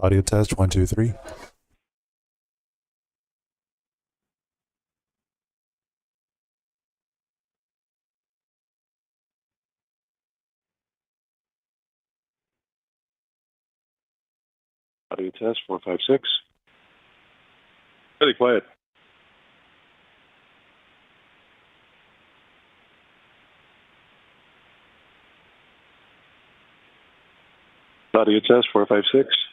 Audio test, 1, 2, 3. Audio test, 4, 5, 6. Really quiet. Audio test, 4, 5, 6.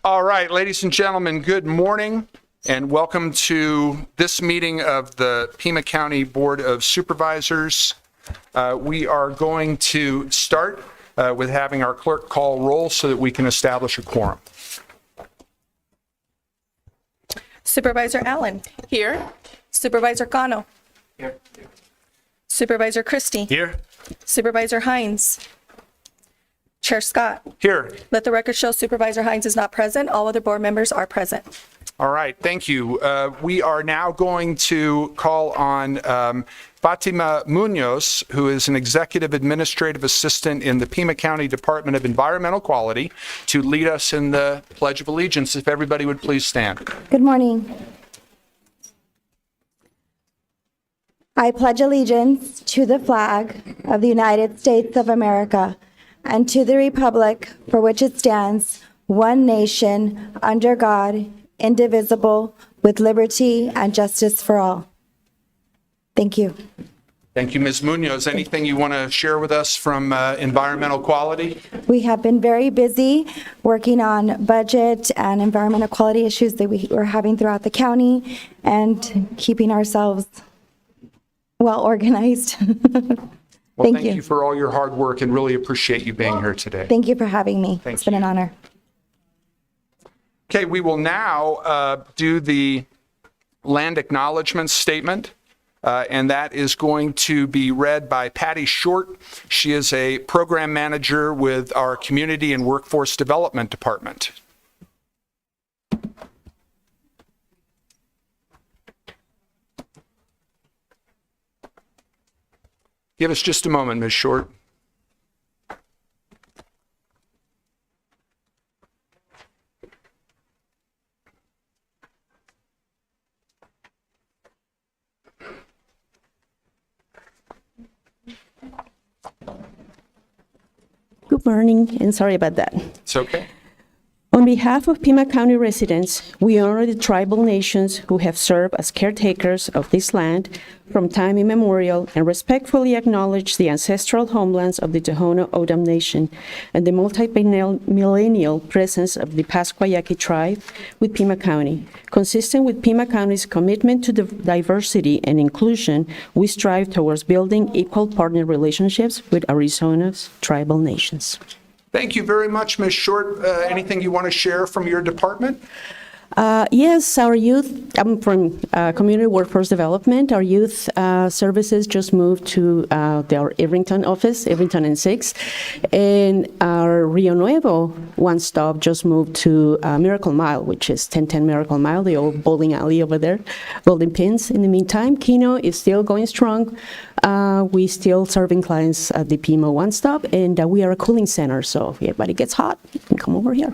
All right, ladies and gentlemen, good morning and welcome to this meeting of the Pima County Board of Supervisors. We are going to start with having our clerk call roll so that we can establish a quorum. Supervisor Allen. Here. Supervisor Cano. Here. Supervisor Christie. Here. Supervisor Hines. Chair Scott. Here. Let the record show Supervisor Hines is not present. All other board members are present. All right, thank you. We are now going to call on Fatima Munoz, who is an Executive Administrative Assistant in the Pima County Department of Environmental Quality, to lead us in the Pledge of Allegiance. If everybody would please stand. Good morning. I pledge allegiance to the flag of the United States of America and to the republic for which it stands, one nation, under God, indivisible, with liberty and justice for all. Thank you. Thank you, Ms. Munoz. Anything you want to share with us from environmental quality? We have been very busy working on budget and environmental quality issues that we were having throughout the county and keeping ourselves well organized. Well, Thank thank you. you for all your hard work and really appreciate you being here today. Thank you for having me. Thank It's been you. an honor. Okay, we will now do the land acknowledgement statement, and that is going to be read by Patty Short. She is a program manager with our Community and Workforce Development Department. Give us just a moment, Ms. Short. Good morning, and sorry about that. It's okay. On behalf of Pima County residents, we honor the tribal nations who have served as caretakers of this land from time immemorial and respectfully acknowledge the ancestral homelands of the Tohono O'odham Nation and the multi-millennial presence of the Pasquayaqui tribe with Pima County. Consistent with Pima County's commitment to diversity and inclusion, we strive towards building equal partner relationships with Arizona's tribal nations. Thank you very much, Ms. Short. Anything you want to share from your department? Yes, our youth, I'm from Community Workforce Development. Our youth services just moved to our Irvington office, Irvington and 6. And our Rio Nuevo one-stop just moved to Miracle Mile, which is 1010 Miracle Mile, the old bowling alley over there, Golden Pins. In the meantime, Kino is still going strong. We still serving clients at the Pima one-stop, and we are a cooling center, so if everybody gets hot, you can come over here.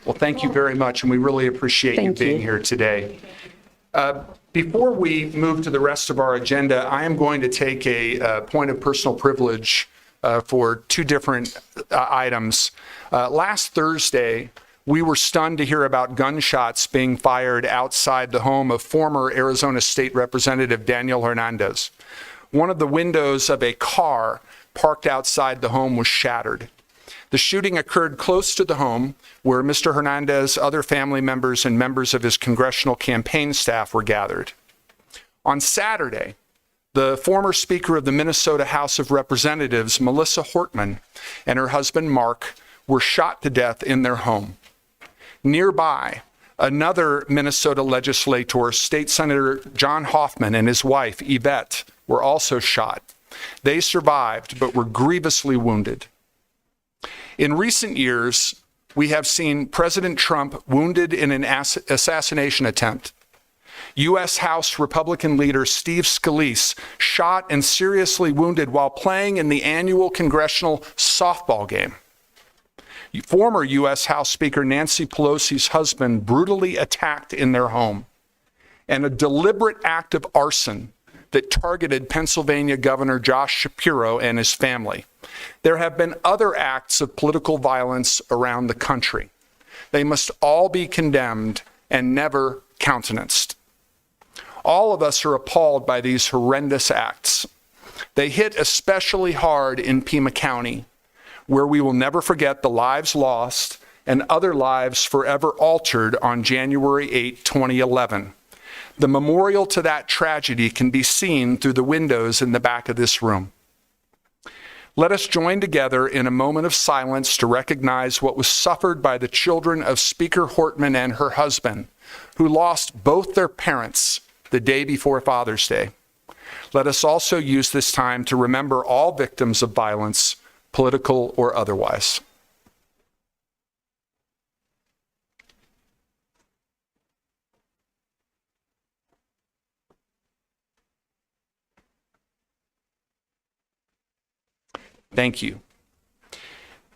Well, thank you very much, and we really appreciate you Thank being you. here today. Before we move to the rest of our agenda, I am going to take a point of personal privilege for two different items. Last Thursday, we were stunned to hear about gunshots being fired outside the home of former Arizona State Representative Daniel Hernandez. One of the windows of a car parked outside the home was shattered. The shooting occurred close to the home where Mr. Hernandez, other family members, and members of his congressional campaign staff were gathered. On Saturday, the former Speaker of the Minnesota House of Representatives, Melissa Hortman, and her husband, Mark, were shot to death in their home. Nearby, another Minnesota legislator, State Senator John Hoffman, and his wife, Yvette, were also shot. They survived, but were grievously wounded. In recent years, we have seen President Trump wounded in an assassination attempt. U.S. House Republican leader Steve Scalise shot and seriously wounded while playing in the annual congressional softball game. Former U.S. House Speaker Nancy Pelosi's husband brutally attacked in their home. And a deliberate act of arson that targeted Pennsylvania Governor Josh Shapiro and his family. There have been other acts of political violence around the country. They must all be condemned and never countenanced. All of us are appalled by these horrendous acts. They hit especially hard in Pima County, where we will never forget the lives lost and other lives forever altered on January 8, 2011. The memorial to that tragedy can be seen through the windows in the back of this room. Let us join together in a moment of silence to recognize what was suffered by the children of Speaker Hortman and her husband, who lost both their parents the day before Father's Day. Let us also use this time to remember all victims of violence, political or otherwise. Thank you.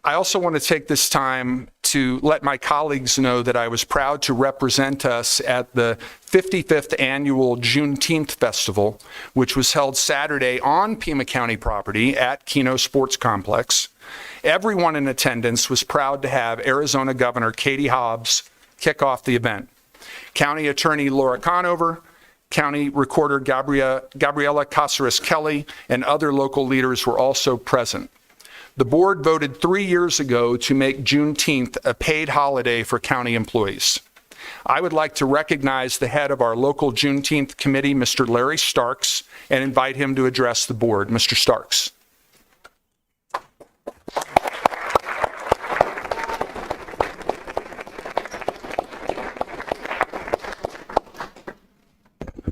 I also want to take this time to let my colleagues know that I was proud to represent us at the 55th Annual Juneteenth Festival, which was held Saturday on Pima County property at Keno Sports Complex. Everyone in attendance was proud to have Arizona Governor Katie Hobbs kick off the event. County Attorney Laura Conover, County Recorder Gabriela Caceres-Kelly, and other local leaders were also present. The board voted 3 years ago to make Juneteenth a paid holiday for county employees. I would like to recognize the head of our local Juneteenth committee, Mr. Larry Starks, and invite him to address the board. Mr. Starks.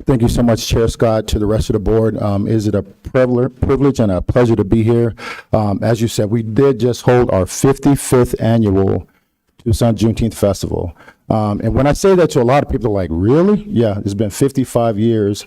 Thank you so much, Chair Scott, to the rest of the board. Is it a privilege and a pleasure to be here? As you said, we did just hold our 55th annual Tucson Juneteenth Festival. And when I say that to a lot of people, they're like, really? Yeah, it's been 55 years,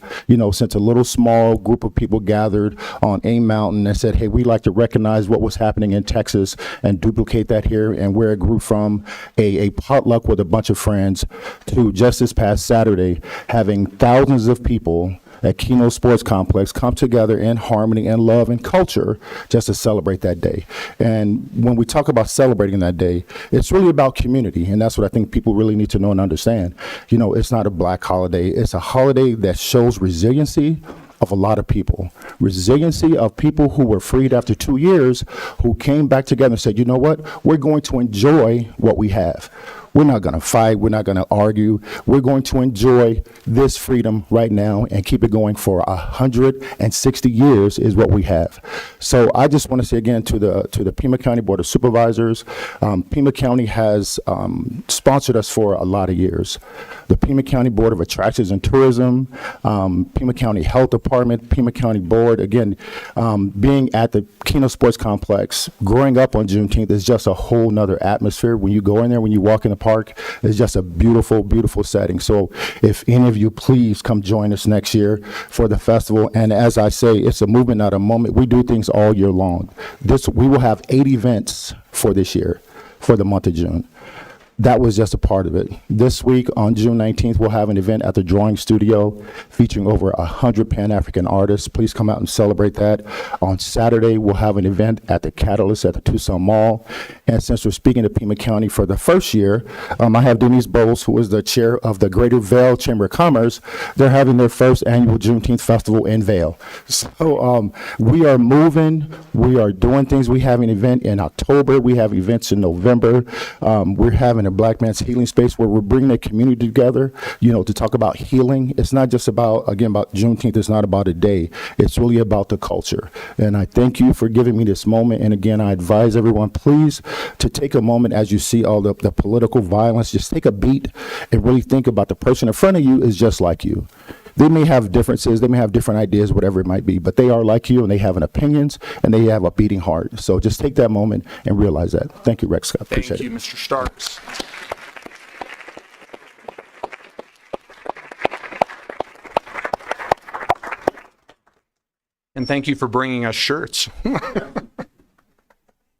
since a little small group of people gathered on AIM Mountain and said, hey, we'd like to recognize what was happening in Texas and duplicate that here, and where it grew from a potluck with a bunch of friends to just this past Saturday, having thousands of people at Keno Sports Complex come together in harmony and love and culture just to celebrate that day. And when we talk about celebrating that day, it's really about community, and that's what I think people really need to know and understand. It's not a black holiday. It's a holiday that shows resiliency of a lot of people. Resiliency of people who were freed after 2 years, who came back together and said, you know what, we're going to enjoy what we have. We're not going to fight. We're not going to argue. We're going to enjoy this freedom right now and keep it going for 160 years is what we have. So I just want to say again to the Pima County Board of Supervisors, Pima County has sponsored us for a lot of years. The Pima County Board of Attractions and Tourism, Pima County Health Department, Pima County Board, again, being at the Keno Sports Complex, growing up on Juneteenth is just a whole nother atmosphere. When you go in there, when you walk in the park, it's just a beautiful, beautiful setting. So if any of you please come join us next year for the festival. And as I say, it's a movement, not a moment. We do things all year long. We will have 8 events for this year, for the month of June. That was just a part of it. This week on June 19th, we'll have an event at the Drawing Studio featuring over 100 Pan-African artists. Please come out and celebrate that. On Saturday, we'll have an event at the Catalyst at the Tucson Mall. And since we're speaking to Pima County for the first year, I have Denise Bowles, who is the chair of the Greater Vail Chamber of Commerce. They're having their first annual Juneteenth Festival in Vail. So we are moving. We are doing things. We have an event in October. We have events in November. We're having a Black Man's Healing Space where we're bringing the community together, to talk about healing. It's not just about Juneteenth. It's not about a day. It's really about the culture. And I thank you for giving me this moment. And again, I advise everyone, please, to take a moment as you see all the political violence, just take a beat and really think about the person in front of you is just like you. They may have differences, they may have different ideas, whatever it might be, but they are like you and they have an opinions and they have a beating heart. So just take that moment and realize that. Thank you, Rex Scott. Appreciate it. Thank you, Mr. Starks. And thank you for bringing us shirts.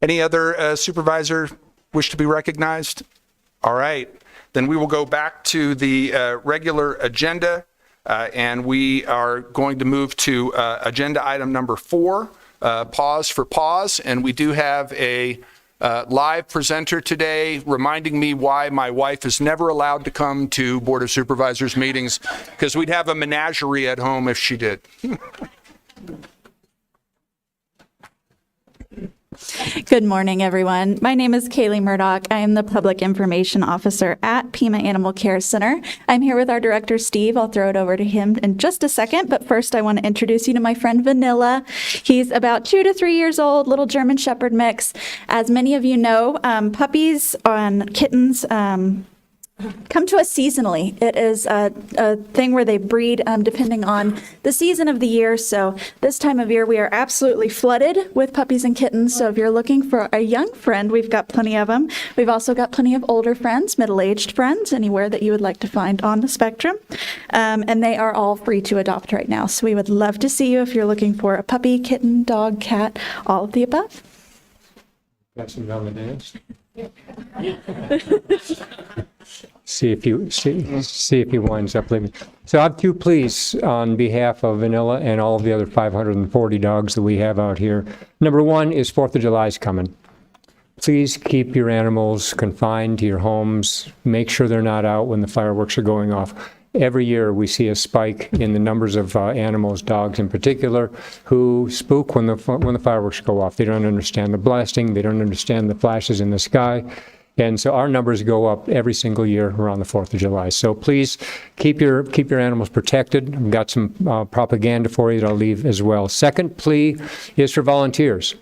Any other supervisor wish to be recognized? All right, then we will go back to the regular agenda. And we are going to move to agenda item number 4, pause for pause. And we do have a live presenter today reminding me why my wife is never allowed to come to Board of Supervisors meetings, because we'd have a menagerie at home if she did. Good morning, everyone. My name is Kaylee Murdoch. I am the Public Information Officer at Pima Animal Care Center. I'm here with our director, Steve. I'll throw it over to him in just a second, but first I want to introduce you to my friend Vanilla. He's about 2 to 3 years old, little German Shepherd mix. As many of you know, puppies and kittens come to us seasonally. It is a thing where they breed depending on the season of the year. So this time of year, we are absolutely flooded with puppies and kittens. So if you're looking for a young friend, we've got plenty of them. We've also got plenty of older friends, middle-aged friends, anywhere that you would like to find on the spectrum. And they are all free to adopt right now. So we would love to see you if you're looking for a puppy, kitten, dog, cat, all of the above. Got some dance. See if he winds up leaving. So I have 2 pleas on behalf of Vanilla and all of the other 540 dogs that we have out here. Number 1 is 4th of July is coming. Please keep your animals confined to your homes. Make sure they're not out when the fireworks are going off. Every year we see a spike in the numbers of animals, dogs in particular, who spook when the fireworks go off. They don't understand the blasting. They don't understand the flashes in the sky. And so our numbers go up every single year around the 4th of July. So please keep your animals protected. I've got some propaganda for you that I'll leave as well. Second plea is for volunteers.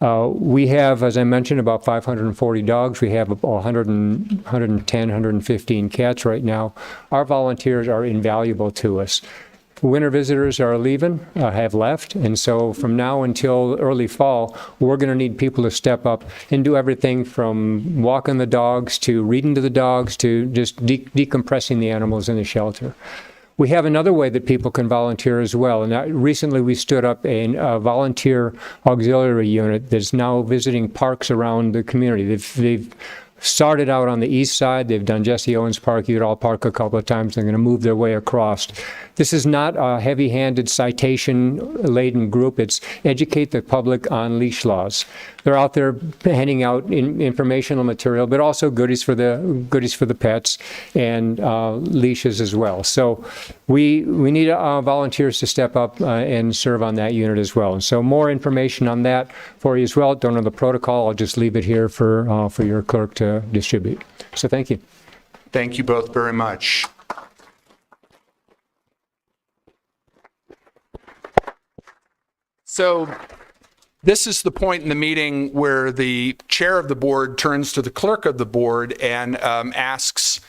We have, as I mentioned, about 540 dogs. We have 110, 115 cats right now. Our volunteers are invaluable to us. Winter visitors are leaving, have left, and so from now until early fall, we're going to need people to step up and do everything from walking the dogs to reading to the dogs to just decompressing the animals in the shelter. We have another way that people can volunteer as well, and recently we stood up a volunteer auxiliary unit that's now visiting parks around the community. They've started out on the east side. They've done Jesse Owens Park, Udall Park a couple of times. They're going to move their way across. This is not a heavy-handed, citation-laden group. It's educate the public on leash laws. They're out there handing out informational material, but also goodies for the pets and leashes as well. So we need volunteers to step up and serve on that unit as well. And so more information on that for you as well. Don't know the protocol. I'll just leave it here for your clerk to distribute. So thank you. Thank you both very much. So this is the point in the meeting where the chair of the board turns to the clerk of the board and asks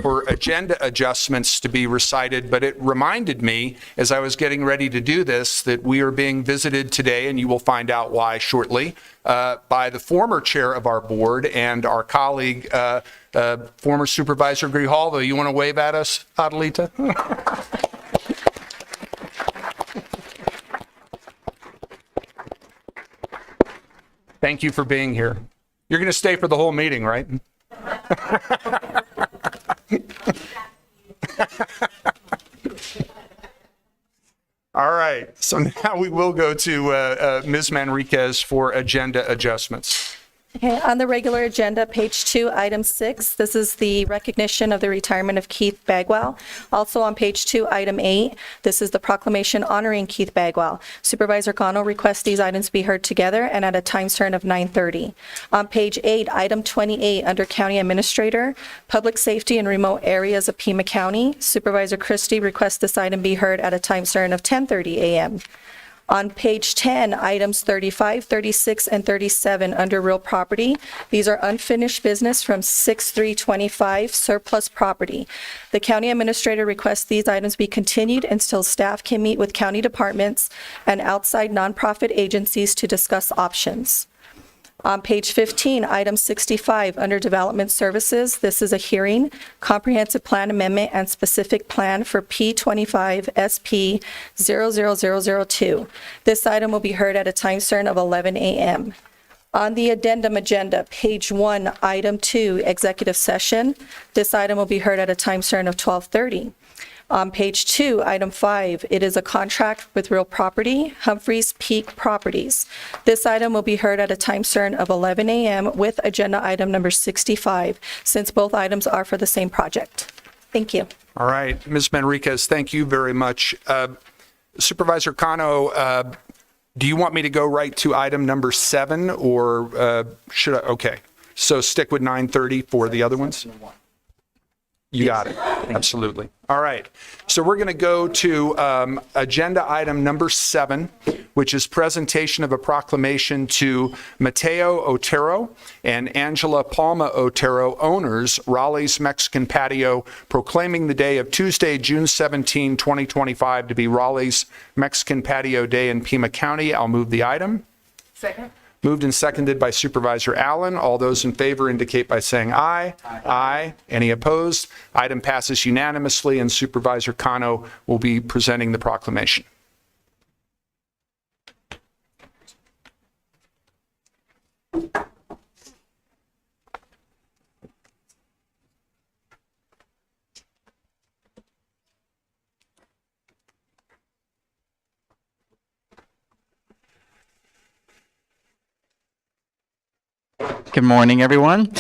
for agenda adjustments to be recited. But it reminded me, as I was getting ready to do this, that we are being visited today, and you will find out why shortly, by the former chair of our board and our colleague, former Supervisor Grijalva. You want to wave at us, Adelita? Thank you for being here. You're going to stay for the whole meeting, right? All right. So now we will go to Ms. Manriquez for agenda adjustments. Okay, on the regular agenda, page 2, item 6, this is the recognition of the retirement of Keith Bagwell. Also on page 2, item 8, this is the proclamation honoring Keith Bagwell. Supervisor Cano requests these items be heard together and at a time certain of 9:30. On page 8, item 28, under County Administrator, Public Safety in Remote Areas of Pima County, Supervisor Christie requests this item be heard at a time certain of 10:30 a.m. On page 10, items 35, 36, and 37 under real property. These are unfinished business from 6/3/25 surplus property. The county administrator requests these items be continued until staff can meet with county departments and outside nonprofit agencies to discuss options. On page 15, item 65, under Development Services, this is a hearing, Comprehensive Plan Amendment and Specific Plan for P25 SP 00002. This item will be heard at a time certain of 11 a.m. On the addendum agenda, page 1, item 2, Executive Session, this item will be heard at a time certain of 12:30. On page 2, item 5, it is a contract with real property, Humphreys Peak Properties. This item will be heard at a time certain of 11 a.m. with agenda item number 65, since both items are for the same project. Thank you. All right, Ms. Manriquez, thank you very much. Supervisor Cano, Do you want me to go right to item number 7, or should I? Okay. So stick with 9:30 for the other ones? You got it. Absolutely. All right. So we're going to go to agenda item number 7, which is presentation of a proclamation to Mateo Otero and Angela Palma Otero, owners, Roly's Mexican Patio, proclaiming the day of Tuesday, June 17, 2025, to be Roly's Mexican Patio Day in Pima County. I'll move the item. Second. Moved and seconded by Supervisor Allen. All those in favor indicate by saying aye. Aye. Any opposed? Item passes unanimously, and Supervisor Cano will be presenting the proclamation. Good morning, everyone.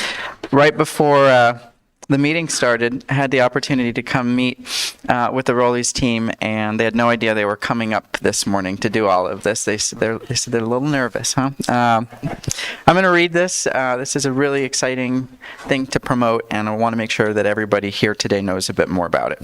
Right before the meeting started, I had the opportunity to come meet with the Roly's team, and they had no idea they were coming up this morning to do all of this. They said they're a little nervous, huh? I'm going to read this. This is a really exciting thing to promote, and I want to make sure that everybody here today knows a bit more about it.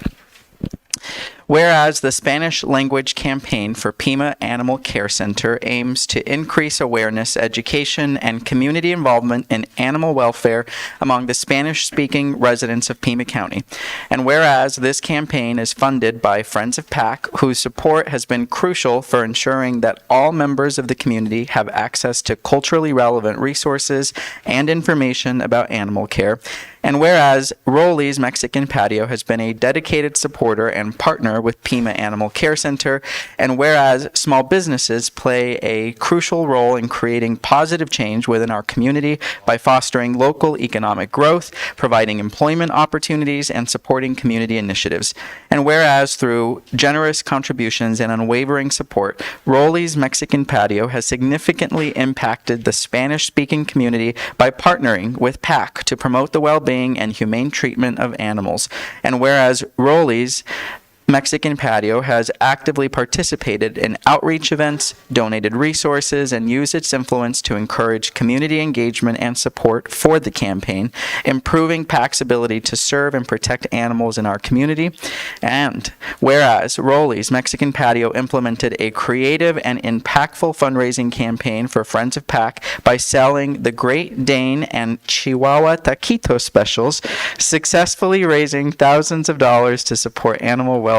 Whereas the Spanish language campaign for Pima Animal Care Center aims to increase awareness, education, and community involvement in animal welfare among the Spanish-speaking residents of Pima County. And whereas this campaign is funded by Friends of PAC, whose support has been crucial for ensuring that all members of the community have access to culturally relevant resources and information about animal care. And whereas Roly's Mexican Patio has been a dedicated supporter and partner with Pima Animal Care Center, and whereas small businesses play a crucial role in creating positive change within our community by fostering local economic growth, providing employment opportunities, and supporting community initiatives. And whereas through generous contributions and unwavering support, Roly's Mexican Patio has significantly impacted the Spanish-speaking community by partnering with PAC to promote the well-being and humane treatment of animals. And whereas Roly's Mexican Patio has actively participated in outreach events, donated resources, and used its influence to encourage community engagement and support for the campaign, improving PAC's ability to serve and protect animals in our community. And whereas Roly's Mexican Patio implemented a creative and impactful fundraising campaign for Friends of PAC by selling the Great Dane and Chihuahua Taquito specials, successfully raising thousands of dollars to support animal welfare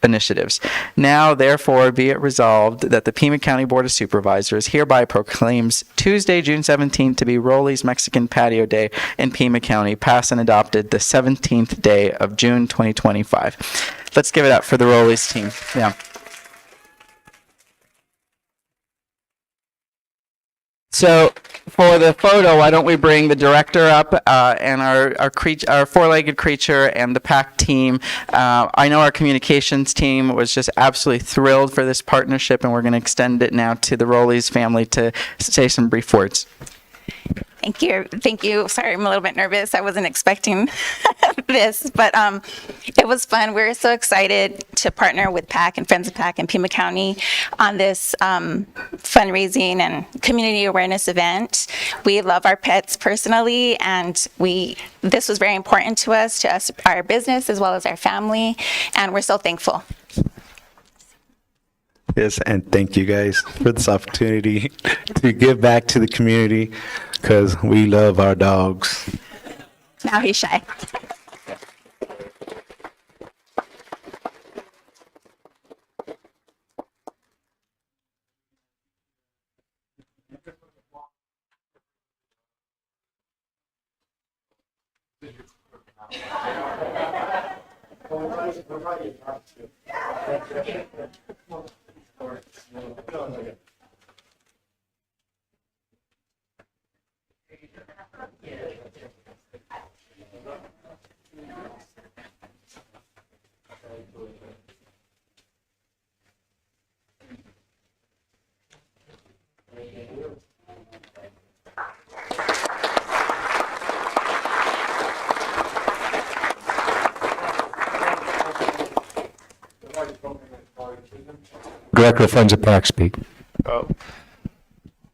initiatives. Now, therefore, be it resolved that the Pima County Board of Supervisors hereby proclaims Tuesday, June 17th to be Roly's Mexican Patio Day in Pima County, passed and adopted the 17th day of June 2025. Let's give it up for the Roly's team. Yeah. So for the photo, why don't we bring the director up and our four-legged creature and the PAC team. I know our communications team was just absolutely thrilled for this partnership, and we're going to extend it now to the Roly's family to say some brief words. Thank you. Thank you. Sorry, I'm a little bit nervous. I wasn't expecting this, but it was fun. We're so excited to partner with PAC and Friends of PAC in Pima County on this fundraising and community awareness event. We love our pets personally, and this was very important to us, our business, as well as our family, and we're so thankful. Yes, and thank you guys for this opportunity to give back to the community because we love our dogs. Now he's shy. Director of Friends of PAC speak. Well,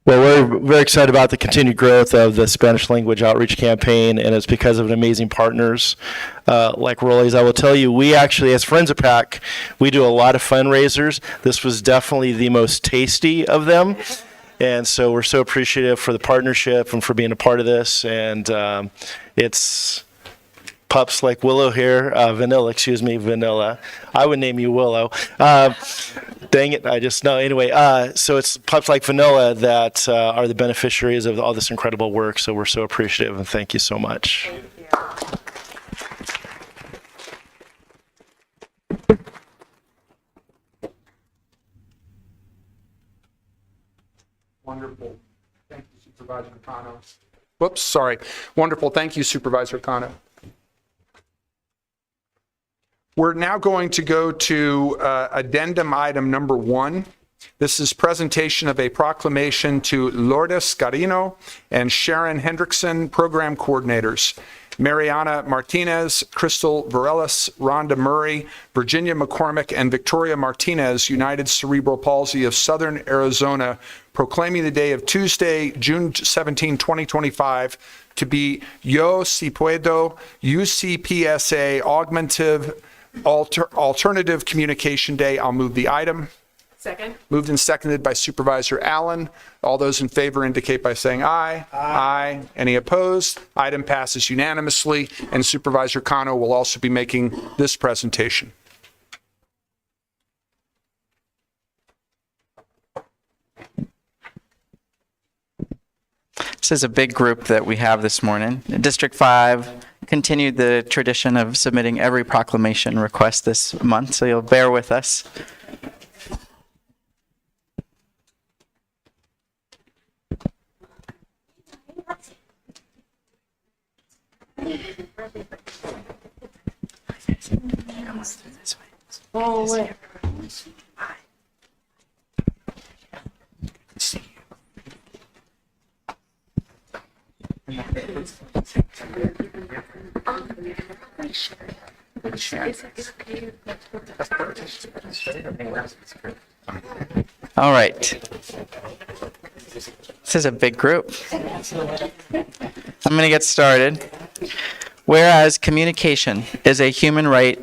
we're very excited about the continued growth of the Spanish language outreach campaign, and it's because of amazing partners like Roly's. I will tell you, we actually, as Friends of PAC, we do a lot of fundraisers. This was definitely the most tasty of them, and so we're so appreciative for the partnership and for being a part of this, and it's pups like Willow here, Vanilla. I would name you Willow. Dang it, I just know. Anyway, so it's pups like Vanilla that are the beneficiaries of all this incredible work, so we're so appreciative, and thank you so much. Wonderful. Thank you, Supervisor Cano. Whoops, sorry. Wonderful. Thank you, Supervisor Cano. We're now going to go to addendum item number 1. This is presentation of a proclamation to Lourdes Carino and Sharon Hendrickson, program coordinators. Mariana Martinez, Crystal Varelis, Rhonda Murray, Virginia McCormick, and Victoria Martinez, United Cerebral Palsy of Southern Arizona, proclaiming the day of Tuesday, June 17, 2025, to be Yo Si Puedo UCPSA Alternative Communication Day. I'll move the item. Second. Moved and seconded by Supervisor Allen. All those in favor indicate by saying aye. Aye. Any opposed? Item passes unanimously, and Supervisor Cano will also be making this presentation. This is a big group that we have this morning. District 5 continued the tradition of submitting every proclamation request this month, so you'll bear with us. Oh, wait. All right. This is a big group. I'm going to get started. Whereas communication is a human right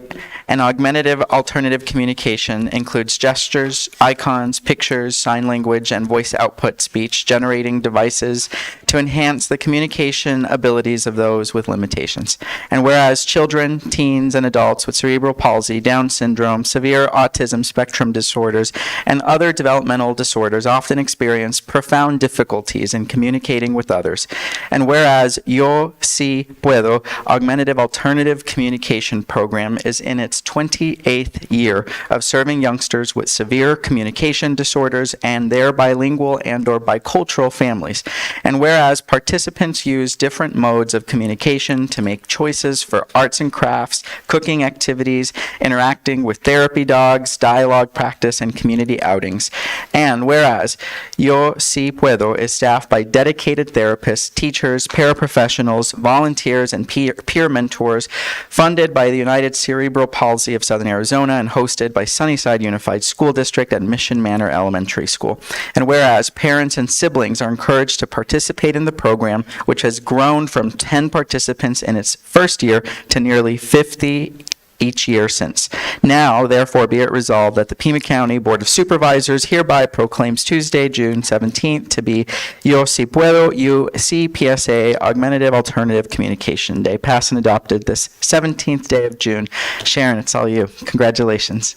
and augmentative alternative communication includes gestures, icons, pictures, sign language, and voice output speech generating devices to enhance the communication abilities of those with limitations. And whereas children, teens, and adults with cerebral palsy, Down syndrome, severe autism spectrum disorders, and other developmental disorders often experience profound difficulties in communicating with others. And whereas Yo Si Puedo Augmentative Alternative Communication Program is in its 28th year of serving youngsters with severe communication disorders and their bilingual and/or bicultural families. And whereas participants use different modes of communication to make choices for arts and crafts, cooking activities, interacting with therapy dogs, dialogue practice, and community outings. And whereas Yo Si Puedo is staffed by dedicated therapists, teachers, paraprofessionals, volunteers, and peer mentors, funded by the United Cerebral Palsy of Southern Arizona and hosted by Sunnyside Unified School District and Mission Manor Elementary School. And whereas parents and siblings are encouraged to participate in the program, which has grown from 10 participants in its first year to nearly 50 each year since. Now, therefore, be it resolved that the Pima County Board of Supervisors hereby proclaims Tuesday, June 17th to be Yo Si Puedo UCPSA Augmentative Alternative Communication Day, passed and adopted this 17th day of June. Sharon, it's all you. Congratulations.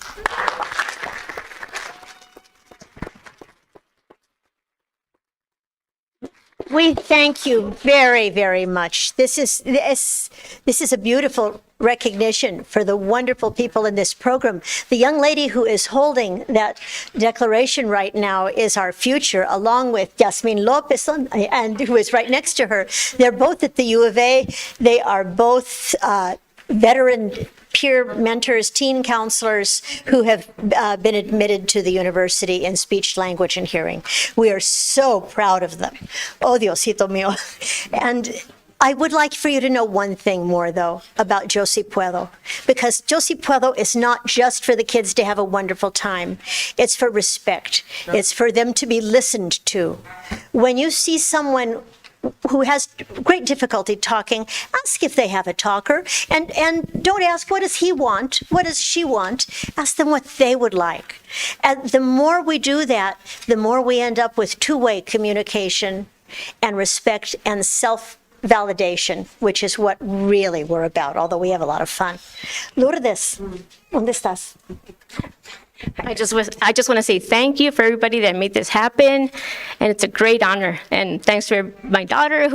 We thank you very, very much. This is a beautiful recognition for the wonderful people in this program. The young lady who is holding that declaration right now is our future, along with Yasmin Lopez, and who is right next to her. They're both at the U of A. They are both veteran peer mentors, teen counselors who have been admitted to the university in speech, language, and hearing. We are so proud of them. Oh, Diosito mío. And I would like for you to know one thing more, though, about Yo Si Puedo, because Yo Si Puedo is not just for the kids to have a wonderful time. It's for respect. It's for them to be listened to. When you see someone who has great difficulty talking, ask if they have a talker, and don't ask, what does he want? What does she want? Ask them what they would like. And the more we do that, the more we end up with two-way communication and respect and self-validation, which is what really we're about, although we have a lot of fun. Lourdes, ¿dónde estás? I just want to say thank you for everybody that made this happen, and it's a great honor. And thanks for my daughter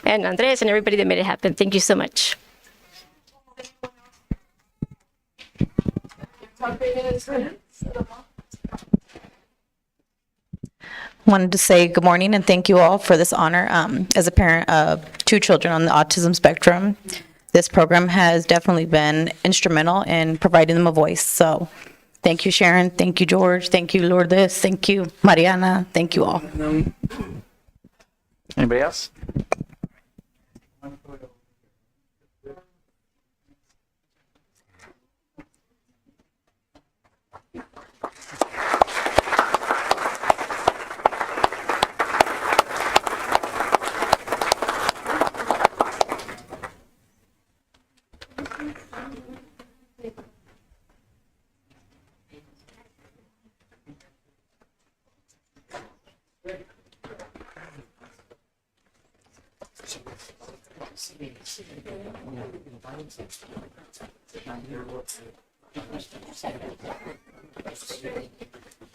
and Andres and everybody that made it happen. Thank you so much. Wanted to say good morning and thank you all for this honor. As a parent of 2 children on the autism spectrum, this program has definitely been instrumental in providing them a voice. So thank you, Sharon. Thank you, George. Thank you, Lourdes. Thank you, Mariana. Thank you all. Anybody else?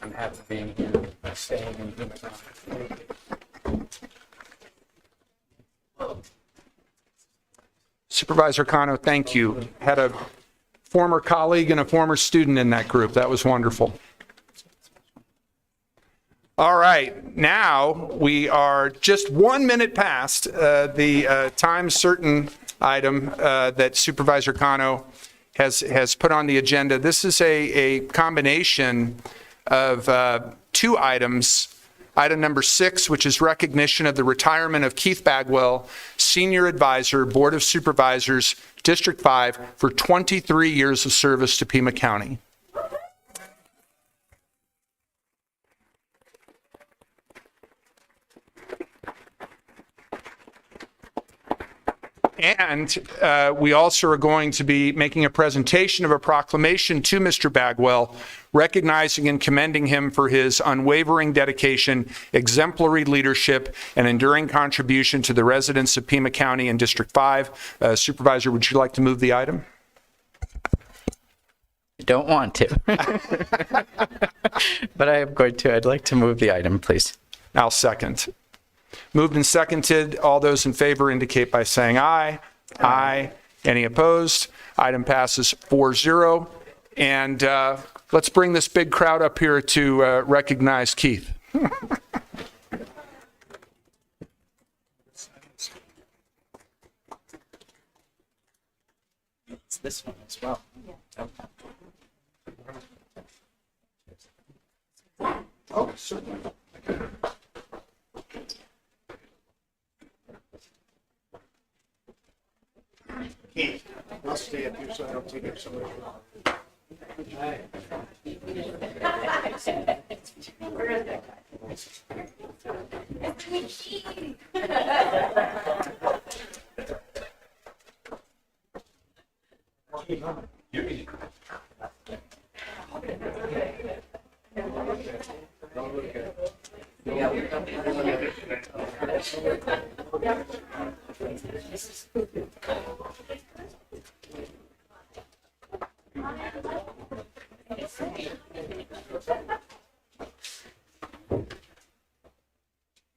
I'm happy being here, staying in Pima. Supervisor Cano, thank you. Had a former colleague and a former student in that group. That was wonderful. All right, now we are just 1 minute past the time certain item that Supervisor Cano has put on the agenda. This is a combination of 2 items. Item number 6, which is recognition of the retirement of Keith Bagwell, Senior Advisor, Board of Supervisors, District 5, for 23 years of service to Pima County. And we also are going to be making a presentation of a proclamation to Mr. Bagwell, recognizing and commending him for his unwavering dedication, exemplary leadership, and enduring contribution to the residents of Pima County and District 5. Supervisor, would you like to move the item? I don't want to. But I am going to. I'd like to move the item, please. I'll second. Moved and seconded. All those in favor indicate by saying aye. Aye. Any opposed? Item passes 4-0. And let's bring this big crowd up here to recognize Keith. It's this one as well. Oh, certainly. I'll stay up here so I don't take up so much.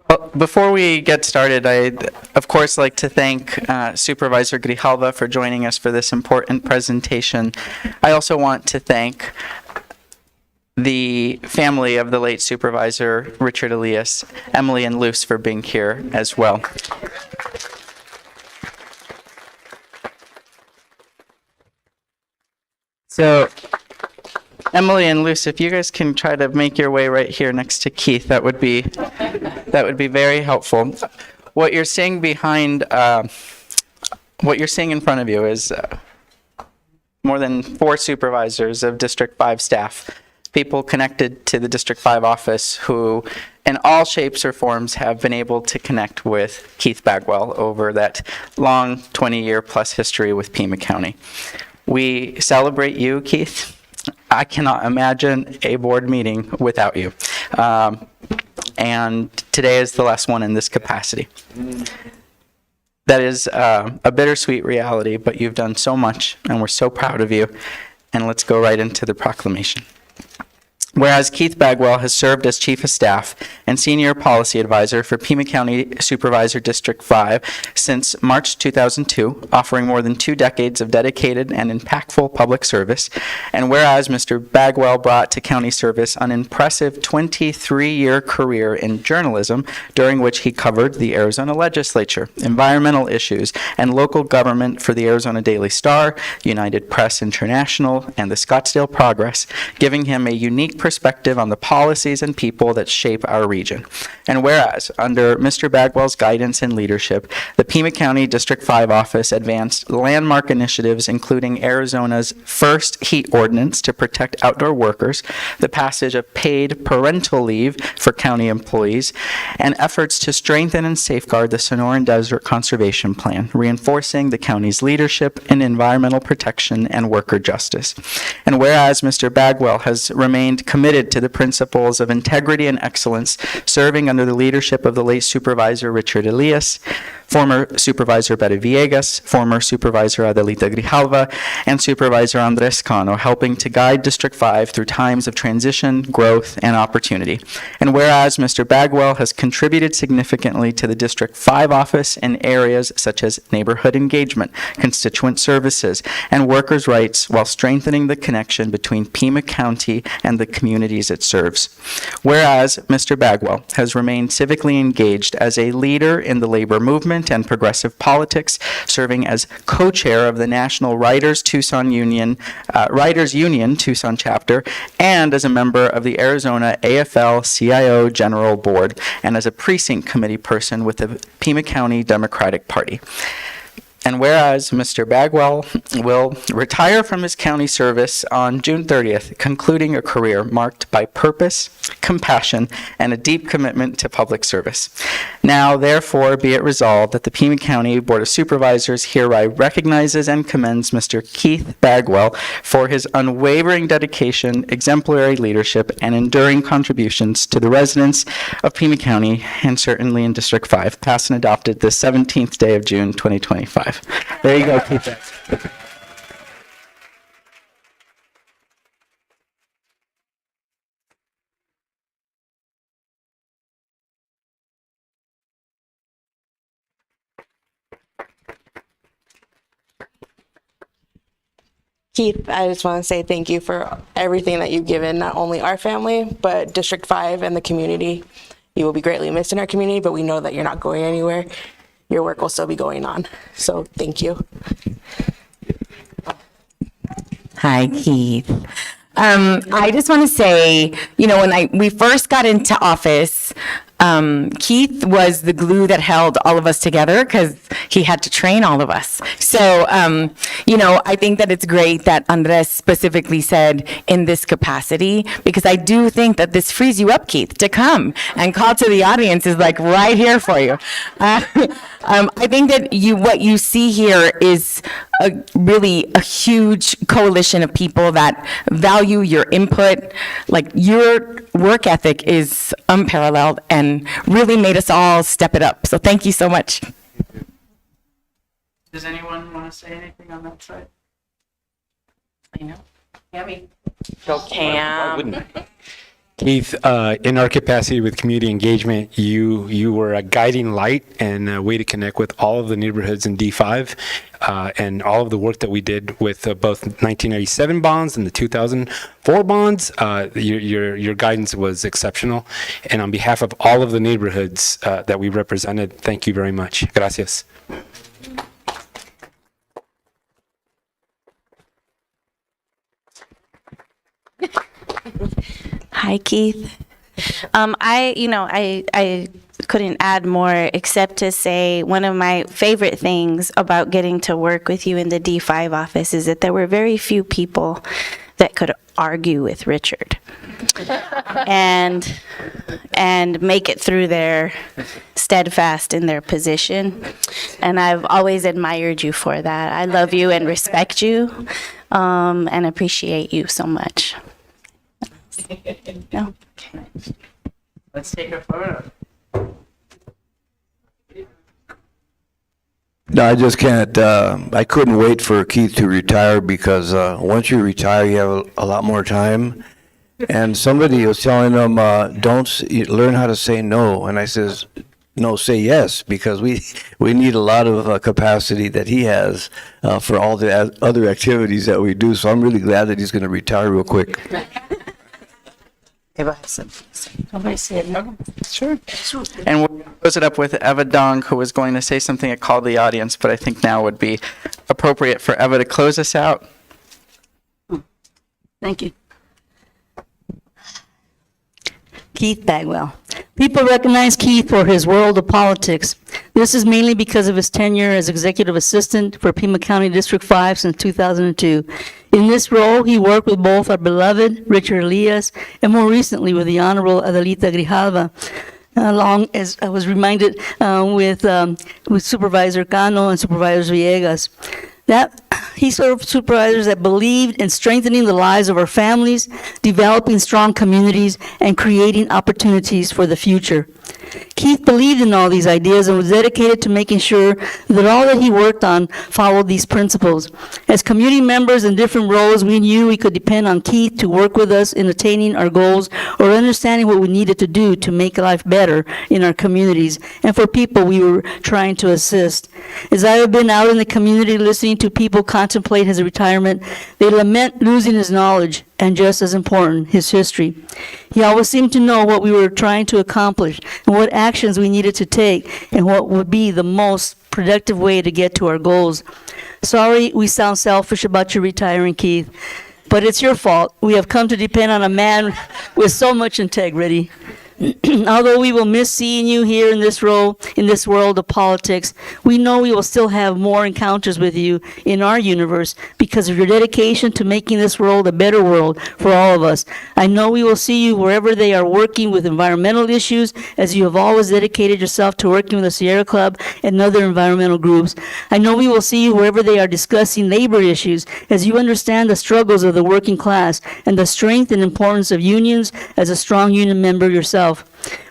Well, before we get started, I'd, of course, like to thank Supervisor Grijalva for joining us for this important presentation. I also want to thank the family of the late Supervisor Richard Elias, Emily and Luce, for being here as well. So, Emily and Luce, if you guys can try to make your way right here next to Keith, that would be very helpful. what you're seeing behind, what you're seeing in front of you is more than 4 supervisors of District 5 staff, people connected to the District 5 office who, in all shapes or forms, have been able to connect with Keith Bagwell over that long 20-year plus history with Pima County. We celebrate you, Keith. I cannot imagine a board meeting without you. And today is the last one in this capacity. That is a bittersweet reality, but you've done so much, and we're so proud of you. And let's go right into the proclamation. Whereas Keith Bagwell has served as Chief of Staff and Senior Policy Advisor for Pima County Supervisor District 5 since March 2002, offering more than 2 decades of dedicated and impactful public service. And whereas Mr. Bagwell brought to county service an impressive 23-year career in journalism, during which he covered the Arizona legislature, environmental issues, and local government for the Arizona Daily Star, United Press International, and the Scottsdale Progress, giving him a unique perspective on the policies and people that shape our region. And whereas, under Mr. Bagwell's guidance and leadership, the Pima County District 5 office advanced landmark initiatives including Arizona's first heat ordinance to protect outdoor workers, the passage of paid parental leave for county employees, and efforts to strengthen and safeguard the Sonoran Desert Conservation Plan, reinforcing the county's leadership in environmental protection and worker justice. And whereas Mr. Bagwell has remained committed to the principles of integrity and excellence, serving under the leadership of the late Supervisor Richard Elias, former Supervisor Betty Villegas, former Supervisor Adelita Grijalva, and Supervisor Andres Cano, helping to guide District 5 through times of transition, growth, and opportunity. And whereas Mr. Bagwell has contributed significantly to the District 5 office in areas such as neighborhood engagement, constituent services, and workers' rights, while strengthening the connection between Pima County and the communities it serves. Whereas Mr. Bagwell has remained civically engaged as a leader in the labor movement and progressive politics, serving as co-chair of the National Writers Union Tucson chapter, and as a member of the Arizona AFL-CIO General Board, and as a precinct committee person with the Pima County Democratic Party. And whereas Mr. Bagwell will retire from his county service on June 30th, concluding a career marked by purpose, compassion, and a deep commitment to public service. Now, therefore, be it resolved that the Pima County Board of Supervisors hereby recognizes and commends Mr. Keith Bagwell for his unwavering dedication, exemplary leadership, and enduring contributions to the residents of Pima County, and certainly in District 5, passed and adopted the 17th day of June, 2025. There you go, Keith. Keith, I just want to say thank you for everything that you've given, not only our family, but District 5 and the community. You will be greatly missed in our community, but we know that you're not going anywhere. Your work will still be going on. So thank you. Hi, Keith. I just want to say, when we first got into office, Keith was the glue that held all of us together because he had to train all of us. So, I think that it's great that Andres specifically said in this capacity, because I do think that this frees you up, Keith, to come and call to the audience is like right here for you. I think that what you see here is really a huge coalition of people that value your input. Like, your work ethic is unparalleled and really made us all step it up. So thank you so much. Does anyone want to say anything on that side? I know. Yummy. Go Cam. Keith, in our capacity with community engagement, you were a guiding light and a way to connect with all of the neighborhoods in D5, and all of the work that we did with both 1997 bonds and the 2004 bonds. Your guidance was exceptional, and on behalf of all of the neighborhoods that we represented, thank you very much. Gracias. Hi, Keith. I couldn't add more except to say one of my favorite things about getting to work with you in the D5 office is that there were very few people that could argue with Richard and make it through there steadfast in their position. And I've always admired you for that. I love you and respect you and appreciate you so much. No. Let's take a photo. No, I just can't. I couldn't wait for Keith to retire because once you retire, you have a lot more time. And somebody was telling him, learn how to say no. And I says, no, say yes, because we need a lot of capacity that he has for all the other activities that we do. So I'm really glad that he's going to retire real quick. Somebody say it now? Sure. And we'll close it up with Eva Dong, who was going to say something at Call to the Audience, but I think now would be appropriate for Eva to close us out. Thank you. Keith Bagwell. People recognize Keith for his world of politics. This is mainly because of his tenure as executive assistant for Pima County District 5 since 2002. In this role, he worked with both our beloved Richard Elias and more recently with the Honorable Adelita Grijalva, along as I was reminded with Supervisor Cano and Supervisor Villegas. That he served supervisors that believed in strengthening the lives of our families, developing strong communities, and creating opportunities for the future. Keith believed in all these ideas and was dedicated to making sure that all that he worked on followed these principles. As community members in different roles, we knew we could depend on Keith to work with us in attaining our goals or understanding what we needed to do to make life better in our communities and for people we were trying to assist. As I have been out in the community listening to people contemplate his retirement, they lament losing his knowledge and, just as important, his history. He always seemed to know what we were trying to accomplish and what actions we needed to take and what would be the most productive way to get to our goals. Sorry we sound selfish about your retiring, Keith, but it's your fault. We have come to depend on a man with so much integrity. Although we will miss seeing you here in this role, in this world of politics, we know we will still have more encounters with you in our universe because of your dedication to making this world a better world for all of us. I know we will see you wherever they are working with environmental issues, as you have always dedicated yourself to working with the Sierra Club and other environmental groups. I know we will see you wherever they are discussing labor issues, as you understand the struggles of the working class and the strength and importance of unions as a strong union member yourself.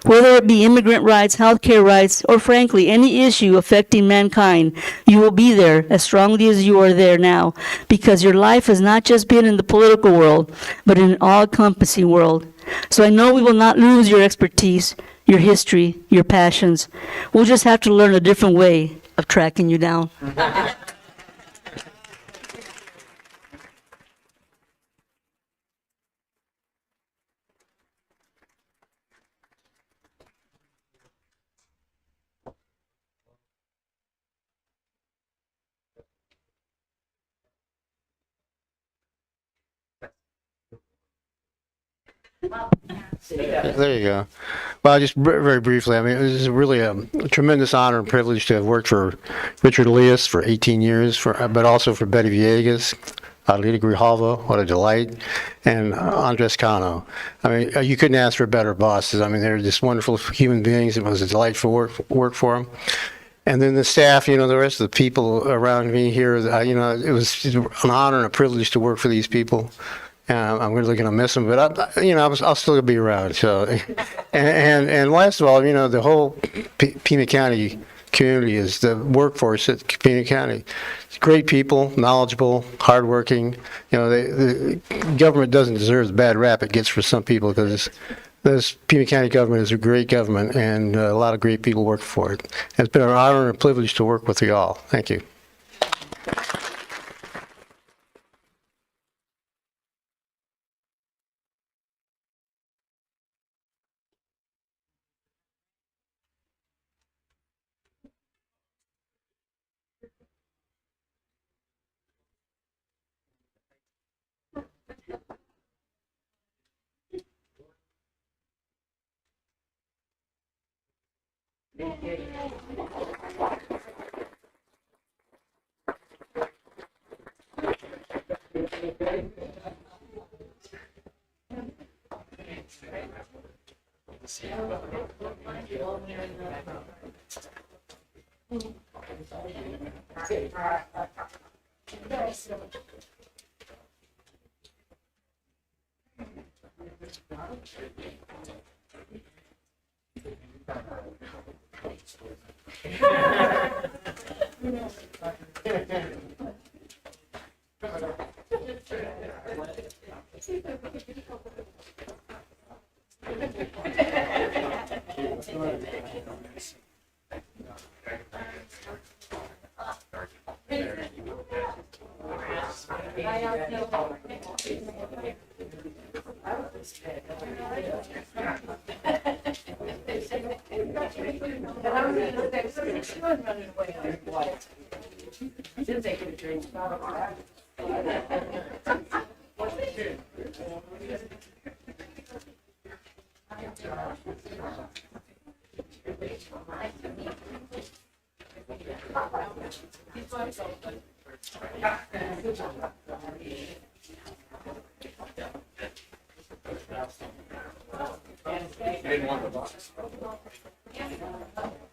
Whether it be immigrant rights, healthcare rights, or frankly, any issue affecting mankind, you will be there as strongly as you are there now, because your life has not just been in the political world, but in an all-encompassing world. So I know we will not lose your expertise, your history, your passions. We'll just have to learn a different way of tracking you down. There you go. Well, just very briefly, I mean, it was really a tremendous honor and privilege to have worked for Richard Elias for 18 years, but also for Betty Villegas, Adelita Grijalva, what a delight, and Andres Cano. I mean, you couldn't ask for better bosses. I mean, they're just wonderful human beings. It was a delightful work for them. And then the staff, you know, the rest of the people around me here, you know, it was an honor and a privilege to work for these people. I'm really going to miss them, but I'll still be around. So, and last of all, you know, the whole Pima County community is the workforce at Pima County. It's great people, knowledgeable, hardworking. You know, the government doesn't deserve the bad rap it gets for some people, because this Pima County government is a great government, and a lot of great people work for it. It's been an honor and a privilege to work with you all. Thank you.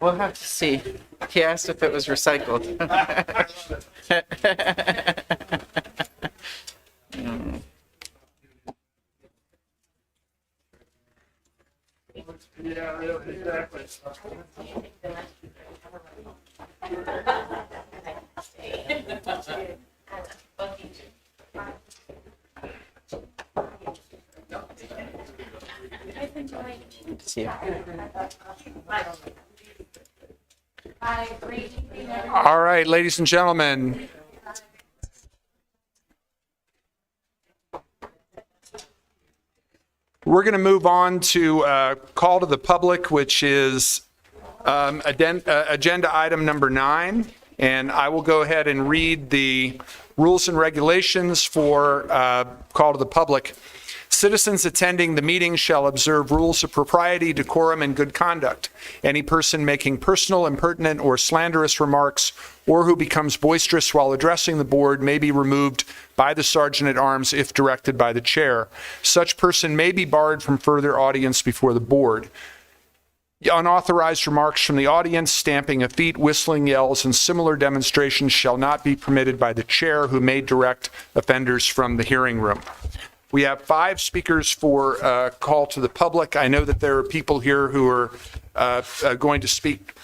We'll have to see. He asked if it was recycled. See you. All right, ladies and gentlemen. We're going to move on to call to the public, which is agenda item number 9. And I will go ahead and read the rules and regulations for call to the public. Citizens attending the meeting shall observe rules of propriety, decorum, and good conduct. Any person making personal, impertinent, or slanderous remarks, or who becomes boisterous while addressing the board, may be removed by the sergeant at arms if directed by the chair. Such person may be barred from further audience before the board. Unauthorized remarks from the audience, stamping of feet, whistling yells, and similar demonstrations shall not be permitted by the chair, who may direct offenders from the hearing room. We have 5 speakers for call to the public. I know that there are people here who are going to speak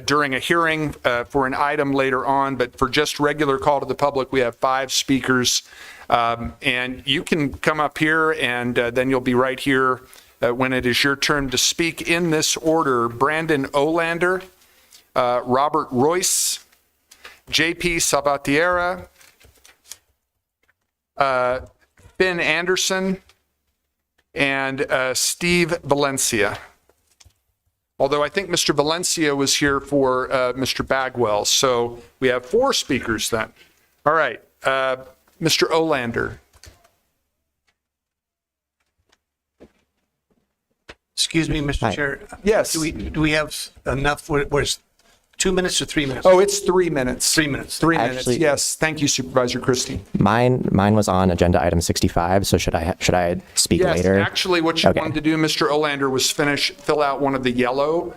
during a hearing for an item later on, but for just regular call to the public, we have 5 speakers. And you can come up here, and then you'll be right here when it is your turn to speak in this order. Brandon Olander, Robert Royce, JP Sabatiera, Ben Anderson, and Steve Valencia. Although I think Mr. Valencia was here for Mr. Bagwell. So we have 4 speakers then. All right, Mr. Olander. Excuse me, Mr. Chair. Yes. Do we have enough? Where's 2 minutes or 3 minutes? Oh, it's 3 minutes. 3 minutes. 3 minutes. Yes. Thank you, Supervisor Christie. Mine was on agenda item 65. So should I speak later? Yes. Actually, what you wanted to do, Mr. Olander, was fill out one of the yellow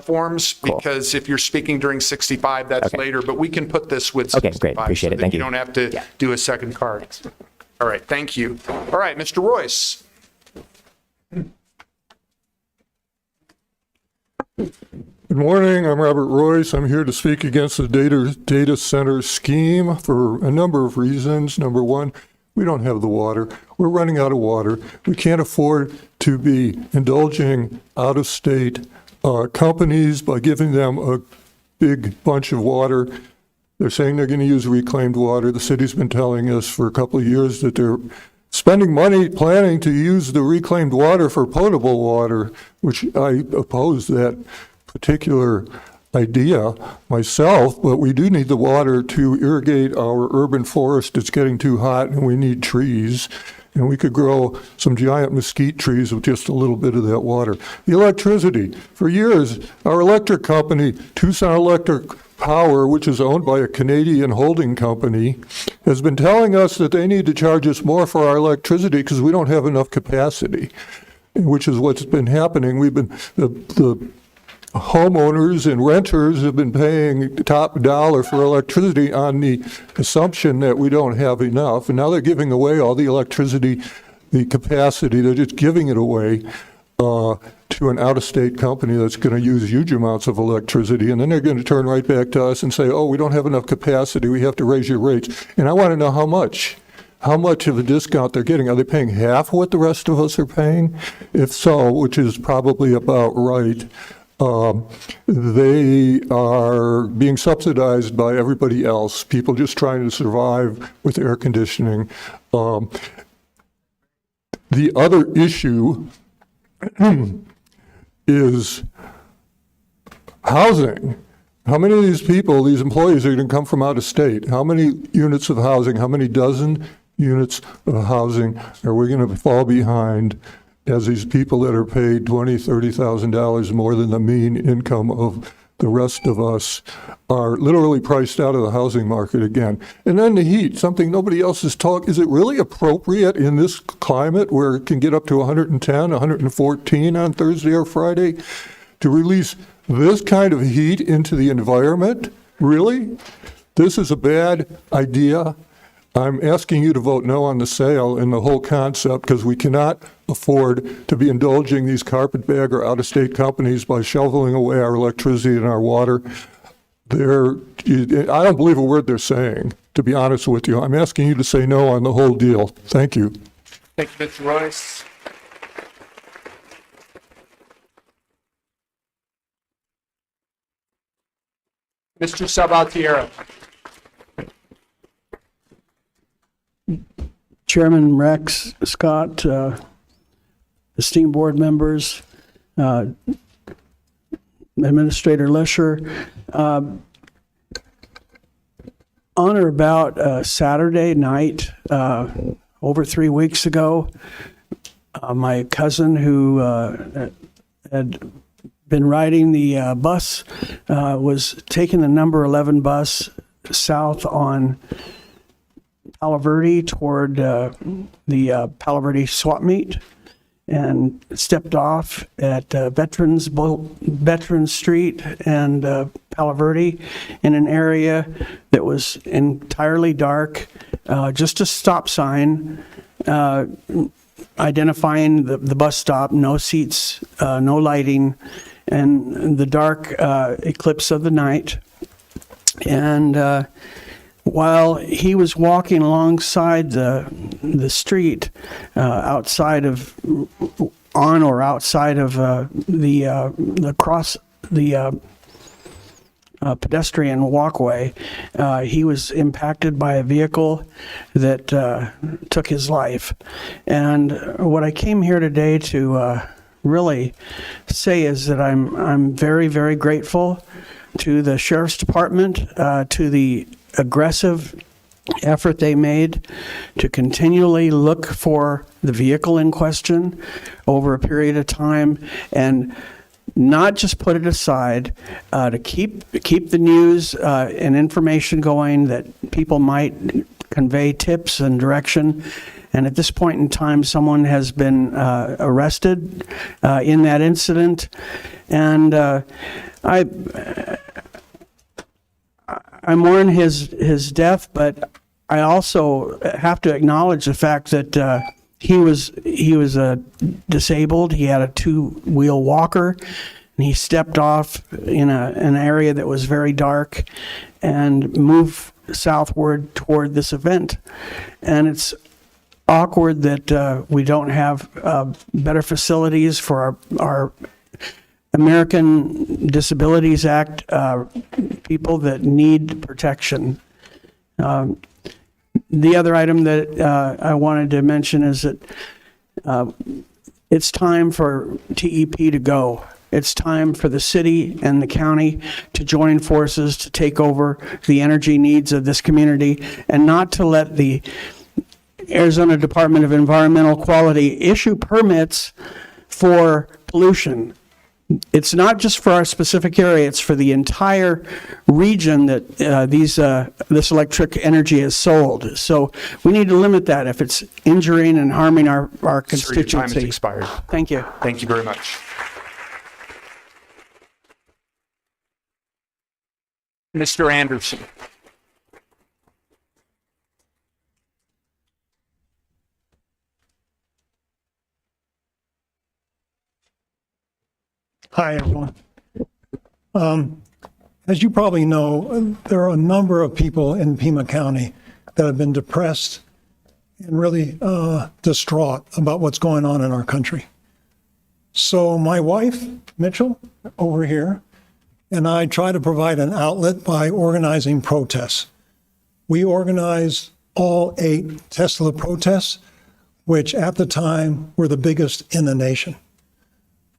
forms, because if you're speaking during 65, that's later. But we can put this with 65. Okay, great. Appreciate it. Thank you. You don't have to do a second card. All right. Thank you. All right, Mr. Royce. Good morning, I'm Robert Royce. I'm here to speak against the data center scheme for a number of reasons. Number one, we don't have the water. We're running out of water. We can't afford to be indulging out-of-state companies by giving them a big bunch of water. They're saying they're going to use reclaimed water. The city's been telling us for a couple of years that they're spending money planning to use the reclaimed water for potable water, which I oppose that particular idea myself, but we do need the water to irrigate our urban forest. It's getting too hot and we need trees. And we could grow some giant mesquite trees with just a little bit of that water. The electricity. For years, our electric company, Tucson Electric Power, which is owned by a Canadian holding company, has been telling us that they need to charge us more for our electricity because we don't have enough capacity, which is what's been happening. The homeowners and renters have been paying top dollar for electricity on the assumption that we don't have enough. And now they're giving away all the electricity, the capacity. They're just giving it away to an out-of-state company that's going to use huge amounts of electricity. And then they're going to turn right back to us and say, oh, we don't have enough capacity. We have to raise your rates. And I want to know how much. How much of a discount they're getting. Are they paying half what the rest of us are paying? If so, which is probably about right, they are being subsidized by everybody else, people just trying to survive with air conditioning. The other issue is housing. How many of these people, these employees, are going to come from out of state? How many units of housing, how many dozen units of housing are we going to fall behind as these people that are paid $20,000, $30,000 more than the mean income of the rest of us are literally priced out of the housing market again? And then the heat, something nobody else has talked. Is it really appropriate in this climate where it can get up to 110, 114 on Thursday or Friday to release this kind of heat into the environment? Really? This is a bad idea. I'm asking you to vote no on the sale and the whole concept because we cannot afford to be indulging these carpetbagger out-of-state companies by shoveling away our electricity and our water. I don't believe a word they're saying, to be honest with you. I'm asking you to say no on the whole deal. Thank you. Thank you, Mr. Royce. Mr. Salvatierra. Chairman Rex, Scott, esteemed board members, Administrator Lisher, on or about Saturday night, over 3 weeks ago, my cousin who had been riding the bus was taking the number 11 bus south on Palo Verde toward the Palo Verde swap meet and stepped off at Veterans Street and Palo Verde in an area that was entirely dark, just a stop sign identifying the bus stop, no seats, no lighting, and the dark eclipse of the night. And while he was walking alongside the street, outside of the pedestrian walkway, he was impacted by a vehicle that took his life. And what I came here today to really say is that I'm very, very grateful to the Sheriff's Department, to the aggressive effort they made to continually look for the vehicle in question over a period of time and not just put it aside, to keep the news and information going that people might convey tips and direction. And at this point in time, someone has been arrested in that incident. And I mourn his death, but I also have to acknowledge the fact that he was disabled. He had a two-wheel walker, and he stepped off in an area that was very dark and moved southward toward this event. And it's awkward that we don't have better facilities for our American Disabilities Act people that need protection. The other item that I wanted to mention is that it's time for TEP to go. It's time for the city and the county to join forces to take over the energy needs of this community and not to let the Arizona Department of Environmental Quality issue permits for pollution. It's not just for our specific area, it's for the entire region that this electric energy is sold. So we need to limit that if it's injuring and harming our constituency. Sir, your time has expired. Thank you. Thank you very much. Mr. Anderson. Hi, everyone. As you probably know, there are a number of people in Pima County that have been depressed and really distraught about what's going on in our country. So my wife, Mitchell, over here, and I try to provide an outlet by organizing protests. We organized all 8 Tesla protests, which at the time were the biggest in the nation.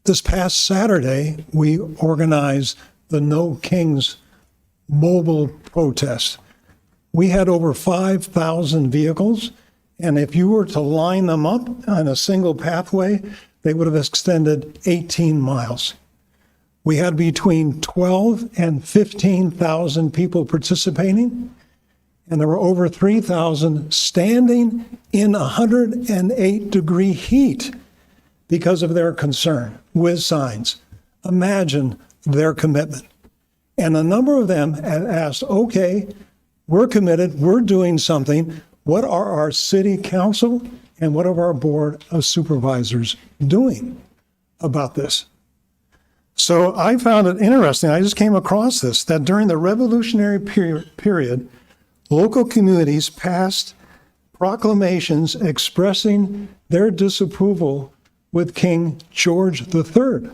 This past Saturday, we organized the No Kings mobile protest. We had over 5,000 vehicles, and if you were to line them up on a single pathway, they would have extended 18 miles. We had between 12 and 15,000 people participating, and there were over 3,000 standing in 108-degree heat because of their concern, with signs. Imagine their commitment. And a number of them had asked, okay, we're committed, we're doing something. What are our city council and what are our board of supervisors doing about this? So I found it interesting, I just came across this, that during the revolutionary period, local communities passed proclamations expressing their disapproval with King George III.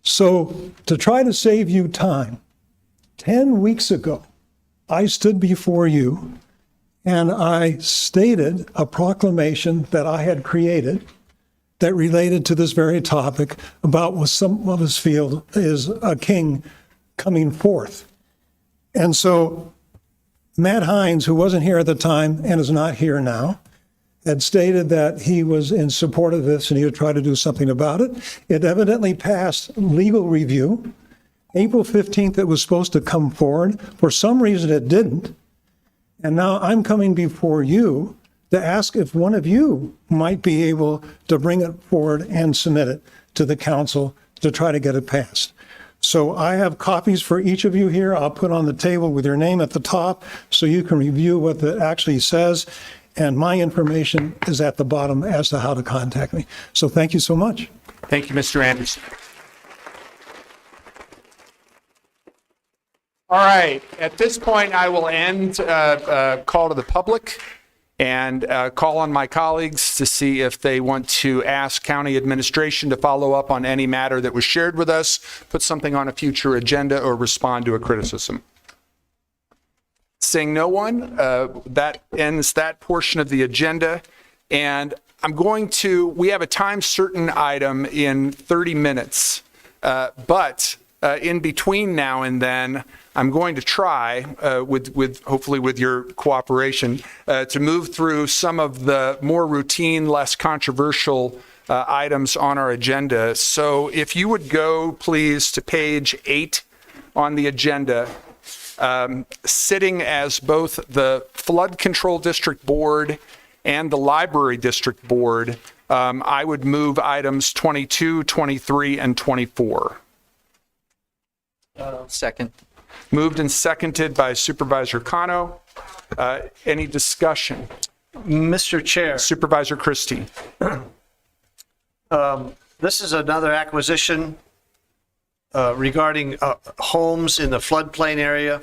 So to try to save you time, 10 weeks ago, I stood before you and I stated a proclamation that I had created that related to this very topic about what some of us feel is a king coming forth. And so Matt Hines, who wasn't here at the time and is not here now, had stated that he was in support of this and he would try to do something about it. It evidently passed legal review. April 15th, it was supposed to come forward. For some reason, it didn't. And now I'm coming before you to ask if one of you might be able to bring it forward and submit it to the council to try to get it passed. So I have copies for each of you here. I'll put on the table with your name at the top so you can review what it actually says. And my information is at the bottom as to how to contact me. So thank you so much. Thank you, Mr. Anderson. All right, at this point, I will end call to the public and call on my colleagues to see if they want to ask county administration to follow up on any matter that was shared with us, put something on a future agenda, or respond to a criticism. Seeing no one, that ends that portion of the agenda. And we have a time certain item in 30 minutes, but in between now and then, I'm going to try, hopefully with your cooperation, to move through some of the more routine, less controversial items on our agenda. So if you would go, please, to page 8 on the agenda, sitting as both the Flood Control District Board and the Library District Board, I would move items 22, 23, and 24. Second. Moved and seconded by Supervisor Cano. Any discussion? Mr. Chair. Supervisor Christie. This is another acquisition regarding homes in the floodplain area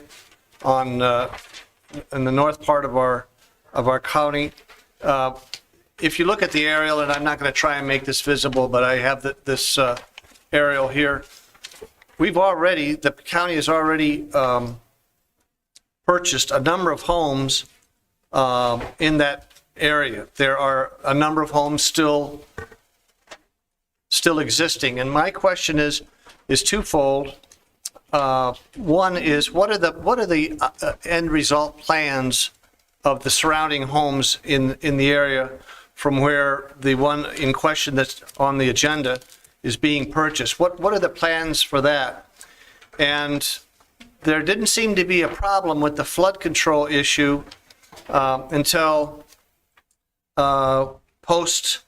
in the north part of our county. If you look at the aerial, and I'm not going to try and make this visible, but I have this aerial here. The county has already purchased a number of homes in that area. There are a number of homes still still existing. And my question is twofold. One is, what are the end result plans of the surrounding homes in the area from where the one in question that's on the agenda is being purchased? What are the plans for that? And there didn't seem to be a problem with the flood control issue until post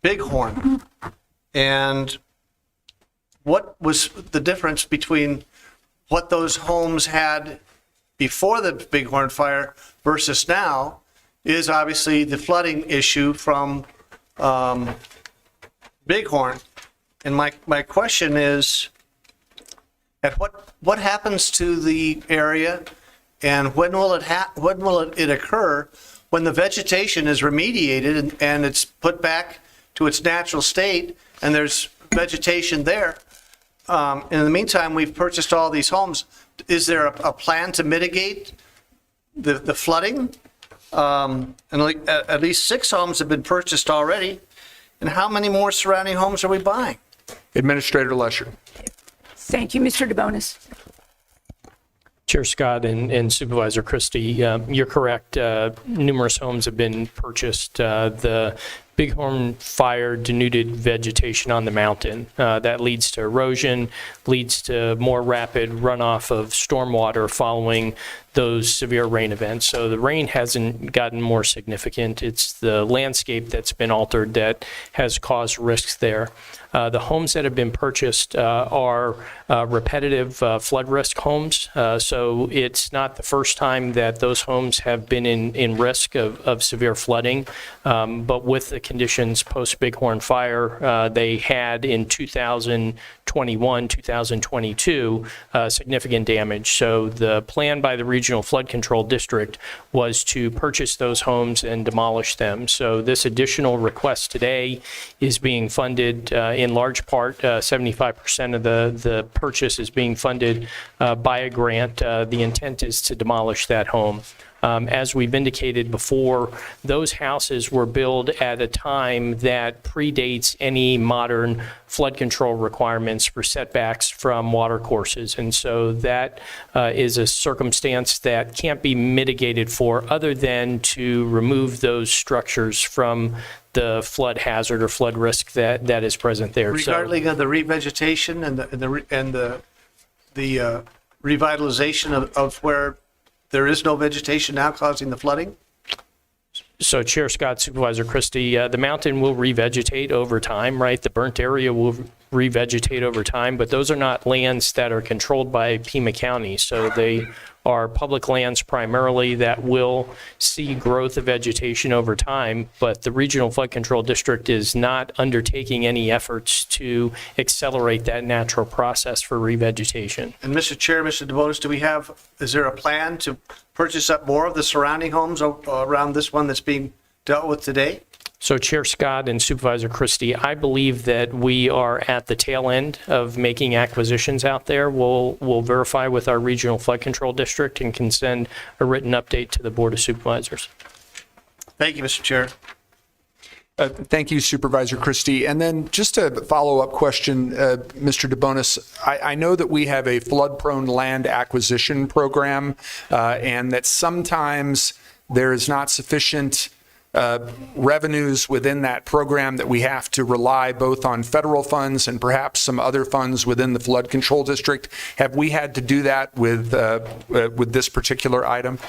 Bighorn. And what was the difference between what those homes had before the Bighorn fire versus now is obviously the flooding issue from Bighorn. And my question is, at what happens to the area, and when will it occur when the vegetation is remediated and it's put back to its natural state and there's vegetation there? In the meantime, we've purchased all these homes. Is there a plan to mitigate the flooding? And at least 6 homes have been purchased already. And how many more surrounding homes are we buying? Administrator Lesher. Thank you, Mr. DeBonis. Chair Scott and Supervisor Christie, you're correct. Numerous homes have been purchased. The Bighorn fire denuded vegetation on the mountain. That leads to erosion, leads to more rapid runoff of stormwater following those severe rain events. So the rain hasn't gotten more significant. It's the landscape that's been altered that has caused risks there. The homes that have been purchased are repetitive flood risk homes. So it's not the first time that those homes have been in risk of severe flooding. But with the conditions post Bighorn fire, they had in 2021, 2022, significant damage. So the plan by the Regional Flood Control District was to purchase those homes and demolish them. So this additional request today is being funded in large part, 75% of the purchase is being funded by a grant. The intent is to demolish that home. As we've indicated before, those houses were built at a time that predates any modern flood control requirements for setbacks from water courses. And so that is a circumstance that can't be mitigated for other than to remove those structures from the flood hazard or flood risk that is present there. Regarding of the revegetation and the revitalization of where there is no vegetation now causing the flooding? So Chair Scott, Supervisor Christie, the mountain will revegetate over time, right? The burnt area will revegetate over time, but those are not lands that are controlled by Pima County. So they are public lands primarily that will see growth of vegetation over time, but the Regional Flood Control District is not undertaking any efforts to accelerate that natural process for revegetation. And Mr. Chair, Mr. DeBonis, is there a plan to purchase up more of the surrounding homes around this one that's being dealt with today? So Chair Scott and Supervisor Christie, I believe that we are at the tail end of making acquisitions out there. We'll verify with our Regional Flood Control District and can send a written update to the Board of Supervisors. Thank you, Mr. Chair. Thank you, Supervisor Christie. And then just a follow-up question, Mr. DeBonis. I know that we have a flood-prone land acquisition program and that sometimes there is not sufficient revenues within that program, that we have to rely both on federal funds and perhaps some other funds within the flood control district. Have we had to do that with this particular item?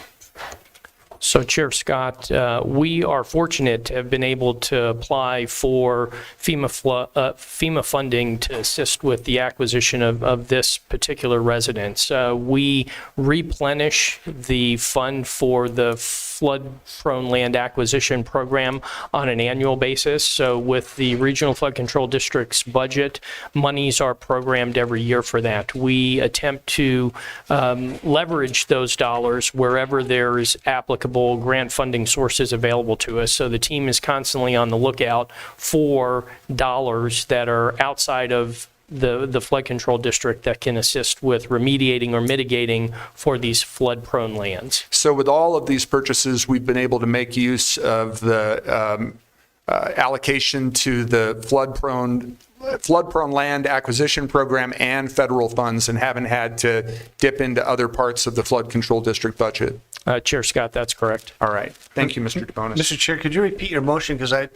So Chair Scott, we are fortunate to have been able to apply for FEMA funding to assist with the acquisition of this particular residence. We replenish the fund for the flood-prone land acquisition program on an annual basis. So with the Regional Flood Control District's budget, monies are programmed every year for that. We attempt to leverage those dollars wherever there is applicable grant funding sources available to us. So the team is constantly on the lookout for dollars that are outside of the flood control district that can assist with remediating or mitigating for these flood-prone lands. So with all of these purchases, we've been able to make use of the allocation to the flood-prone land acquisition program and federal funds, and haven't had to dip into other parts of the flood control district budget. Chair Scott, that's correct. All right. Thank you, Mr. DeBonis. Mr. Chair, could you repeat your motion? Because I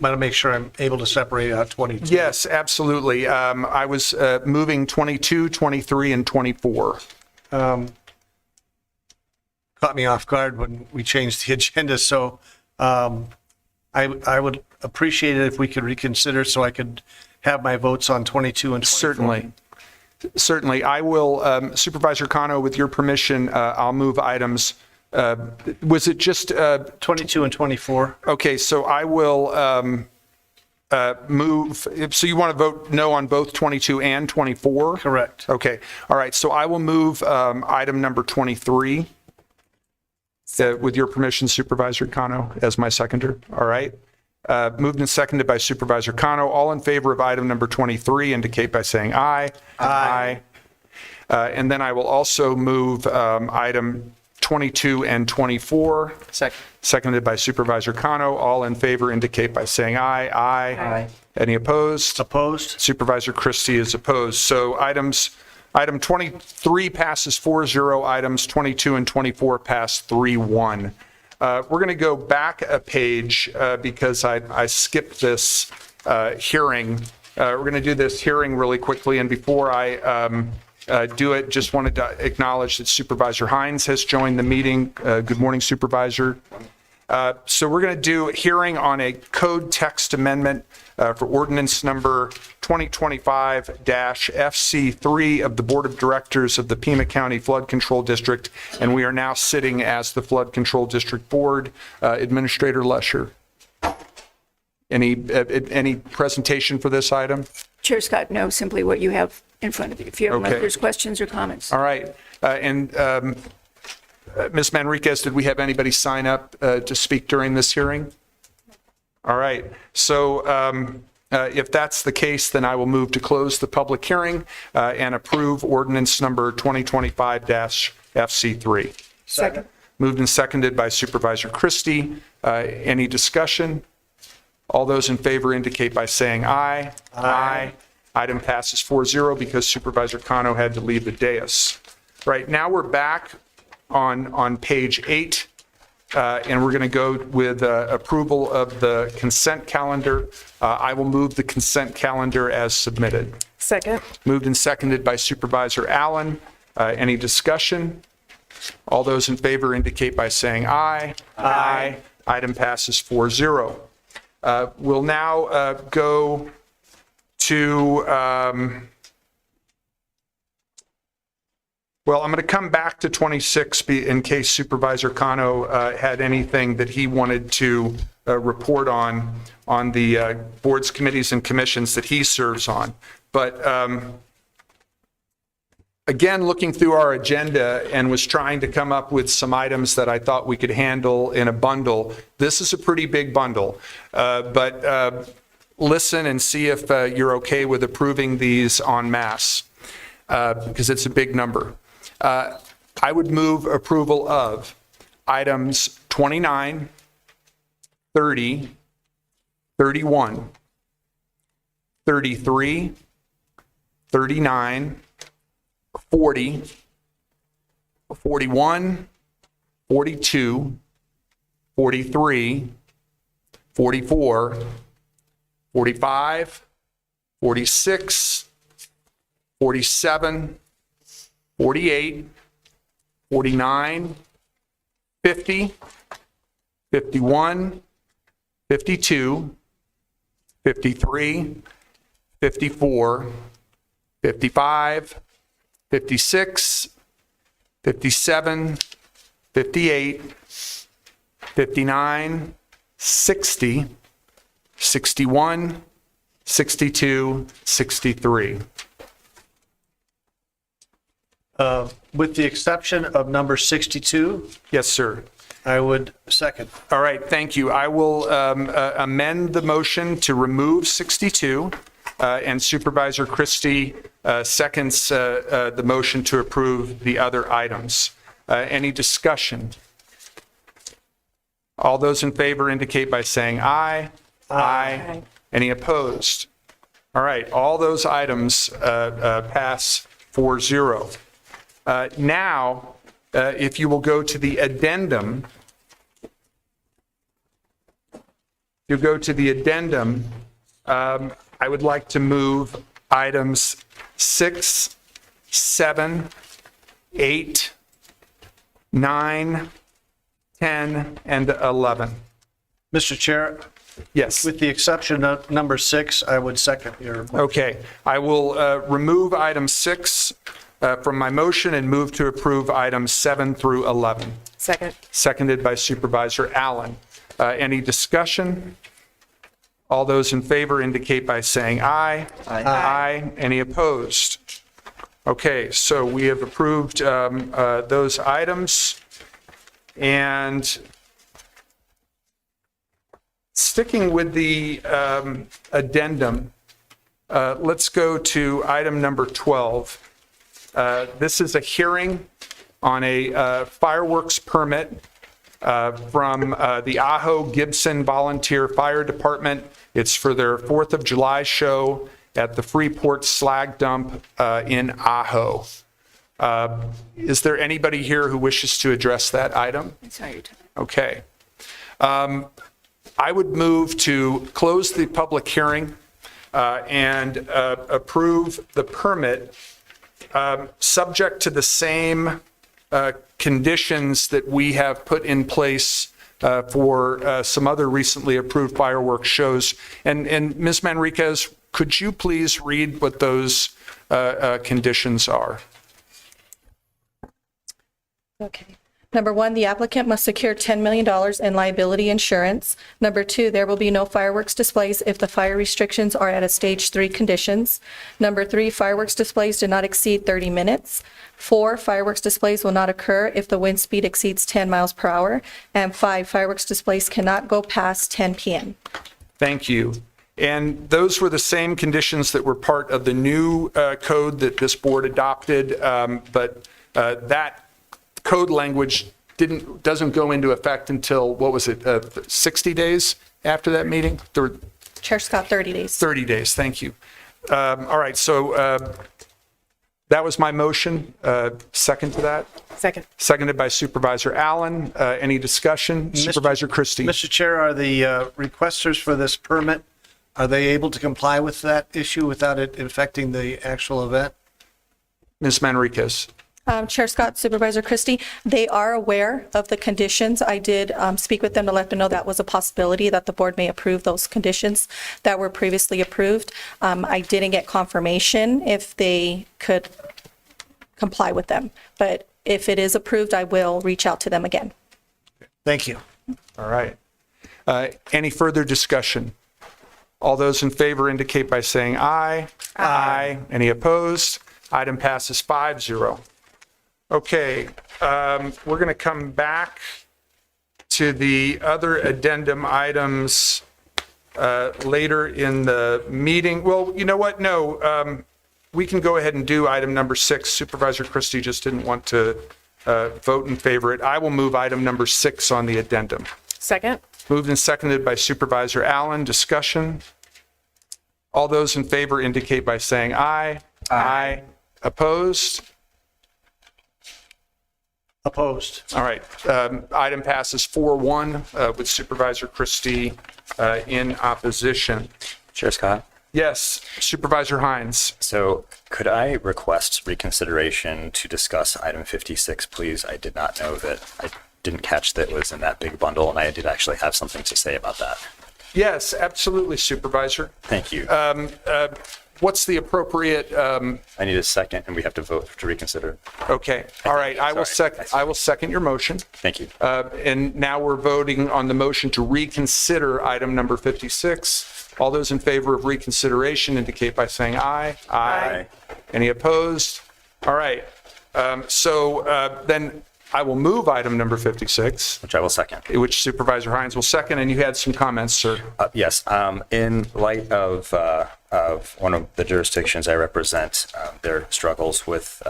want to make sure I'm able to separate out 22. Yes, absolutely. I was moving 22, 23, and 24. Caught me off guard when we changed the agenda, so I would appreciate it if we could reconsider so I could have my votes on 22 and 24. Certainly. I will, Supervisor Cano, with your permission, I'll move items. Was it just 22 and 24? Okay, so I will move. So you want to vote no on both 22 and 24? Correct. Okay. All right. So I will move item number 23. With your permission, Supervisor Cano, as my seconder. All right. Moved and seconded by Supervisor Cano. All in favor of item number 23 indicate by saying aye. Aye. And then I will also move item 22 and 24. Second. Seconded by Supervisor Cano. All in favor indicate by saying aye. Aye. Any opposed? Opposed. Supervisor Christie is opposed. So item 23 passes 4-0. Items 22 and 24 pass 3-1. We're going to go back a page because I skipped this hearing. We're going to do this hearing really quickly, and before I do it, just wanted to acknowledge that Supervisor Hines has joined the meeting. Good morning, Supervisor. So we're going to do a hearing on a code text amendment for ordinance number 2025-FC3 of the Board of Directors of the Pima County Flood Control District, and we are now sitting as the Flood Control District Board. Administrator Lesher. Any presentation for this item? Chair Scott, no, simply what you have in front of you. If you have Okay. there's questions or comments. All right. Ms. Manriquez, did we have anybody sign up to speak during this hearing? All right. So if that's the case, then I will move to close the public hearing and approve ordinance number 2025-FC3. Second. Moved and seconded by Supervisor Christie. Any discussion? All those in favor indicate by saying aye. Aye. Item passes 4-0 because Supervisor Cano had to leave the dais. Right, now we're back on page 8, and we're going to go with approval of the consent calendar. I will move the consent calendar as submitted. Second. Moved and seconded by Supervisor Allen. Any discussion? All those in favor indicate by saying aye. Aye. Item passes 4-0. We'll now go to, well, I'm going to come back to 26 in case Supervisor Cano had anything that he wanted to report on the boards, committees, and commissions that he serves on. But again, looking through our agenda and was trying to come up with some items that I thought we could handle in a bundle. This is a pretty big bundle, but listen and see if you're okay with approving these en masse, because it's a big number. I would move approval of items 29, 30, 31, 33, 39, 40, 41, 42, 43, 44, 45, 46, 47, 48, 49, 50, 51, 52, 53, 54, 55, 56, 57, 58, 59, 60, 61, 62, 63. With the exception of number 62? Yes, sir. I would second. All right, thank you. I will amend the motion to remove 62, and Supervisor Christie seconds the motion to approve the other items. Any discussion? All those in favor indicate by saying aye. Aye. Any opposed? All right, all those items pass 4-0. Now, if you will go to the addendum, I would like to move items 6, 7, 8, 9, 10, and 11. Mr. Chair, Yes. with the exception of number 6, I would second your motion. Okay, I will remove item 6 from my motion and move to approve items 7 through 11. Second. Seconded by Supervisor Allen. Any discussion? All those in favor indicate by saying aye. Aye. Any opposed? Okay, so we have approved those items. And sticking with the addendum, let's go to item number 12. This is a hearing on a fireworks permit from the Ajo Gibson Volunteer Fire Department. It's for their 4th of July show at the Freeport Slag Dump in Ajo. Is there anybody here who wishes to address that item? Sorry. Okay. I would move to close the public hearing and approve the permit subject to the same conditions that we have put in place for some other recently approved fireworks shows. And Ms. Manriquez, could you please read what those conditions are? Okay. Number 1, the applicant must secure $10 million in liability insurance. Number 2, there will be no fireworks displays if the fire restrictions are at a stage 3 conditions. Number 3, fireworks displays do not exceed 30 minutes. 4, fireworks displays will not occur if the wind speed exceeds 10 miles per hour. And 5, fireworks displays cannot go past 10 p.m. Thank you. And those were the same conditions that were part of the new code that this board adopted, but that code language doesn't go into effect until, what was it, 60 days after that meeting? Chair Scott, 30 days. 30 days, thank you. All right, so that was my motion. Second to that? Second. Seconded by Supervisor Allen. Any discussion? Supervisor Christie. Mr. Chair, are the requesters for this permit, are they able to comply with that issue without it affecting the actual event? Ms. Manriquez. Chair Scott, Supervisor Christie, they are aware of the conditions. I did speak with them to let them know that was a possibility that the board may approve those conditions that were previously approved. I didn't get confirmation if they could comply with them, but if it is approved, I will reach out to them again. Thank you. All right. Any further discussion? All those in favor indicate by saying aye. Aye. Any opposed? Item passes 5-0. Okay, we're going to come back to the other addendum items later in the meeting. Well, you know what? No, we can go ahead and do item number 6. Supervisor Christie just didn't want to vote in favor of it. I will move item number 6 on the addendum. Second. Moved and seconded by Supervisor Allen. Discussion. All those in favor indicate by saying aye. Aye. Opposed? Opposed. All right. Item passes 4-1 with Supervisor Christie in opposition. Chair Scott? Yes, Supervisor Hines. So could I request reconsideration to discuss item 56, please? I did not know that, I didn't catch that it was in that big bundle, and I did actually have something to say about that. Yes, absolutely, Supervisor. Thank you. What's the appropriate? I need a second, and we have to vote to reconsider. Okay. All right. I will second your motion. Thank you. And now we're voting on the motion to reconsider item number 56. All those in favor of reconsideration indicate by saying aye. Aye. Any opposed? All right. So then I will move item number 56. Which I will second. Which Supervisor Hines will second. And you had some comments, sir. Yes. In light of one of the jurisdictions I represent, their struggles with,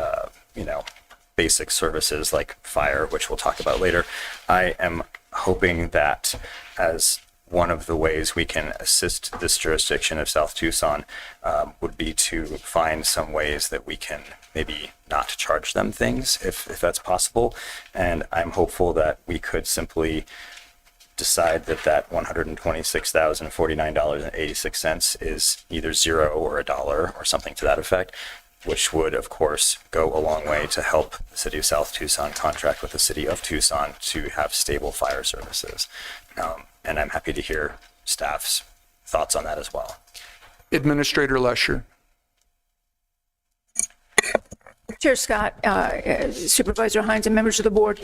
basic services like fire, which we'll talk about later, I am hoping that as one of the ways we can assist this jurisdiction of South Tucson would be to find some ways that we can maybe not charge them things if that's possible. And I'm hopeful that we could simply decide that $126,049.86 is either $0 or $1 or something to that effect, which would, of course, go a long way to help the city of South Tucson contract with the city of Tucson to have stable fire services. And I'm happy to hear staff's thoughts on that as well. Administrator Lesher. Chair Scott, Supervisor Hines, and members of the board,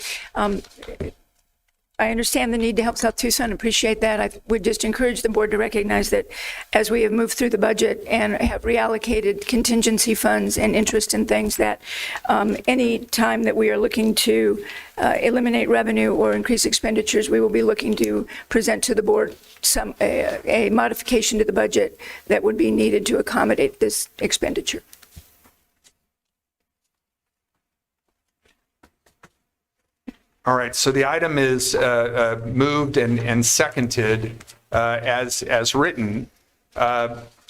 I understand the need to help South Tucson, appreciate that. I would just encourage the board to recognize that as we have moved through the budget and have reallocated contingency funds and interest in things, that any time that we are looking to eliminate revenue or increase expenditures, we will be looking to present to the board a modification to the budget that would be needed to accommodate this expenditure. All right, so the item is moved and seconded as written.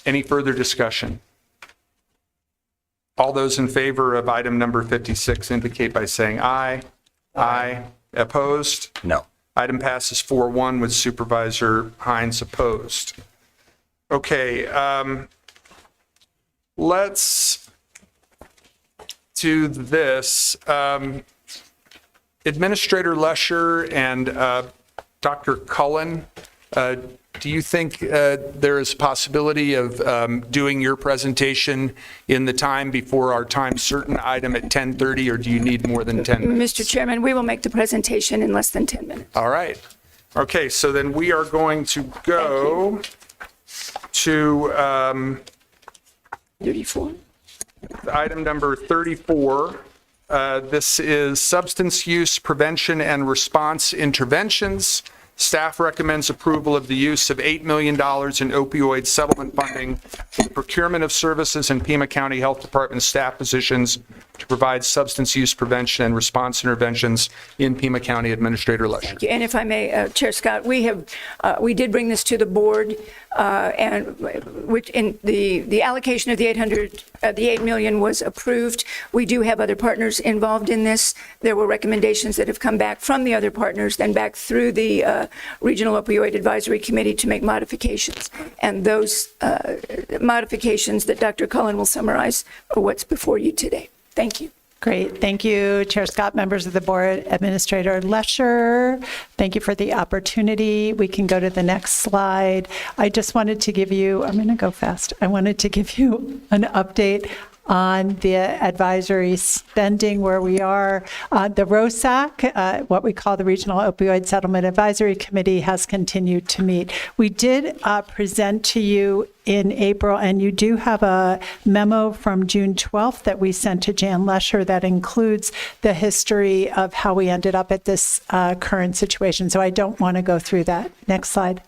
Any further discussion? All those in favor of item number 56 indicate by saying aye. Aye. Opposed? No. Item passes 4-1 with Supervisor Hines opposed. Okay, let's do this. Administrator Lesher and Dr. Cullen, do you think there is a possibility of doing your presentation in the time before our time certain item at 10:30, or do you need more than 10 minutes? Mr. Chairman, we will make the presentation in less than 10 minutes. All right. Okay, so then we are going to go to 34. Item number 34. This is substance use prevention and response interventions. Staff recommends approval of the use of $8 million in opioid settlement funding for the procurement of services in Pima County Health Department staff positions to provide substance use prevention and response interventions in Pima County. Administrator Lesher. Thank you. And if I may, Chair Scott, we did bring this to the board, and which in the allocation of the $8 million was approved. We do have other partners involved in this. There were recommendations that have come back from the other partners, then back through the Regional Opioid Advisory Committee to make modifications. And those modifications that Dr. Cullen will summarize are what's before you today. Thank you. Great. Thank you, Chair Scott, members of the board, Administrator Lesher. Thank you for the opportunity. We can go to the next slide. I just wanted to give you, I'm going to go fast. I wanted to give you an update on the advisory spending, where we are. The ROSAC, what we call the Regional Opioid Settlement Advisory Committee, has continued to meet. We did present to you in April, and you do have a memo from June 12th that we sent to Jan Lesher that includes the history of how we ended up at this current situation. So I don't want to go through that. Next slide.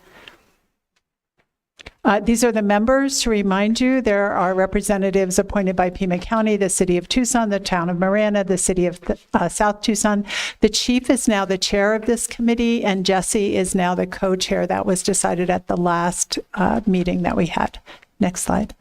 These are the members. To remind you, there are representatives appointed by Pima County, the City of Tucson, the Town of Marana, the City of South Tucson. The chief is now the chair of this committee, and Jesse is now the co-chair. That was decided at the last meeting that we had. Next slide.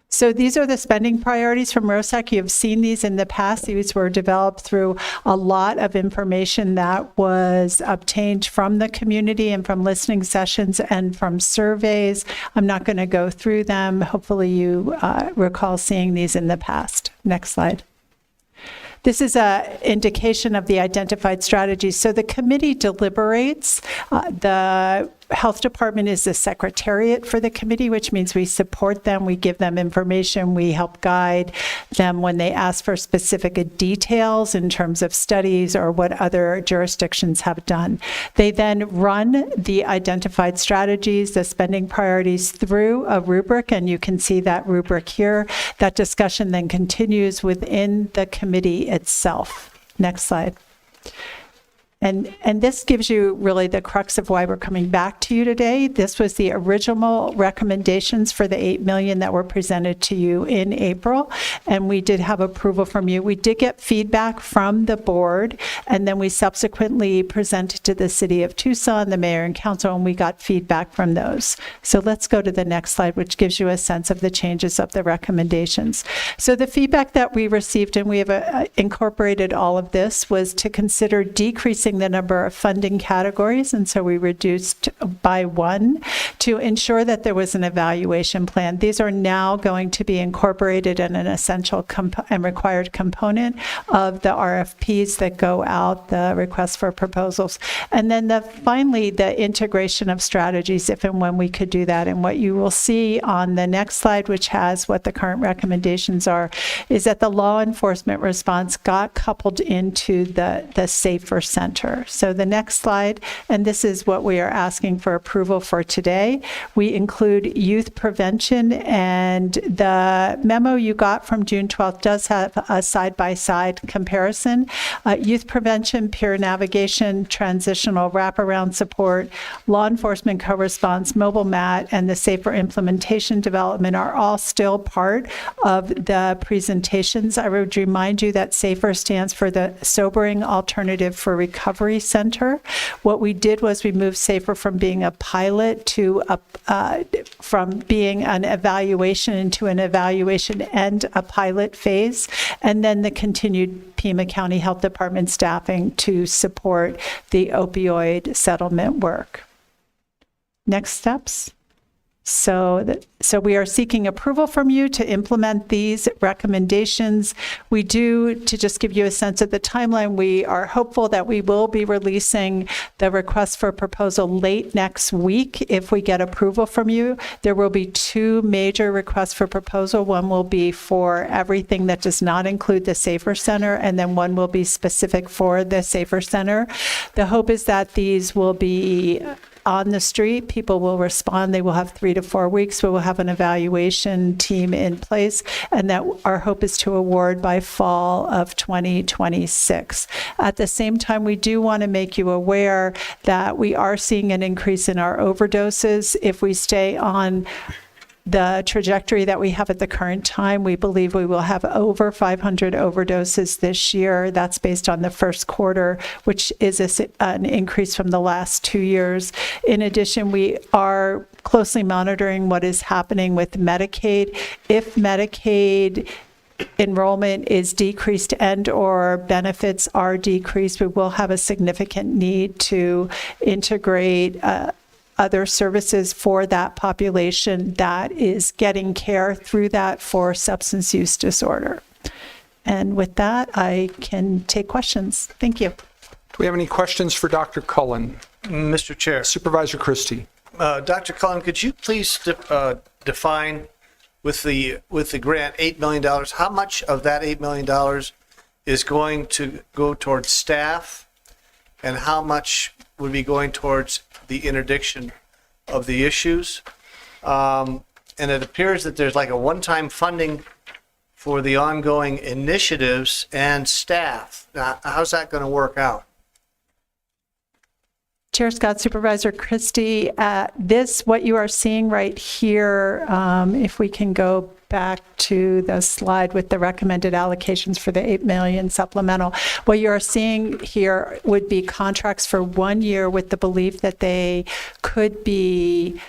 So these are the spending priorities from ROSAC. You have seen these in the past. These were developed through a lot of information that was obtained from the community and from listening sessions and from surveys. I'm not going to go through them. Hopefully you recall seeing these in the past. Next slide. This is an indication of the identified strategies. So the committee deliberates. The health department is the secretariat for the committee, which means we support them, we give them information, we help guide them when they ask for specific details in terms of studies or what other jurisdictions have done. They then run the identified strategies, the spending priorities, through a rubric, and you can see that rubric here. That discussion then continues within the committee itself. Next slide. And this gives you really the crux of why we're coming back to you today. This was the original recommendations for the $8 million that were presented to you in April, and we did have approval from you. We did get feedback from the board, and then we subsequently presented to the City of Tucson, the mayor and council, and we got feedback from those. So let's go to the next slide, which gives you a sense of the changes of the recommendations. So the feedback that we received, and we have incorporated all of this, was to consider decreasing the number of funding categories, and so we reduced by one to ensure that there was an evaluation plan. These are now going to be incorporated in an essential and required component of the RFPs that go out, the requests for proposals. And then finally, the integration of strategies, if and when we could do that. And what you will see on the next slide, which has what the current recommendations are, is that the law enforcement response got coupled into the Safer Center. So the next slide, and this is what we are asking for approval for today. We include youth prevention, and the memo you got from June 12th does have a side-by-side comparison. Youth prevention, peer navigation, transitional wraparound support, law enforcement co-response, mobile MAT, and the safer implementation development are all still part of the presentations. I would remind you that SAFER stands for the Sobering Alternative for Recovery Center. What we did was we moved SAFER from being a pilot to from being an evaluation into an evaluation and a pilot phase, and then the continued Pima County Health Department staffing to support the opioid settlement work. Next steps. So we are seeking approval from you to implement these recommendations. We do, to just give you a sense of the timeline, we are hopeful that we will be releasing the request for proposal late next week if we get approval from you. There will be two major requests for proposal. One will be for everything that does not include the Safer Center, and then one will be specific for the Safer Center. The hope is that these will be on the street. People will respond. They will have 3 to 4 weeks. We will have an evaluation team in place, and that our hope is to award by fall of 2026. At the same time, we do want to make you aware that we are seeing an increase in our overdoses. If we stay on the trajectory that we have at the current time, we believe we will have over 500 overdoses this year. That's based on the first quarter, which is an increase from the last 2 years. In addition, we are closely monitoring what is happening with Medicaid. If Medicaid enrollment is decreased and or benefits are decreased, we will have a significant need to integrate other services for that population that is getting care through that for substance use disorder. And with that, I can take questions. Thank you. Do we have any questions for Dr. Cullen? Mr. Chair. Supervisor Christie. Dr. Cullen, could you please define with the grant $8 million, how much of that $8 million is going to go towards staff, and how much would be going towards the interdiction of the issues? And it appears that there's like a one-time funding for the ongoing initiatives and staff. Now, how's that going to work out? Chair Scott, Supervisor Christie, what you are seeing right here, if we can go back to the slide with the recommended allocations for the $8 million supplemental. What you are seeing here would be contracts for 1 year with the belief that they could be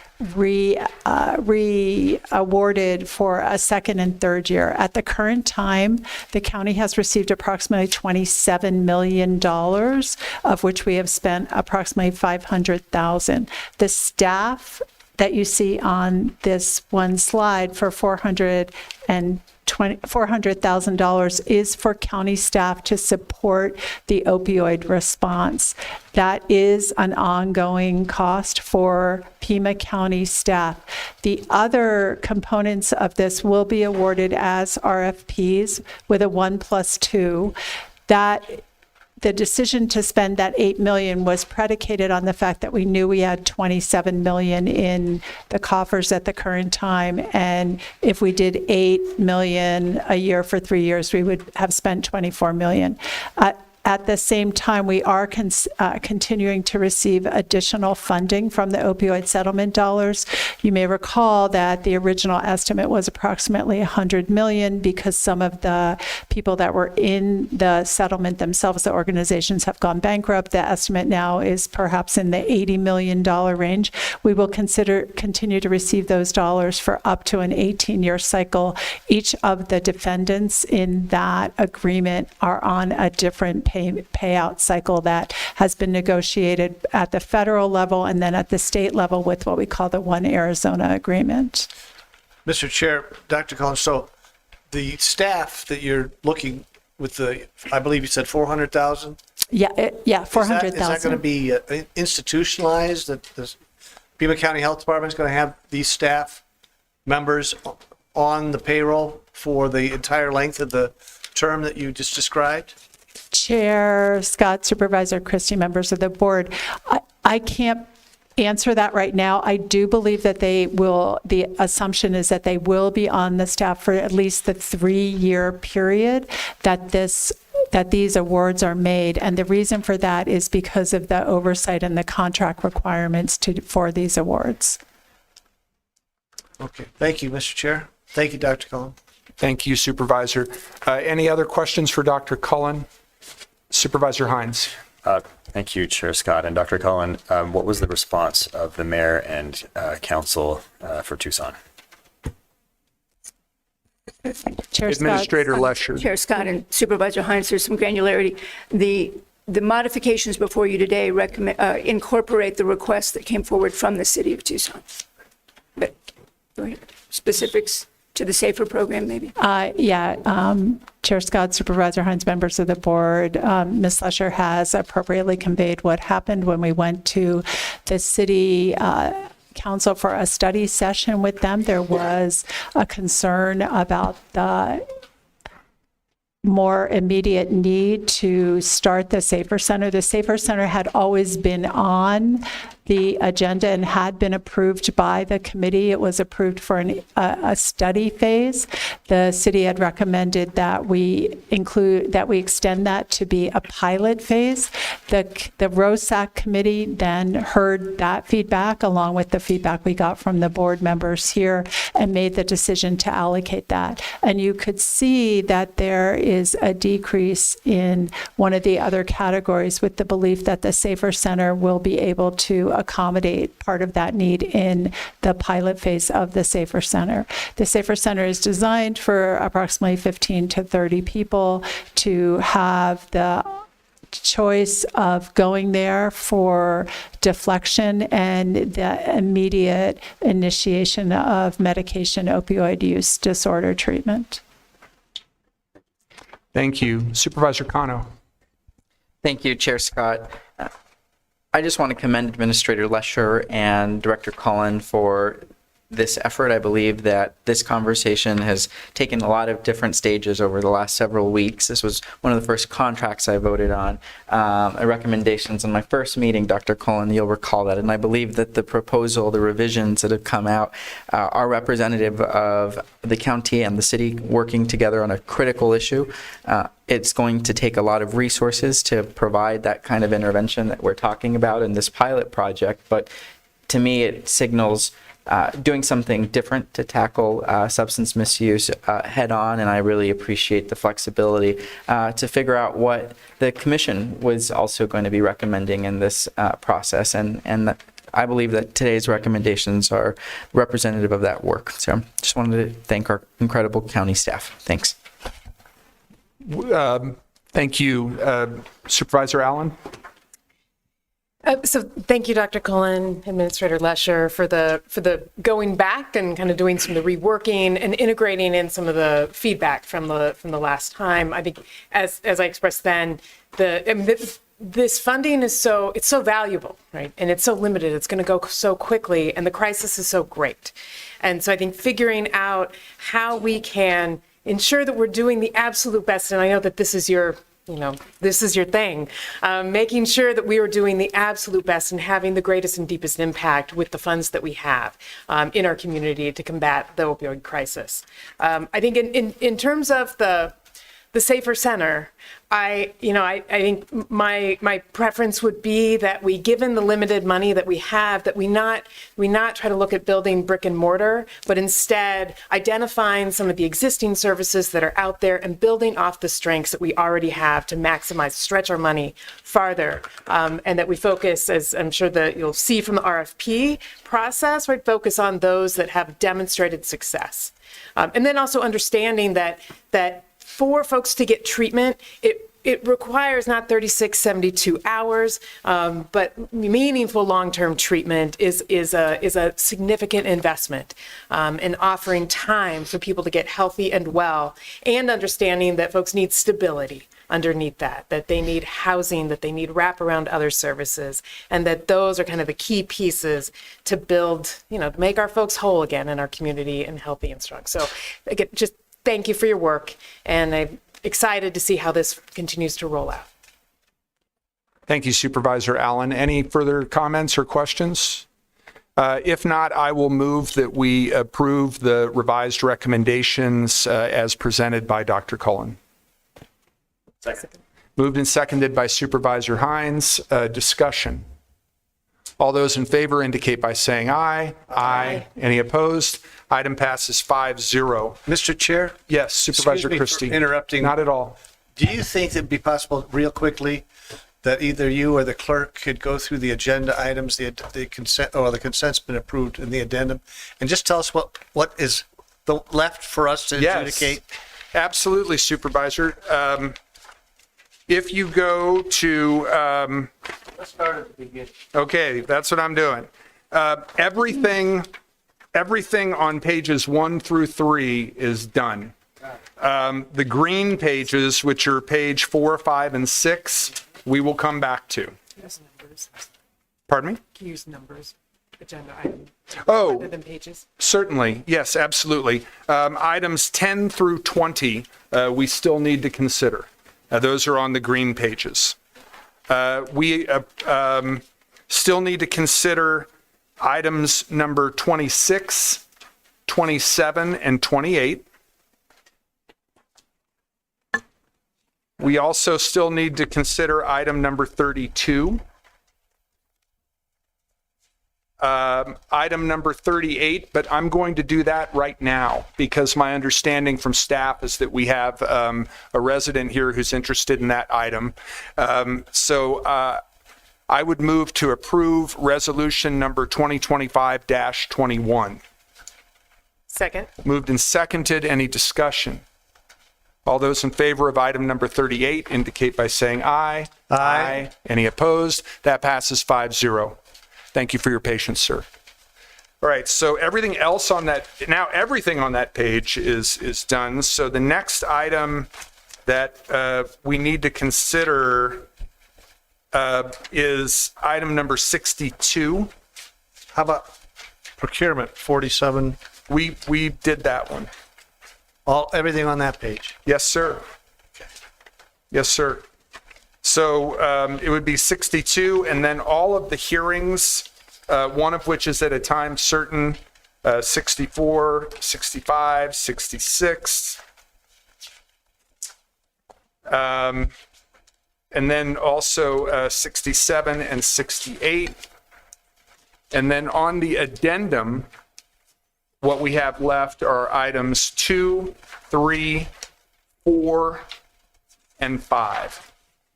re-awarded for a second and third year. At the current time, the county has received approximately $27 million, of which we have spent approximately $500,000. The staff that you see on this one slide for $400,000 is for county staff to support the opioid response. That is an ongoing cost for Pima County staff. The other components of this will be awarded as RFPs with a 1+2. The decision to spend that $8 million was predicated on the fact that we knew we had $27 million in the coffers at the current time, and if we did $8 million a year for 3 years, we would have spent $24 million. At the same time, we are continuing to receive additional funding from the opioid settlement dollars. You may recall that the original estimate was approximately $100 million because some of the people that were in the settlement themselves, the organizations, have gone bankrupt. The estimate now is perhaps in the $80 million range. We will continue to receive those dollars for up to an 18-year cycle. Each of the defendants in that agreement are on a different payout cycle that has been negotiated at the federal level and then at the state level with what we call the One Arizona Agreement. Mr. Chair, Dr. Collins, so the staff that you're looking with the, I believe you said 400,000? Yeah, 400,000. Is that going to be institutionalized, that the Pima County Health Department is going to have these staff members on the payroll for the entire length of the term that you just described? Chair Scott, Supervisor Christie, members of the board, I can't answer that right now. I do believe that they will, the assumption is that they will be on the staff for at least the 3-year period that these awards are made. And the reason for that is because of the oversight and the contract requirements for these awards. Okay. Thank you, Mr. Chair. Thank you, Dr. Cullen. Thank you, Supervisor. Any other questions for Dr. Cullen? Supervisor Hines. Thank you, Chair Scott. And Dr. Cullen, what was the response of the mayor and council for Tucson? Chair Administrator Lesher. Chair Scott and Supervisor Hines, there's some granularity. The modifications before you today incorporate the request that came forward from the city of Tucson. But go ahead. Specifics to the SAFER program, maybe? Chair Scott, Supervisor Hines, members of the board, Ms. Lesher has appropriately conveyed what happened when we went to the city council for a study session with them. There was a concern about the more immediate need to start the SAFER Center. The SAFER Center had always been on the agenda and had been approved by the committee. It was approved for a study phase. The city had recommended that we extend that to be a pilot phase. The ROSAC committee then heard that feedback along with the feedback we got from the board members here and made the decision to allocate that. And you could see that there is a decrease in one of the other categories with the belief that the SAFER Center will be able to accommodate part of that need in the pilot phase of the SAFER Center. The SAFER Center is designed for approximately 15 to 30 people to have the choice of going there for deflection and the immediate initiation of medication opioid use disorder treatment. Thank you. Supervisor Cano. Thank you, Chair Scott. I just want to commend Administrator Lesher and Director Cullen for this effort. I believe that this conversation has taken a lot of different stages over the last several weeks. This was one of the first contracts I voted on, recommendations in my first meeting, Dr. Cullen, you'll recall that. And I believe that the proposal, the revisions that have come out are representative of the county and the city working together on a critical issue. It's going to take a lot of resources to provide that kind of intervention that we're talking about in this pilot project. But to me, it signals doing something different to tackle substance misuse head on, and I really appreciate the flexibility to figure out what the commission was also going to be recommending in this process, and I believe that today's recommendations are representative of that work. So just wanted to thank our incredible county staff. Thanks. Thank you. Supervisor Allen? So thank you, Dr. Cullen, Administrator Lesher, for the going back and kind of doing some of the reworking and integrating in some of the feedback from the last time. I think, as I expressed then, this funding is so valuable, right? And it's so limited. It's going to go so quickly, and the crisis is so great. And so I think figuring out how we can ensure that we're doing the absolute best, and I know that this is your thing, making sure that we are doing the absolute best and having the greatest and deepest impact with the funds that we have in our community to combat the opioid crisis. I think in terms of the the safer center. I think my preference would be that we, given the limited money that we have, that we not try to look at building brick and mortar, but instead identifying some of the existing services that are out there and building off the strengths that we already have to maximize, stretch our money farther, and that we focus, as I'm sure that you'll see from the RFP process, right, focus on those that have demonstrated success. And then also understanding that for folks to get treatment, it requires not 36, 72 hours, but meaningful long-term treatment is a significant investment in offering time for people to get healthy and well, and understanding that folks need stability underneath that they need housing, that they need wraparound other services, and that those are kind of the key pieces to build, to make our folks whole again in our community and healthy and strong. So again, just thank you for your work, and I'm excited to see how this continues to roll out. Thank you, Supervisor Allen. Any further comments or questions? If not, I will move that we approve the revised recommendations as presented by Dr. Cullen. Second. Moved and seconded by Supervisor Hines. Discussion. All those in favor indicate by saying aye. Aye. Any opposed? Item passes 5-0. Mr. Chair? Yes, Supervisor Excuse me Christie. for interrupting. Not at all. Do you think it'd be possible, real quickly, that either you or the clerk could go through the agenda items, the consent, or the consent's been approved in the addendum, and just tell us what is left for us to adjudicate? Absolutely, Supervisor. If you go to, Let's start at the beginning. okay, that's what I'm doing. Everything on pages 1 through 3 is done. The green pages, which are page 4, 5, and 6, we will come back to. Use numbers. Pardon me? Can you use numbers, agenda item, Oh, rather than pages? certainly. Yes, absolutely. Items 10 through 20, we still need to consider. Those are on the green pages. We still need to consider items number 26, 27, and 28. We also still need to consider item number 32. Item number 38, but I'm going to do that right now because my understanding from staff is that we have a resident here who's interested in that item. So I would move to approve resolution number 2025-21. Second. Moved and seconded. Any discussion? All those in favor of item number 38 indicate by saying aye. Aye. Any opposed? That passes 5-0. Thank you for your patience, sir. All right, so everything else on that, now everything on that page is done. So the next item that we need to consider is item number 62. How about procurement, 47? We did that one. Everything on that page? Yes, sir. Yes, sir. So it would be 62, and then all of the hearings, one of which is at a time certain, 64, 65, 66. And then also 67 and 68. And then on the addendum, what we have left are items 2, 3, 4, and 5.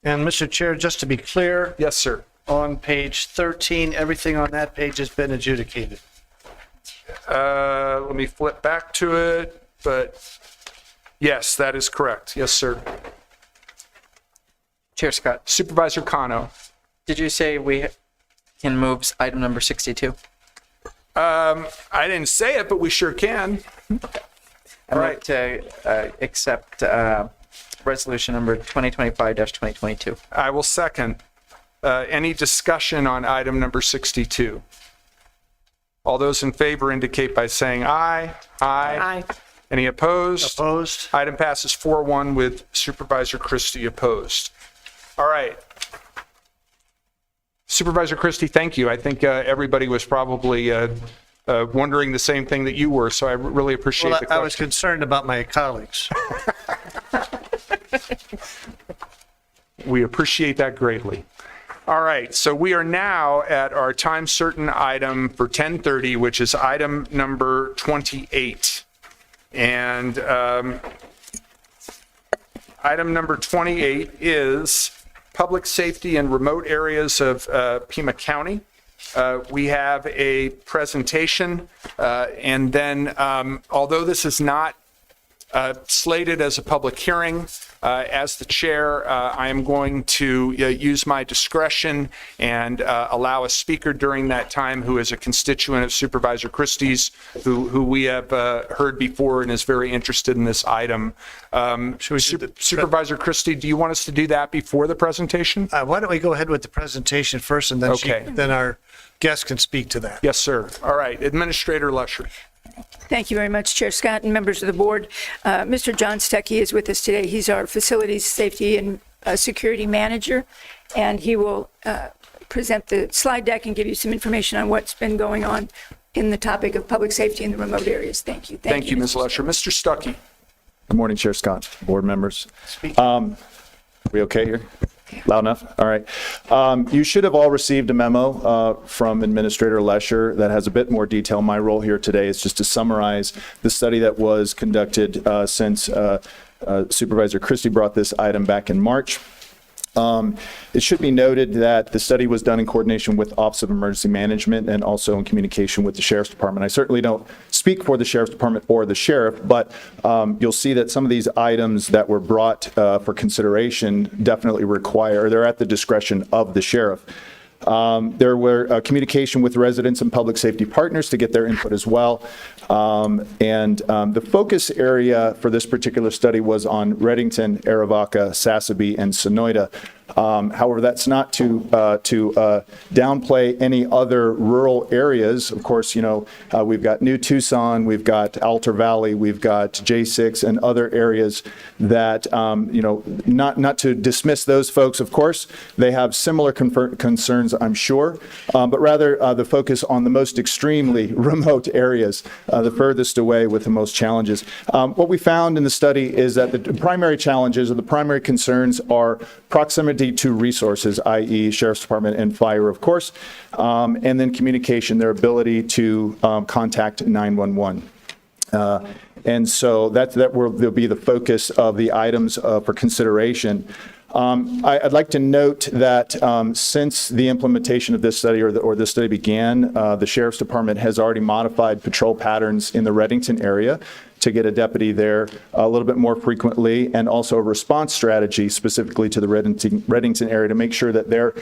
And Mr. Chair, just to be clear. Yes, sir. On page 13, everything on that page has been adjudicated. Let me flip back to it, but yes, that is correct. Yes, sir. Chair Scott, Supervisor Kano. did you say we can move item number 62? I didn't say it, but we sure can. I'd like to accept resolution number 2025-2022. I will second. Any discussion on item number 62? All those in favor indicate by saying aye. Aye. Any opposed? Opposed. Item passes 4-1 with Supervisor Christie opposed. All right. Supervisor Christie, thank you. I think everybody was probably wondering the same thing that you were, so I really appreciate the question. I was concerned about my colleagues. We appreciate that greatly. All right, so we are now at our time certain item for 10:30, which is item number 28. And item number 28 is public safety in remote areas of Pima County. We have a presentation, and then although this is not slated as a public hearing, as the chair, I am going to use my discretion and allow a speaker during that time who is a constituent of Supervisor Christie's, who we have heard before and is very interested in this item. Supervisor Christie, do you want us to do that before the presentation? Why don't we go ahead with the presentation first, and then then our guest can speak to that. Yes, sir. All right, Administrator Lesher. Thank you very much, Chair Scott and members of the board. Mr. John Stuckey is with us today. He's our Facilities Safety and Security Manager, and he will present the slide deck and give you some information on what's been going on in the topic of public safety in the remote areas. Thank you. Thank you, Ms. Lesher. Mr. Stuckey. Good morning, Chair Scott, board members. We okay here? Loud enough? All right. You should have all received a memo from Administrator Lesher that has a bit more detail. My role here today is just to summarize the study that was conducted since Supervisor Christie brought this item back in March. It should be noted that the study was done in coordination with Office of Emergency Management and also in communication with the Sheriff's Department. I certainly don't speak for the Sheriff's Department or the Sheriff, but you'll see that some of these items that were brought for consideration definitely require, they're at the discretion of the Sheriff. There were communication with residents and public safety partners to get their input as well. The focus area for this particular study was on Reddington, Arivaca, Sassabee, and Sonoyta. However, that's not to downplay any other rural areas. Of course, you know, we've got New Tucson, we've got Altar Valley, we've got J6 and other areas that, you know, not to dismiss those folks, of course, they have similar concerns, I'm sure, but rather the focus on the most extremely remote areas, the furthest away with the most challenges. What we found in the study is that the primary challenges or the primary concerns are proximity to resources, i.e. Sheriff's Department and fire, of course, and then communication, their ability to contact 911. And so that will be the focus of the items for consideration. I'd like to note that since the implementation of this study or this study began, the Sheriff's Department has already modified patrol patterns in the Reddington area to get a deputy there a little bit more frequently, and also a response strategy specifically to the Reddington area to make sure that they're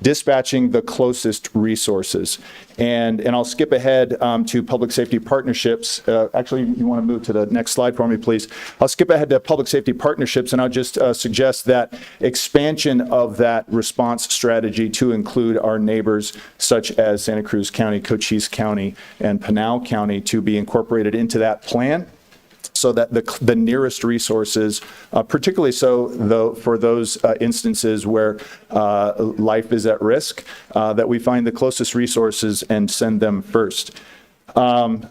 dispatching the closest resources. And I'll skip ahead to public safety partnerships. Actually, you want to move to the next slide for me, please. I'll skip ahead to public safety partnerships, and I'll just suggest that expansion of that response strategy to include our neighbors such as Santa Cruz County, Cochise County, and Pinal County to be incorporated into that plan, so that the nearest resources, particularly so though for those instances where life is at risk, that we find the closest resources and send them first. Also,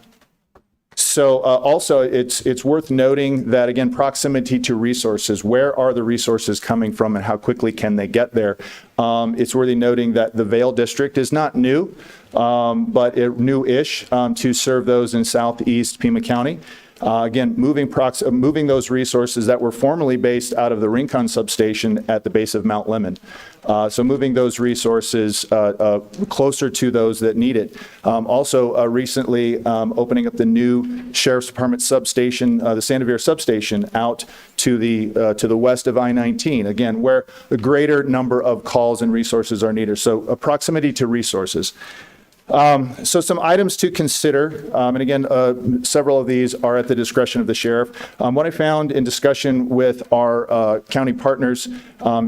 it's worth noting that, again, proximity to resources. Where are the resources coming from and how quickly can they get there? It's worthy noting that the Vail District is not new, but new-ish to serve those in southeast Pima County. Again, moving those resources that were formerly based out of the Rincon substation at the base of Mount Lemmon. So moving those resources closer to those that need it. Also, recently opening up the new Sheriff's Department substation, the Sandevere substation, out to the west of I-19. Again, where a greater number of calls and resources are needed. So proximity to resources. So some items to consider, and again, several of these are at the discretion of the sheriff. What I found in discussion with our county partners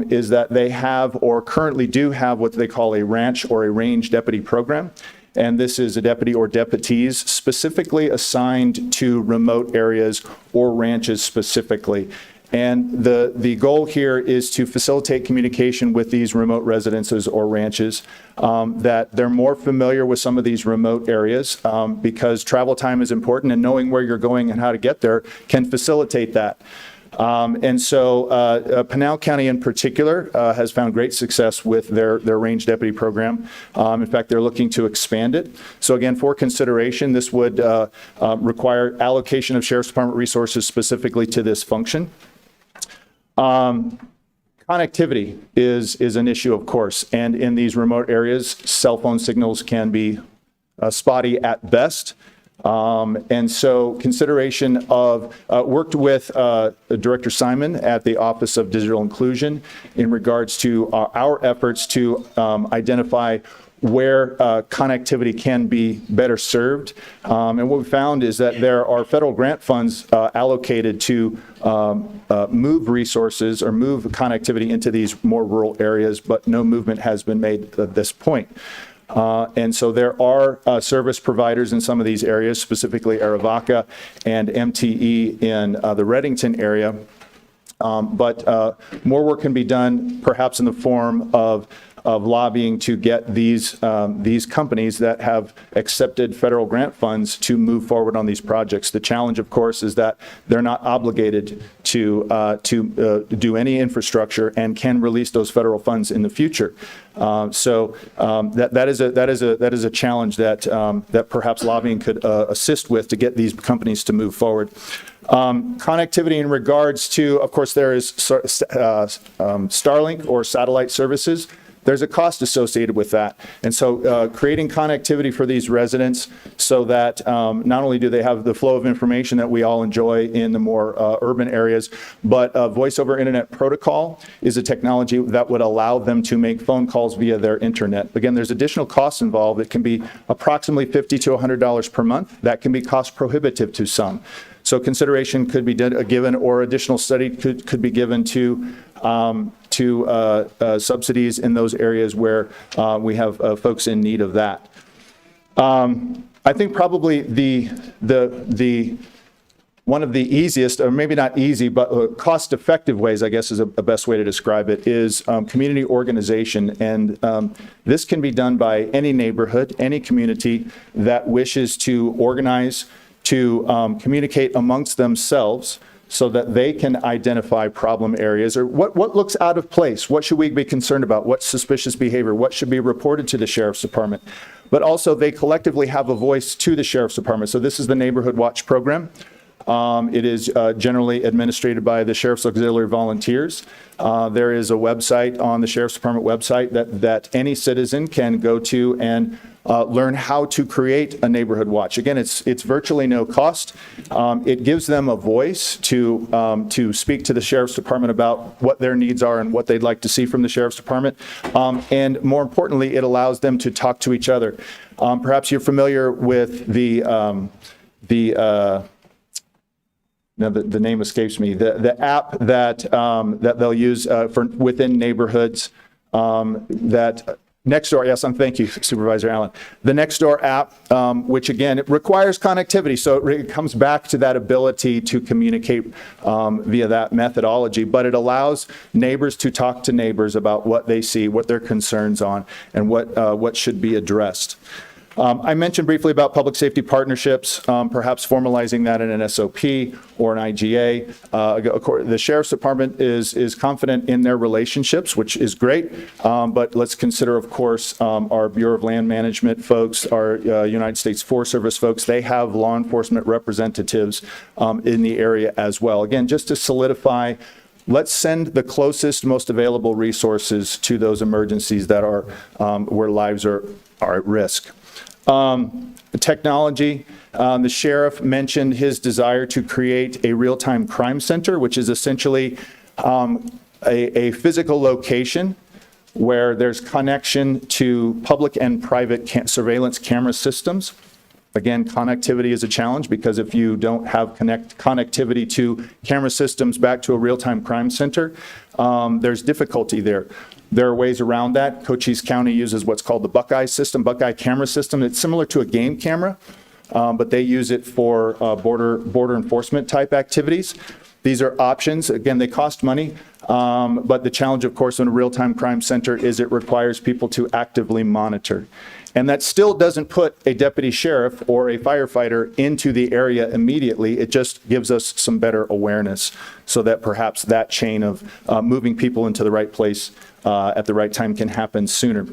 is that they have or currently do have what they call a ranch or a range deputy program. And this is a deputy or deputies specifically assigned to remote areas or ranches specifically. And the goal here is to facilitate communication with these remote residences or ranches, that they're more familiar with some of these remote areas because travel time is important, and knowing where you're going and how to get there can facilitate that. And so Pinal County in particular has found great success with their range deputy program. In fact, they're looking to expand it. So again, for consideration, this would require allocation of Sheriff's Department resources specifically to this function. Connectivity is an issue, of course, and in these remote areas, cell phone signals can be spotty at best. And so consideration of, worked with Director Simon at the Office of Digital Inclusion in regards to our efforts to identify where connectivity can be better served. And what we found is that there are federal grant funds allocated to move resources or move connectivity into these more rural areas, but no movement has been made at this point. And so there are service providers in some of these areas, specifically Arivaca and MTE in the Reddington area. But more work can be done perhaps in the form of lobbying to get these companies that have accepted federal grant funds to move forward on these projects. The challenge, of course, is that they're not obligated to do any infrastructure and can release those federal funds in the future. So that is a challenge that perhaps lobbying could assist with to get these companies to move forward. Connectivity in regards to, of course, there is Starlink or satellite services. There's a cost associated with that. And so creating connectivity for these residents so that not only do they have the flow of information that we all enjoy in the more urban areas, but voice over internet protocol is a technology that would allow them to make phone calls via their internet. Again, there's additional costs involved. It can be approximately $50 to $100 per month. That can be cost prohibitive to some. So consideration could be given, or additional study could be given to subsidies in those areas where we have folks in need of that. I think probably the one of the easiest, or maybe not easy, but cost-effective ways, I guess is a best way to describe it, is community organization. And this can be done by any neighborhood, any community that wishes to organize, to communicate amongst themselves so that they can identify problem areas, or what looks out of place, what should we be concerned about, what's suspicious behavior, what should be reported to the Sheriff's Department. But also they collectively have a voice to the Sheriff's Department. So this is the Neighborhood Watch program. It is generally administered by the Sheriff's Auxiliary Volunteers. There is a website on the Sheriff's Department website that any citizen can go to and learn how to create a neighborhood watch. Again, it's virtually no cost. It gives them a voice to speak to the Sheriff's Department about what their needs are and what they'd like to see from the Sheriff's Department. And more importantly, it allows them to talk to each other. Perhaps you're familiar with now the name escapes me, the app that they'll use for within neighborhoods, that Nextdoor, yes, thank you, Supervisor Allen. The Nextdoor app, which again, it requires connectivity, so it comes back to that ability to communicate via that methodology, but it allows neighbors to talk to neighbors about what they see, what their concerns on, and what should be addressed. I mentioned briefly about public safety partnerships, perhaps formalizing that in an SOP or an IGA. The Sheriff's Department is confident in their relationships, which is great, but let's consider, of course, our Bureau of Land Management folks, our United States Forest Service folks. They have law enforcement representatives in the area as well. Again, just to solidify, let's send the closest, most available resources to those emergencies that are where lives are at risk. Technology, the sheriff mentioned his desire to create a real-time crime center, which is essentially a physical location where there's connection to public and private surveillance camera systems. Again, connectivity is a challenge because if you don't have connectivity to camera systems back to a real-time crime center, there's difficulty there. There are ways around that. Cochise County uses what's called the Buckeye system, Buckeye camera system. It's similar to a game camera, but they use it for border enforcement type activities. These are options. Again, they cost money, but the challenge, of course, in a real-time crime center is it requires people to actively monitor. And that still doesn't put a deputy sheriff or a firefighter into the area immediately. It just gives us some better awareness so that perhaps that chain of moving people into the right place at the right time can happen sooner.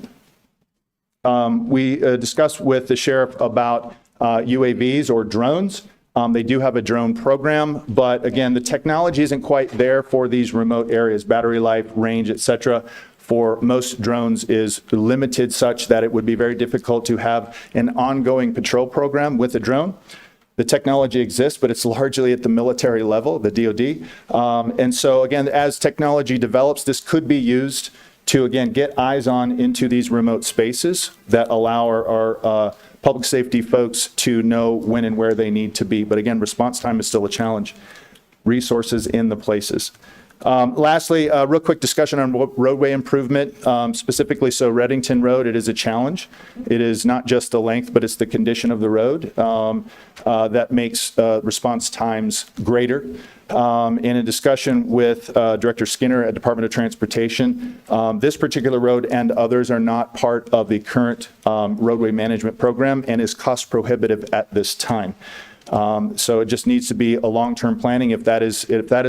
We discussed with the sheriff about UAVs or drones. They do have a drone program, but again, the technology isn't quite there for these remote areas. Battery life, range, et cetera, for most drones is limited such that it would be very difficult to have an ongoing patrol program with a drone. The technology exists, but it's largely at the military level, the DoD. And so again, as technology develops, this could be used to, again, get eyes on into these remote spaces that allow our public safety folks to know when and where they need to be. But again, response time is still a challenge. Resources in the places. Lastly, a real quick discussion on roadway improvement, specifically so Reddington Road, it is a challenge. It is not just the length, but it's the condition of the road that makes response times greater. In a discussion with Director Skinner at Department of Transportation, this particular road and others are not part of the current roadway management program and is cost prohibitive at this time. So it just needs to be a long-term planning. If that is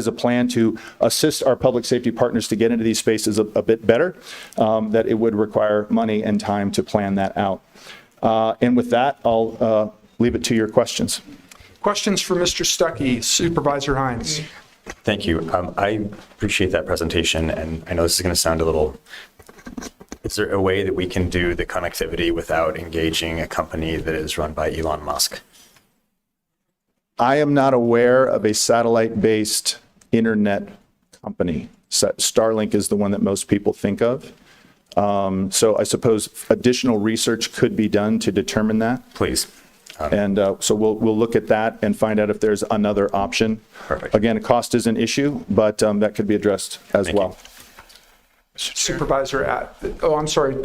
a plan to assist our public safety partners to get into these spaces a bit better, that it would require money and time to plan that out. And with that, I'll leave it to your questions. Questions for Mr. Stuckey, Supervisor Hines. Thank you. I appreciate that presentation, and I know this is going to sound a little. Is there a way that we can do the connectivity without engaging a company that is run by Elon Musk? I am not aware of a satellite-based internet company. Starlink is the one that most people think of. So I suppose additional research could be done to determine that. Please. And so we'll look at that and find out if there's another option. Perfect. Again, cost is an issue, but that could be addressed as well. Supervisor, I'm sorry.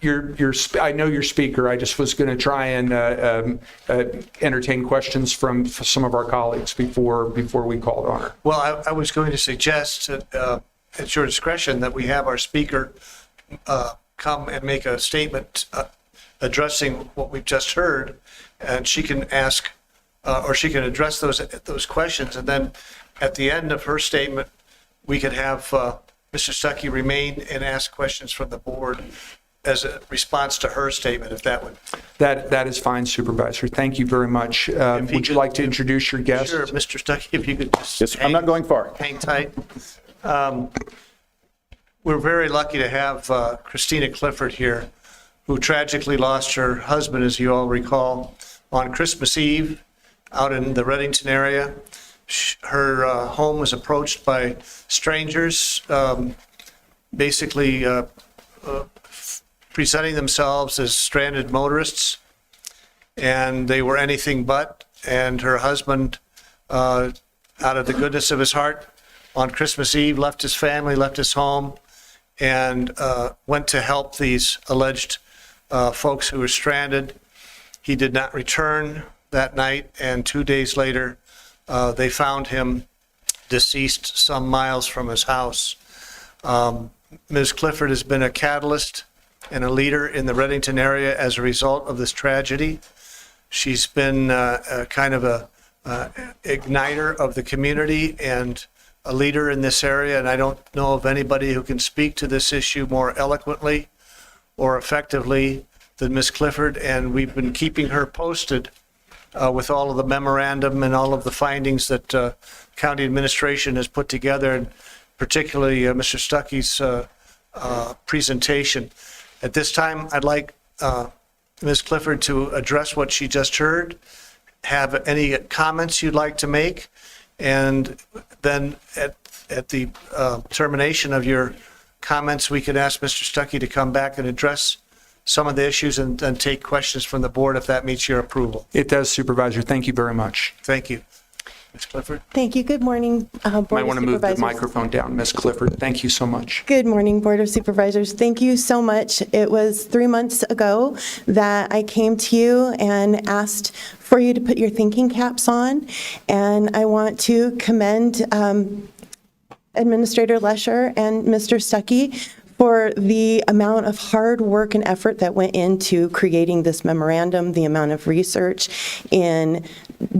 I know your speaker. I just was going to try and entertain questions from some of our colleagues before we called on her. Well, I was going to suggest at your discretion that we have our speaker come and make a statement addressing what we've just heard, and she can ask or she can address those questions, and then at the end of her statement, we could have Mr. Stuckey remain and ask questions from the board as a response to her statement, if that would. That is fine, Supervisor. Thank you very much. Would you like to introduce your guest? Sure, Mr. Stuckey, if you could just Yes, I'm not going far. Hang tight. We're very lucky to have Christina Clifford here, who tragically lost her husband, as you all recall, on Christmas Eve out in the Reddington area. Her home was approached by strangers, basically presenting themselves as stranded motorists, and they were anything but. And her husband, out of the goodness of his heart, on Christmas Eve, left his family, left his home, and went to help these alleged folks who were stranded. He did not return that night, and 2 days later, they found him deceased some miles from his house. Ms. Clifford has been a catalyst and a leader in the Reddington area as a result of this tragedy. She's been a kind of a igniter of the community and a leader in this area, and I don't know of anybody who can speak to this issue more eloquently or effectively than Ms. Clifford, and we've been keeping her posted with all of the memorandum and all of the findings that county administration has put together, and particularly Mr. Stuckey's presentation. At this time, I'd like Ms. Clifford to address what she just heard, have any comments you'd like to make, and then at the termination of your comments, we could ask Mr. Stuckey to come back and address some of the issues and take questions from the board if that meets your approval. It does, Supervisor. Thank you very much. Thank you. Ms. Clifford? Thank you. Good morning, Board of Supervisors. Might want to move the microphone down, Ms. Clifford. Thank you so much. Good morning, Board of Supervisors. Thank you so much. It was 3 months ago that I came to you and asked for you to put your thinking caps on, and I want to commend Administrator Lesher and Mr. Stuckey for the amount of hard work and effort that went into creating this memorandum, the amount of research in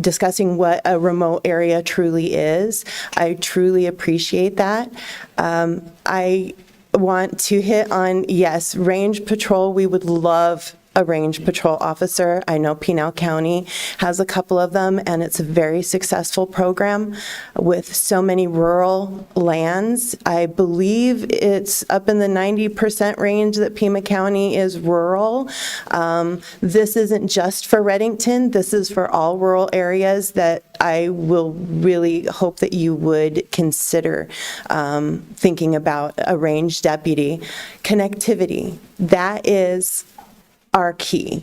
discussing what a remote area truly is. I truly appreciate that. I want to hit on, yes, range patrol. We would love a range patrol officer. I know Pinal County has a couple of them, and it's a very successful program with so many rural lands. I believe it's up in the 90% range that Pima County is rural. This isn't just for Redington. This is for all rural areas that I will really hope that you would consider thinking about a range deputy. Connectivity, that is are key.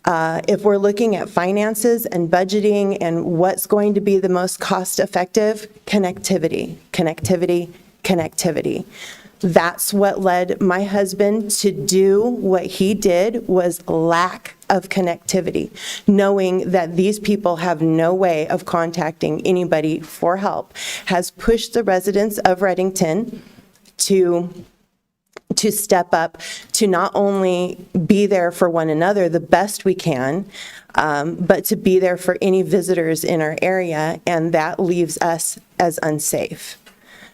If we're looking at finances and budgeting and what's going to be the most cost-effective, connectivity, connectivity, connectivity. That's what led my husband to do what he did, was lack of connectivity, knowing that these people have no way of contacting anybody for help, has pushed the residents of Redington to step up, to not only be there for one another the best we can, but to be there for any visitors in our area, and that leaves us as unsafe.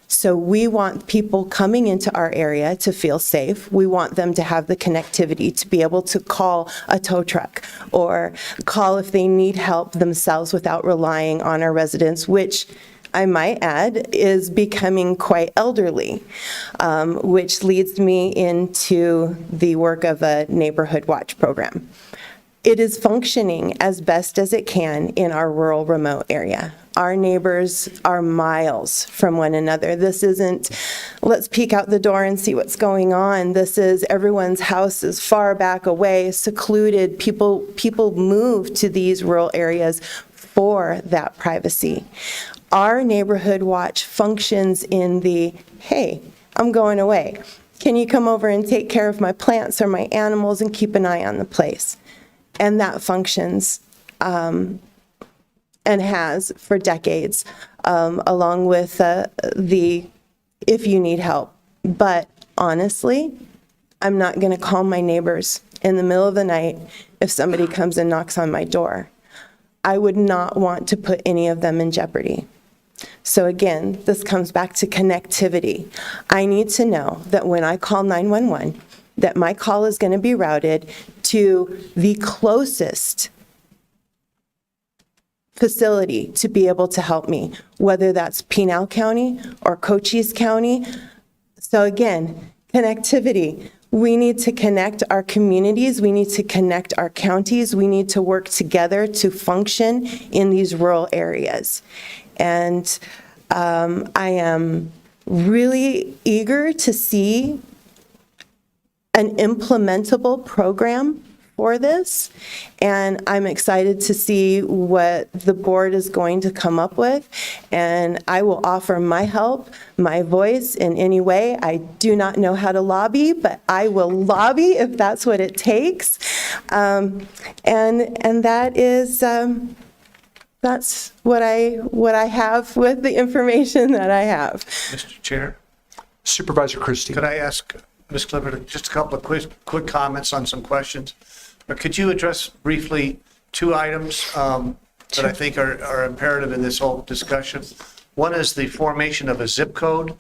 So we want people coming into our area to feel safe. We want them to have the connectivity to be able to call a tow truck or call if they need help themselves without relying on our residents, which I might add, is becoming quite elderly, which leads me into the work of a neighborhood watch program. It is functioning as best as it can in our rural remote area. Our neighbors are miles from one another. This isn't, let's peek out the door and see what's going on. This is everyone's house is far back away, secluded. People move to these rural areas for that privacy. Our neighborhood watch functions in the, hey, I'm going away. Can you come over and take care of my plants or my animals and keep an eye on the place? And that functions and has for decades, along with the if you need help. But honestly, I'm not going to call my neighbors in the middle of the night if somebody comes and knocks on my door. I would not want to put any of them in jeopardy. So again, this comes back to connectivity. I need to know that when I call 911, that my call is going to be routed to the closest facility to be able to help me, whether that's Pinal County or Cochise County. So again, connectivity. We need to connect our communities. We need to connect our counties. We need to work together to function in these rural areas. And I am really eager to see an implementable program for this, and I'm excited to see what the board is going to come up with, and I will offer my help, my voice in any way. I do not know how to lobby, but I will lobby if that's what it takes, and that is that's what I have with the information that I have. Mr. Chair, Supervisor Christie. could I ask Ms. Clifford just a couple of quick comments on some questions? Or could you address briefly two items that I think are imperative in this whole discussion? One is the formation of a zip code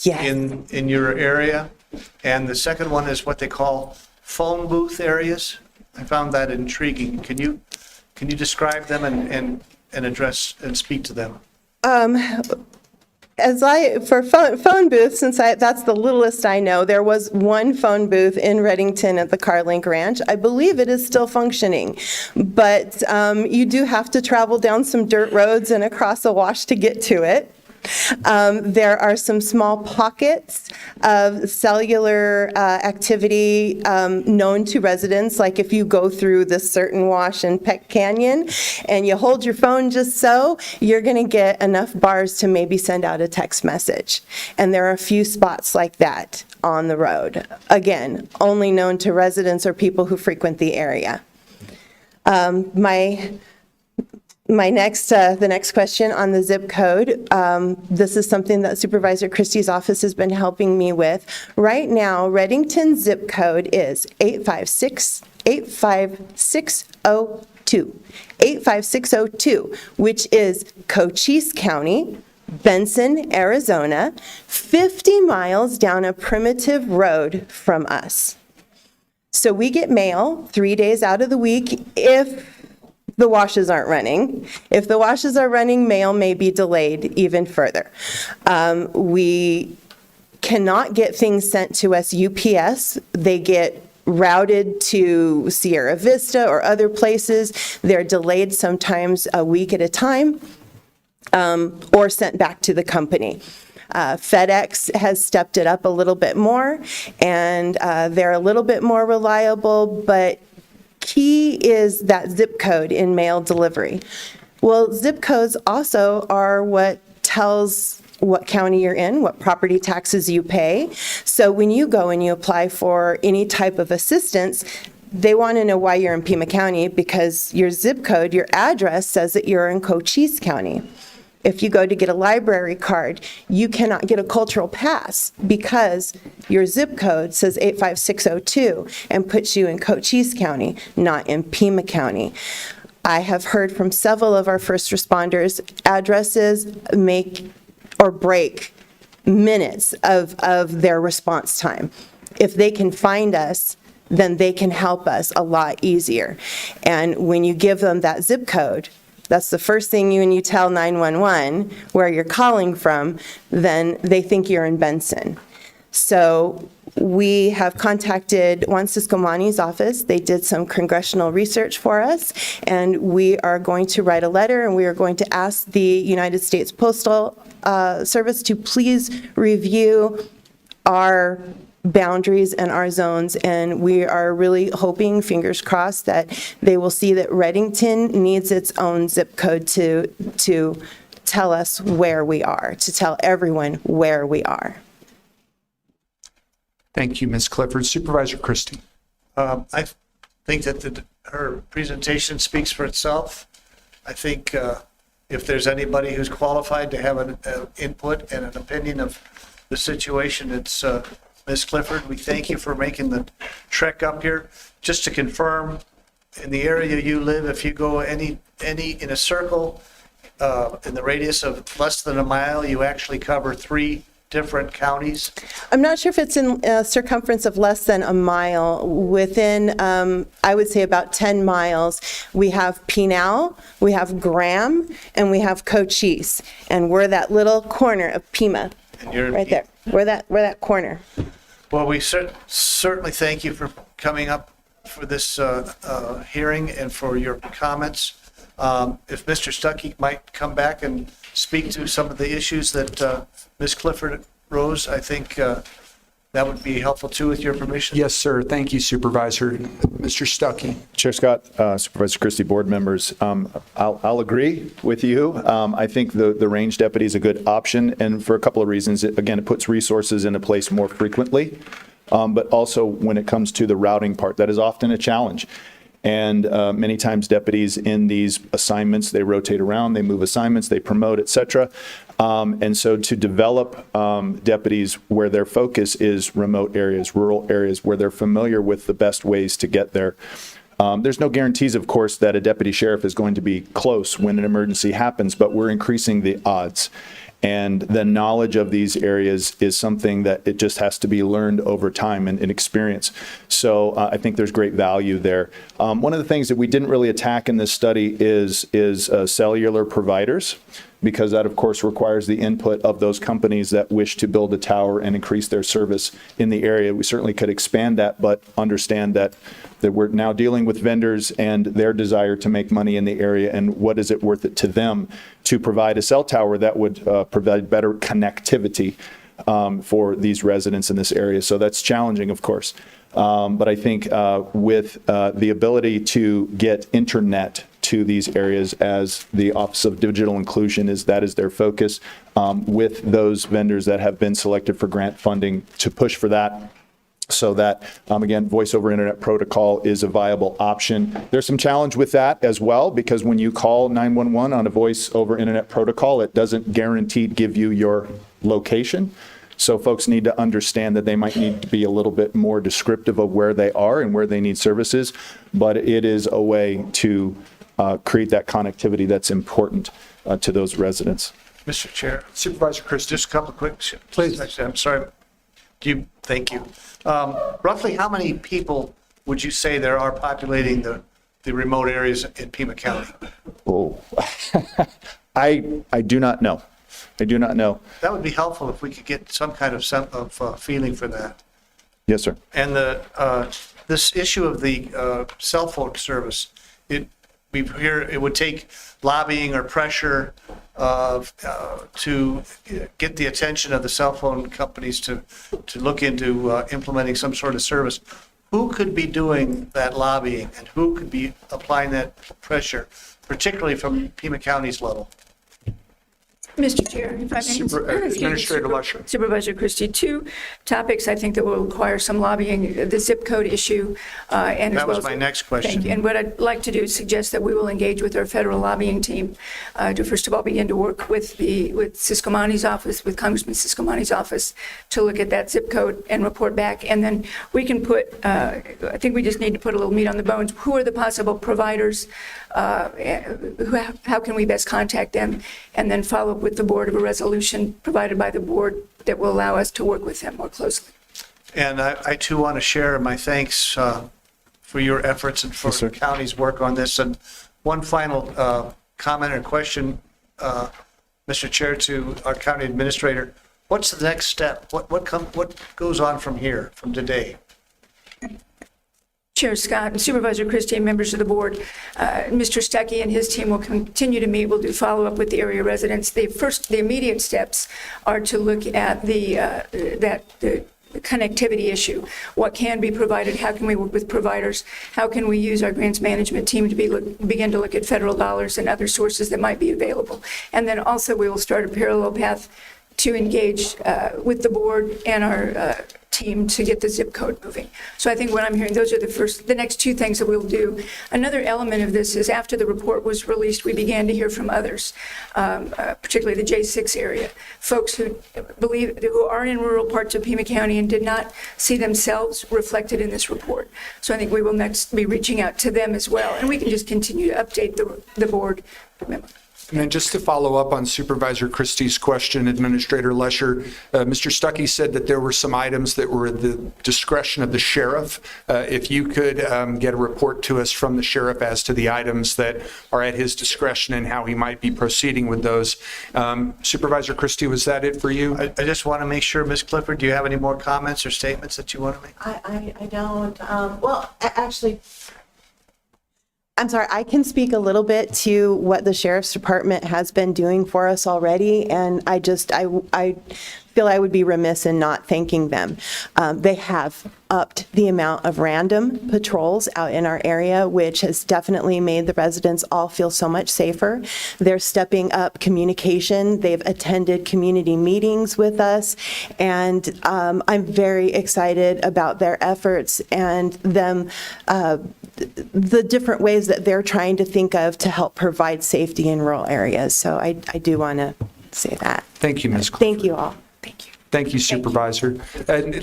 in your area, and the second one is what they call phone booth areas. I found that intriguing. Can you describe them and address and speak to them? For phone booths, since that's the littlest I know, there was one phone booth in Redington at the CarLink Ranch. I believe it is still functioning, but you do have to travel down some dirt roads and across a wash to get to it. There are some small pockets of cellular activity known to residents, like if you go through this certain wash in Peck Canyon and you hold your phone just so, you're going to get enough bars to maybe send out a text message. And there are a few spots like that on the road. Again, only known to residents or people who frequent the area. The next question on the zip code, this is something that Supervisor Christie's office has been helping me with. Right now, Reddington's zip code is 85602. 85602, which is Cochise County, Benson, Arizona, 50 miles down a primitive road from us. So we get mail 3 days out of the week if the washes aren't running. If the washes are running, mail may be delayed even further. We cannot get things sent to us UPS. They get routed to Sierra Vista or other places. They're delayed sometimes a week at a time, or sent back to the company. FedEx has stepped it up a little bit more, and they're a little bit more reliable, but key is that zip code in mail delivery. Well, zip codes also are what tells what county you're in, what property taxes you pay. So when you go and you apply for any type of assistance, they want to know why you're in Pima County, because your zip code, your address says that you're in Cochise County. If you go to get a library card, you cannot get a cultural pass because your zip code says 85602 and puts you in Cochise County, not in Pima County. I have heard from several of our first responders, addresses make or break minutes of their response time. If they can find us, then they can help us a lot easier. And when you give them that zip code, that's the first thing you tell 911 where you're calling from, then they think you're in Benson. So we have contacted Juan Ciscomani's office. They did some congressional research for us, and we are going to write a letter, and we are going to ask the United States Postal Service to please review our boundaries and our zones, and we are really hoping, fingers crossed, that they will see that Reddington needs its own zip code to tell us where we are, to tell everyone where we are. Thank you, Ms. Clifford. Supervisor Christie. I think that her presentation speaks for itself. I think if there's anybody who's qualified to have an input and an opinion of the situation, it's Ms. Clifford. We thank you for making the trek up here. Just to confirm, in the area you live, if you go any in a circle in the radius of less than a mile, you actually cover 3 different counties. I'm not sure if it's in a circumference of less than a mile. Within, I would say about 10 miles, we have Pinal, we have Graham, and we have Cochise. And we're that little corner of Pima, right there. We're that corner. Well, we certainly thank you for coming up for this hearing and for your comments. If Mr. Stuckey might come back and speak to some of the issues that Ms. Clifford rose, I think that would be helpful too, with your permission. Yes, sir. Thank you, Supervisor. Mr. Stuckey. Chair Scott, Supervisor Christie, board members, I'll agree with you. I think the range deputy is a good option, and for a couple of reasons. Again, it puts resources into place more frequently, but also when it comes to the routing part, that is often a challenge. And many times deputies in these assignments, they rotate around, they move assignments, they promote, et cetera. And so to develop deputies where their focus is remote areas, rural areas, where they're familiar with the best ways to get there. There's no guarantees, of course, that a deputy sheriff is going to be close when an emergency happens, but we're increasing the odds. And the knowledge of these areas is something that it just has to be learned over time and experience. So I think there's great value there. One of the things that we didn't really attack in this study is cellular providers, because that, of course, requires the input of those companies that wish to build a tower and increase their service in the area. We certainly could expand that, but understand that we're now dealing with vendors and their desire to make money in the area, and what is it worth it to them to provide a cell tower that would provide better connectivity for these residents in this area. So that's challenging, of course. But I think with the ability to get internet to these areas, as the Office of Digital Inclusion that is their focus, with those vendors that have been selected for grant funding to push for that. so that, again, voice over internet protocol is a viable option. There's some challenge with that as well, because when you call 911 on a voice over internet protocol, it doesn't guaranteed give you your location. So folks need to understand that they might need to be a little bit more descriptive of where they are and where they need services, but it is a way to create that connectivity that's important to those residents. Mr. Chair, Supervisor Christie. just a couple of quick, Please. Actually, I'm sorry. Thank you. Roughly how many people would you say there are populating the remote areas in Pima County? Oh, I do not know. I do not know. That would be helpful if we could get some kind of feeling for that. Yes, sir. And this issue of the cell phone service, we hear it would take lobbying or pressure to get the attention of the cell phone companies to look into implementing some sort of service. Who could be doing that lobbying, and who could be applying that pressure, particularly from Pima County's level? Mr. Chair, if I may. Administrator Lesher. Supervisor Christie, two topics I think that will require some lobbying, the zip code issue. And That as well was my as, next question. Thank you. And what I'd like to do is suggest that we will engage with our federal lobbying team to first of all begin to work with Siscomani's office, with Congressman Siscomani's office, to look at that zip code and report back. And then we can put, I think we just need to put a little meat on the bones. Who are the possible providers? How can we best contact them? And then follow up with the board of a resolution provided by the board that will allow us to work with them more closely. And I too want to share my thanks for your efforts and for the county's work on this. And one final comment or question, Mr. Chair, to our county administrator. What's the next step? What goes on from here, from today? Chair Scott and Supervisor Christie and members of the board, Mr. Stuckey and his team will continue to meet. We'll do follow-up with the area residents. The immediate steps are to look at the connectivity issue. What can be provided? How can we work with providers? How can we use our grants management team to begin to look at federal dollars and other sources that might be available? And then also we will start a parallel path to engage with the board and our team to get the zip code moving. So I think what I'm hearing, those are the next two things that we'll do. Another element of this is after the report was released, we began to hear from others, particularly the J6 area, folks who are in rural parts of Pima County and did not see themselves reflected in this report. So I think we will next be reaching out to them as well, and we can just continue to update the board. And then just to follow up on Supervisor Christie's question, Administrator Lesher, Mr. Stuckey said that there were some items that were at the discretion of the sheriff. If you could get a report to us from the sheriff as to the items that are at his discretion and how he might be proceeding with those. Supervisor Christie, was that it for you? I just want to make sure, Ms. Clifford, do you have any more comments or statements that you want to make? I don't. Well, actually, I'm sorry, I can speak a little bit to what the Sheriff's Department has been doing for us already, and I feel I would be remiss in not thanking them. They have upped the amount of random patrols out in our area, which has definitely made the residents all feel so much safer. They're stepping up communication. They've attended community meetings with us, and I'm very excited about their efforts and them, the different ways that they're trying to think of to help provide safety in rural areas. So I do want to say that. Thank you, Ms. Clifford. Thank you all. Thank you, Supervisor.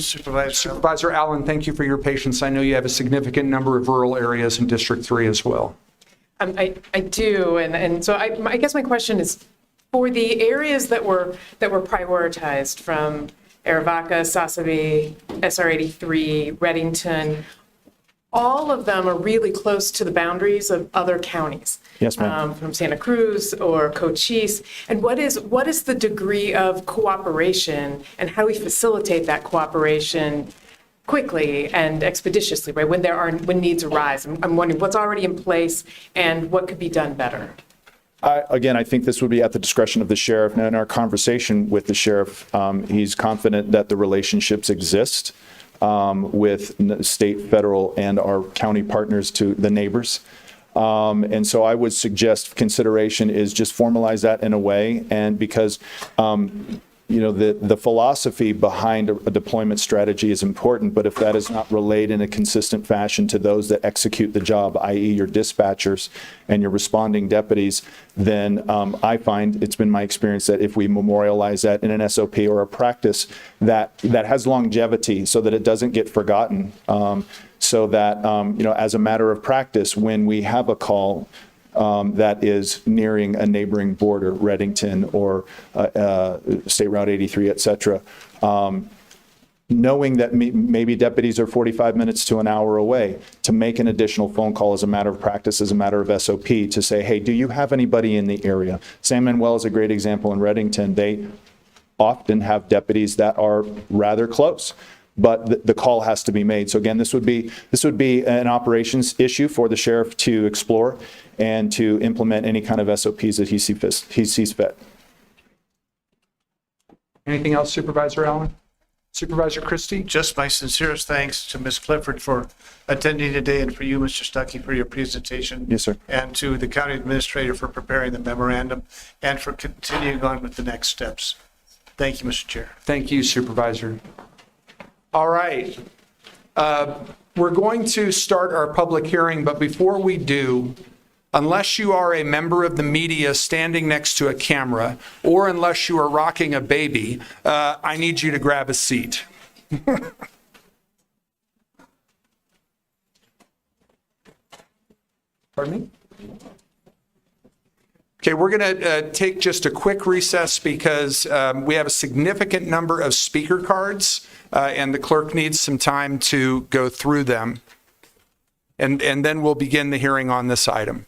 Supervisor Allen, thank you for your patience. I know you have a significant number of rural areas in District 3 as well. I do, and so I guess my question is, for the areas that were prioritized from Arivaca, Sasabe, SR 83, Reddington, all of them are really close to the boundaries of other counties. Yes, ma'am. From Santa Cruz or Cochise. And what is the degree of cooperation, and how do we facilitate that cooperation quickly and expeditiously, right? When needs arise. I'm wondering what's already in place and what could be done better. Again, I think this would be at the discretion of the sheriff. Now, in our conversation with the sheriff, he's confident that the relationships exist with state, federal, and our county partners to the neighbors. And so I would suggest consideration is just formalize that in a way, and because the philosophy behind a deployment strategy is important, but if that is not relayed in a consistent fashion to those that execute the job, i.e. your dispatchers and your responding deputies, then I find it's been my experience that if we memorialize that in an SOP or a practice that has longevity so that it doesn't get forgotten, so that, as a matter of practice, when we have a call that is nearing a neighboring border, Reddington or State Route 83, et cetera, knowing that maybe deputies are 45 minutes to an hour away, to make an additional phone call as a matter of practice, as a matter of SOP, to say, hey, do you have anybody in the area? San Manuel is a great example in Reddington. They often have deputies that are rather close, but the call has to be made. So again, this would be an operations issue for the sheriff to explore and to implement any kind of SOPs that he sees fit. Anything else, Supervisor Allen? Supervisor Christie? Just my sincerest thanks to Ms. Clifford for attending today, and for you, Mr. Stuckey, for your presentation. Yes, sir. And to the county administrator for preparing the memorandum and for continuing on with the next steps. Thank you, Mr. Chair. Thank you, Supervisor. All right. We're going to start our public hearing, but before we do, unless you are a member of the media standing next to a camera, or unless you are rocking a baby, I need you to grab a seat. Pardon me? Okay, we're going to take just a quick recess because we have a significant number of speaker cards, and the clerk needs some time to go through them. And then we'll begin the hearing on this item.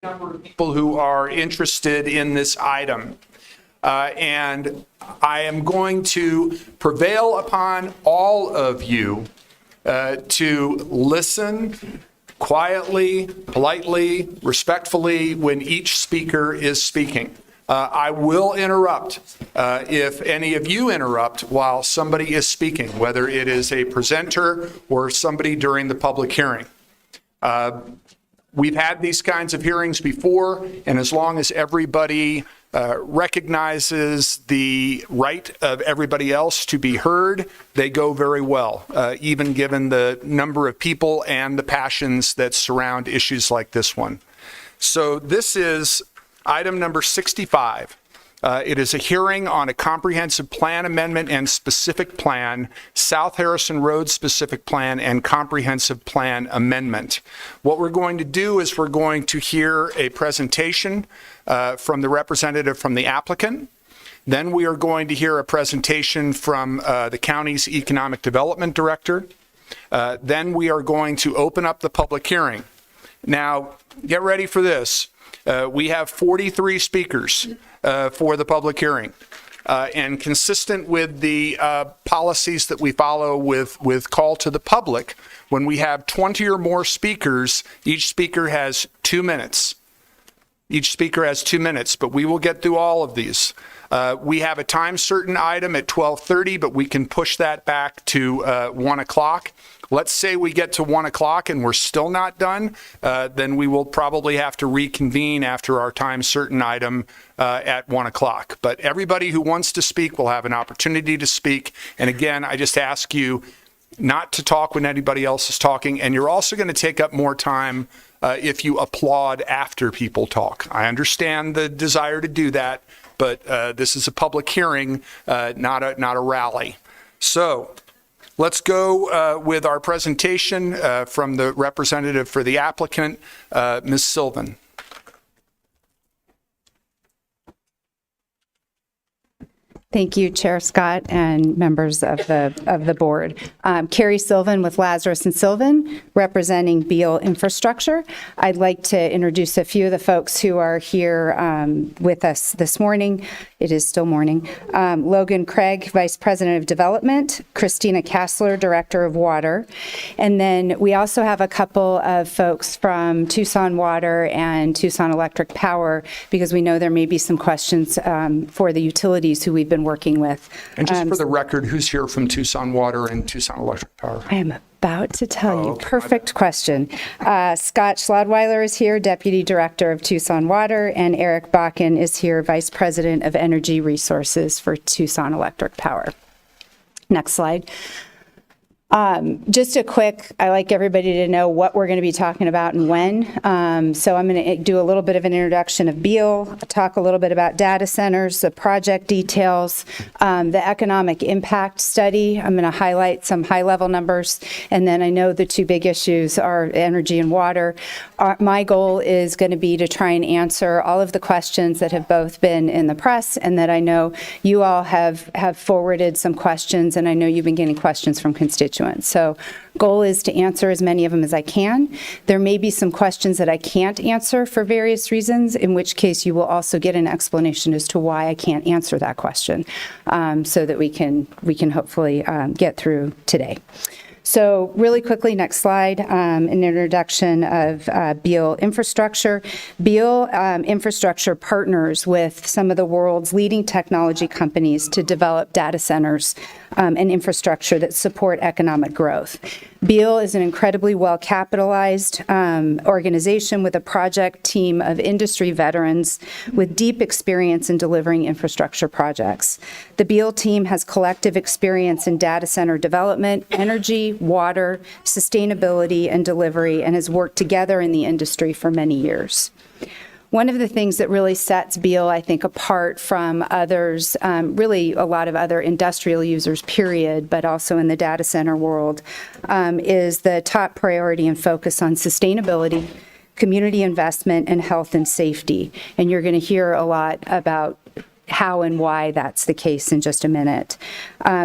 number of people who are interested in this item. And I am going to prevail upon all of you to listen quietly, politely, respectfully when each speaker is speaking. I will interrupt if any of you interrupt while somebody is speaking, whether it is a presenter or somebody during the public hearing. We've had these kinds of hearings before, and as long as everybody recognizes the right of everybody else to be heard, they go very well, even given the number of people and the passions that surround issues like this one. So this is item number 65. It is a hearing on a comprehensive plan amendment and specific plan, South Harrison Road specific plan and comprehensive plan amendment. What we're going to do is we're going to hear a presentation from the representative from the applicant. Then we are going to hear a presentation from the county's economic development director. Then we are going to open up the public hearing. Now, get ready for this. We have 43 speakers for the public hearing. And consistent with the policies that we follow with call to the public, when we have 20 or more speakers, each speaker has 2 minutes. Each speaker has 2 minutes, but we will get through all of these. We have a time certain item at 12:30, but we can push that back to 1 o'clock. Let's say we get to 1 o'clock and we're still not done, then we will probably have to reconvene after our time certain item at 1 o'clock. But everybody who wants to speak will have an opportunity to speak. And again, I just ask you not to talk when anybody else is talking. And you're also going to take up more time if you applaud after people talk. I understand the desire to do that, but this is a public hearing, not a rally. So let's go with our presentation from the representative for the applicant, Ms. Sylvan. Thank you, Chair Scott and members of the board. Carrie Sylvan with Lazarus and Sylvan, representing Beal Infrastructure. I'd like to introduce a few of the folks who are here with us this morning. It is still morning. Logan Craig, Vice President of Development, Christina Kassler, Director of Water. And then we also have a couple of folks from Tucson Water and Tucson Electric Power, because we know there may be some questions for the utilities who we've been working with. And just for the record, who's here from Tucson Water and Tucson Electric Power? I am about to tell you. Okay. Perfect question. Scott Schlodweiler is here, Deputy Director of Tucson Water, and Eric Bakken is here, Vice President of Energy Resources for Tucson Electric Power. Next slide. Just a quick, I like everybody to know what we're going to be talking about and when. So I'm going to do a little bit of an introduction of Beal, talk a little bit about data centers, the project details, the economic impact study. I'm going to highlight some high-level numbers, and then I know the two big issues are energy and water. My goal is going to be to try and answer all of the questions that have both been in the press, and that I know you all have forwarded some questions, and I know you've been getting questions from constituents. So goal is to answer as many of them as I can. There may be some questions that I can't answer for various reasons, in which case you will also get an explanation as to why I can't answer that question, so that we can hopefully get through today. So really quickly, next slide, an introduction of Beal Infrastructure. Beal Infrastructure partners with some of the world's leading technology companies to develop data centers and infrastructure that support economic growth. Beal is an incredibly well-capitalized organization with a project team of industry veterans with deep experience in delivering infrastructure projects. The Beal team has collective experience in data center development, energy, water, sustainability, and delivery, and has worked together in the industry for many years. One of the things that really sets Beal, I think, apart from others, really a lot of other industrial users, period, but also in the data center world, is the top priority and focus on sustainability, community investment, and health and safety. And you're going to hear a lot about how and why that's the case in just a minute.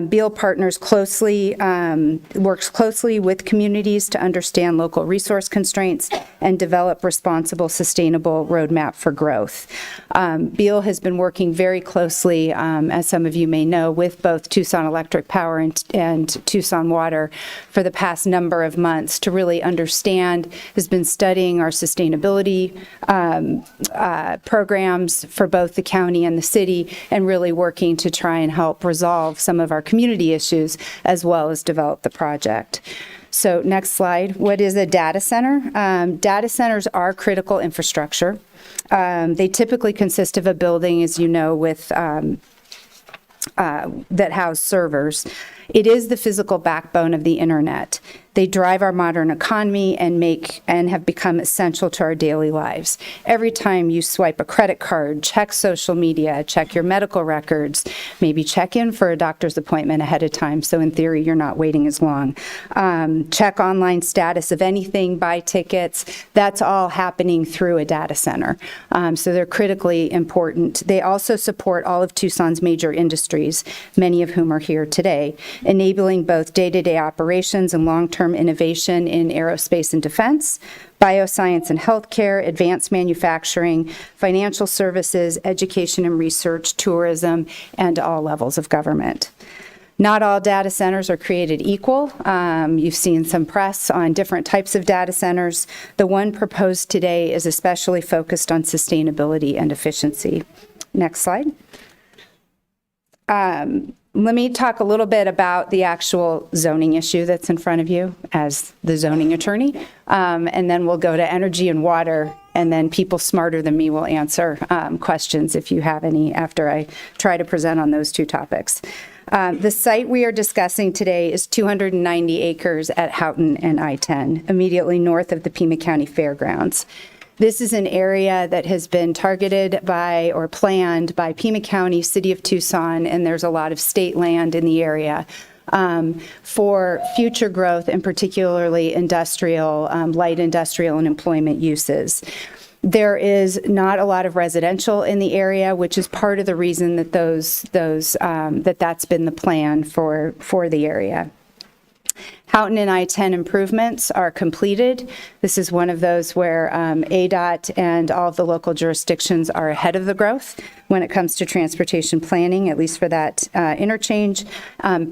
Beal partners closely, works closely with communities to understand local resource constraints and develop responsible, sustainable roadmap for growth. Beal has been working very closely, as some of you may know, with both Tucson Electric Power and Tucson Water for the past number of months to really understand, has been studying our sustainability programs for both the county and the city, and really working to try and help resolve some of our community issues as well as develop the project. So next slide. What is a data center? Data centers are critical infrastructure. They typically consist of a building, as you know, with that house servers. It is the physical backbone of the internet. They drive our modern economy and have become essential to our daily lives. Every time you swipe a credit card, check social media, check your medical records, maybe check in for a doctor's appointment ahead of time, so in theory you're not waiting as long. Check online status of anything, buy tickets, that's all happening through a data center. So they're critically important. They also support all of Tucson's major industries, many of whom are here today, enabling both day-to-day operations and long-term innovation in aerospace and defense, bioscience and healthcare, advanced manufacturing, financial services, education and research, tourism, and all levels of government. Not all data centers are created equal. You've seen some press on different types of data centers. The one proposed today is especially focused on sustainability and efficiency. Next slide. Let me talk a little bit about the actual zoning issue that's in front of you as the zoning attorney, and then we'll go to energy and water, and then people smarter than me will answer questions if you have any after I try to present on those two topics. The site we are discussing today is 290 acres at Houghton and I-10, immediately north of the Pima County Fairgrounds. This is an area that has been targeted by or planned by Pima County, City of Tucson, and there's a lot of state land in the area for future growth, and particularly industrial, light industrial and employment uses. There is not a lot of residential in the area, which is part of the reason that that's been the plan for the area. Houghton and I-10 improvements are completed. This is one of those where ADOT and all of the local jurisdictions are ahead of the growth when it comes to transportation planning, at least for that interchange.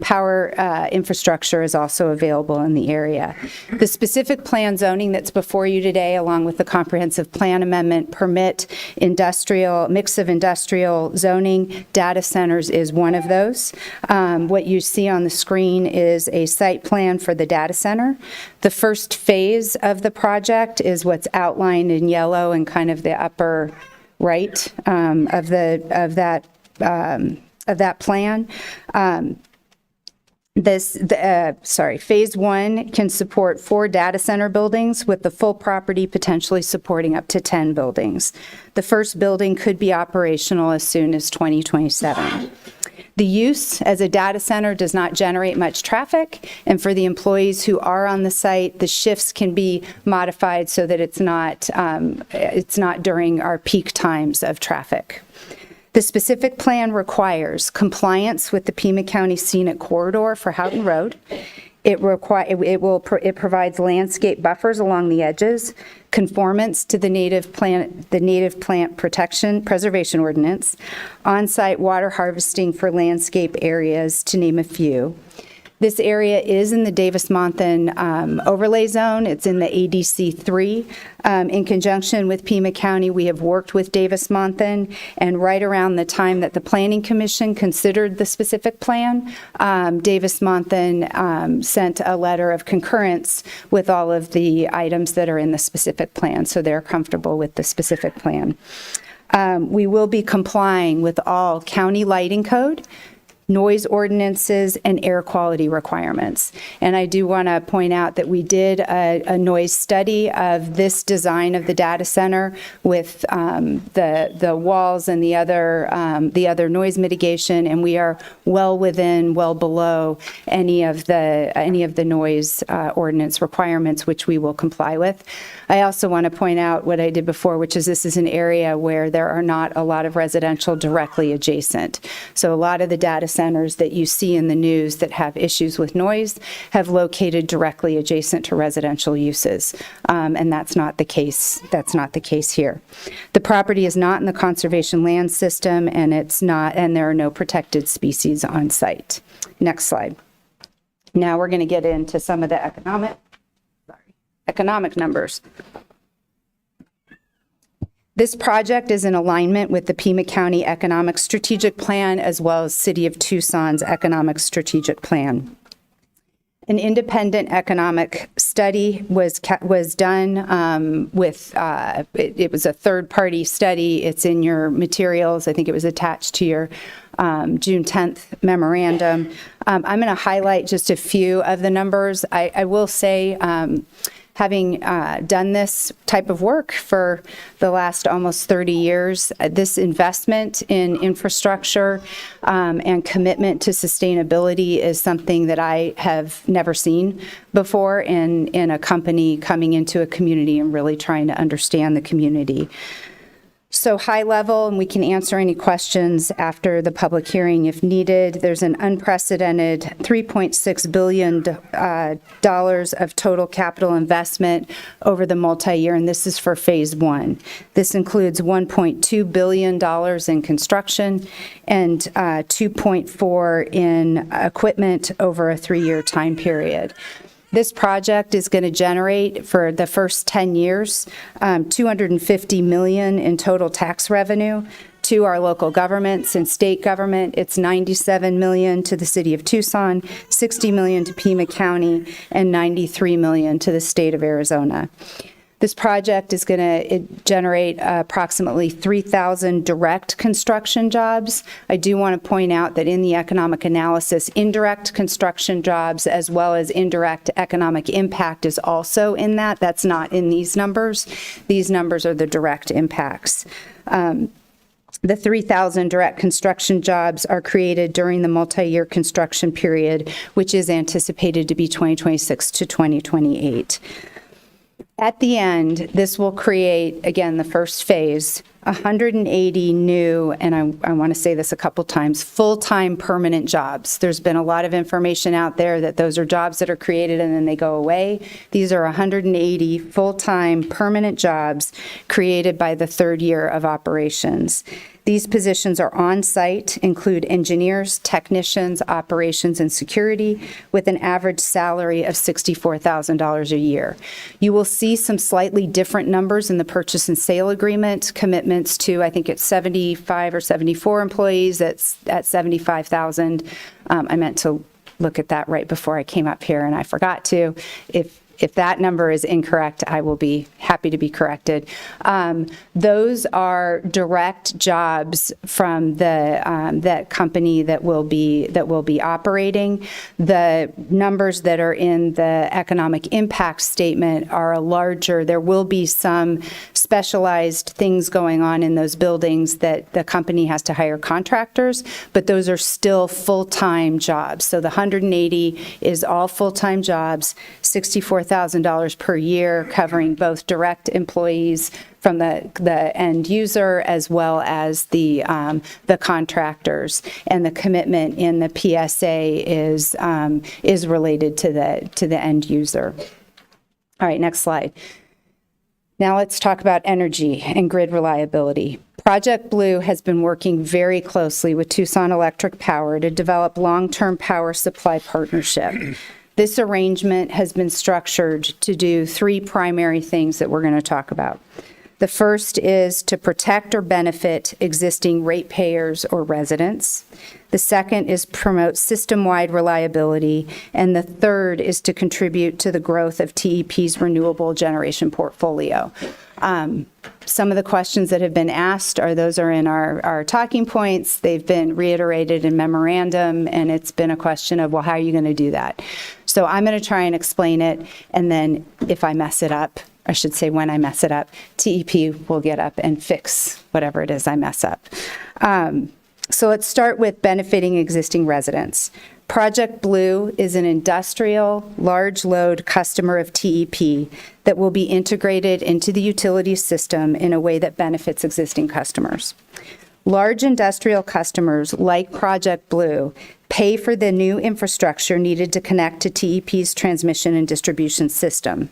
Power infrastructure is also available in the area. The specific plan zoning that's before you today, along with the comprehensive plan amendment, permit industrial, mix of industrial zoning. Data centers is one of those. What you see on the screen is a site plan for the data center. The first phase of the project is what's outlined in yellow in kind of the upper right of that plan. Phase 1 can support 4 data center buildings, with the full property potentially supporting up to 10 buildings. The first building could be operational as soon as 2027. The use as a data center does not generate much traffic, and for the employees who are on the site, the shifts can be modified so that it's not during our peak times of traffic. The specific plan requires compliance with the Pima County Scenic Corridor for Houghton Road. It provides landscape buffers along the edges, conformance to the native plant preservation ordinance, on-site water harvesting for landscape areas, to name a few. This area is in the Davis-Monthan overlay zone. It's in the ADC 3. In conjunction with Pima County, we have worked with Davis-Monthan, and right around the time that the Planning Commission considered the specific plan, Davis-Monthan sent a letter of concurrence with all of the items that are in the specific plan, so they're comfortable with the specific plan. We will be complying with all county lighting code, noise ordinances, and air quality requirements. And I do want to point out that we did a noise study of this design of the data center with the walls and the other noise mitigation, and we are well below any of the noise ordinance requirements, which we will comply with. I also want to point out what I did before, which is this is an area where there are not a lot of residential directly adjacent. So a lot of the data centers that you see in the news that have issues with noise have located directly adjacent to residential uses, and that's not the case. That's not the case here. The property is not in the conservation land system, and there are no protected species on site. Next slide. Now we're going to get into some of the economic numbers. This project is in alignment with the Pima County Economic Strategic Plan as well as City of Tucson's Economic Strategic Plan. An independent economic study was done it was a third-party study. It's in your materials. I think it was attached to your June 10th memorandum. I'm going to highlight just a few of the numbers. I will say, having done this type of work for the last almost 30 years, this investment in infrastructure and commitment to sustainability is something that I have never seen before in a company coming into a community and really trying to understand the community. So high level, and we can answer any questions after the public hearing if needed. There's an unprecedented $3.6 billion of total capital investment over the multi-year, and this is for phase one. This includes $1.2 billion in construction and $2.4 in equipment over a 3-year time period. This project is going to generate, for the first 10 years, $250 million in total tax revenue to our local governments and state government. It's $97 million to the City of Tucson, $60 million to Pima County, and $93 million to the state of Arizona. This project is going to generate approximately 3,000 direct construction jobs. I do want to point out that in the economic analysis, indirect construction jobs as well as indirect economic impact is also in that. That's not in these numbers. These numbers are the direct impacts. The 3,000 direct construction jobs are created during the multi-year construction period, which is anticipated to be 2026 to 2028. At the end, this will create, again, the first phase, 180 new, and I want to say this a couple times, full-time permanent jobs. There's been a lot of information out there that those are jobs that are created and then they go away. These are 180 full-time permanent jobs created by the third year of operations. These positions are on-site, include engineers, technicians, operations, and security, with an average salary of $64,000 a year. You will see some slightly different numbers in the purchase and sale agreement, commitments to, I think it's 75 or 74 employees, that's at $75,000. I meant to look at that right before I came up here, and I forgot to. If that number is incorrect, I will be happy to be corrected. Those are direct jobs from that company that will be operating. The numbers that are in the economic impact statement are larger. There will be some specialized things going on in those buildings that the company has to hire contractors, but those are still full-time jobs. So the 180 is all full-time jobs, $64,000 per year, covering both direct employees from the end user as well as the contractors. And the commitment in the PSA is related to the end user. All right, next slide. Now let's talk about energy and grid reliability. Project Blue has been working very closely with Tucson Electric Power to develop long-term power supply partnership. This arrangement has been structured to do 3 primary things that we're going to talk about. The first is to protect or benefit existing ratepayers or residents. The second is promote system-wide reliability. And the third is to contribute to the growth of TEP's renewable generation portfolio. Some of the questions that have been asked are in our talking points. They've been reiterated in memorandum, and it's been a question of, well, how are you going to do that? So I'm going to try and explain it, and then if I mess it up, I should say when I mess it up, TEP will get up and fix whatever it is I mess up. So let's start with benefiting existing residents. Project Blue is an industrial, large load customer of TEP that will be integrated into the utility system in a way that benefits existing customers. Large industrial customers like Project Blue pay for the new infrastructure needed to connect to TEP's transmission and distribution system.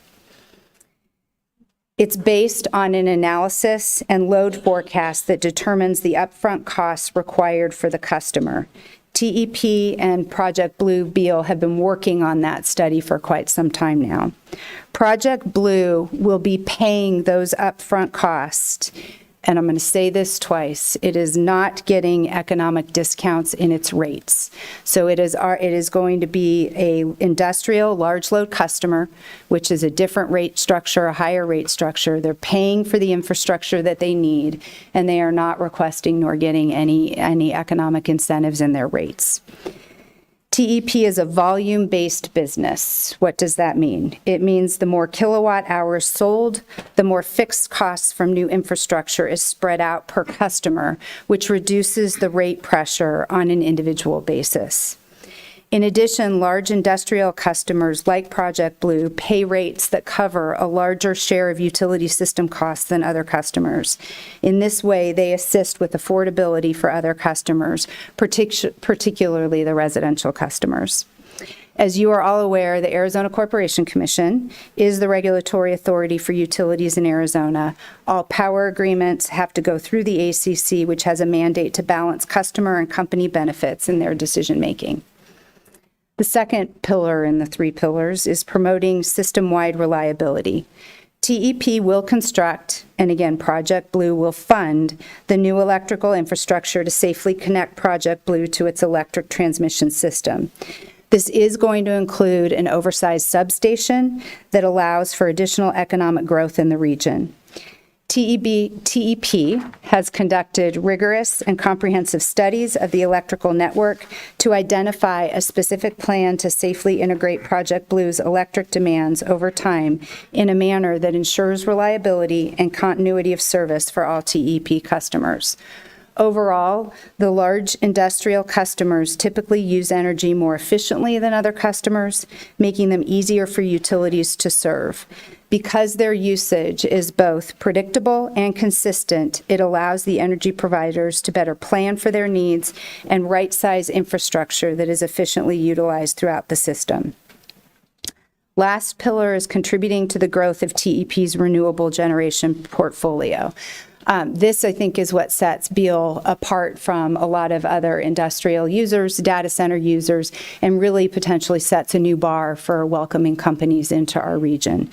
It's based on an analysis and load forecast that determines the upfront costs required for the customer. TEP and Project Blue Beal have been working on that study for quite some time now. Project Blue will be paying those upfront costs, and I'm going to say this twice, it is not getting economic discounts in its rates. So it is going to be a industrial large load customer, which is a different rate structure, a higher rate structure. They're paying for the infrastructure that they need, and they are not requesting nor getting any economic incentives in their rates. TEP is a volume-based business. What does that mean? It means the more kilowatt hours sold, the more fixed costs from new infrastructure is spread out per customer, which reduces the rate pressure on an individual basis. In addition, large industrial customers like Project Blue pay rates that cover a larger share of utility system costs than other customers. In this way, they assist with affordability for other customers, particularly the residential customers. As you are all aware, the Arizona Corporation Commission is the regulatory authority for utilities in Arizona. All power agreements have to go through the ACC, which has a mandate to balance customer and company benefits in their decision-making. The second pillar in the three pillars is promoting system-wide reliability. TEP will construct, and again, Project Blue will fund, the new electrical infrastructure to safely connect Project Blue to its electric transmission system. This is going to include an oversized substation that allows for additional economic growth in the region. TEP has conducted rigorous and comprehensive studies of the electrical network to identify a specific plan to safely integrate Project Blue's electric demands over time in a manner that ensures reliability and continuity of service for all TEP customers. Overall, the large industrial customers typically use energy more efficiently than other customers, making them easier for utilities to serve. Because their usage is both predictable and consistent, it allows the energy providers to better plan for their needs and right-size infrastructure that is efficiently utilized throughout the system. Last pillar is contributing to the growth of TEP's renewable generation portfolio. This, I think, is what sets Beal apart from a lot of other industrial users, data center users, and really potentially sets a new bar for welcoming companies into our region.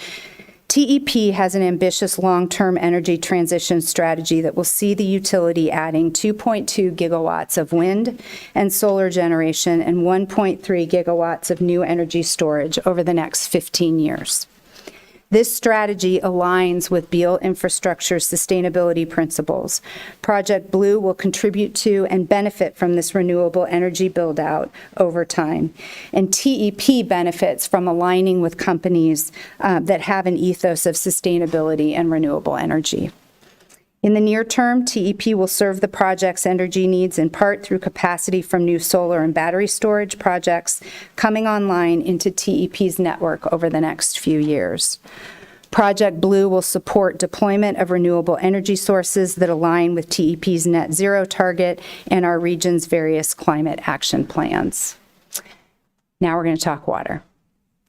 TEP has an ambitious long-term energy transition strategy that will see the utility adding 2.2 gigawatts of wind and solar generation and 1.3 gigawatts of new energy storage over the next 15 years. This strategy aligns with Beal Infrastructure's sustainability principles. Project Blue will contribute to and benefit from this renewable energy build-out over time. And TEP benefits from aligning with companies that have an ethos of sustainability and renewable energy. In the near term, TEP will serve the project's energy needs in part through capacity from new solar and battery storage projects coming online into TEP's network over the next few years. Project Blue will support deployment of renewable energy sources that align with TEP's net zero target and our region's various climate action plans. Now we're going to talk water.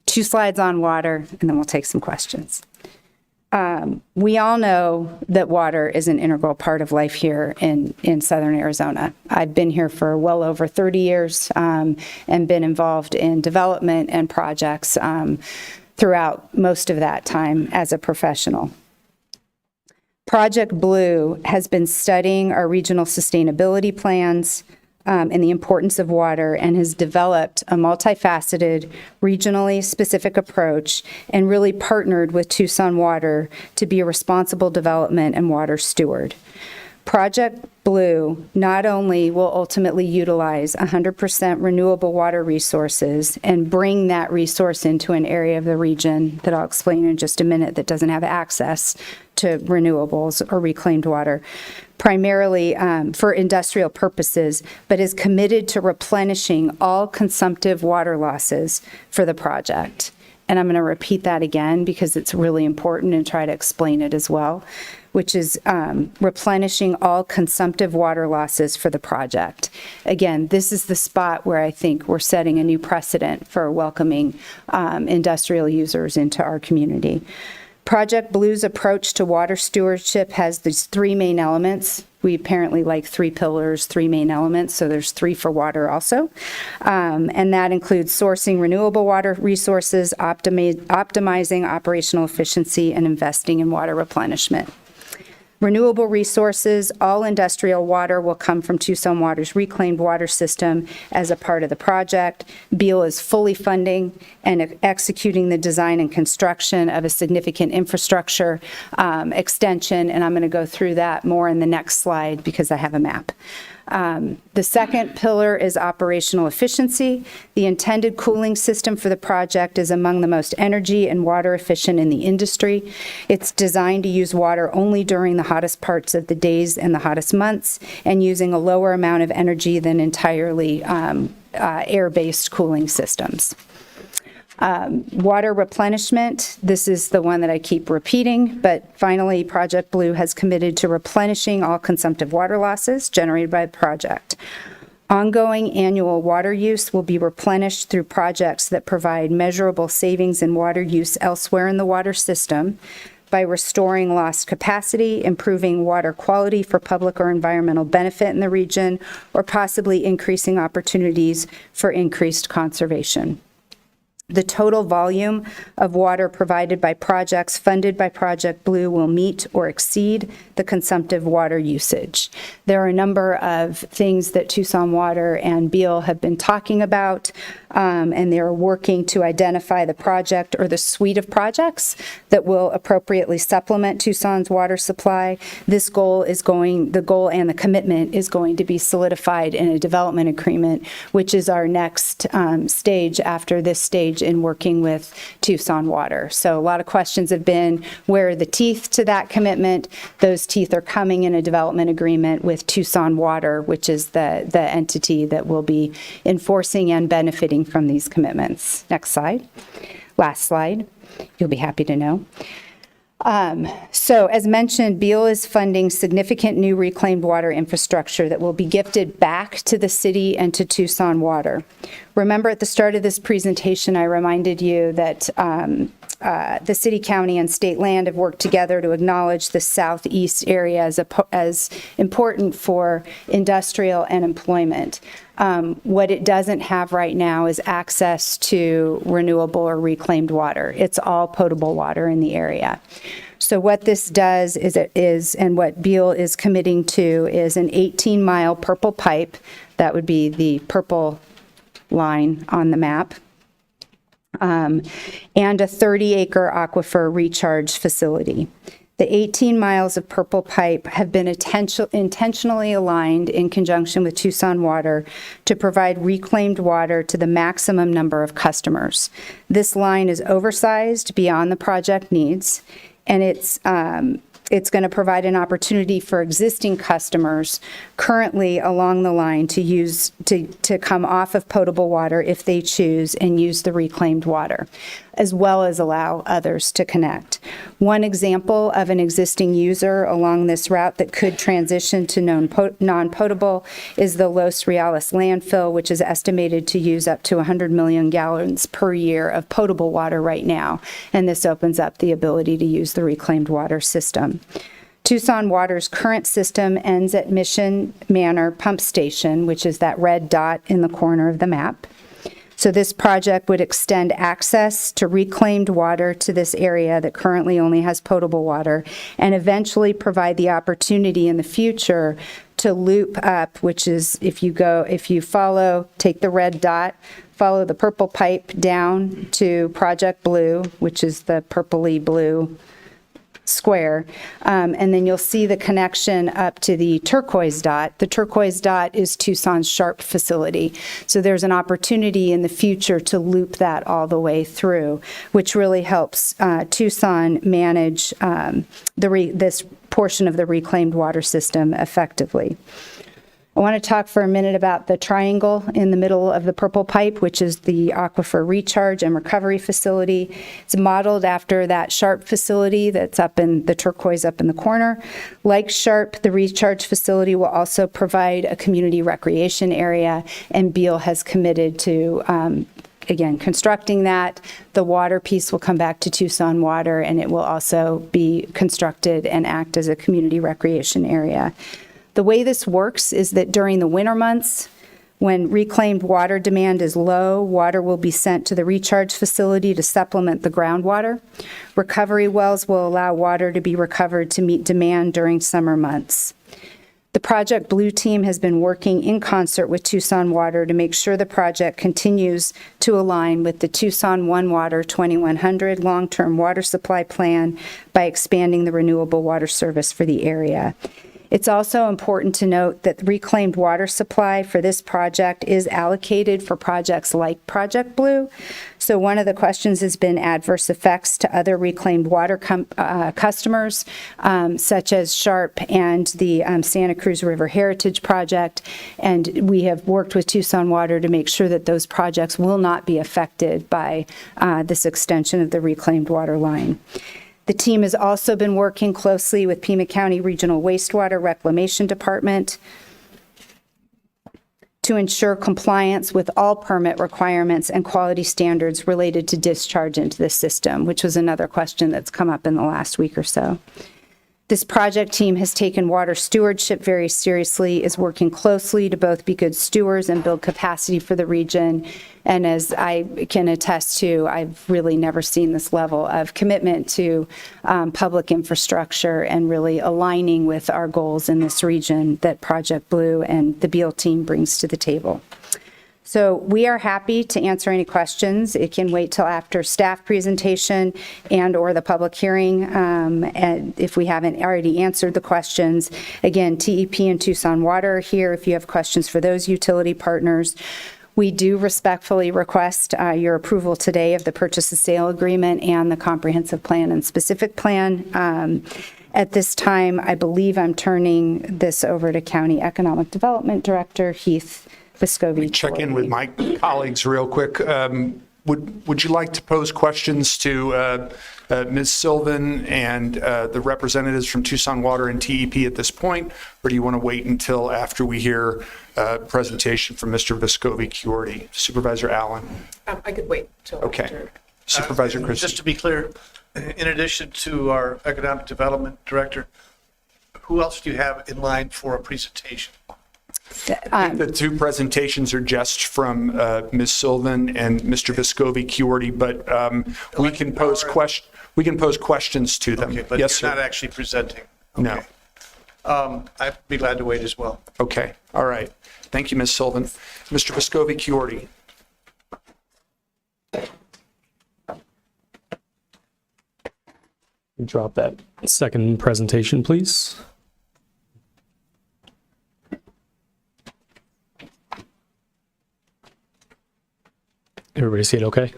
2 slides on water, and then we'll take some questions. We all know that water is an integral part of life here in Southern Arizona. I've been here for well over 30 years and been involved in development and projects throughout most of that time as a professional. Project Blue has been studying our regional sustainability plans, and the importance of water, and has developed a multifaceted, regionally specific approach and really partnered with Tucson Water to be a responsible development and water steward. Project Blue not only will ultimately utilize 100% renewable water resources and bring that resource into an area of the region that I'll explain in just a minute that doesn't have access to renewables or reclaimed water, primarily for industrial purposes, but is committed to replenishing all consumptive water losses for the project. And I'm going to repeat that again because it's really important and try to explain it as well, which is replenishing all consumptive water losses for the project. Again, this is the spot where I think we're setting a new precedent for welcoming industrial users into our community. Project Blue's approach to water stewardship has these three main elements. We apparently like 3 pillars, 3 main elements, so there's 3 for water also. And that includes sourcing renewable water resources, optimizing operational efficiency, and investing in water replenishment. Renewable resources, all industrial water will come from Tucson Water's reclaimed water system as a part of the project. Beal is fully funding and executing the design and construction of a significant infrastructure extension, and I'm going to go through that more in the next slide because I have a map. The second pillar is operational efficiency. The intended cooling system for the project is among the most energy and water efficient in the industry. It's designed to use water only during the hottest parts of the days and the hottest months, and using a lower amount of energy than entirely air-based cooling systems. Water replenishment, this is the one that I keep repeating, but finally Project Blue has committed to replenishing all consumptive water losses generated by the project. Ongoing annual water use will be replenished through projects that provide measurable savings in water use elsewhere in the water system by restoring lost capacity, improving water quality for public or environmental benefit in the region, or possibly increasing opportunities for increased conservation. The total volume of water provided by projects funded by Project Blue will meet or exceed the consumptive water usage. There are a number of things that Tucson Water and Beal have been talking about, and they're working to identify the project or the suite of projects that will appropriately supplement Tucson's water supply. The goal and the commitment is going to be solidified in a development agreement, which is our next stage after this stage in working with Tucson Water. So a lot of questions have been, where are the teeth to that commitment? Those teeth are coming in a development agreement with Tucson Water, which is the entity that will be enforcing and benefiting from these commitments. Next slide. Last slide. You'll be happy to know. So as mentioned, Beal is funding significant new reclaimed water infrastructure that will be gifted back to the city and to Tucson Water. Remember at the start of this presentation, I reminded you that the city, county, and state land have worked together to acknowledge the southeast area as important for industrial and employment. What it doesn't have right now is access to renewable or reclaimed water. It's all potable water in the area. So what this does and what Beal is committing to is an 18-mile purple pipe. That would be the purple line on the map. And a 30-acre aquifer recharge facility. The 18 miles of purple pipe have been intentionally aligned in conjunction with Tucson Water to provide reclaimed water to the maximum number of customers. This line is oversized beyond the project needs, and it's going to provide an opportunity for existing customers currently along the line to come off of potable water if they choose and use the reclaimed water, as well as allow others to connect. One example of an existing user along this route that could transition to non-potable is the Los Reales landfill, which is estimated to use up to 100 million gallons per year of potable water right now, and this opens up the ability to use the reclaimed water system. Tucson Water's current system ends at Mission Manor Pump Station, which is that red dot in the corner of the map. So this project would extend access to reclaimed water to this area that currently only has potable water, and eventually provide the opportunity in the future to loop up, which is if you follow, take the red dot, follow the purple pipe down to Project Blue, which is the purpley blue square, and then you'll see the connection up to the turquoise dot. The turquoise dot is Tucson's SHARP facility. So there's an opportunity in the future to loop that all the way through, which really helps Tucson manage this portion of the reclaimed water system effectively. I want to talk for a minute about the triangle in the middle of the purple pipe, which is the Aquifer Recharge and Recovery Facility. It's modeled after that SHARP facility that's up in the turquoise up in the corner. Like SHARP, the recharge facility will also provide a community recreation area, and Beal has committed to again, constructing that. The water piece will come back to Tucson Water, and it will also be constructed and act as a community recreation area. The way this works is that during the winter months, when reclaimed water demand is low, water will be sent to the recharge facility to supplement the groundwater. Recovery wells will allow water to be recovered to meet demand during summer months. The Project Blue team has been working in concert with Tucson Water to make sure the project continues to align with the Tucson One Water 2100 long-term water supply plan by expanding the renewable water service for the area. It's also important to note that the reclaimed water supply for this project is allocated for projects like Project Blue. So one of the questions has been adverse effects to other reclaimed water customers, such as SHARP and the Santa Cruz River Heritage Project. And we have worked with Tucson Water to make sure that those projects will not be affected by this extension of the reclaimed water line. The team has also been working closely with Pima County Regional Wastewater Reclamation Department to ensure compliance with all permit requirements and quality standards related to discharge into the system, which was another question that's come up in the last week or so. This project team has taken water stewardship very seriously, is working closely to both be good stewards and build capacity for the region. And as I can attest to, I've really never seen this level of commitment to public infrastructure and really aligning with our goals in this region that Project Blue and the Beal team brings to the table. So we are happy to answer any questions. It can wait till after staff presentation and or the public hearing, and if we haven't already answered the questions. Again, TEP and Tucson Water are here if you have questions for those utility partners. We do respectfully request your approval today of the purchase and sale agreement and the comprehensive plan and specific plan. At this time, I believe I'm turning this over to County Economic Development Director Heath Vescovi. Check in with my colleagues real quick. Would you like to pose questions to Ms. Sylvan and the representatives from Tucson Water and TEP at this point, or do you want to wait until after we hear a presentation from Mr. Vescovi-Chiordi? Supervisor Allen? I could wait till Okay. after. Supervisor Christie? Just to be clear, in addition to our Economic Development Director, who else do you have in line for a presentation? I think the two presentations are just from Ms. Sylvan and Mr. Vescovi-Chiordi, but we can pose questions to them. Okay, but Yes, you're sir. not actually presenting. No. I'd be glad to wait as well. Okay. All right. Thank you, Ms. Sylvan. Mr. Vescovi-Chiordi. Drop that second presentation, please. Everybody see it okay?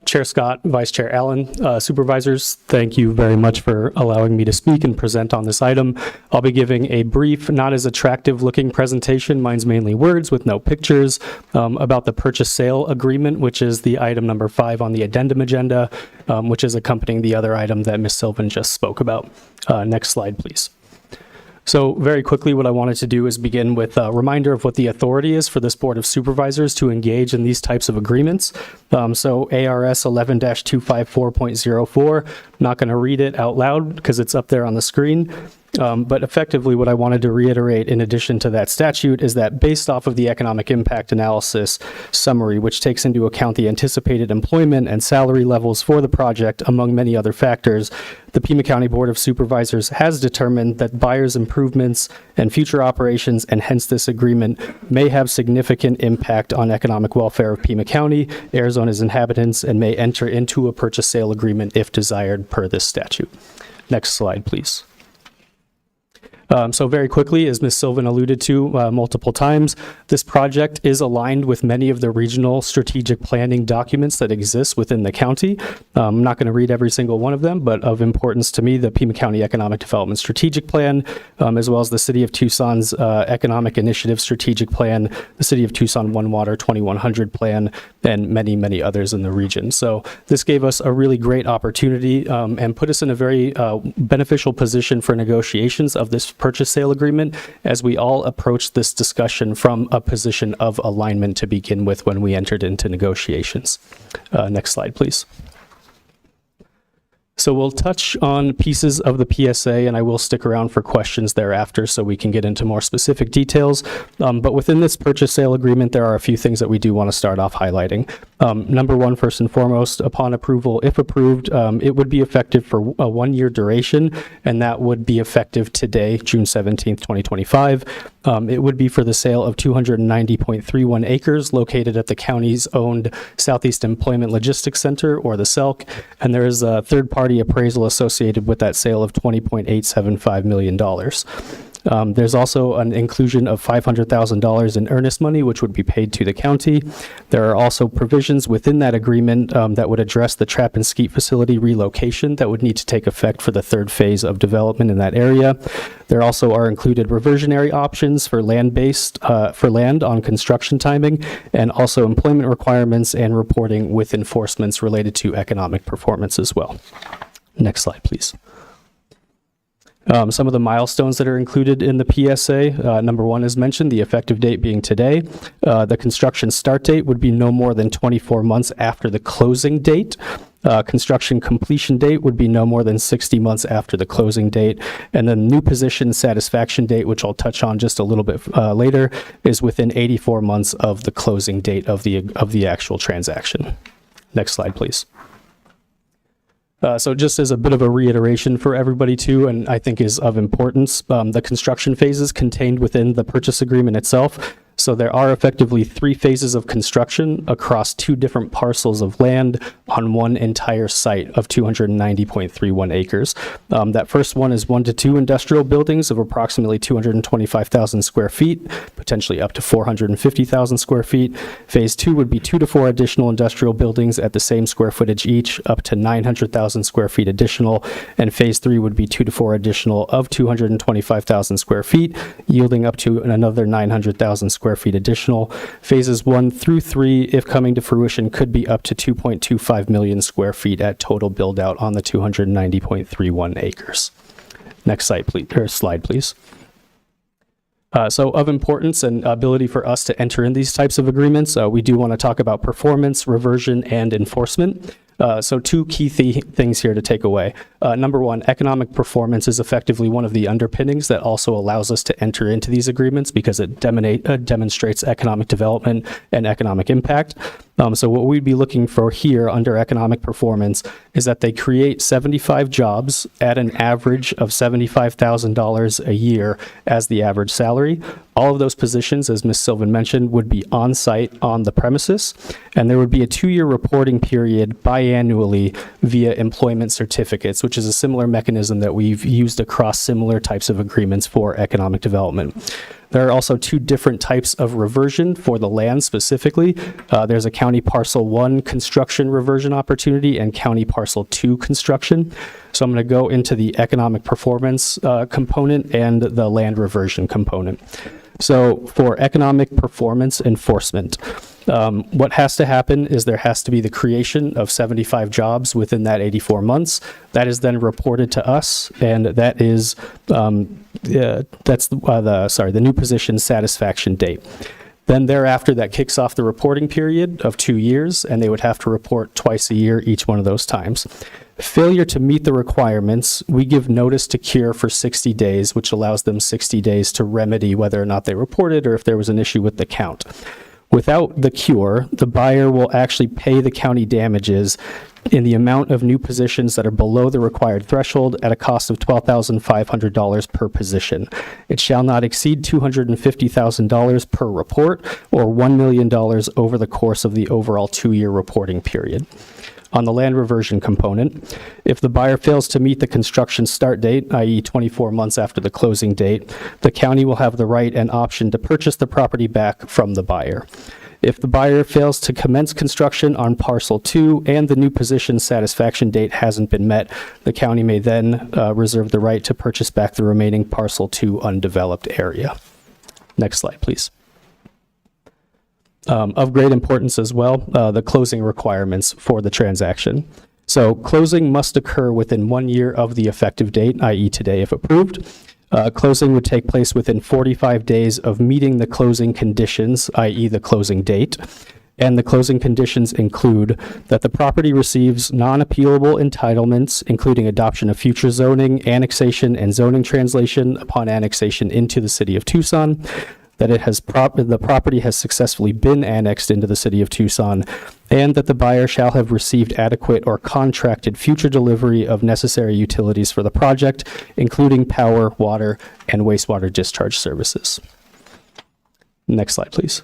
Chair Scott, Vice Chair Allen, Supervisors, thank you very much for allowing me to speak and present on this item. I'll be giving a brief, not as attractive looking presentation, mine's mainly words with no pictures, about the purchase sale agreement, which is the item number 5 on the addendum agenda, which is accompanying the other item that Ms. Sylvan just spoke about. Next slide, please. So very quickly, what I wanted to do is begin with a reminder of what the authority is for this Board of Supervisors to engage in these types of agreements. So ARS 11-254.04, not going to read it out loud because it's up there on the screen. But effectively, what I wanted to reiterate in addition to that statute is that based off of the economic impact analysis summary, which takes into account the anticipated employment and salary levels for the project, among many other factors, the Pima County Board of Supervisors has determined that buyer's improvements and future operations, and hence this agreement, may have significant impact on economic welfare of Pima County, Arizona's inhabitants, and may enter into a purchase sale agreement if desired per this statute. Next slide, please. So very quickly, as Ms. Sylvan alluded to multiple times, this project is aligned with many of the regional strategic planning documents that exist within the county. I'm not going to read every single one of them, but of importance to me, the Pima County Economic Development Strategic Plan, as well as the City of Tucson's Economic Initiative Strategic Plan, the City of Tucson One Water 2100 Plan, and many, many others in the region. So this gave us a really great opportunity and put us in a very beneficial position for negotiations of this purchase sale agreement, as we all approached this discussion from a position of alignment to begin with when we entered into negotiations. Next slide, please. So we'll touch on pieces of the PSA, and I will stick around for questions thereafter so we can get into more specific details. But within this purchase sale agreement, there are a few things that we do want to start off highlighting. Number one, first and foremost, upon approval, if approved, it would be effective for a 1-year duration, and that would be effective today, June 17th, 2025. It would be for the sale of 290.31 acres located at the county's owned Southeast Employment Logistics Center, or the SELC, and there is a third-party appraisal associated with that sale of $20.875 million. There's also an inclusion of $500,000 in earnest money, which would be paid to the county. There are also provisions within that agreement that would address the trap and skeet facility relocation that would need to take effect for the third phase of development in that area. There also are included reversionary options for land-based for land on construction timing, and also employment requirements and reporting with enforcements related to economic performance as well. Next slide, please. Some of the milestones that are included in the PSA, number one is mentioned, the effective date being today. The construction start date would be no more than 24 months after the closing date. Construction completion date would be no more than 60 months after the closing date. And then new position satisfaction date, which I'll touch on just a little bit later, is within 84 months of the closing date of the actual transaction. Next slide, please. So just as a bit of a reiteration for everybody too, and I think is of importance, the construction phases contained within the purchase agreement itself. So there are effectively 3 phases of construction across 2 different parcels of land on one entire site of 290.31 acres. That first one is 1 to 2 industrial buildings of approximately 225,000 square feet, potentially up to 450,000 square feet. Phase 2 would be 2 to 4 additional industrial buildings at the same square footage each, up to 900,000 square feet additional. And phase 3 would be 2 to 4 additional of 225,000 square feet, yielding up to another 900,000 square feet additional. Phases 1 through 3, if coming to fruition, could be up to 2.25 million square feet at total build out on the 290.31 acres. Next slide, please. So of importance and ability for us to enter in these types of agreements, we do want to talk about performance, reversion, and enforcement. So 2 key things here to take away. Number one, economic performance is effectively one of the underpinnings that also allows us to enter into these agreements because it demonstrates economic development and economic impact. So what we'd be looking for here under economic performance is that they create 75 jobs at an average of $75,000 a year as the average salary. All of those positions, as Ms. Sylvan mentioned, would be on site on the premises, and there would be a 2-year reporting period biannually via employment certificates, which is a similar mechanism that we've used across similar types of agreements for economic development. There are also 2 different types of reversion for the land specifically. There's a County Parcel 1 construction reversion opportunity and County Parcel 2 construction. So I'm going to go into the economic performance component and the land reversion component. So for economic performance enforcement, what has to happen is there has to be the creation of 75 jobs within that 84 months. That is then reported to us, and that is the new position satisfaction date. Then thereafter, that kicks off the reporting period of 2 years, and they would have to report twice a year each one of those times. Failure to meet the requirements, we give notice to cure for 60 days, which allows them 60 days to remedy whether or not they reported or if there was an issue with the count. Without the cure, the buyer will actually pay the county damages in the amount of new positions that are below the required threshold at a cost of $12,500 per position. It shall not exceed $250,000 per report or $1 million over the course of the overall 2-year reporting period. On the land reversion component, if the buyer fails to meet the construction start date, i.e. 24 months after the closing date, the county will have the right and option to purchase the property back from the buyer. If the buyer fails to commence construction on parcel 2 and the new position satisfaction date hasn't been met, the county may then reserve the right to purchase back the remaining parcel 2 undeveloped area. Next slide, please. Of great importance as well, the closing requirements for the transaction. So closing must occur within 1 year of the effective date, i.e. today if approved. Closing would take place within 45 days of meeting the closing conditions, i.e. the closing date. And the closing conditions include that the property receives non-appealable entitlements, including adoption of future zoning, annexation, and zoning translation upon annexation into the city of Tucson, that it has the property has successfully been annexed into the city of Tucson, and that the buyer shall have received adequate or contracted future delivery of necessary utilities for the project, including power, water, and wastewater discharge services. Next slide, please.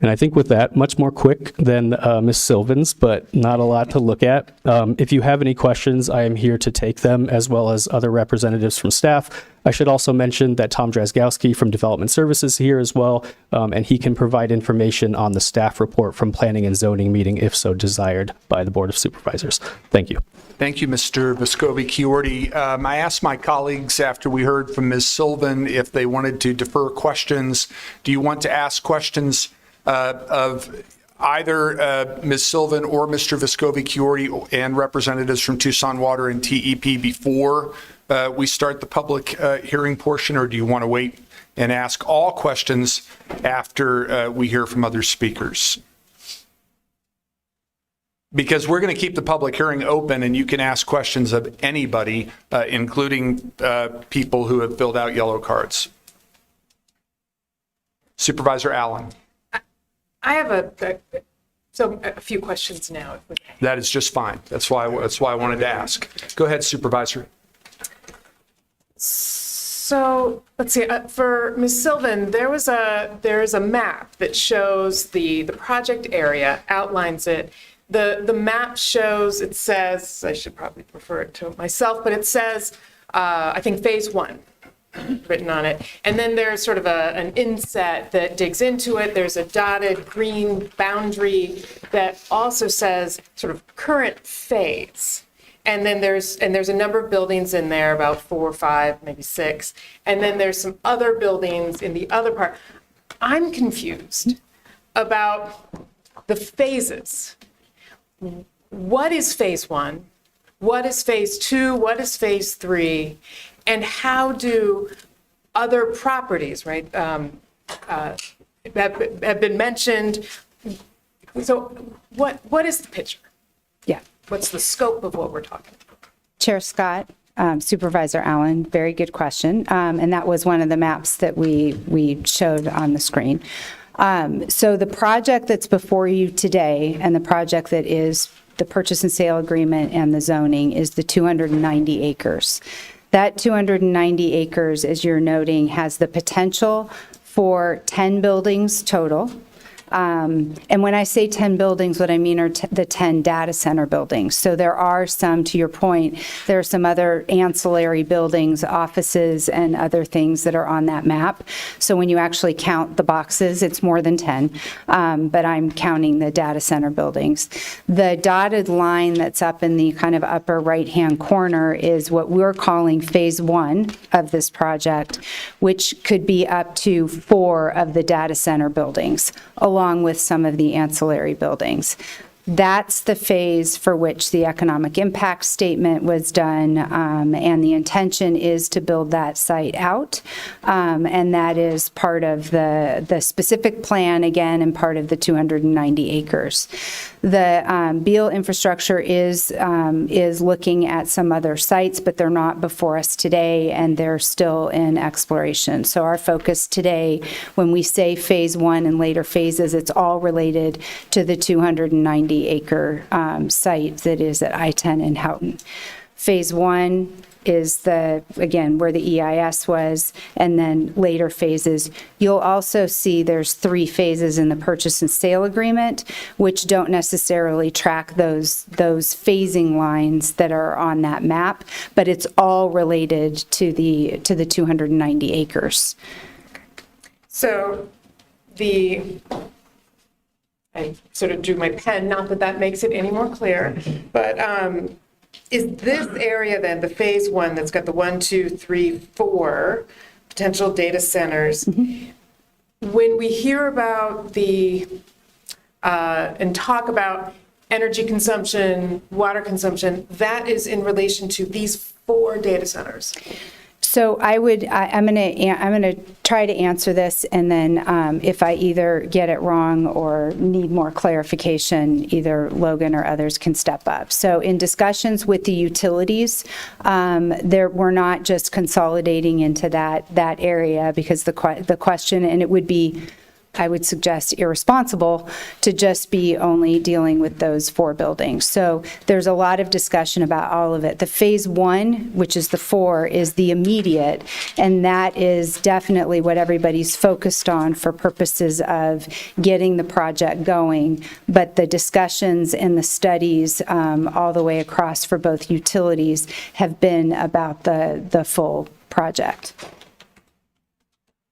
And I think with that, much more quick than Ms. Sylvan's, but not a lot to look at. If you have any questions, I am here to take them, as well as other representatives from staff. I should also mention that Tom Drazgowski from Development Services is here as well, and he can provide information on the staff report from Planning and Zoning meeting if so desired by the Board of Supervisors. Thank you. Thank you, Mr. Vescovi-Chiordi. I asked my colleagues after we heard from Ms. Sylvan if they wanted to defer questions. Do you want to ask questions of either Ms. Sylvan or Mr. Vescovi-Chiordi and representatives from Tucson Water and TEP before we start the public hearing portion, or do you want to wait and ask all questions after we hear from other speakers? Because we're going to keep the public hearing open and you can ask questions of anybody, including people who have filled out yellow cards. Supervisor Allen. I have a few questions now. If we can. That is just fine. That's why I wanted to ask. Go ahead, Supervisor. So let's see. For Ms. Sylvan, there's a map that shows the project area, outlines it. The map shows, it says, I should probably refer it to myself, but it says, I think phase 1 written on it. And then there's sort of an inset that digs into it. There's a dotted green boundary that also says sort of current phase. And then there's a number of buildings in there, about 4 or 5, maybe 6. And then there's some other buildings in the other part. I'm confused about the phases. What is phase 1? What is phase 2? What is phase 3? And how do other properties, right, have been mentioned? So what is the picture? Yeah. What's the scope of what we're talking about? Chair Scott, Supervisor Allen, very good question. And that was one of the maps that we showed on the screen. So the project that's before you today and the project that is the purchase and sale agreement and the zoning is the 290 acres. That 290 acres, as you're noting, has the potential for 10 buildings total. And when I say 10 buildings, what I mean are the 10 data center buildings. So there are some, to your point, there are some other ancillary buildings, offices, and other things that are on that map. So when you actually count the boxes, it's more than 10, but I'm counting the data center buildings. The dotted line that's up in the kind of upper right-hand corner is what we're calling phase 1 of this project, which could be up to 4 of the data center buildings, along with some of the ancillary buildings. That's the phase for which the economic impact statement was done, and the intention is to build that site out, and that is part of the specific plan, again, and part of the 290 acres. The Beal infrastructure is looking at some other sites, but they're not before us today, and they're still in exploration. So our focus today, when we say phase 1 and later phases, it's all related to the 290-acre site that is at I-10 in Houghton. Phase 1 is again, where the EIS was, and then later phases. You'll also see there's 3 phases in the purchase and sale agreement, which don't necessarily track those phasing lines that are on that map, but it's all related to the 290 acres. So I sort of drew my pen, not that that makes it any more clear, but is this area then, the phase 1 that's got the 1, 2, 3, 4 potential data centers, when we hear about and talk about energy consumption, water consumption, that is in relation to these 4 data centers? So I'm going to try to answer this, and then if I either get it wrong or need more clarification, either Logan or others can step up. So in discussions with the utilities, we're not just consolidating into that area, because the question, and it would be, I would suggest, irresponsible to just be only dealing with those 4 buildings. So there's a lot of discussion about all of it. The phase 1, which is the 4, is the immediate, and that is definitely what everybody's focused on for purposes of getting the project going. But the discussions and the studies all the way across for both utilities have been about the full project.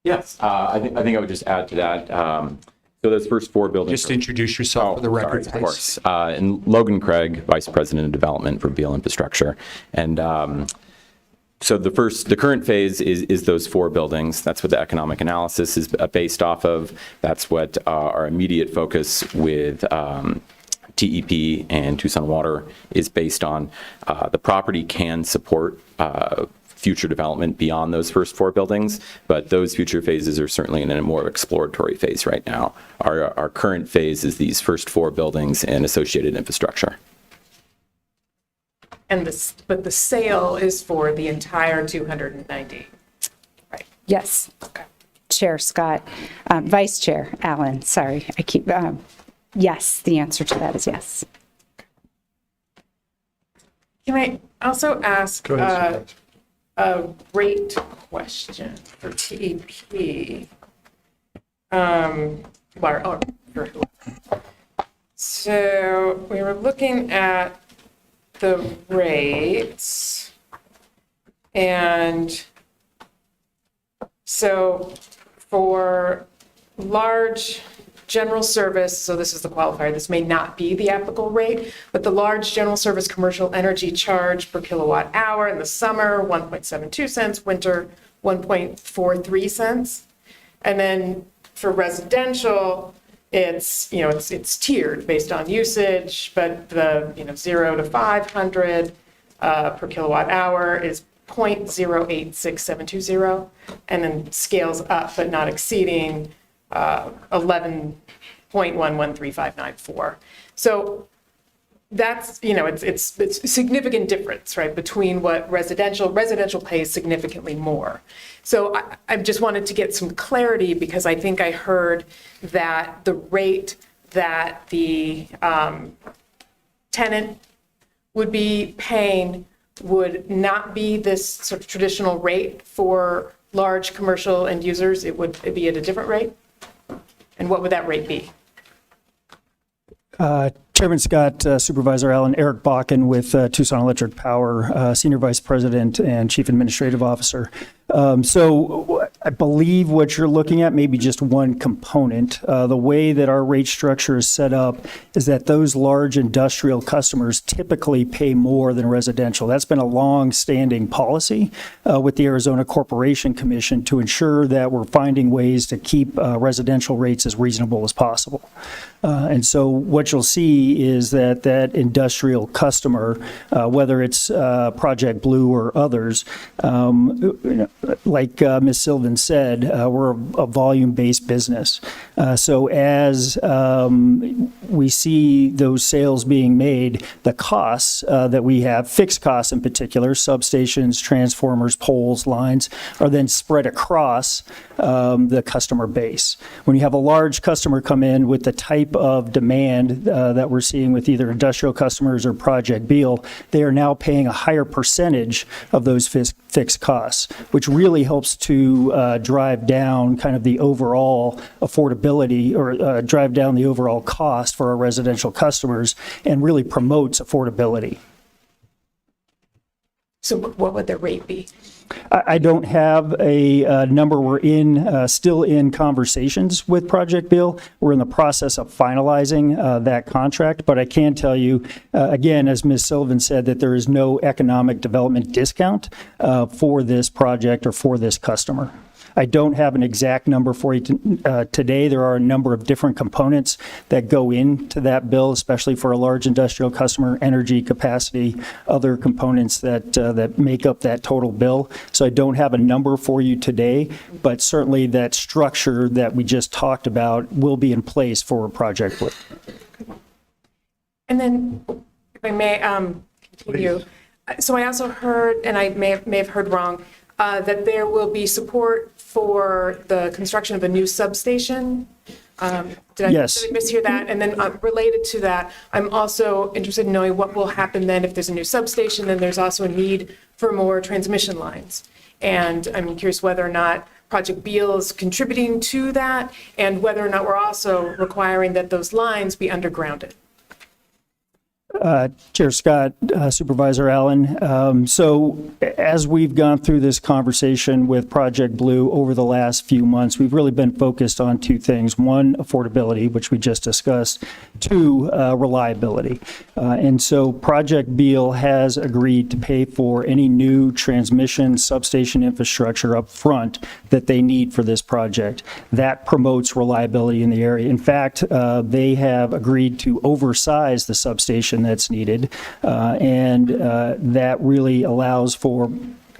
Yes, I think I would just add to that. So those first 4 buildings. Just introduce yourself for the record, sorry, of course. And Logan Craig, Vice President of Development for Beal Infrastructure. And so the current phase is those 4 buildings. That's what the economic analysis is based off of. That's what our immediate focus with TEP and Tucson Water is based on. The property can support future development beyond those first 4 buildings, but those future phases are certainly in a more exploratory phase right now. Our current phase is these first 4 buildings and associated infrastructure. But the sale is for the entire 290, right? Yes. Okay. Chair Scott, Vice Chair Allen, sorry, I keep, yes, the answer to that is yes. Can I also ask a rate question for TEP? So we were looking at the rates, and so for large general service, so this is the qualifier, this may not be the applicable rate, but the large general service commercial energy charge per kilowatt hour in the summer, 1.72 cents, winter, 1.43 cents. And then for residential, it's tiered based on usage, but the 0 to 500 per kilowatt hour is 0.086720, and then scales up but not exceeding 11.113594. So that's, it's a significant difference, right, between what residential pays significantly more. So I just wanted to get some clarity, because I think I heard that the rate that the tenant would be paying would not be this sort of traditional rate for large commercial end users. It would be at a different rate. And what would that rate be? Chairman Scott, Supervisor Allen, Eric Bakken with Tucson Electric Power, Senior Vice President and Chief Administrative Officer. So I believe what you're looking at may be just one component. The way that our rate structure is set up is that those large industrial customers typically pay more than residential. That's been a long-standing policy with the Arizona Corporation Commission to ensure that we're finding ways to keep residential rates as reasonable as possible. And so what you'll see is that that industrial customer, whether it's Project Blue or others, like Ms. Sylvan said, we're a volume-based business. So as we see those sales being made, the costs that we have, fixed costs in particular, substations, transformers, poles, lines, are then spread across the customer base. When you have a large customer come in with the type of demand that we're seeing with either industrial customers or Project Beal, they are now paying a higher percentage of those fixed costs, which really helps to drive down kind of the overall affordability or drive down the overall cost for our residential customers and really promotes affordability. So what would the rate be? I don't have a number. We're still in conversations with Project Beal. We're in the process of finalizing that contract, but I can tell you, again, as Ms. Sullivan said, that there is no economic development discount for this project or for this customer. I don't have an exact number for you today. There are a number of different components that go into that bill, especially for a large industrial customer, energy capacity, other components that make up that total bill. So I don't have a number for you today, but certainly that structure that we just talked about will be in place for Project Blue. And then, if I may continue, so I also heard, and I may have heard wrong, that there will be support for the construction of a new substation. Did I mishear that? And then related to that, I'm also interested in knowing what will happen then if there's a new substation, then there's also a need for more transmission lines. And I'm curious whether or not Project Beal is contributing to that and whether or not we're also requiring that those lines be undergrounded. Chair Scott, Supervisor Allen. So as we've gone through this conversation with Project Blue over the last few months, we've really been focused on two things. One, affordability, which we just discussed. Two, reliability. And so Project Beal has agreed to pay for any new transmission substation infrastructure up front that they need for this project. That promotes reliability in the area. In fact, they have agreed to oversize the substation that's needed, and that really allows for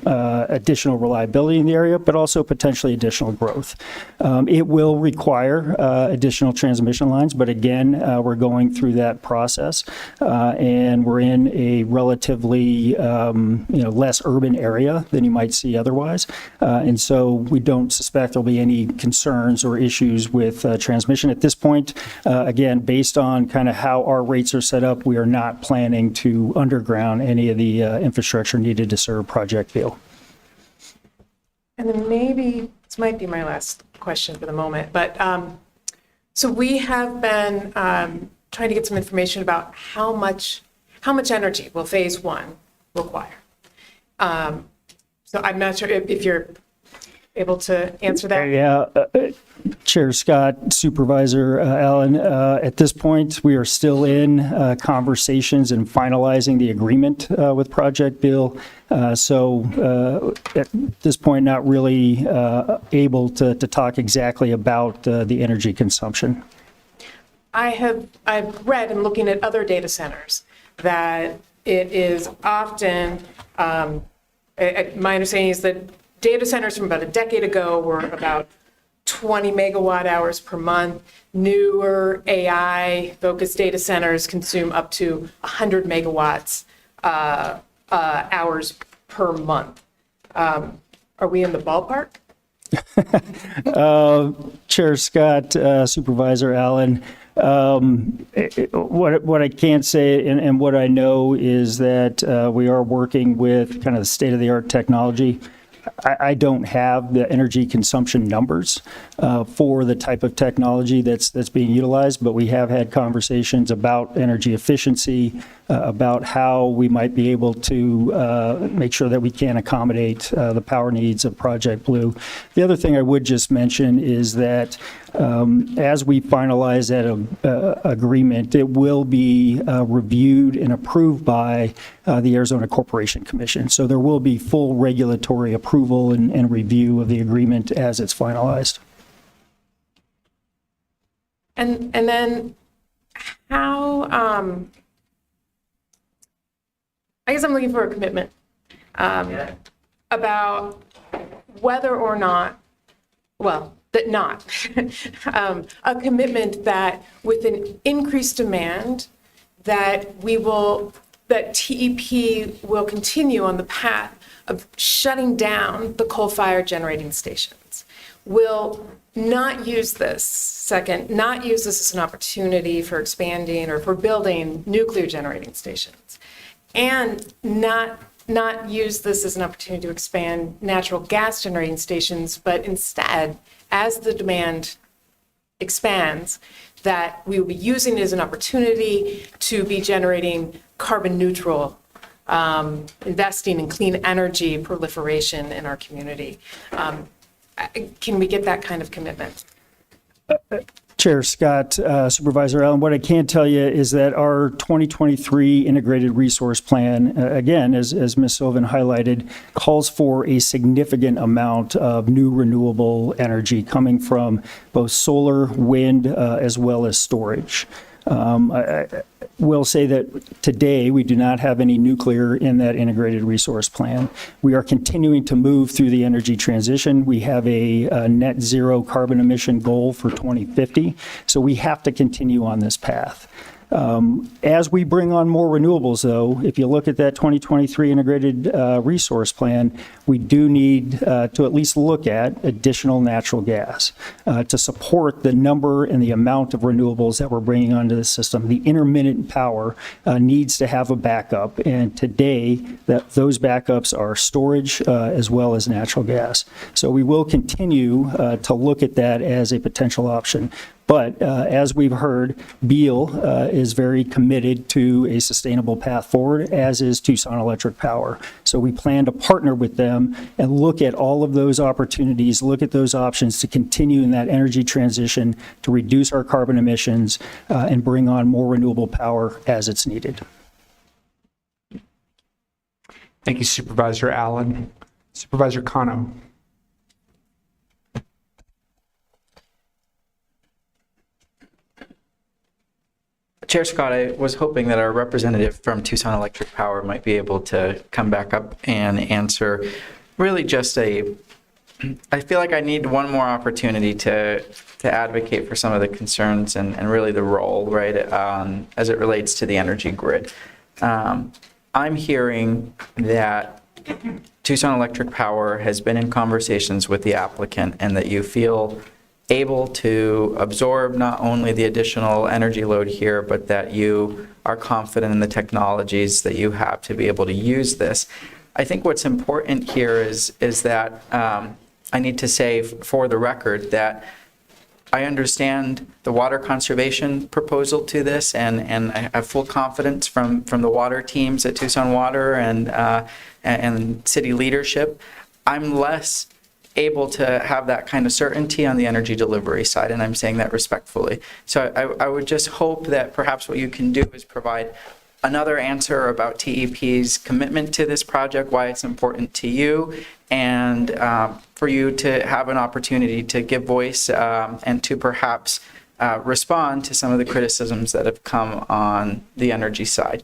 additional reliability in the area, but also potentially additional growth. It will require additional transmission lines, but again, we're going through that process, and we're in a relatively less urban area than you might see otherwise, and so we don't suspect there'll be any concerns or issues with transmission at this point. Again, based on kind of how our rates are set up, we are not planning to underground any of the infrastructure needed to serve Project Beal. And then maybe, this might be my last question for the moment, but so we have been trying to get some information about how much energy will phase one require. So I'm not sure if you're able to answer that. Yeah, Chair Scott, Supervisor Allen, at this point, we are still in conversations and finalizing the agreement with Project Beal. So at this point, not really able to talk exactly about the energy consumption. I've read and looking at other data centers that it is often, my understanding is that data centers from about a decade ago were about 20 megawatt hours per month. Newer AI-focused data centers consume up to 100 megawatts hours per month. Are we in the ballpark? Chair Scott, Supervisor Allen, what I can say and what I know is that we are working with kind of the state-of-the-art technology. I don't have the energy consumption numbers for the type of technology that's being utilized, but we have had conversations about energy efficiency, about how we might be able to make sure that we can accommodate the power needs of Project Blue. The other thing I would just mention is that as we finalize that agreement, it will be reviewed and approved by the Arizona Corporation Commission. So there will be full regulatory approval and review of the agreement as it's finalized. And then how, I guess I'm looking for a commitment about whether or not, well, that not, a commitment that with an increased demand that that TEP will continue on the path of shutting down the coal-fired generating stations, will not use this as an opportunity for expanding or for building nuclear generating stations, and not use this as an opportunity to expand natural gas generating stations, but instead, as the demand expands, that we will be using it as an opportunity to be generating carbon neutral, investing in clean energy proliferation in our community. Can we get that kind of commitment? Chair Scott, Supervisor Allen, what I can tell you is that our 2023 Integrated Resource Plan, again, as Ms. Sylvan highlighted, calls for a significant amount of new renewable energy coming from both solar, wind, as well as storage. I will say that today we do not have any nuclear in that integrated resource plan. We are continuing to move through the energy transition. We have a net zero carbon emission goal for 2050, so we have to continue on this path. As we bring on more renewables, though, if you look at that 2023 integrated resource plan, we do need to at least look at additional natural gas to support the number and the amount of renewables that we're bringing onto the system. The intermittent power needs to have a backup, and today those backups are storage as well as natural gas. So we will continue to look at that as a potential option. But as we've heard, Beal is very committed to a sustainable path forward, as is Tucson Electric Power. So we plan to partner with them and look at all of those opportunities, look at those options to continue in that energy transition to reduce our carbon emissions and bring on more renewable power as it's needed. Thank you, Supervisor Allen. Supervisor Cano. Chair Scott, I was hoping that our representative from Tucson Electric Power might be able to come back up and answer really just I feel like I need one more opportunity to advocate for some of the concerns and really the role, right, as it relates to the energy grid. I'm hearing that Tucson Electric Power has been in conversations with the applicant and that you feel able to absorb not only the additional energy load here, but that you are confident in the technologies that you have to be able to use this. I think what's important here is that I need to say for the record that I understand the water conservation proposal to this, and I have full confidence from the water teams at Tucson Water and city leadership. I'm less able to have that kind of certainty on the energy delivery side, and I'm saying that respectfully. So I would just hope that perhaps what you can do is provide another answer about TEP's commitment to this project, why it's important to you, and for you to have an opportunity to give voice and to perhaps respond to some of the criticisms that have come on the energy side.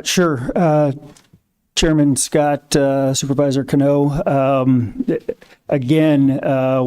Sure. Chairman Scott, Supervisor Cano, again,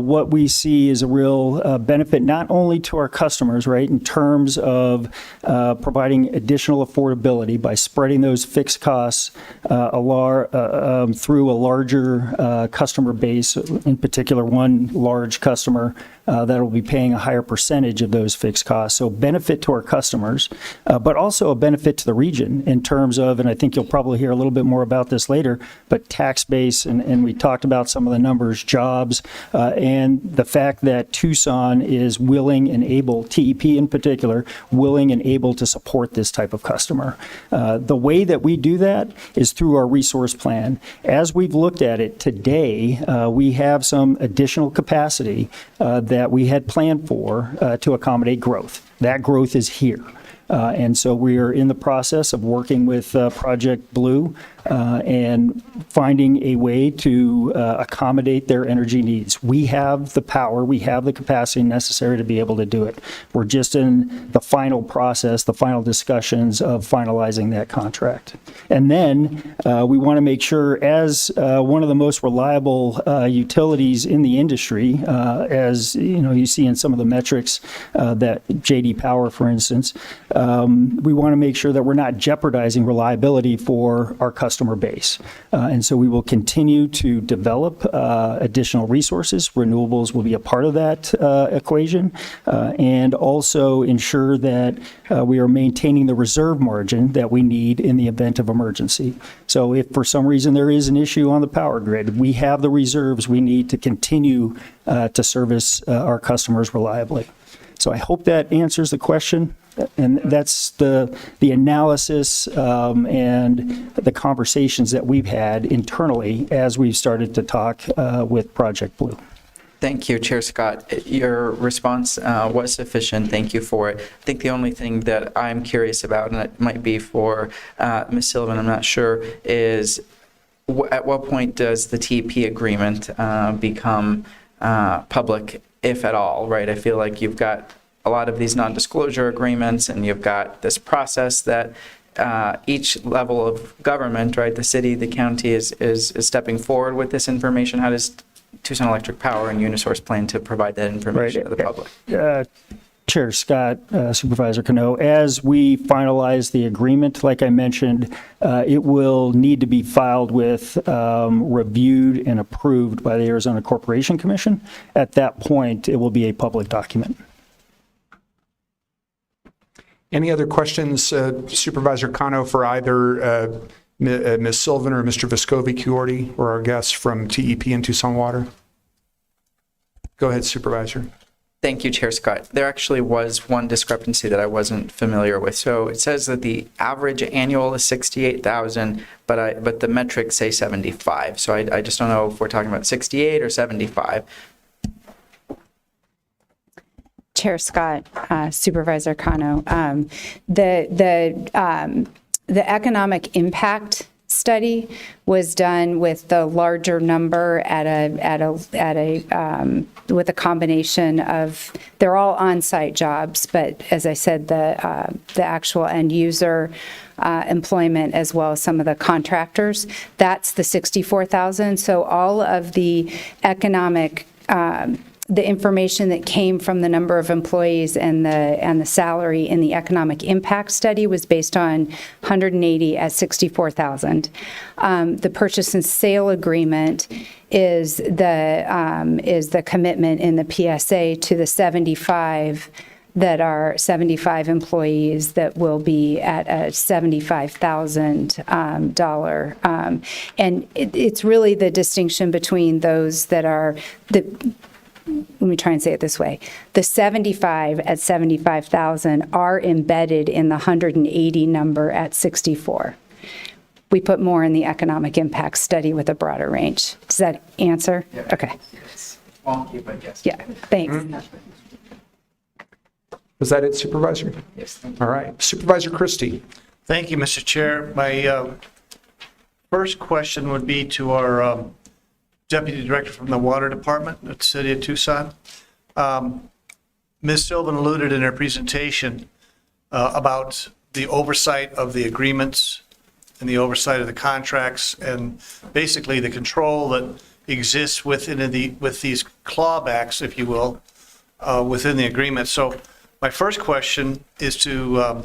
what we see is a real benefit not only to our customers, right, in terms of providing additional affordability by spreading those fixed costs through a larger customer base, in particular one large customer that will be paying a higher percentage of those fixed costs. So benefit to our customers, but also a benefit to the region in terms of, and I think you'll probably hear a little bit more about this later, but tax base, and we talked about some of the numbers, jobs, and the fact that Tucson is willing and able, TEP in particular, willing and able to support this type of customer. The way that we do that is through our resource plan. As we've looked at it today, we have some additional capacity that we had planned for to accommodate growth. That growth is here. And so we are in the process of working with Project Blue and finding a way to accommodate their energy needs. We have the power, we have the capacity necessary to be able to do it. We're just in the final process, the final discussions of finalizing that contract. And then we want to make sure, as one of the most reliable utilities in the industry, as you see in some of the metrics that JD Power, for instance, we want to make sure that we're not jeopardizing reliability for our customer base. And so we will continue to develop additional resources. Renewables will be a part of that equation, and also ensure that we are maintaining the reserve margin that we need in the event of emergency. So if for some reason there is an issue on the power grid, we have the reserves we need to continue to service our customers reliably. So I hope that answers the question. And that's the analysis and the conversations that we've had internally as we've started to talk with Project Blue. Thank you, Chair Scott. Your response was sufficient. Thank you for it. I think the only thing that I'm curious about, and it might be for Ms. Sullivan, I'm not sure, is at what point does the TEP agreement become public, if at all, right? I feel like you've got a lot of these non-disclosure agreements, and you've got this process that each level of government, right, the city, the county is stepping forward with this information. How does Tucson Electric Power and Unisource plan to provide that information to the public? Chair Scott, Supervisor Cano, as we finalize the agreement, like I mentioned, it will need to be filed with, reviewed and approved by the Arizona Corporation Commission. At that point, it will be a public document. Any other questions, Supervisor Cano, for either Ms. Sullivan or Mr. Vescovi-Chiordi, or our guests from TEP and Tucson Water? Go ahead, Supervisor. Thank you, Chair Scott. There actually was one discrepancy that I wasn't familiar with. So it says that the average annual is 68,000, but the metrics say 75. So I just don't know if we're talking about 68 or 75. Chair Scott, Supervisor Cano, the economic impact study was done with the larger number with a combination of, they're all on-site jobs, but as I said, the actual end user employment, as well as some of the contractors, that's the 64,000. So all of the economic the information that came from the number of employees and the salary in the economic impact study was based on 180 at 64,000. The purchase and sale agreement is the commitment in the PSA to the 75 that are 75 employees that will be at a $75,000 and it's really the distinction between those that are let me try and say it this way. The 75 at 75,000 are embedded in the 180 number at 64. We put more in the economic impact study with a broader range. Does that answer? Yeah. Okay. It's wonky, but yes. Yeah, thanks. Was that it, Supervisor? Yes. All right. Supervisor Christie. Thank you, Mr. Chair. My first question would be to our Deputy Director from the Water Department at the City of Tucson. Ms. Sylvan alluded in her presentation about the oversight of the agreements and the oversight of the contracts and basically the control that exists with these clawbacks, if you will, within the agreement. So my first question is to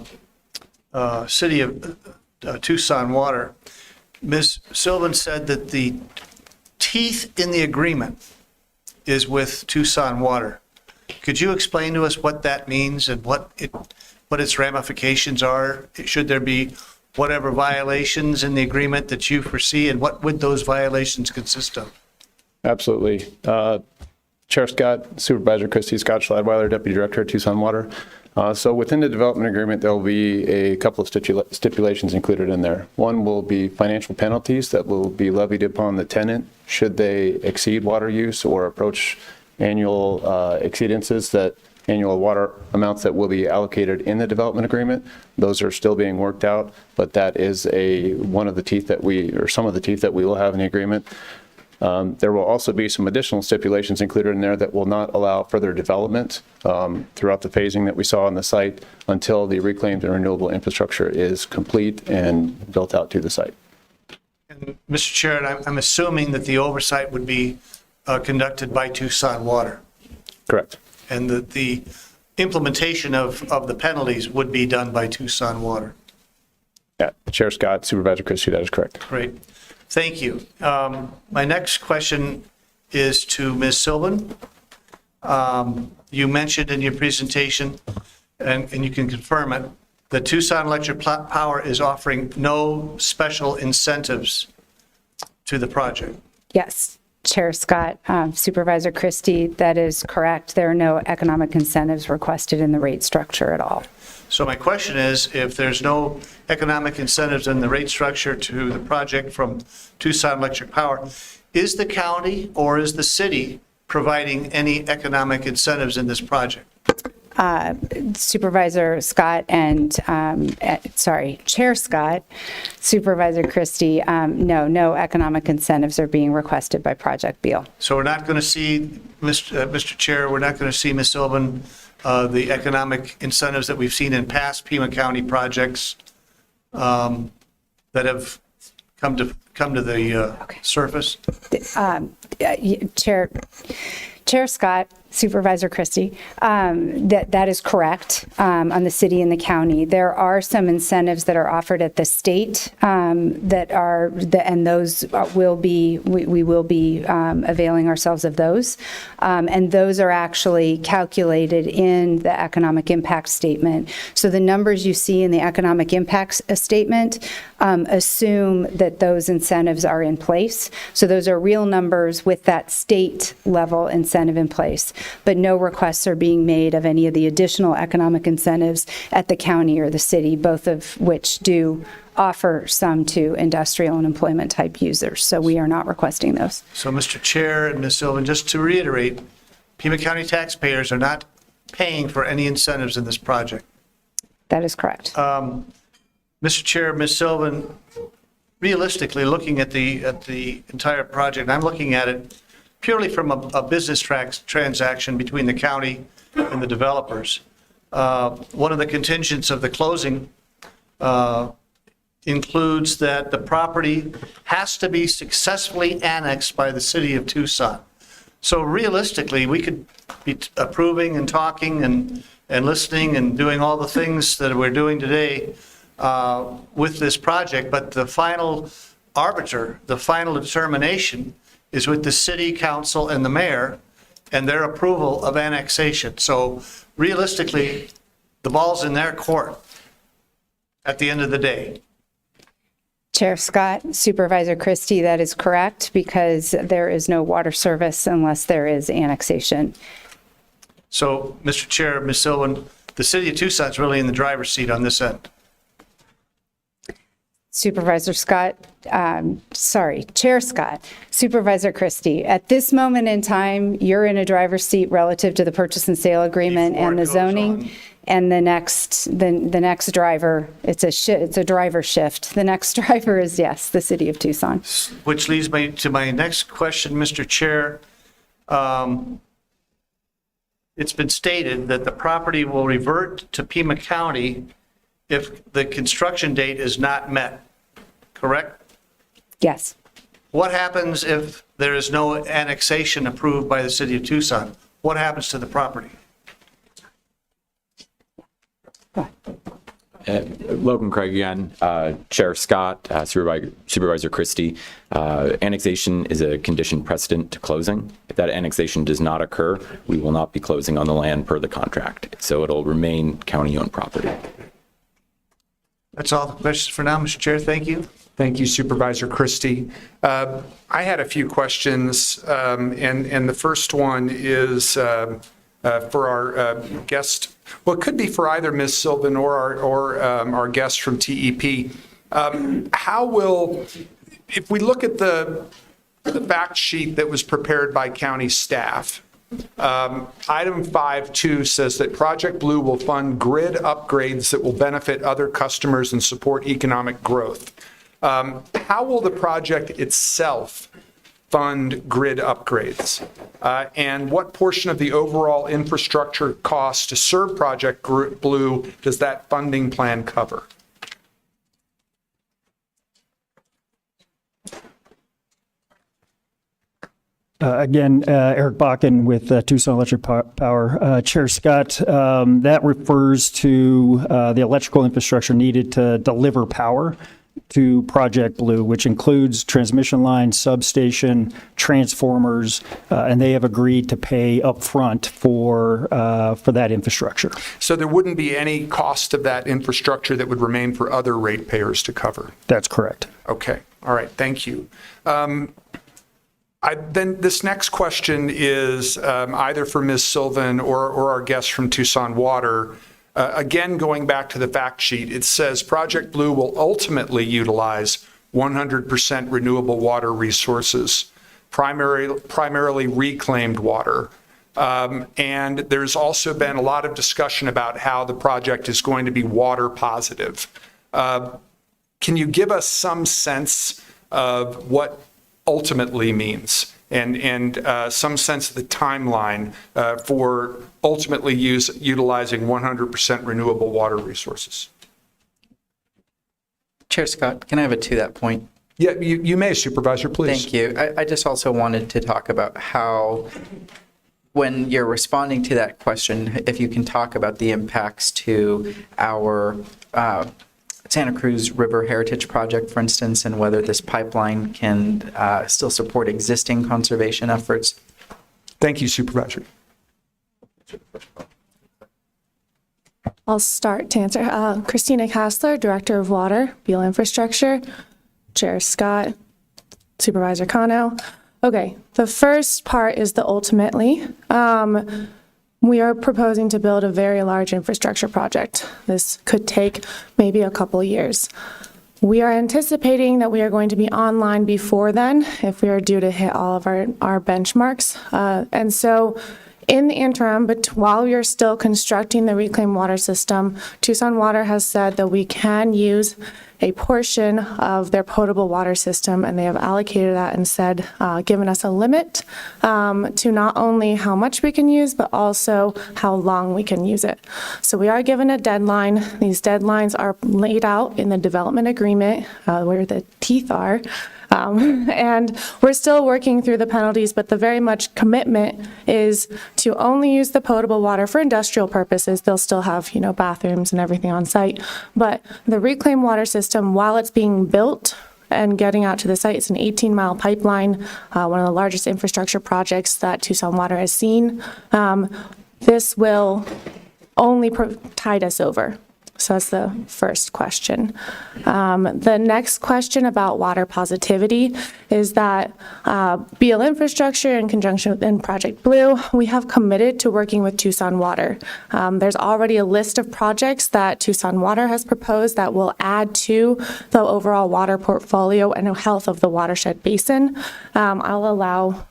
City of Tucson Water. Ms. Sylvan said that the teeth in the agreement is with Tucson Water. Could you explain to us what that means and what its ramifications are? Should there be whatever violations in the agreement that you foresee, and what would those violations consist of? Absolutely. Chair Scott, Supervisor Christie, Scott Schladweiler, Deputy Director at Tucson Water. So within the development agreement, there will be a couple of stipulations included in there. One will be financial penalties that will be levied upon the tenant should they exceed water use or approach annual exceedances, that annual water amounts that will be allocated in the development agreement. Those are still being worked out, but that is one of the teeth that some of the teeth that we will have in the agreement. There will also be some additional stipulations included in there that will not allow further development throughout the phasing that we saw on the site until the reclaimed and renewable infrastructure is complete and built out to the site. And Mr. Chair, I'm assuming that the oversight would be conducted by Tucson Water. Correct. And that the implementation of the penalties would be done by Tucson Water. Yeah, Chair Scott, Supervisor Christie, that is correct. Great. Thank you. My next question is to Ms. Sylvan. You mentioned in your presentation, and you can confirm it, that Tucson Electric Power is offering no special incentives to the project. Yes, Chair Scott, Supervisor Christie, that is correct. There are no economic incentives requested in the rate structure at all. So my question is, if there's no economic incentives in the rate structure to the project from Tucson Electric Power, is the county or is the city providing any economic incentives in this project? Supervisor Scott and, Chair Scott, Supervisor Christie, no economic incentives are being requested by Project Beal. So we're not going to see, Mr. Chair, we're not going to see, Ms. Sylvan, the economic incentives that we've seen in past Pima County projects that have come to the surface? Chair Scott, Supervisor Christie, that is correct on the city and the county. There are some incentives that are offered at the state and those we will be availing ourselves of those. And those are actually calculated in the economic impact statement. So the numbers you see in the economic impact statement assume that those incentives are in place. So those are real numbers with that state level incentive in place. But no requests are being made of any of the additional economic incentives at the county or the city, both of which do offer some to industrial and employment type users. So we are not requesting those. So Mr. Chair and Ms. Sylvan, just to reiterate, Pima County taxpayers are not paying for any incentives in this project. That is correct. Mr. Chair, Ms. Sylvan, realistically looking at the entire project, I'm looking at it purely from a business transaction between the county and the developers. One of the contingents of the closing includes that the property has to be successfully annexed by the city of Tucson. So realistically, we could be approving and talking and listening and doing all the things that we're doing today with this project, but the final arbiter, the final determination is with the city council and the mayor and their approval of annexation. So realistically, the ball's in their court at the end of the day. Chair Scott, Supervisor Christie, that is correct, because there is no water service unless there is annexation. So, Mr. Chair, Ms. Sylvan, the city of Tucson's really in the driver's seat on this end. Supervisor Scott, Chair Scott, Supervisor Christie, at this moment in time, you're in a driver's seat relative to the purchase and sale agreement and the zoning. And the next driver, it's a driver shift. The next driver is, yes, the city of Tucson. Which leads me to my next question, Mr. Chair. It's been stated that the property will revert to Pima County if the construction date is not met, correct? Yes. What happens if there is no annexation approved by the city of Tucson, what happens to the property? Logan Craig again, Chair Scott, Supervisor Christie. Annexation is a condition precedent to closing. If that annexation does not occur, we will not be closing on the land per the contract. So it'll remain county-owned property. That's all the questions for now, Mr. Chair. Thank you. Thank you, Supervisor Christie. I had a few questions, and the first one is for our guest. Well, it could be for either Ms. Sylvan or our guest from TEP. How will, if we look at the fact sheet that was prepared by county staff, item 5.2 says that Project Blue will fund grid upgrades that will benefit other customers and support economic growth. How will the project itself fund grid upgrades? And what portion of the overall infrastructure cost to serve Project Blue does that funding plan cover? Again, Eric Bakken with Tucson Electric Power. Chair Scott, that refers to the electrical infrastructure needed to deliver power to Project Blue, which includes transmission lines, substation, transformers, and they have agreed to pay upfront for that infrastructure. So there wouldn't be any cost of that infrastructure that would remain for other ratepayers to cover? That's correct. Okay. All right. Thank you. Then this next question is either for Ms. Sylvan or our guest from Tucson Water. Again, going back to the fact sheet, it says Project Blue will ultimately utilize 100% renewable water resources, primarily reclaimed water. And there's also been a lot of discussion about how the project is going to be water positive. Can you give us some sense of what ultimately means and some sense of the timeline for ultimately utilizing 100% renewable water resources? Chair Scott, can I have a to that point? Yeah, you may, Supervisor, please. Thank you. I just also wanted to talk about how, when you're responding to that question, if you can talk about the impacts to our Santa Cruz River Heritage Project, for instance, and whether this pipeline can still support existing conservation efforts. Thank you, Supervisor. I'll start to answer. Christina Kassler, Director of Water, Beal Infrastructure, Chair Scott, Supervisor Cano. Okay, the first part is the ultimately. We are proposing to build a very large infrastructure project. This could take maybe a couple years. We are anticipating that we are going to be online before then if we are due to hit all of our benchmarks. And so in the interim, but while we are still constructing the reclaimed water system, Tucson Water has said that we can use a portion of their potable water system, and they have allocated that and said, given us a limit to not only how much we can use, but also how long we can use it. So we are given a deadline. These deadlines are laid out in the development agreement where the teeth are. And we're still working through the penalties, but the very much commitment is to only use the potable water for industrial purposes. They'll still have, bathrooms and everything on site. But the reclaimed water system, while it's being built and getting out to the site, it's an 18-mile pipeline, one of the largest infrastructure projects that Tucson Water has seen. This will only tide us over. So that's the first question. The next question about water positivity is that Beal Infrastructure, in conjunction with Project Blue, we have committed to working with Tucson Water. There's already a list of projects that Tucson Water has proposed that will add to the overall water portfolio and health of the watershed basin. I'll allow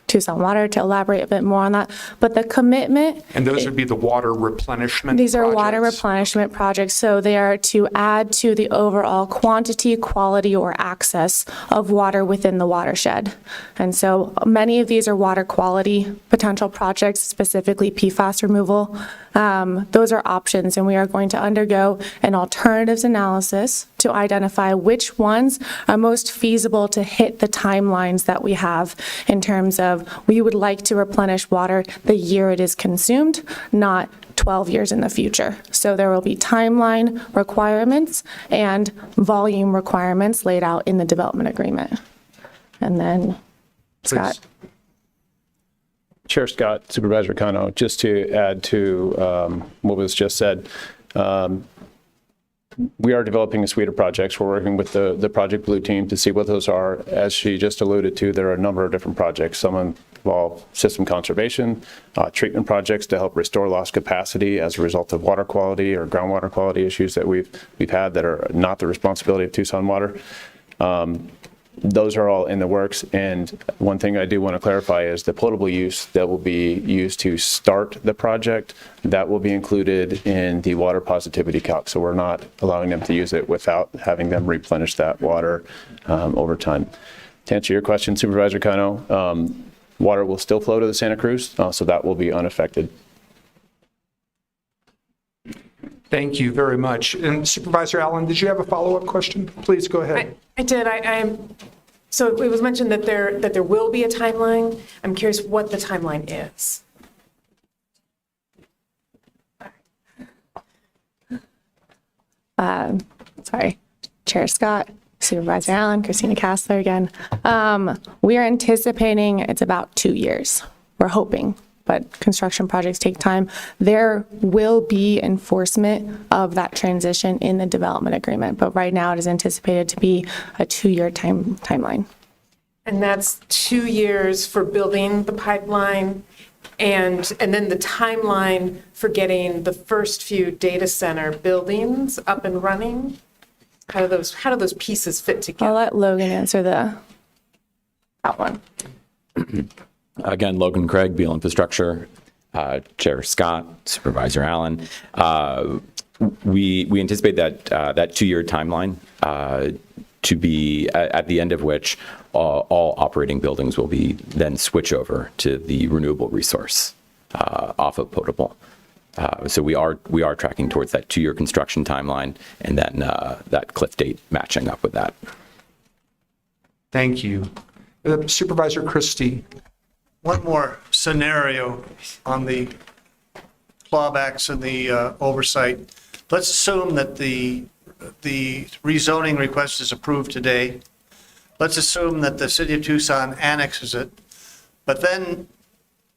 Tucson Water to elaborate a bit more on that. But the commitment. And those would be the water replenishment These are water projects? replenishment projects, so they are to add to the overall quantity, quality, or access of water within the watershed. And so many of these are water quality potential projects, specifically PFAS removal. Those are options, and we are going to undergo an alternatives analysis to identify which ones are most feasible to hit the timelines that we have in terms of we would like to replenish water the year it is consumed, not 12 years in the future. So there will be timeline requirements and volume requirements laid out in the development agreement. And then, Scott. Chair Scott, Supervisor Cano, just to add to what was just said, we are developing a suite of projects. We're working with the Project Blue team to see what those are. As she just alluded to, there are a number of different projects. Some involve system conservation, treatment projects to help restore lost capacity as a result of water quality or groundwater quality issues that we've had that are not the responsibility of Tucson Water. Those are all in the works. And one thing I do want to clarify is the potable use that will be used to start the project, that will be included in the water positivity calc. So we're not allowing them to use it without having them replenish that water over time. To answer your question, Supervisor Cano, water will still flow to the Santa Cruz, so that will be unaffected. Thank you very much. And Supervisor Allen, did you have a follow-up question? Please go ahead. I did. So it was mentioned that there will be a timeline. I'm curious what the timeline is. Sorry, Chair Scott, Supervisor Allen, Christina Kassler again. We are anticipating it's about 2 years. We're hoping, but construction projects take time. There will be enforcement of that transition in the development agreement, but right now it is anticipated to be a 2-year timeline. And that's 2 years for building the pipeline and then the timeline for getting the first few data center buildings up and running. How do those pieces fit together? I'll let Logan answer that one. Again, Logan Craig, Beal Infrastructure, Chair Scott, Supervisor Allen. We anticipate that 2-year timeline to be at the end of which all operating buildings will be then switch over to the renewable resource off of potable. So we are tracking towards that 2-year construction timeline, and then that cliff date matching up with that. Thank you. Supervisor Christie. One more scenario on the clawbacks and the oversight. Let's assume that the rezoning request is approved today. Let's assume that the city of Tucson annexes it, but then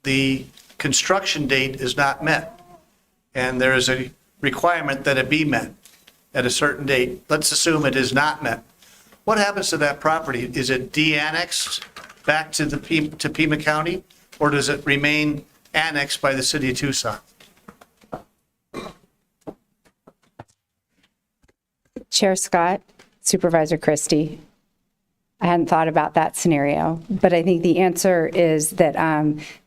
the construction date is not met, and there is a requirement that it be met at a certain date. Let's assume it is not met. What happens to that property? Is it de-annexed back to Pima County, or does it remain annexed by the city of Tucson? Chair Scott, Supervisor Christie. I hadn't thought about that scenario, but I think the answer is that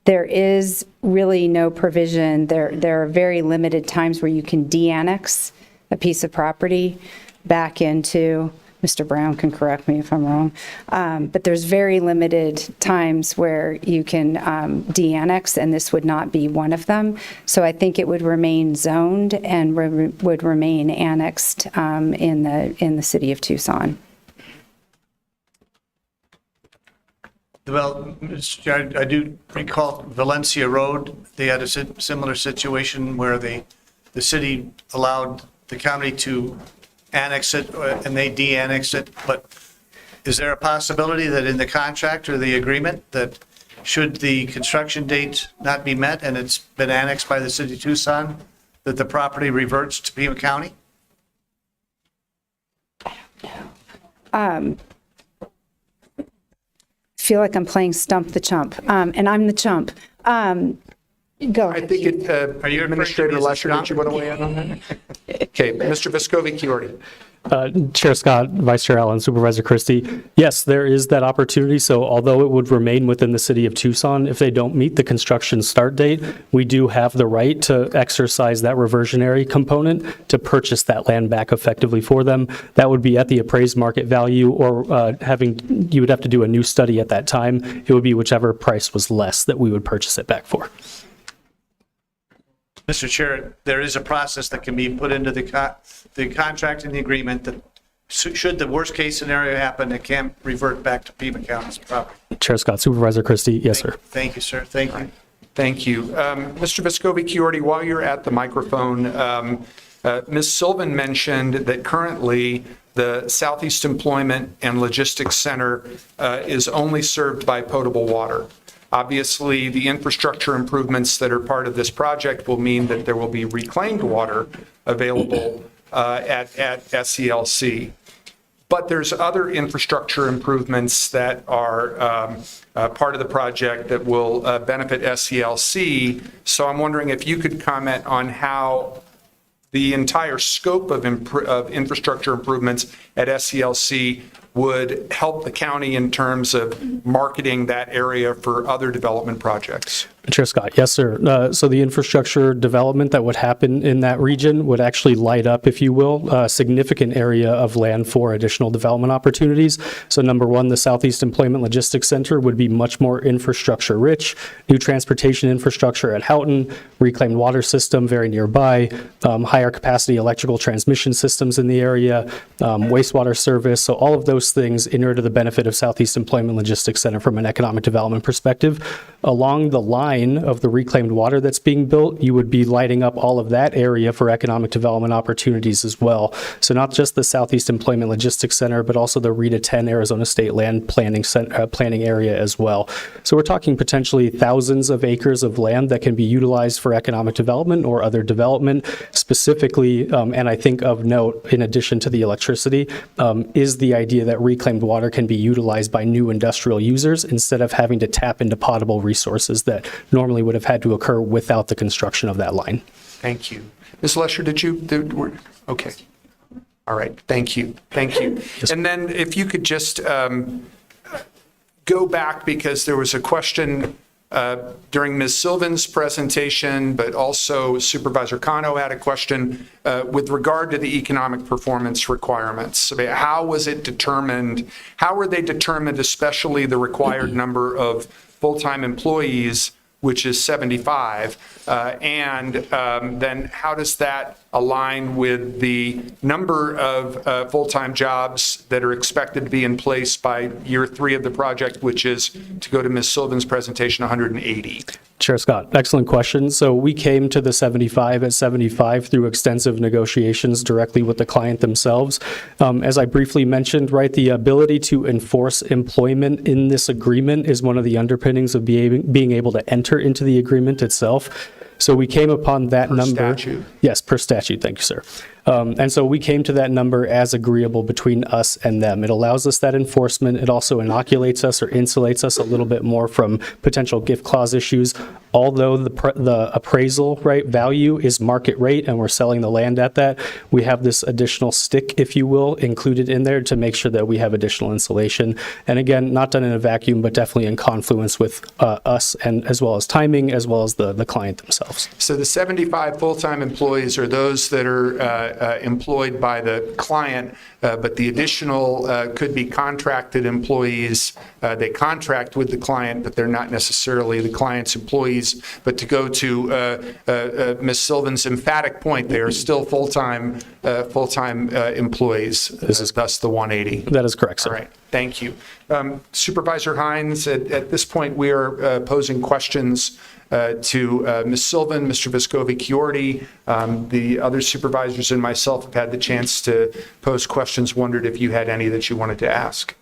there is really no provision. There are very limited times where you can de-annex a piece of property back into, Mr. Brown can correct me if I'm wrong, but there's very limited times where you can de-annex, and this would not be one of them. So I think it would remain zoned and would remain annexed in the city of Tucson. Well, Mr. Chair, I do recall Valencia Road. They had a similar situation where the city allowed the county to annex it, and they de-annexed it. But is there a possibility that in the contract or the agreement that should the construction date not be met and it's been annexed by the city of Tucson, that the property reverts to Pima County? I feel like I'm playing Stump the Chump, and I'm the chump. Go ahead. I think Administrator Lesher, did you want to weigh in on that? Okay, Mr. Vescovi-Chiordi. Chair Scott, Vice Chair Allen, Supervisor Christie, yes, there is that opportunity. So although it would remain within the city of Tucson, if they don't meet the construction start date, we do have the right to exercise that reversionary component to purchase that land back effectively for them. That would be at the appraised market value, or you would have to do a new study at that time. It would be whichever price was less that we would purchase it back for. Mr. Chair, there is a process that can be put into the contract and the agreement that should the worst case scenario happen, it can revert back to Pima County's property. Chair Scott, Supervisor Christie, yes, sir. Thank you, sir. Thank you. Thank you. Mr. Vescovi-Chiordi, while you're at the microphone, Ms. Sylvan mentioned that currently the Southeast Employment and Logistics Center is only served by potable water. Obviously, the infrastructure improvements that are part of this project will mean that there will be reclaimed water available at SELC. But there's other infrastructure improvements that are part of the project that will benefit SELC. So I'm wondering if you could comment on how the entire scope of infrastructure improvements at SELC would help the county in terms of marketing that area for other development projects. Chair Scott, yes, sir. So the infrastructure development that would happen in that region would actually light up, if you will, a significant area of land for additional development opportunities. So number one, the Southeast Employment Logistics Center would be much more infrastructure rich, new transportation infrastructure at Houghton, reclaimed water system very nearby, higher capacity electrical transmission systems in the area, wastewater service. So all of those things inure to the benefit of Southeast Employment Logistics Center from an economic development perspective. Along the line of the reclaimed water that's being built, you would be lighting up all of that area for economic development opportunities as well. So not just the Southeast Employment Logistics Center, but also the Rita 10 Arizona State Land Planning area as well. So we're talking potentially thousands of acres of land that can be utilized for economic development or other development. Specifically, and I think of note, in addition to the electricity, is the idea that reclaimed water can be utilized by new industrial users instead of having to tap into potable resources that normally would have had to occur without the construction of that line. Thank you. Ms. Lesher, okay. All right, thank you. Thank you. And then if you could just go back, because there was a question during Ms. Sylvan's presentation, but also Supervisor Cano had a question with regard to the economic performance requirements. How was it determined? How were they determined, especially the required number of full-time employees, which is 75, and then how does that align with the number of full-time jobs that are expected to be in place by year 3 of the project, which is, to go to Ms. Sylvan's presentation, 180? Chair Scott, excellent question. So we came to the 75 at 75 through extensive negotiations directly with the client themselves. As I briefly mentioned, right, the ability to enforce employment in this agreement is one of the underpinnings of being able to enter into the agreement itself. So we came upon that number. Per statute? Yes, per statute. Thank you, sir. And so we came to that number as agreeable between us and them. It allows us that enforcement. It also inoculates us or insulates us a little bit more from potential gift clause issues. Although the appraisal right value is market rate and we're selling the land at that, we have this additional stick, if you will, included in there to make sure that we have additional insulation. And again, not done in a vacuum, but definitely in confluence with us, and as well as timing, as well as the client themselves. So the 75 full-time employees are those that are employed by the client, but the additional could be contracted employees. They contract with the client, but they're not necessarily the client's employees. But to go to Ms. Sylvan's emphatic point, they are still full-time employees, thus the 180. That is correct, sir. All right, thank you. Supervisor Hines, at this point, we are posing questions to Ms. Sylvan, Mr. Vescovi-Chiordi. The other supervisors and myself have had the chance to pose questions, wondered if you had any that you wanted to ask.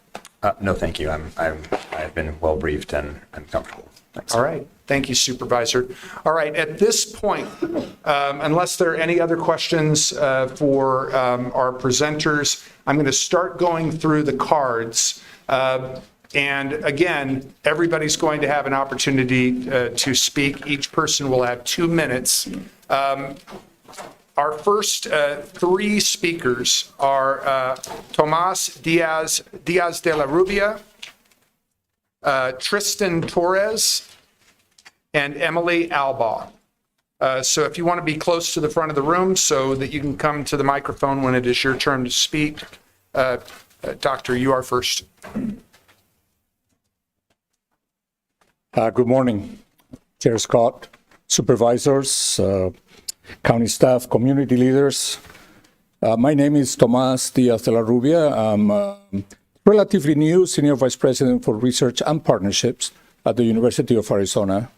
No, thank you. I've been well briefed and I'm comfortable. Thanks. All right. Thank you, Supervisor. All right. At this point, unless there are any other questions for our presenters, I'm going to start going through the cards. And again, everybody's going to have an opportunity to speak. Each person will have 2 minutes. Our first three speakers are Tomas Diaz de la Rubia, Tristan Torres, and Emily Alba. So if you want to be close to the front of the room so that you can come to the microphone when it is your turn to speak. Doctor, you are first. Good morning, Chair Scott, supervisors, county staff, community leaders. My name is Tomas Diaz de la Rubia. I'm relatively new Senior Vice President for Research and Partnerships at the University of Arizona,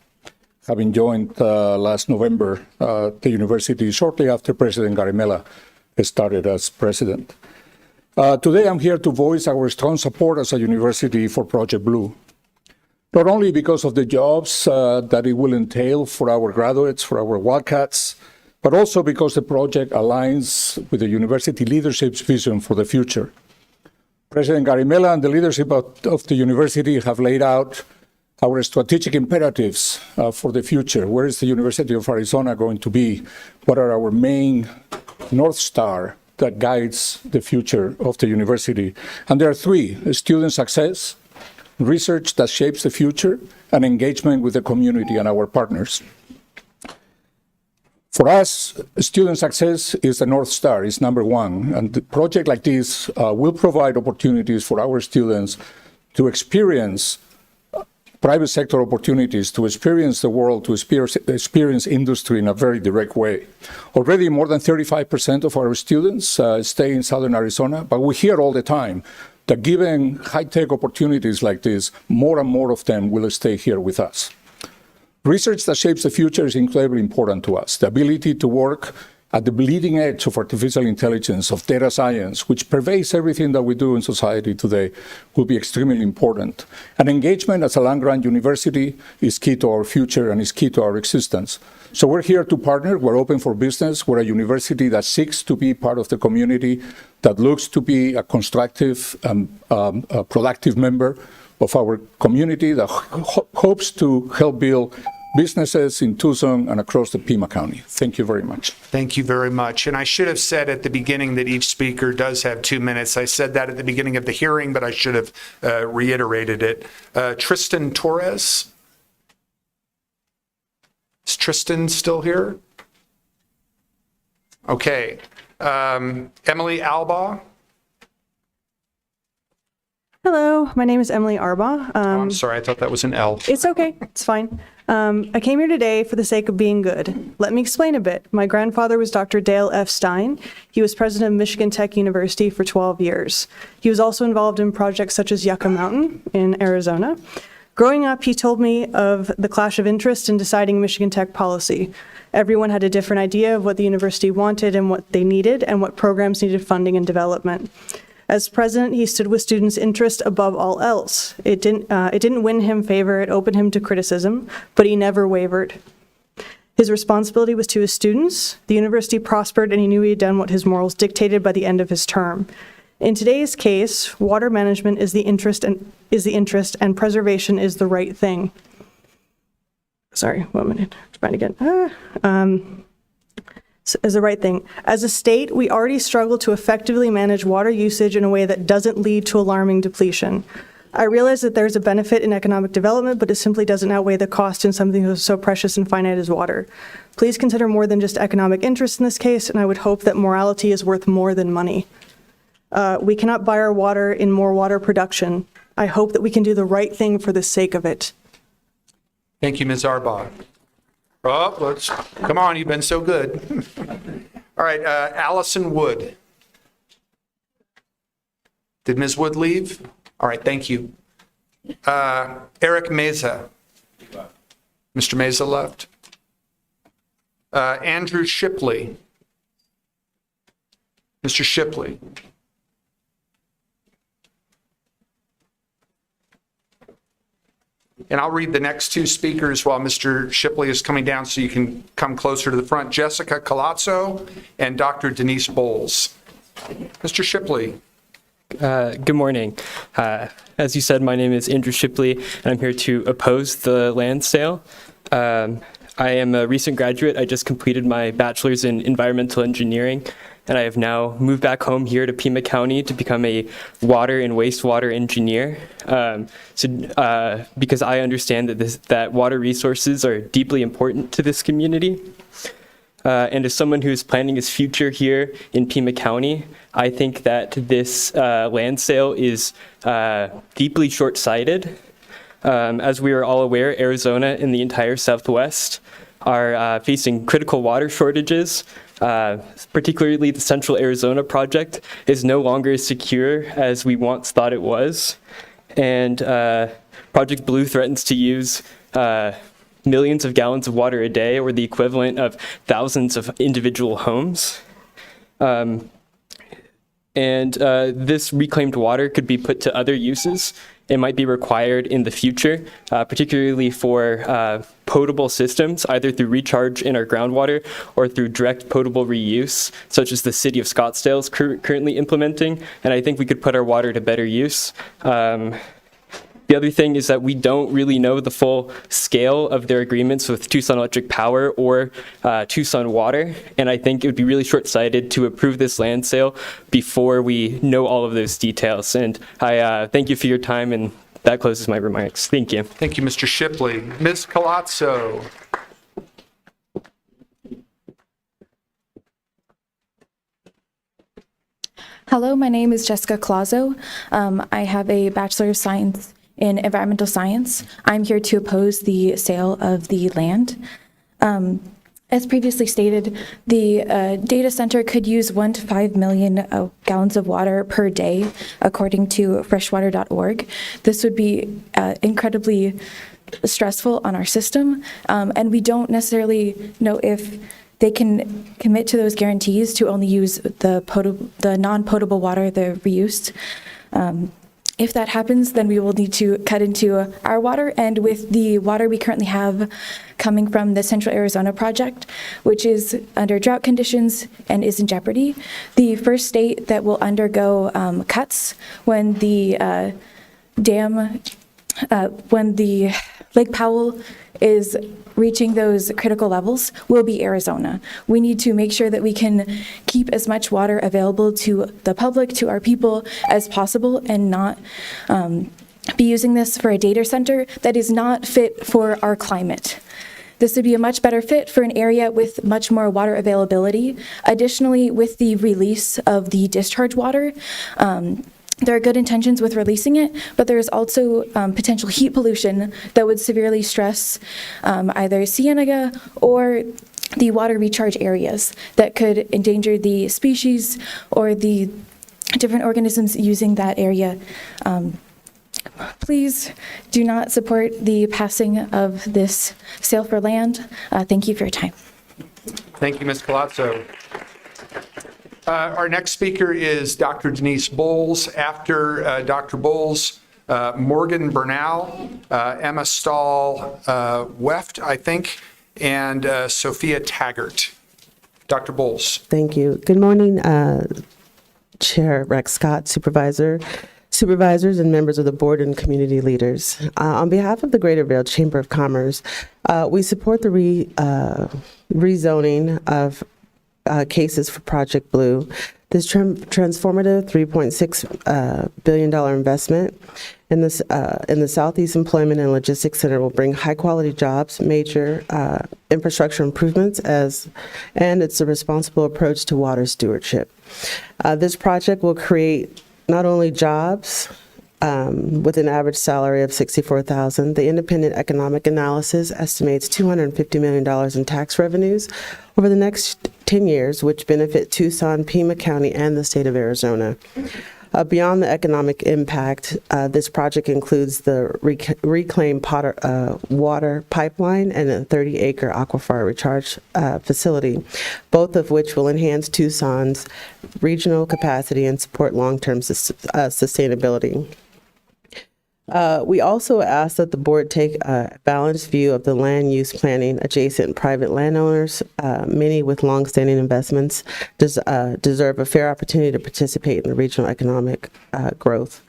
having joined last November the university shortly after President Garimela started as president. Today I'm here to voice our strong support as a university for Project Blue, not only because of the jobs that it will entail for our graduates, for our Wildcats, but also because the project aligns with the university leadership's vision for the future. President Garimela and the leadership of the university have laid out our strategic imperatives for the future. Where is the University of Arizona going to be? What are our main North Star that guides the future of the university? And there are three: student success, research that shapes the future, and engagement with the community and our partners. For us, student success is the North Star, is number one. And a project like this will provide opportunities for our students to experience private sector opportunities, to experience the world, to experience industry in a very direct way. Already more than 35% of our students stay in Southern Arizona, but we hear all the time that given high-tech opportunities like this, more and more of them will stay here with us. Research that shapes the future is incredibly important to us. The ability to work at the bleeding edge of artificial intelligence, of data science, which pervades everything that we do in society today, will be extremely important. And engagement as a land-grant university is key to our future and is key to our existence. So we're here to partner. We're open for business. We're a university that seeks to be part of the community, that looks to be a constructive and productive member of our community, that hopes to help build businesses in Tucson and across the Pima County. Thank you very much. Thank you very much. And I should have said at the beginning that each speaker does have 2 minutes. I said that at the beginning of the hearing, but I should have reiterated it. Tristan Torres. Is Tristan still here? Okay. Emily Alba. Hello, my name is Emily Arba. I'm sorry, I thought that was an L. It's okay, it's fine. I came here today for the sake of being good. Let me explain a bit. My grandfather was Dr. Dale F. Stein. He was president of Michigan Tech University for 12 years. He was also involved in projects such as Yucca Mountain in Arizona. Growing up, he told me of the clash of interest in deciding Michigan Tech policy. Everyone had a different idea of what the university wanted and what they needed and what programs needed funding and development. As president, he stood with students' interest above all else. It didn't win him favor, it opened him to criticism, but he never wavered. His responsibility was to his students. The university prospered, and he knew he had done what his morals dictated by the end of his term. In today's case, water management is the interest, and preservation is the right thing. Sorry, 1 minute. Trying again. Is the right thing. As a state, we already struggle to effectively manage water usage in a way that doesn't lead to alarming depletion. I realize that there's a benefit in economic development, but it simply doesn't outweigh the cost in something that's so precious and finite as water. Please consider more than just economic interest in this case, and I would hope that morality is worth more than money. We cannot buy our water in more water production. I hope that we can do the right thing for the sake of it. Thank you, Ms. Arbaugh. Oh, come on, you've been so good. All right, Allison Wood. Did Ms. Wood leave? All right, thank you. Eric Meza. Mr. Meza left. Andrew Shipley. Mr. Shipley. And I'll read the next two speakers while Mr. Shipley is coming down so you can come closer to the front. Jessica Colazzo and Dr. Denise Bowles. Mr. Shipley. Good morning. As you said, my name is Andrew Shipley, and I'm here to oppose the land sale. I am a recent graduate. I just completed my bachelor's in environmental engineering, and I have now moved back home here to Pima County to become a water and wastewater engineer. Because I understand that water resources are deeply important to this community. And as someone who's planning his future here in Pima County, I think that this land sale is deeply short-sighted. As we are all aware, Arizona and the entire Southwest are facing critical water shortages. Particularly the Central Arizona project is no longer as secure as we once thought it was. And Project Blue threatens to use millions of gallons of water a day, or the equivalent of thousands of individual homes. This reclaimed water could be put to other uses. It might be required in the future, particularly for potable systems, either through recharge in our groundwater or through direct potable reuse, such as the city of Scottsdale is currently implementing. And I think we could put our water to better use. The other thing is that we don't really know the full scale of their agreements with Tucson Electric Power or Tucson Water, and I think it would be really short-sighted to approve this land sale before we know all of those details. And I thank you for your time, and that closes my remarks. Thank you. Thank you, Mr. Shipley. Ms. Colazzo. Hello, my name is Jessica Clazo. I have a Bachelor of Science in Environmental Science. I'm here to oppose the sale of the land. As previously stated, the data center could use 1 to 5 million gallons of water per day, according to freshwater.org. This would be incredibly stressful on our system, and we don't necessarily know if they can commit to those guarantees to only use the non-potable water, the reused. If that happens, then we will need to cut into our water, and with the water we currently have coming from the Central Arizona project, which is under drought conditions and is in jeopardy, the first state that will undergo cuts when the when the Lake Powell is reaching those critical levels will be Arizona. We need to make sure that we can keep as much water available to the public, to our people as possible, and not be using this for a data center that is not fit for our climate. This would be a much better fit for an area with much more water availability. Additionally, with the release of the discharge water, there are good intentions with releasing it, but there is also potential heat pollution that would severely stress either Cienega or the water recharge areas that could endanger the species or the different organisms using that area. Please do not support the passing of this sale for land. Thank you for your time. Thank you, Ms. Colazzo. Our next speaker is Dr. Denise Bowles. After Dr. Bowles, Morgan Bernal, Emma Stahl-Weft, I think, and Sophia Taggart. Dr. Bowles. Thank you. Good morning, Chair Rex Scott, supervisors and members of the board and community leaders. On behalf of the Greater Vail Chamber of Commerce, we support the rezoning of cases for Project Blue. This transformative $3.6 billion investment in the Southeast Employment and Logistics Center will bring high-quality jobs, major infrastructure improvements, and it's a responsible approach to water stewardship. This project will create not only jobs with an average salary of $64,000, the independent economic analysis estimates $250 million in tax revenues over the next 10 years, which benefit Tucson, Pima County, and the state of Arizona. Beyond the economic impact, this project includes the reclaimed water pipeline and a 30-acre aquifer recharge facility, both of which will enhance Tucson's regional capacity and support long-term sustainability. We also ask that the board take a balanced view of the land use planning adjacent private landowners. Many with longstanding investments deserve a fair opportunity to participate in the regional economic growth.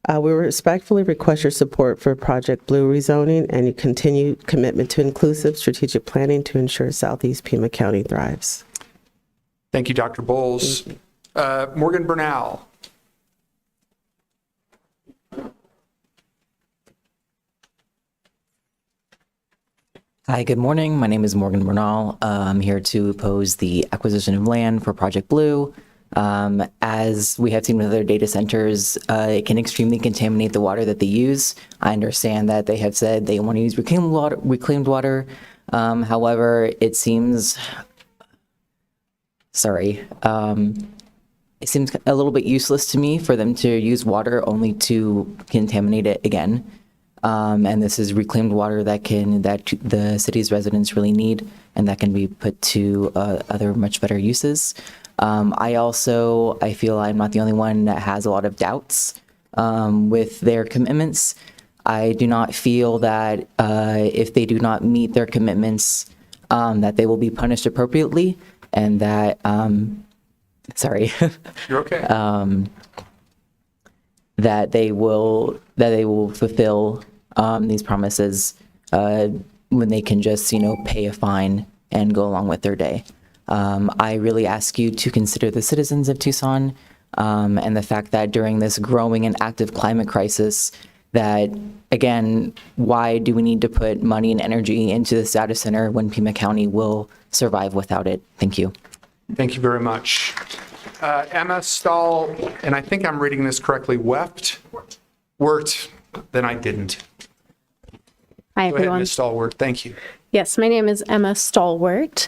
We respectfully request your support for Project Blue rezoning and your continued commitment to inclusive strategic planning to ensure Southeast Pima County thrives. Thank you, Dr. Bowles. Morgan Bernal. Hi, good morning. My name is Morgan Bernal. I'm here to oppose the acquisition of land for Project Blue. As we have seen with other data centers, it can extremely contaminate the water that they use. I understand that they have said they want to use reclaimed water. However, it seems, it seems a little bit useless to me for them to use water only to contaminate it again. And this is reclaimed water that the city's residents really need, and that can be put to other much better uses. I feel I'm not the only one that has a lot of doubts with their commitments. I do not feel that if they do not meet their commitments, that they will be punished appropriately, and that You're okay. that they will fulfill these promises when they can just pay a fine and go along with their day. I really ask you to consider the citizens of Tucson and the fact that during this growing and active climate crisis, that again, why do we need to put money and energy into this data center when Pima County will survive without it? Thank you. Thank you very much. Emma Stahl, and I think I'm reading this correctly, Wirt, then I didn't. Hi, Go everyone. ahead, Ms. Stallworth. Thank you. Yes, my name is Emma Stallworth.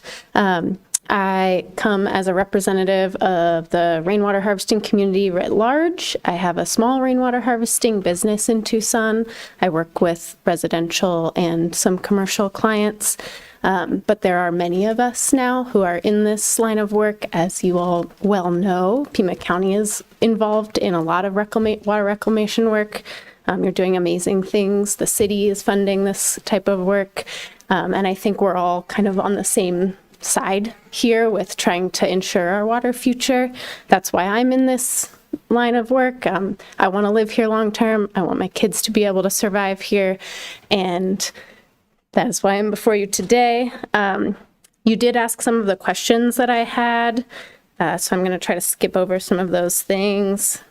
I come as a representative of the rainwater harvesting community writ large. I have a small rainwater harvesting business in Tucson. I work with residential and some commercial clients. But there are many of us now who are in this line of work. As you all well know, Pima County is involved in a lot of water reclamation work. You're doing amazing things. The city is funding this type of work. And I think we're all kind of on the same side here with trying to ensure our water future. That's why I'm in this line of work. I want to live here long term. I want my kids to be able to survive here. And that is why I'm before you today. You did ask some of the questions that I had, so I'm going to try to skip over some of those things.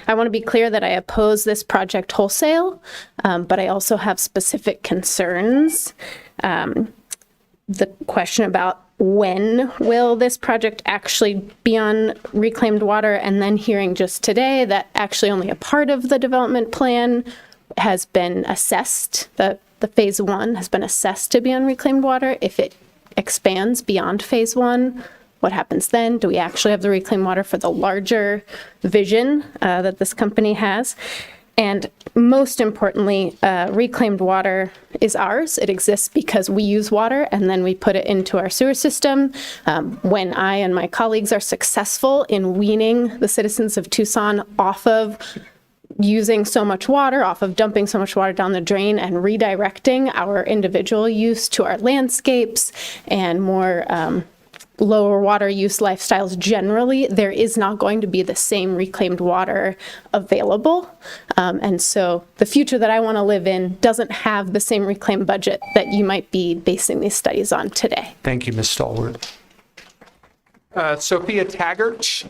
I want to be clear that I oppose this project wholesale, but I also have specific concerns. The question about when will this project actually be on reclaimed water, and then hearing just today that actually only a part of the development plan has been assessed, the phase one has been assessed to be on reclaimed water. If it expands beyond phase one, what happens then? Do we actually have the reclaimed water for the larger vision that this company has? And most importantly, reclaimed water is ours. It exists because we use water and then we put it into our sewer system. When I and my colleagues are successful in weaning the citizens of Tucson off of using so much water, off of dumping so much water down the drain and redirecting our individual use to our landscapes and more lower water use lifestyles generally, there is not going to be the same reclaimed water available. And so the future that I want to live in doesn't have the same reclaimed budget that you might be basing these studies on today. Thank you, Ms. Stallworth. Sophia Taggart.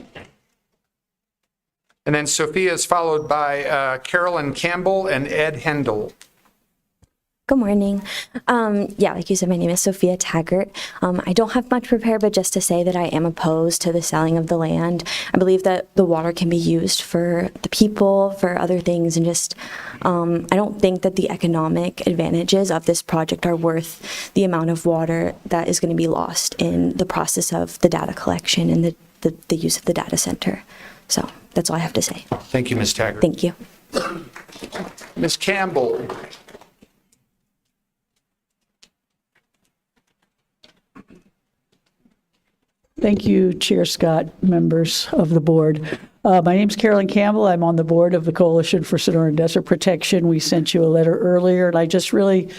And then Sophia is followed by Carolyn Campbell and Ed Hendel. Good morning. Like you said, my name is Sophia Taggart. I don't have much prepared, but just to say that I am opposed to the selling of the land. I believe that the water can be used for the people, for other things, and just I don't think that the economic advantages of this project are worth the amount of water that is going to be lost in the process of the data collection and the use of the data center. So that's all I have to say. Thank you, Ms. Taggart. Thank you. Ms. Campbell. Thank you, Chair Scott, members of the board. My name's Carolyn Campbell. I'm on the board of the Coalition for Sonora and Desert Protection. We sent you a letter earlier, and I just really,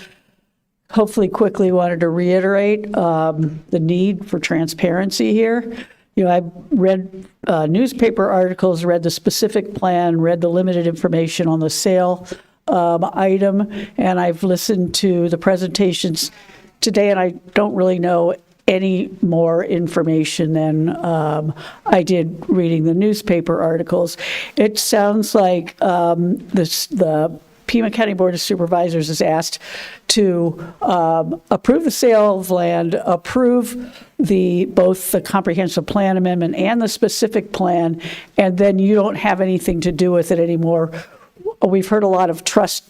hopefully quickly wanted to reiterate the need for transparency here. I read newspaper articles, read the specific plan, read the limited information on the sale item, and I've listened to the presentations today, and I don't really know any more information than I did reading the newspaper articles. It sounds like the Pima County Board of Supervisors is asked to approve the sale of land, approve both the comprehensive plan amendment and the specific plan, and then you don't have anything to do with it anymore. We've heard a lot of trust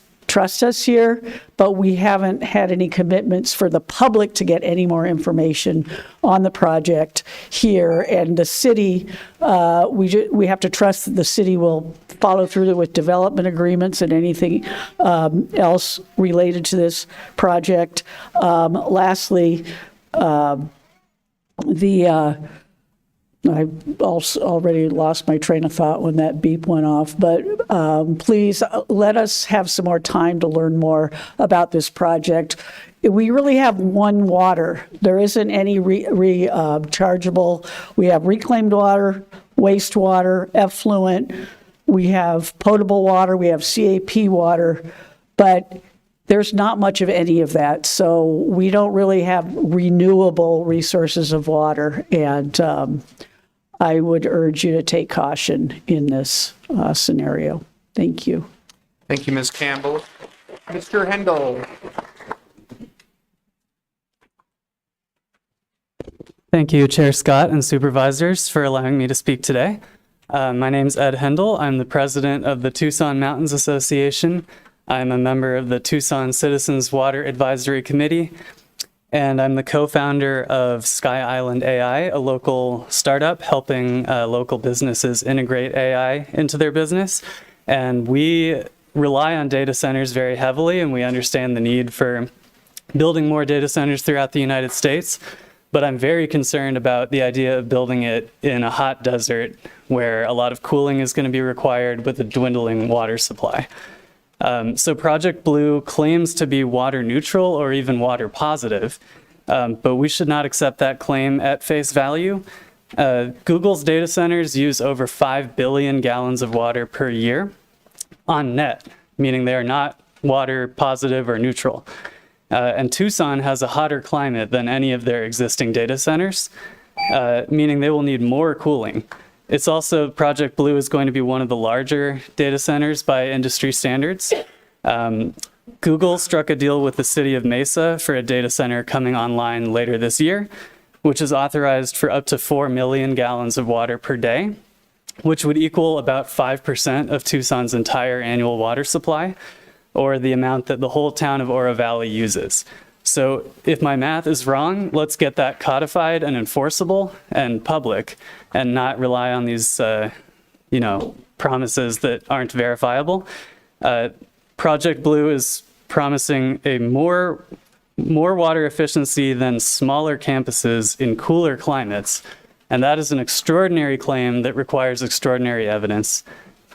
us here, but we haven't had any commitments for the public to get any more information on the project here. And the city, we have to trust that the city will follow through with development agreements and anything else related to this project. Lastly, I also already lost my train of thought when that beep went off, but please let us have some more time to learn more about this project. We really have one water. There isn't any rechargeable. We have reclaimed water, wastewater, effluent. We have potable water. We have CAP water, but there's not much of any of that. So we don't really have renewable resources of water, and I would urge you to take caution in this scenario. Thank you. Thank you, Ms. Campbell. Mr. Hendel. Thank you, Chair Scott and Supervisors, for allowing me to speak today. My name's Ed Hendel. I'm the president of the Tucson Mountains Association. I'm a member of the Tucson Citizens Water Advisory Committee, and I'm the co-founder of Sky Island AI, a local startup helping local businesses integrate AI into their business. And we rely on data centers very heavily, and we understand the need for building more data centers throughout the United States. But I'm very concerned about the idea of building it in a hot desert where a lot of cooling is going to be required with a dwindling water supply. So Project Blue claims to be water neutral or even water positive, but we should not accept that claim at face value. Google's data centers use over 5 billion gallons of water per year on net, meaning they are not water positive or neutral. And Tucson has a hotter climate than any of their existing data centers, meaning they will need more cooling. It's also, Project Blue is going to be one of the larger data centers by industry standards. Google struck a deal with the city of Mesa for a data center coming online later this year, which is authorized for up to 4 million gallons of water per day, which would equal about 5% of Tucson's entire annual water supply, or the amount that the whole town of Oro Valley uses. So if my math is wrong, let's get that codified and enforceable and public, and not rely on these, promises that aren't verifiable. Project Blue is promising a more water efficiency than smaller campuses in cooler climates, and that is an extraordinary claim that requires extraordinary evidence.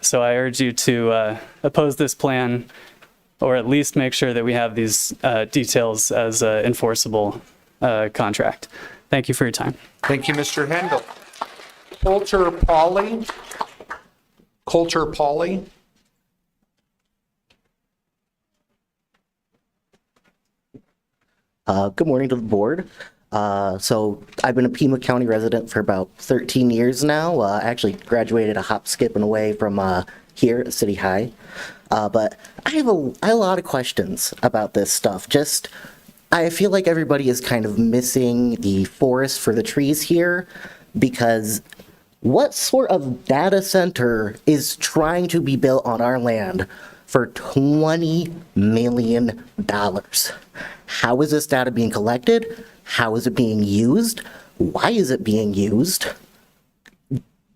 So I urge you to oppose this plan, or at least make sure that we have these details as an enforceable contract. Thank you for your time. Thank you, Mr. Hendel. Coulter Pauly. Good morning to the board. So I've been a Pima County resident for about 13 years now. I actually graduated a hop, skip, and away from here at City High. But I have a lot of questions about this stuff. I feel like everybody is kind of missing the forest for the trees here, because what sort of data center is trying to be built on our land for $20 million? How is this data being collected? How is it being used? Why is it being used?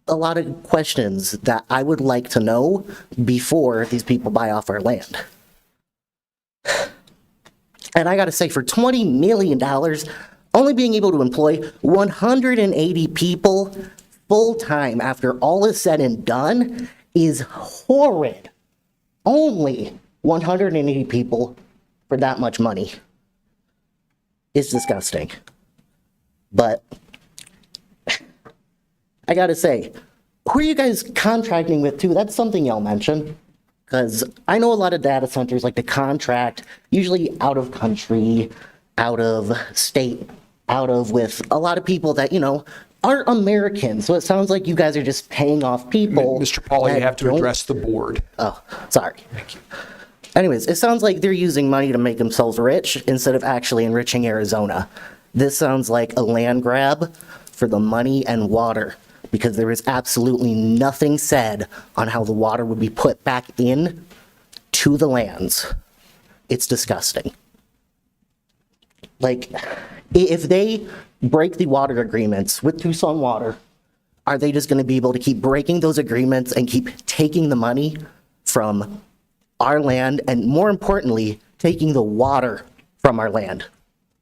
A lot of questions that I would like to know before these people buy off our land. And I gotta say, for $20 million, only being able to employ 180 people full-time after all is said and done is horrid. Only 180 people for that much money. It's disgusting. But I gotta say, who are you guys contracting with too? That's something y'all mentioned. Because I know a lot of data centers like to contract, usually out of country, out of state, with a lot of people that, aren't American. So it sounds like you guys are just paying off people. Mr. Paul, you have to address the board. Oh, sorry. Thank you. Anyways, it sounds like they're using money to make themselves rich instead of actually enriching Arizona. This sounds like a land grab for the money and water, because there is absolutely nothing said on how the water would be put back in to the lands. It's disgusting. Like, if they break the water agreements with Tucson Water, are they just going to be able to keep breaking those agreements and keep taking the money from our land, and more importantly, taking the water from our land?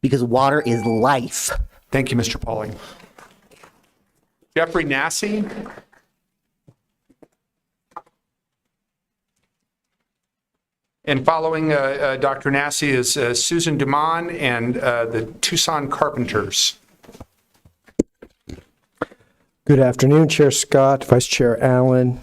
Because water is life. Thank you, Mr. Pauling. Jeffrey Nassy. And following Dr. Nassy is Susan Dumont and the Tucson Carpenters. Good afternoon, Chair Scott, Vice Chair Allen,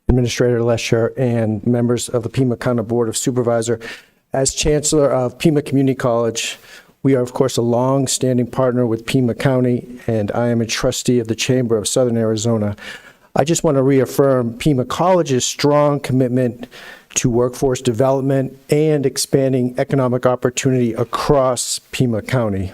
Administrator Lesher, and members of the Pima County Board of Supervisors. As Chancellor of Pima Community College, we are, of course, a long-standing partner with Pima County, and I am a trustee of the Chamber of Southern Arizona. I just want to reaffirm Pima College's strong commitment to workforce development and expanding economic opportunity across Pima County.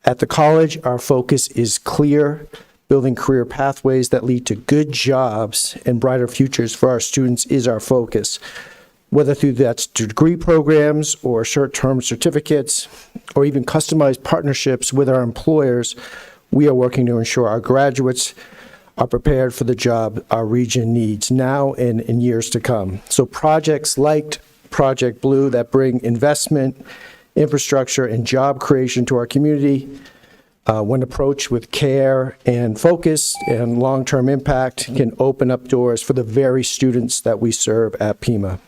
At the college, our focus is clear: building career pathways that lead to good jobs and brighter futures for our students is our focus. Whether through that's degree programs or short-term certificates or even customized partnerships with our employers, we are working to ensure our graduates are prepared for the job our region needs now and in years to come. So projects like Project Blue that bring investment, infrastructure, and job creation to our community, when approached with care and focus and long-term impact, can open up doors for the very students that we serve at Pima.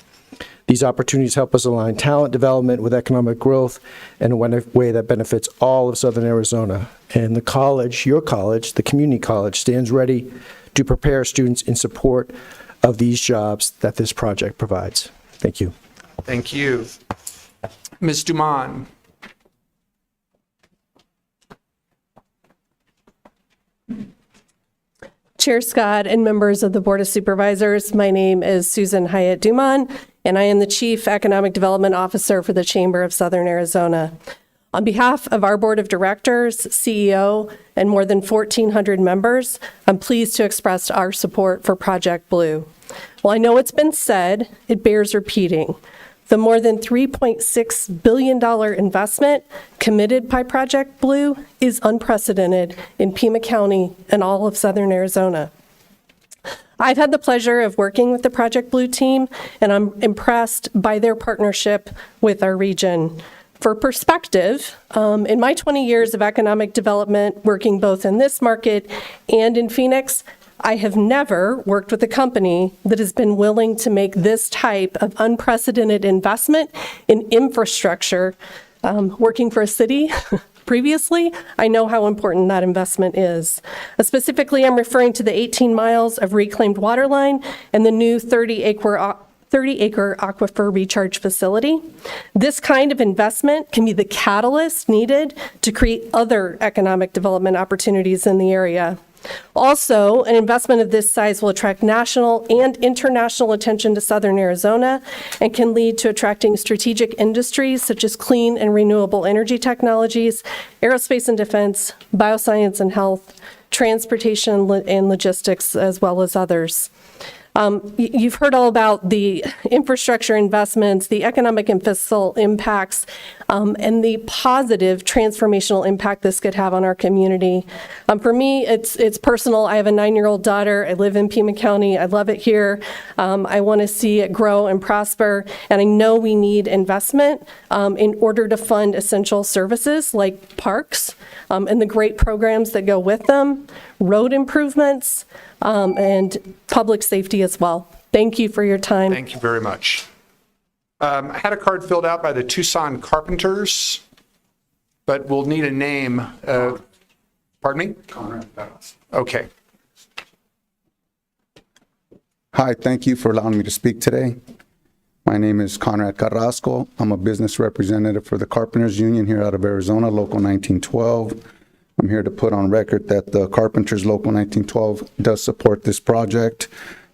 These opportunities help us align talent development with economic growth in a way that benefits all of Southern Arizona. And the college, your college, the community college, stands ready to prepare students in support of these jobs that this project provides. Thank you. Thank you. Ms. Dumont. Chair Scott and members of the Board of Supervisors, my name is Susan Hyatt Dumont, and I am the Chief Economic Development Officer for the Chamber of Southern Arizona. On behalf of our Board of Directors, CEO, and more than 1,400 members, I'm pleased to express our support for Project Blue. While I know it's been said, it bears repeating. The more than $3.6 billion investment committed by Project Blue is unprecedented in Pima County and all of Southern Arizona. I've had the pleasure of working with the Project Blue team, and I'm impressed by their partnership with our region. For perspective, in my 20 years of economic development, working both in this market and in Phoenix, I have never worked with a company that has been willing to make this type of unprecedented investment in infrastructure. Working for a city previously, I know how important that investment is. Specifically, I'm referring to the 18 miles of reclaimed water line and the new 30-acre aquifer recharge facility. This kind of investment can be the catalyst needed to create other economic development opportunities in the area. Also, an investment of this size will attract national and international attention to Southern Arizona and can lead to attracting strategic industries such as clean and renewable energy technologies, aerospace and defense, bioscience and health, transportation and logistics, as well as others. You've heard all about the infrastructure investments, the economic and fiscal impacts, and the positive transformational impact this could have on our community. For me, it's personal. I have a 9-year-old daughter. I live in Pima County. I love it here. I want to see it grow and prosper, and I know we need investment in order to fund essential services like parks and the great programs that go with them, road improvements, and public safety as well. Thank you for your time. Thank you very much. I had a card filled out by the Tucson Carpenters, but we'll need a name. Pardon me? Okay. Hi, thank you for allowing me to speak today. My name is Conrad Carrasco. I'm a business representative for the Carpenters Union here out of Arizona, Local 1912. I'm here to put on record that the Carpenters Local 1912 does support this project.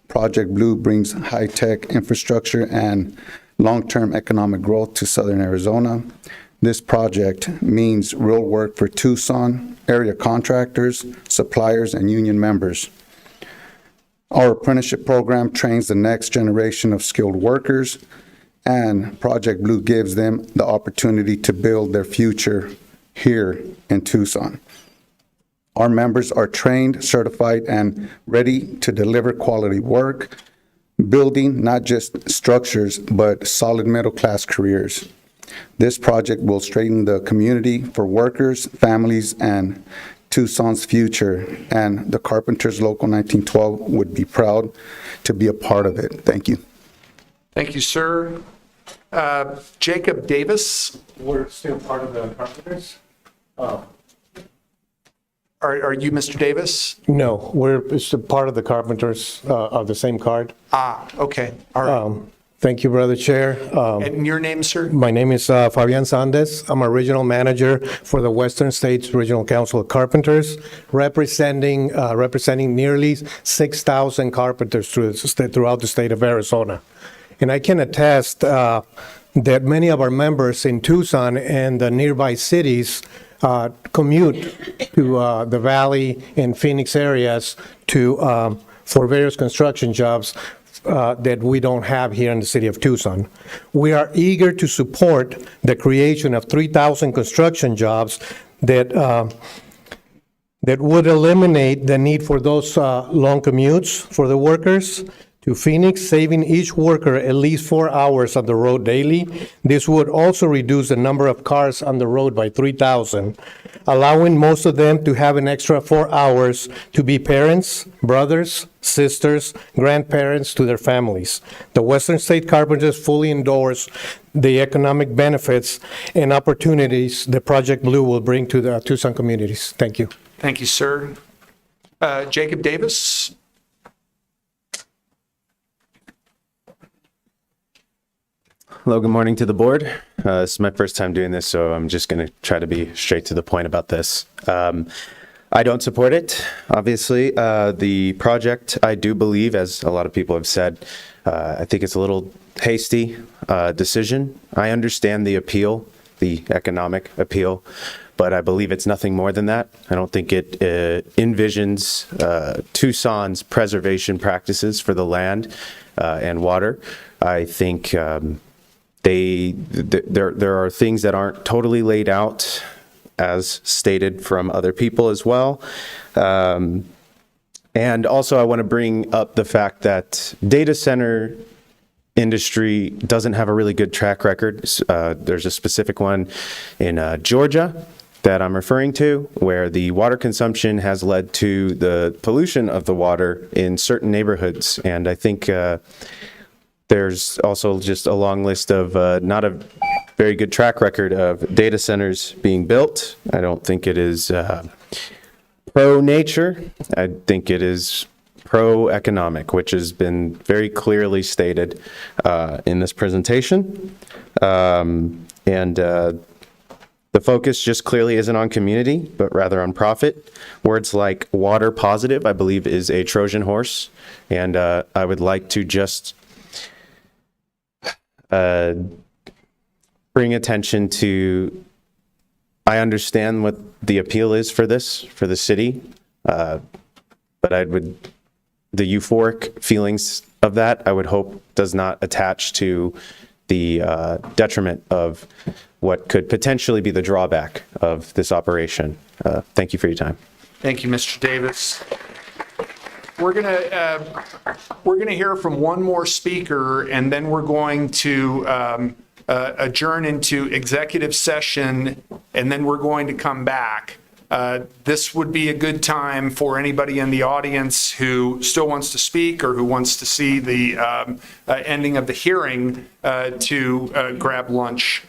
Project Blue brings high-tech infrastructure and long-term economic growth to Southern Arizona. This project means real work for Tucson area contractors, suppliers, and union members. Our apprenticeship program trains the next generation of skilled workers, and Project Blue gives them the opportunity to build their future here in Tucson. Our members are trained, certified, and ready to deliver quality work, building not just structures, but solid middle-class careers. This project will strengthen the community for workers, families, and Tucson's future, and the Carpenters Local 1912 would be proud to be a part of it. Thank you. Thank you, sir. Jacob Davis. We're still part of the Carpenters? Are you Mr. Davis? No, it's a part of the Carpenters of the same card. Okay. All right. Thank you, Brother Chair. And your name, sir? My name is Fabian Sandes. I'm a regional manager for the Western States Regional Council of Carpenters, representing nearly 6,000 carpenters throughout the state of Arizona. And I can attest that many of our members in Tucson and the nearby cities commute to the Valley and Phoenix areas for various construction jobs that we don't have here in the city of Tucson. We are eager to support the creation of 3,000 construction jobs that would eliminate the need for those long commutes for the workers to Phoenix, saving each worker at least 4 hours on the road daily. This would also reduce the number of cars on the road by 3,000, allowing most of them to have an extra 4 hours to be parents, brothers, sisters, grandparents to their families. The Western State Carpenters fully endorse the economic benefits and opportunities that Project Blue will bring to the Tucson communities. Thank you. Thank you, sir. Jacob Davis. Hello, good morning to the board. This is my first time doing this, so I'm just going to try to be straight to the point about this. I don't support it, obviously. The project, I do believe, as a lot of people have said, I think it's a little hasty decision. I understand the appeal, the economic appeal, but I believe it's nothing more than that. I don't think it envisions Tucson's preservation practices for the land and water. I think there are things that aren't totally laid out as stated from other people as well. And also I want to bring up the fact that data center industry doesn't have a really good track record. There's a specific one in Georgia that I'm referring to, where the water consumption has led to the pollution of the water in certain neighborhoods. And I think there's also just a long list of not a very good track record of data centers being built. I don't think it is pro-nature. I think it is pro-economic, which has been very clearly stated in this presentation. The focus just clearly isn't on community, but rather on profit. Words like water positive, I believe, is a Trojan horse. And I would like to just bring attention to, I understand what the appeal is for this, for the city, but the euphoric feelings of that, I would hope does not attach to the detriment of what could potentially be the drawback of this operation. Thank you for your time. Thank you, Mr. Davis. We're gonna hear from one more speaker, and then we're going to adjourn into executive session, and then we're going to come back. This would be a good time for anybody in the audience who still wants to speak or who wants to see the ending of the hearing to grab lunch.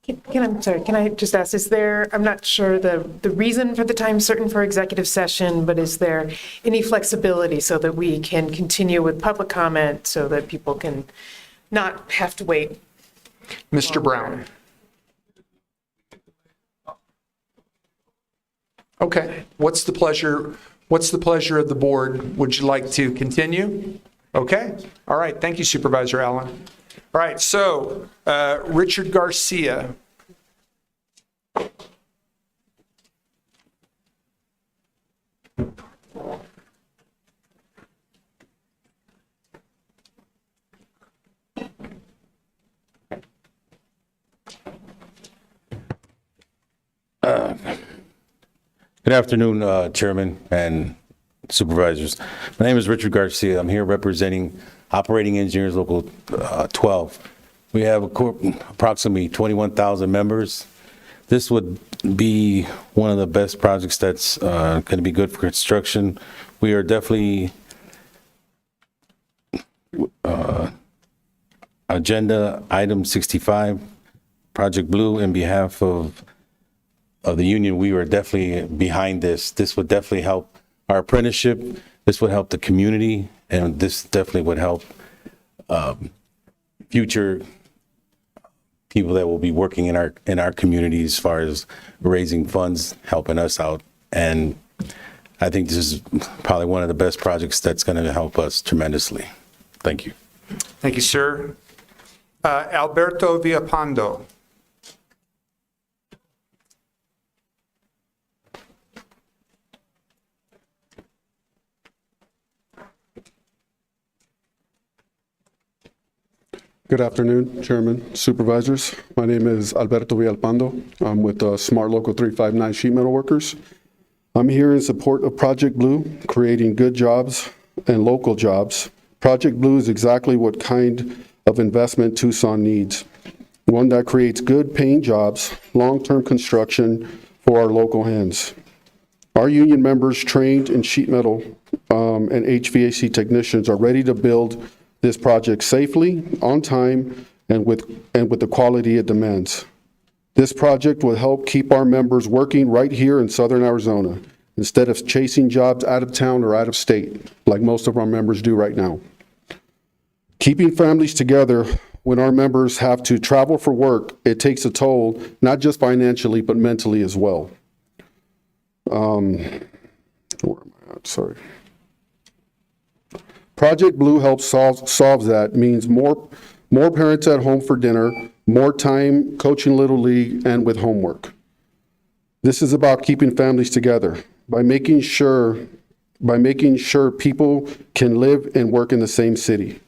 Can I just ask, is there, I'm not sure the reason for the time certain for executive session, but is there any flexibility so that we can continue with public comment so that people can not have to wait? Mr. Brown. Okay, what's the pleasure of the board? Would you like to continue? Okay, all right, thank you, Supervisor Allen. All right, so Richard Garcia. Good afternoon, Chairman and Supervisors. My name is Richard Garcia. I'm here representing Operating Engineers Local 12. We have approximately 21,000 members. This would be one of the best projects that's going to be good for construction. We are definitely agenda item 65, Project Blue, in behalf of the union. We were definitely behind this. This would definitely help our apprenticeship. This would help the community, and this definitely would help future people that will be working in our community as far as raising funds, helping us out. And I think this is probably one of the best projects that's going to help us tremendously. Thank you. Thank you, sir. Alberto Villapando. Good afternoon, Chairman, Supervisors. My name is Alberto Villalpando. I'm with Smart Local 359 Sheet Metal Workers. I'm here in support of Project Blue, creating good jobs and local jobs. Project Blue is exactly what kind of investment Tucson needs. One that creates good paying jobs, long-term construction for our local hands. Our union members trained in sheet metal and HVAC technicians are ready to build this project safely, on time, and with the quality it demands. This project will help keep our members working right here in Southern Arizona, instead of chasing jobs out of town or out of state, like most of our members do right now. Keeping families together when our members have to travel for work, it takes a toll, not just financially, but mentally as well. Where am I at? Sorry. Project Blue helps solve that, means more parents at home for dinner, more time coaching Little League and with homework. This is about keeping families together by making sure people can live and work in the same city.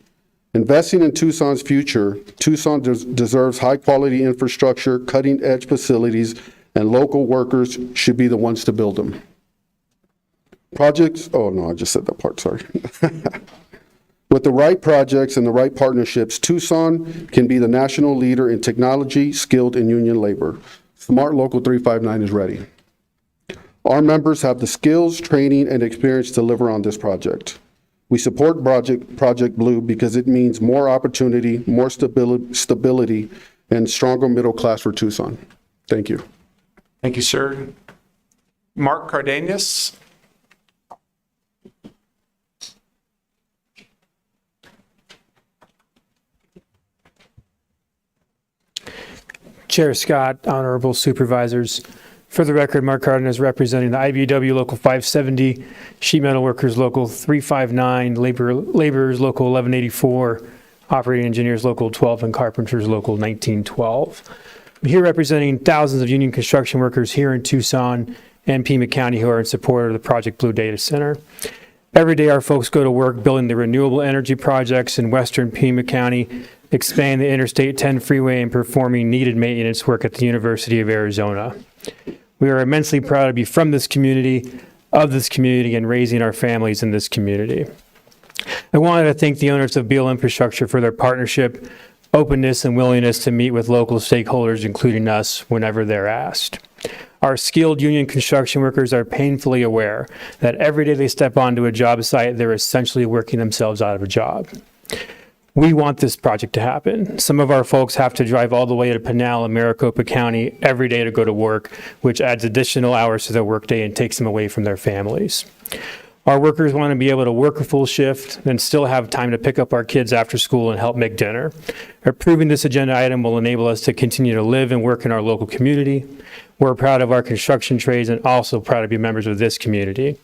Investing in Tucson's future, Tucson deserves high-quality infrastructure, cutting-edge facilities, and local workers should be the ones to build them. Projects, oh no, I just said that part, sorry. With the right projects and the right partnerships, Tucson can be the national leader in technology, skilled, and union labor. Smart Local 359 is ready. Our members have the skills, training, and experience to deliver on this project. We support Project Blue because it means more opportunity, more stability, and stronger middle class for Tucson. Thank you. Thank you, sir. Mark Cardenas. Chair Scott, honorable supervisors. For the record, Mark Cardenas representing the IBEW Local 570, Sheet Metal Workers Local 359, Laborers Local 1184, Operating Engineers Local 12, and Carpenters Local 1912. I'm here representing thousands of union construction workers here in Tucson and Pima County who are in support of the Project Blue Data Center. Every day our folks go to work building the renewable energy projects in western Pima County, expanding the Interstate 10 freeway, and performing needed maintenance work at the University of Arizona. We are immensely proud to be from this community, of this community, and raising our families in this community. I wanted to thank the owners of Beal Infrastructure for their partnership, openness, and willingness to meet with local stakeholders, including us, whenever they're asked. Our skilled union construction workers are painfully aware that every day they step onto a job site, they're essentially working themselves out of a job. We want this project to happen. Some of our folks have to drive all the way to Pinal and Maricopa County every day to go to work, which adds additional hours to their workday and takes them away from their families. Our workers want to be able to work a full shift and still have time to pick up our kids after school and help make dinner. Approving this agenda item will enable us to continue to live and work in our local community. We're proud of our construction trades and also proud to be members of this community.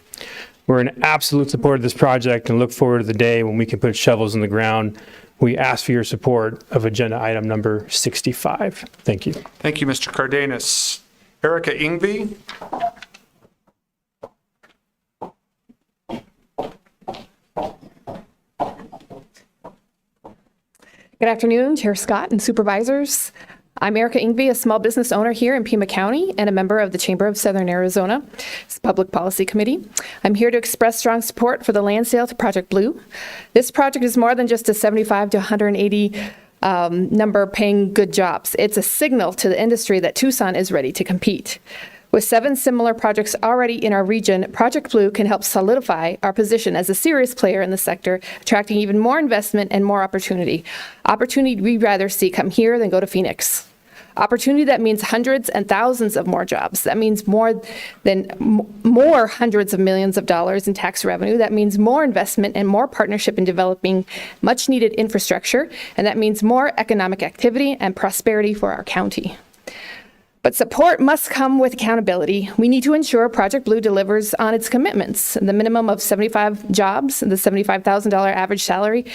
We're in absolute support of this project and look forward to the day when we can put shovels in the ground. We ask for your support of agenda item number 65. Thank you. Thank you, Mr. Cardenas. Erica Ingvey. Good afternoon, Chair Scott and Supervisors. I'm Erica Ingvey, a small business owner here in Pima County and a member of the Chamber of Southern Arizona's Public Policy Committee. I'm here to express strong support for the land sale to Project Blue. This project is more than just a 75 to 180 number paying good jobs. It's a signal to the industry that Tucson is ready to compete. With 7 similar projects already in our region, Project Blue can help solidify our position as a serious player in the sector, attracting even more investment and more opportunity. Opportunity we'd rather see come here than go to Phoenix. Opportunity that means hundreds and thousands of more jobs. That means more hundreds of millions of dollars in tax revenue. That means more investment and more partnership in developing much needed infrastructure. And that means more economic activity and prosperity for our county. But support must come with accountability. We need to ensure Project Blue delivers on its commitments, the minimum of 75 jobs, the $75,000 average salary,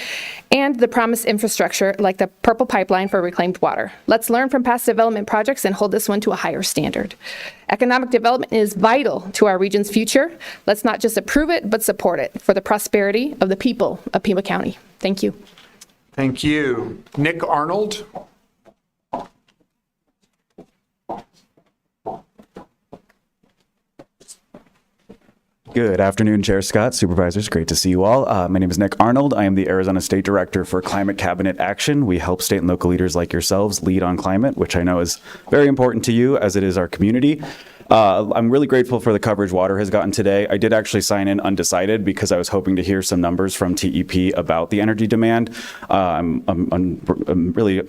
and the promised infrastructure like the Purple Pipeline for reclaimed water. Let's learn from past development projects and hold this one to a higher standard. Economic development is vital to our region's future. Let's not just approve it, but support it for the prosperity of the people of Pima County. Thank you. Thank you. Nick Arnold. Good afternoon, Chair Scott, Supervisors. Great to see you all. My name is Nick Arnold. I am the Arizona State Director for Climate Cabinet Action. We help state and local leaders like yourselves lead on climate, which I know is very important to you as it is our community. I'm really grateful for the coverage water has gotten today. I did actually sign in undecided because I was hoping to hear some numbers from TEP about the energy demand. I'm really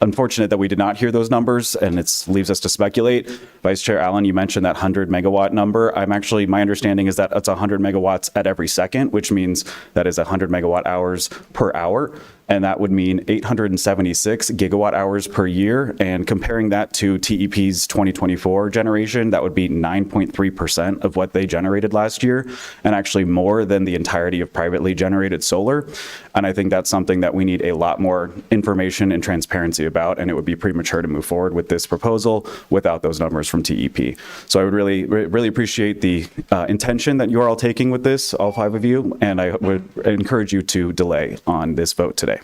unfortunate that we did not hear those numbers, and it leaves us to speculate. Vice Chair Allen, you mentioned that 100 megawatt number. My understanding is that it's 100 megawatts at every second, which means that is 100 megawatt hours per hour. And that would mean 876 gigawatt hours per year. And comparing that to TEP's 2024 generation, that would be 9.3% of what they generated last year, and actually more than the entirety of privately generated solar. And I think that's something that we need a lot more information and transparency about, and it would be premature to move forward with this proposal without those numbers from TEP. So I would really appreciate the intention that you're all taking with this, all 5 of you, and I would encourage you to delay on this vote today.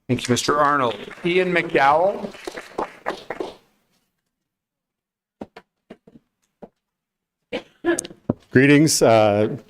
Thank you, Mr. Arnold. Ian McDowell. Greetings,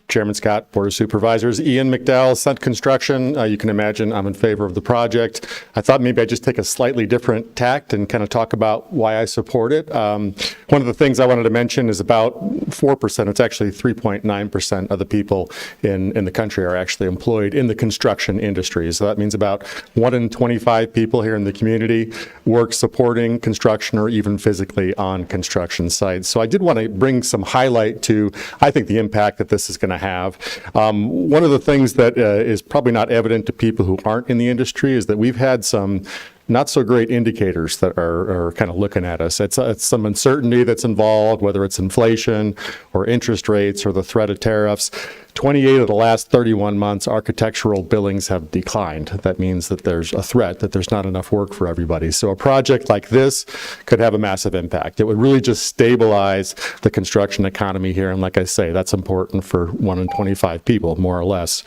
Chairman Scott, Board of Supervisors. Ian McDowell, Sunt Construction. You can imagine I'm in favor of the project. I thought maybe I'd just take a slightly different tact and kind of talk about why I support it. One of the things I wanted to mention is about 4%. It's actually 3.9% of the people in the country are actually employed in the construction industry. So that means about 1 in 25 people here in the community work supporting construction or even physically on construction sites. So I did want to bring some highlight to, I think, the impact that this is going to have. One of the things that is probably not evident to people who aren't in the industry is that we've had some not so great indicators that are kind of looking at us. It's some uncertainty that's involved, whether it's inflation or interest rates or the threat of tariffs. 28 of the last 31 months, architectural billings have declined. That means that there's a threat, that there's not enough work for everybody. So a project like this could have a massive impact. It would really just stabilize the construction economy here. And like I say, that's important for 1 in 25 people, more or less.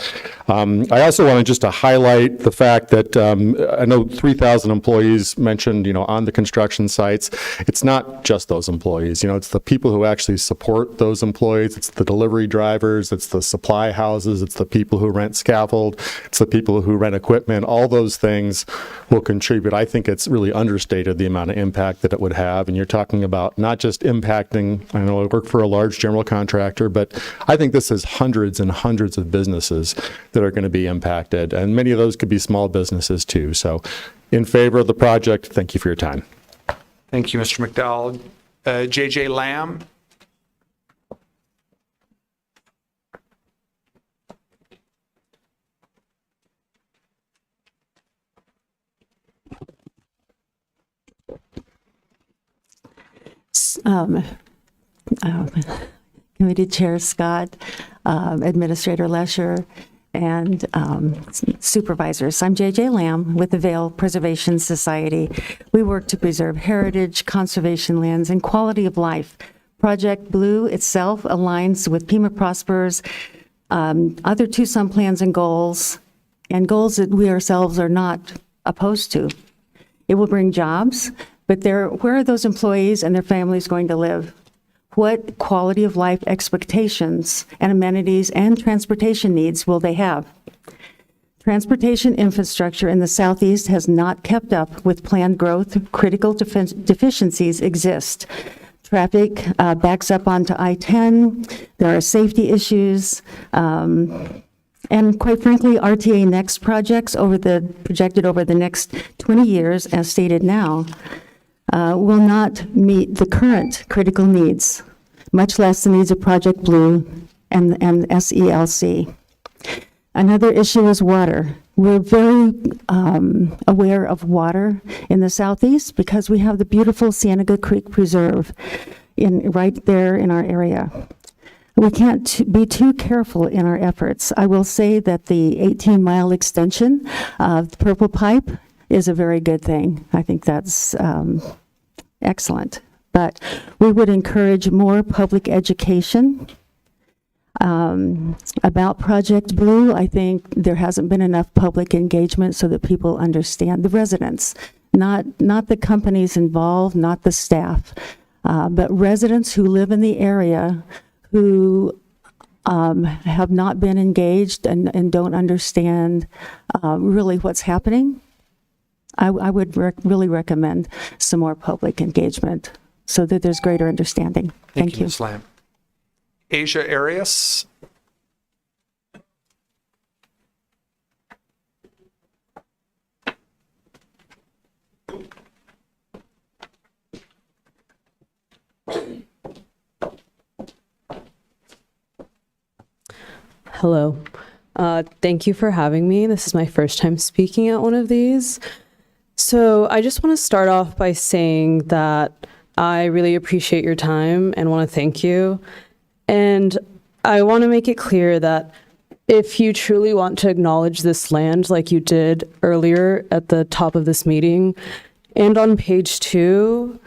I also wanted just to highlight the fact that I know 3,000 employees mentioned, on the construction sites. It's not just those employees. It's the people who actually support those employees. It's the delivery drivers. It's the supply houses, it's the people who rent scaffold, it's the people who rent equipment. All those things will contribute. I think it's really understated the amount of impact that it would have. And you're talking about not just impacting, I know I work for a large general contractor, but I think this is hundreds and hundreds of businesses that are going to be impacted. And many of those could be small businesses too. So in favor of the project, thank you for your time. Thank you, Mr. McDowell. JJ Lamb. Committee Chair Scott, Administrator Lesher, and supervisors. I'm JJ Lamb with the Vail Preservation Society. We work to preserve heritage, conservation lands, and quality of life. Project Blue itself aligns with Pima Prosper's other Tucson plans and goals that we ourselves are not opposed to. It will bring jobs, but where are those employees and their families going to live? What quality of life expectations and amenities and transportation needs will they have? Transportation infrastructure in the Southeast has not kept up with planned growth. Critical deficiencies exist. Traffic backs up onto I-10. There are safety issues. And quite frankly, RTA Next projects projected over the next 20 years, as stated now, will not meet the current critical needs, much less the needs of Project Blue and SELC. Another issue is water. We're very aware of water in the Southeast because we have the beautiful Cienega Creek Preserve right there in our area. We can't be too careful in our efforts. I will say that the 18-mile extension of the Purple Pipe is a very good thing. I think that's excellent. But we would encourage more public education about Project Blue. I think there hasn't been enough public engagement so that people understand, the residents, not the companies involved, not the staff, but residents who live in the area who have not been engaged and don't understand really what's happening. I would really recommend some more public engagement so that there's greater understanding. Thank you. Ms. Lamb. Asia Arias. Hello. Thank you for having me. This is my first time speaking at one of these. So I just want to start off by saying that I really appreciate your time and want to thank you. And I want to make it clear that if you truly want to acknowledge this land like you did earlier at the top of this meeting, and on page 2,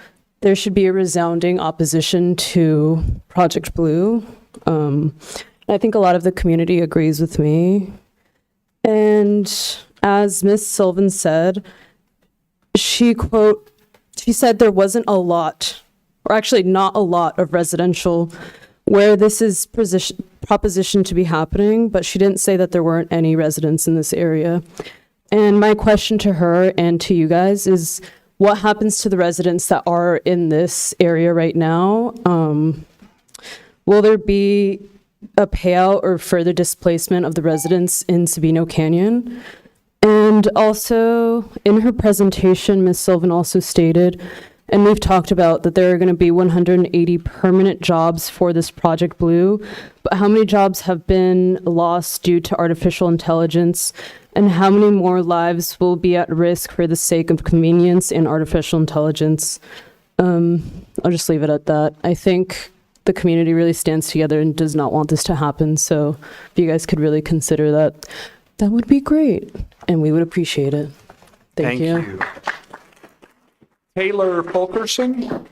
there should be a resounding opposition to Project Blue. I think a lot of the community agrees with me. And as Ms. Sylvan said, she said there wasn't a lot, or actually not a lot of residential where this is propositioned to be happening, but she didn't say that there weren't any residents in this area. And my question to her and to you guys is, what happens to the residents that are in this area right now? Will there be a payout or further displacement of the residents in Sabino Canyon? And also, in her presentation, Ms. Sylvan also stated, and we've talked about, that there are going to be 180 permanent jobs for this Project Blue, but how many jobs have been lost due to artificial intelligence, and how many more lives will be at risk for the sake of convenience and artificial intelligence? I'll just leave it at that. I think the community really stands together and does not want this to happen, so if you guys could really consider that, that would be great, and we would appreciate it. Thank you. Taylor Fulkerson.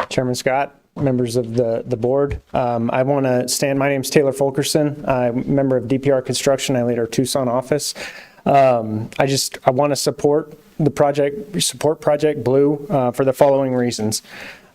Chairman Scott, members of the board, I want to stand. My name is Taylor Fulkerson. I'm a member of DPR Construction. I lead our Tucson office. I want to support Project Blue for the following reasons.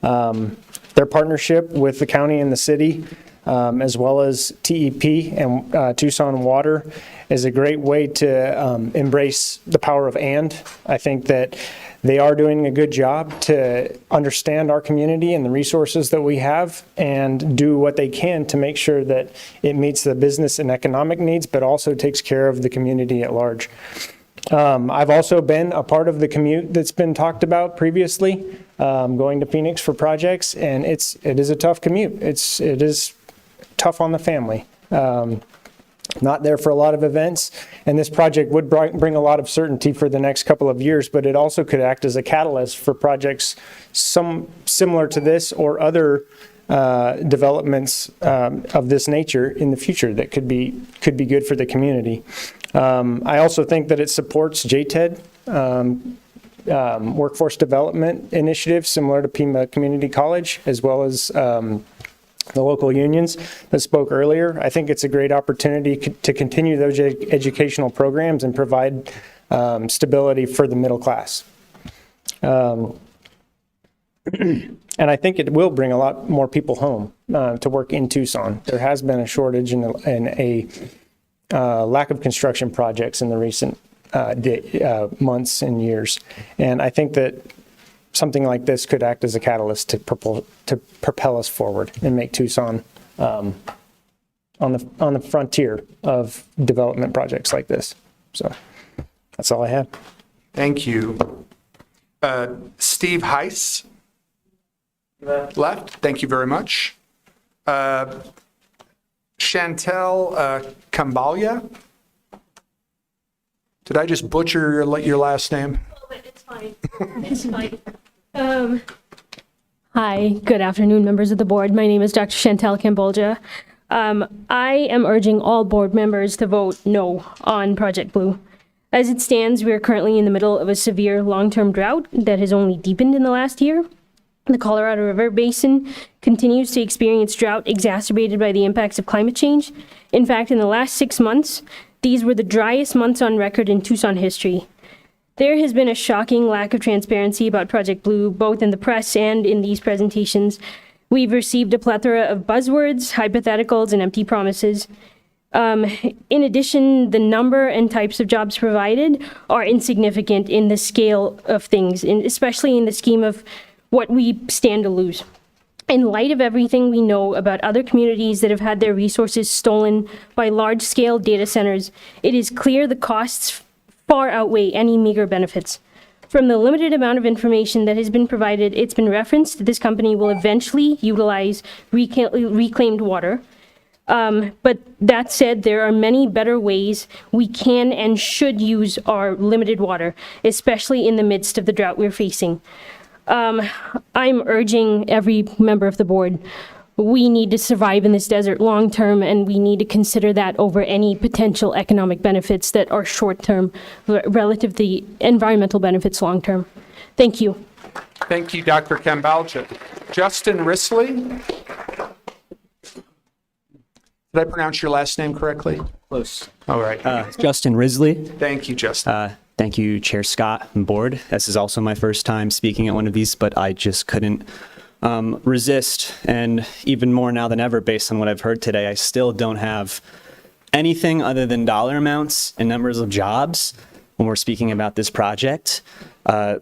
Their partnership with the county and the city, as well as TEP and Tucson Water, is a great way to embrace the power of and. I think that they are doing a good job to understand our community and the resources that we have and do what they can to make sure that it meets the business and economic needs, but also takes care of the community at large. I've also been a part of the commute that's been talked about previously, going to Phoenix for projects, and it is a tough commute. It is tough on the family. Not there for a lot of events, and this project would bring a lot of certainty for the next couple of years, but it also could act as a catalyst for projects similar to this or other developments of this nature in the future that could be good for the community. I also think that it supports JTED, workforce development initiatives similar to Pima Community College, as well as the local unions that spoke earlier. I think it's a great opportunity to continue those educational programs and provide stability for the middle class. And I think it will bring a lot more people home to work in Tucson. There has been a shortage and a lack of construction projects in the recent months and years. And I think that something like this could act as a catalyst to propel us forward and make Tucson on the frontier of development projects like this. So that's all I have. Thank you. Steve Heiss. Left. Thank you very much. Chantel Kambalia. Did I just butcher your last name? It's fine. It's fine. Hi, good afternoon, members of the board. My name is Dr. Chantel Cambodia. I am urging all board members to vote no on Project Blue. As it stands, we are currently in the middle of a severe long-term drought that has only deepened in the last year. The Colorado River Basin continues to experience drought exacerbated by the impacts of climate change. In fact, in the last 6 months, these were the driest months on record in Tucson history. There has been a shocking lack of transparency about Project Blue, both in the press and in these presentations. We've received a plethora of buzzwords, hypotheticals, and empty promises. In addition, the number and types of jobs provided are insignificant in the scale of things, especially in the scheme of what we stand to lose. In light of everything we know about other communities that have had their resources stolen by large-scale data centers, it is clear the costs far outweigh any meager benefits. From the limited amount of information that has been provided, it's been referenced that this company will eventually utilize reclaimed water. But that said, there are many better ways we can and should use our limited water, especially in the midst of the drought we're facing. I'm urging every member of the board, we need to survive in this desert long term, and we need to consider that over any potential economic benefits that are short term relative to the environmental benefits long term. Thank you. Thank you, Dr. Kambalcha. Justin Risley. Did I pronounce your last name correctly? Close. All right. Justin Risley. Thank you, Justin. Thank you, Chair Scott and board. This is also my first time speaking at one of these, but I just couldn't resist, and even more now than ever based on what I've heard today. I still don't have anything other than dollar amounts and numbers of jobs when we're speaking about this project.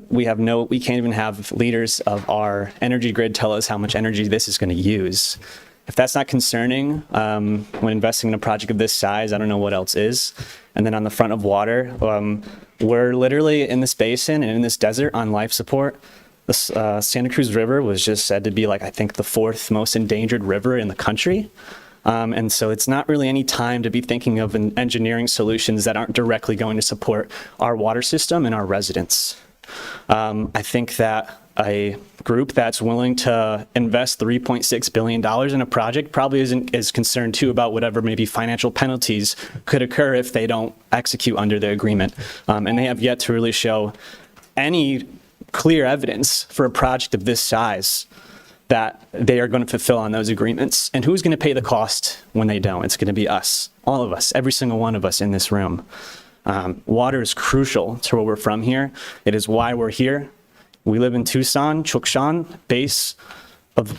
We can't even have leaders of our energy grid tell us how much energy this is going to use. If that's not concerning when investing in a project of this size, I don't know what else is. And then on the front of water, we're literally in this basin and in this desert on life support. The Santa Cruz River was just said to be I think the 4th most endangered river in the country. And so it's not really any time to be thinking of engineering solutions that aren't directly going to support our water system and our residents. I think that a group that's willing to invest $3.6 billion in a project probably isn't as concerned too about whatever maybe financial penalties could occur if they don't execute under the agreement. And they have yet to really show any clear evidence for a project of this size that they are going to fulfill on those agreements. And who's going to pay the cost when they don't? It's going to be us, all of us, every single one of us in this room. Water is crucial to where we're from here. It is why we're here. We live in Tucson, Chukshan, base of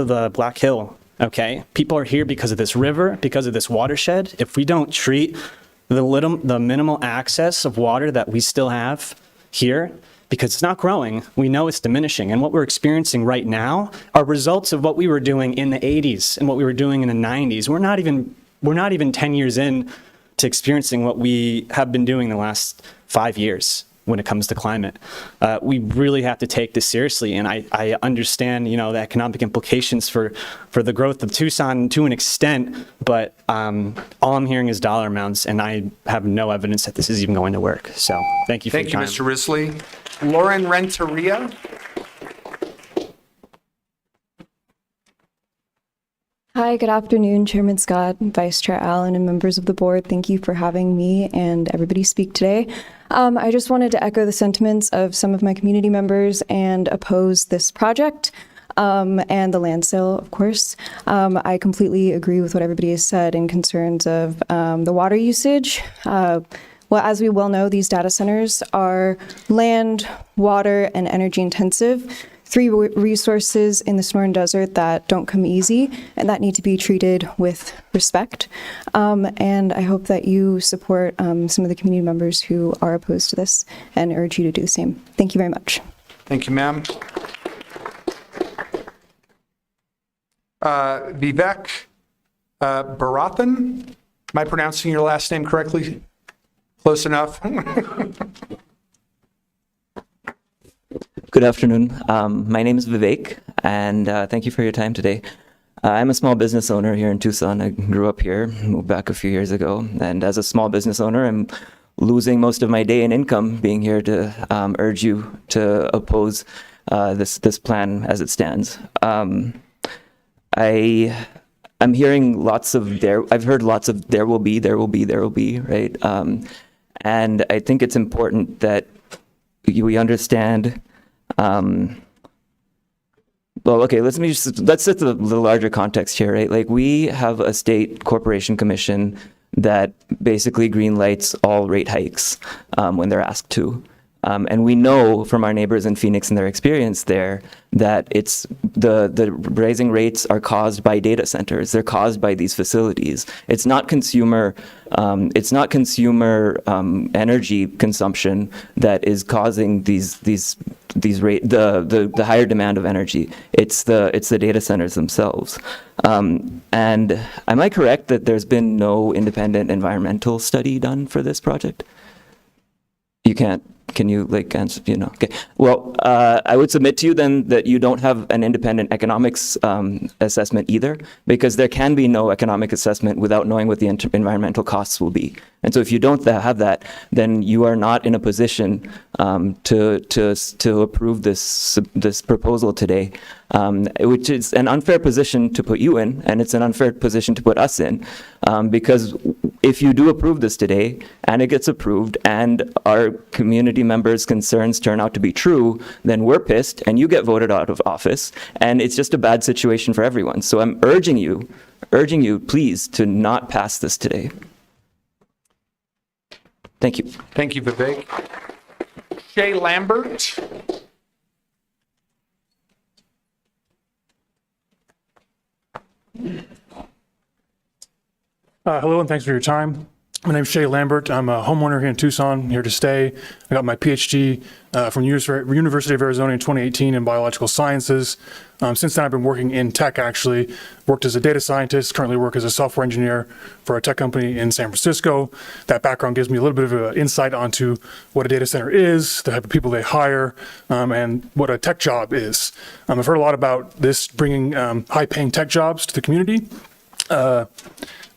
the Black Hill. Okay, people are here because of this river, because of this watershed. If we don't treat the minimal access of water that we still have here, because it's not growing, we know it's diminishing. And what we're experiencing right now are results of what we were doing in the 80s and what we were doing in the 90s. We're not even 10 years in to experiencing what we have been doing the last 5 years when it comes to climate. We really have to take this seriously. And I understand, the economic implications for the growth of Tucson to an extent, but all I'm hearing is dollar amounts, and I have no evidence that this is even going to work. So thank you for your time. Thank you, Mr. Risley. Lauren Renteria. Hi, good afternoon, Chairman Scott, Vice Chair Allen, and members of the board. Thank you for having me and everybody speak today. I just wanted to echo the sentiments of some of my community members and oppose this project and the land sale, of course. I completely agree with what everybody has said in concerns of the water usage. Well, as we well know, these data centers are land, water, and energy intensive. 3 resources in the Sonoran Desert that don't come easy and that need to be treated with respect. And I hope that you support some of the community members who are opposed to this and urge you to do the same. Thank you very much. Thank you, ma'am. Vivek Barathan. Am I pronouncing your last name correctly? Close enough. Good afternoon. My name is Vivek, and thank you for your time today. I'm a small business owner here in Tucson. I grew up here, moved back a few years ago, and as a small business owner, I'm losing most of my day in income being here to urge you to oppose this plan as it stands. I'm hearing lots of I've heard lots of there will be, right? And I think it's important that we understand. Well, okay, let's set the larger context here, right? Like, we have a state corporation commission that basically green lights all rate hikes when they're asked to. And we know from our neighbors in Phoenix and their experience there that it's the rising rates are caused by data centers. They're caused by these facilities. It's not consumer energy consumption that is causing the higher demand of energy. It's the data centers themselves. And am I correct that there's been no independent environmental study done for this project? Can you answer, okay. Well, I would submit to you then that you don't have an independent economics assessment either, because there can be no economic assessment without knowing what the environmental costs will be. And so if you don't have that, then you are not in a position to approve this proposal today, which is an unfair position to put you in, and it's an unfair position to put us in, because if you do approve this today and it gets approved and our community members' concerns turn out to be true, then we're pissed and you get voted out of office, and it's just a bad situation for everyone. So I'm urging you, please, to not pass this today. Thank you. Thank you, Vivek. Shay Lambert. Hello, and thanks for your time. My name is Shay Lambert. I'm a homeowner here in Tucson, here to stay. I got my PhD from University of Arizona in 2018 in biological sciences. Since then, I've been working in tech, actually. Worked as a data scientist, currently work as a software engineer for a tech company in San Francisco. That background gives me a little bit of an insight onto what a data center is, the type of people they hire, and what a tech job is. I've heard a lot about this bringing high-paying tech jobs to the community.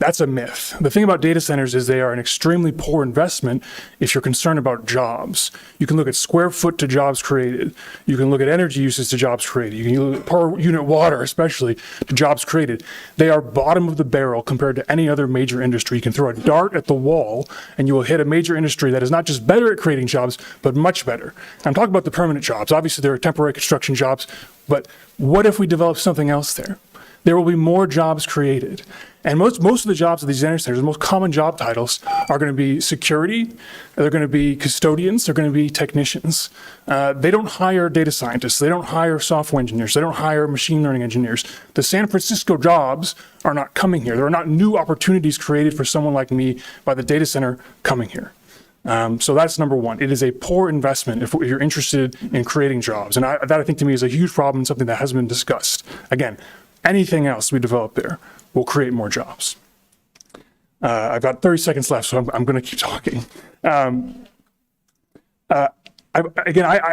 That's a myth. The thing about data centers is they are an extremely poor investment if you're concerned about jobs. You can look at square foot to jobs created. You can look at energy uses to jobs created. You can look at per unit water, especially, to jobs created. They are bottom of the barrel compared to any other major industry. You can throw a dart at the wall and you will hit a major industry that is not just better at creating jobs, but much better. I'm talking about the permanent jobs. Obviously, there are temporary construction jobs, but what if we develop something else there? there will be more jobs created. And most of the jobs of these data centers, the most common job titles are going to be security, they're going to be custodians, they're going to be technicians. They don't hire data scientists, they don't hire software engineers, they don't hire machine learning engineers. The San Francisco jobs are not coming here. There are not new opportunities created for someone like me by the data center coming here. So that's number one. It is a poor investment if you're interested in creating jobs. And that I think to me is a huge problem and something that hasn't been discussed. Again, anything else we develop there will create more jobs. I've got 30 seconds left, so I'm going to keep talking. I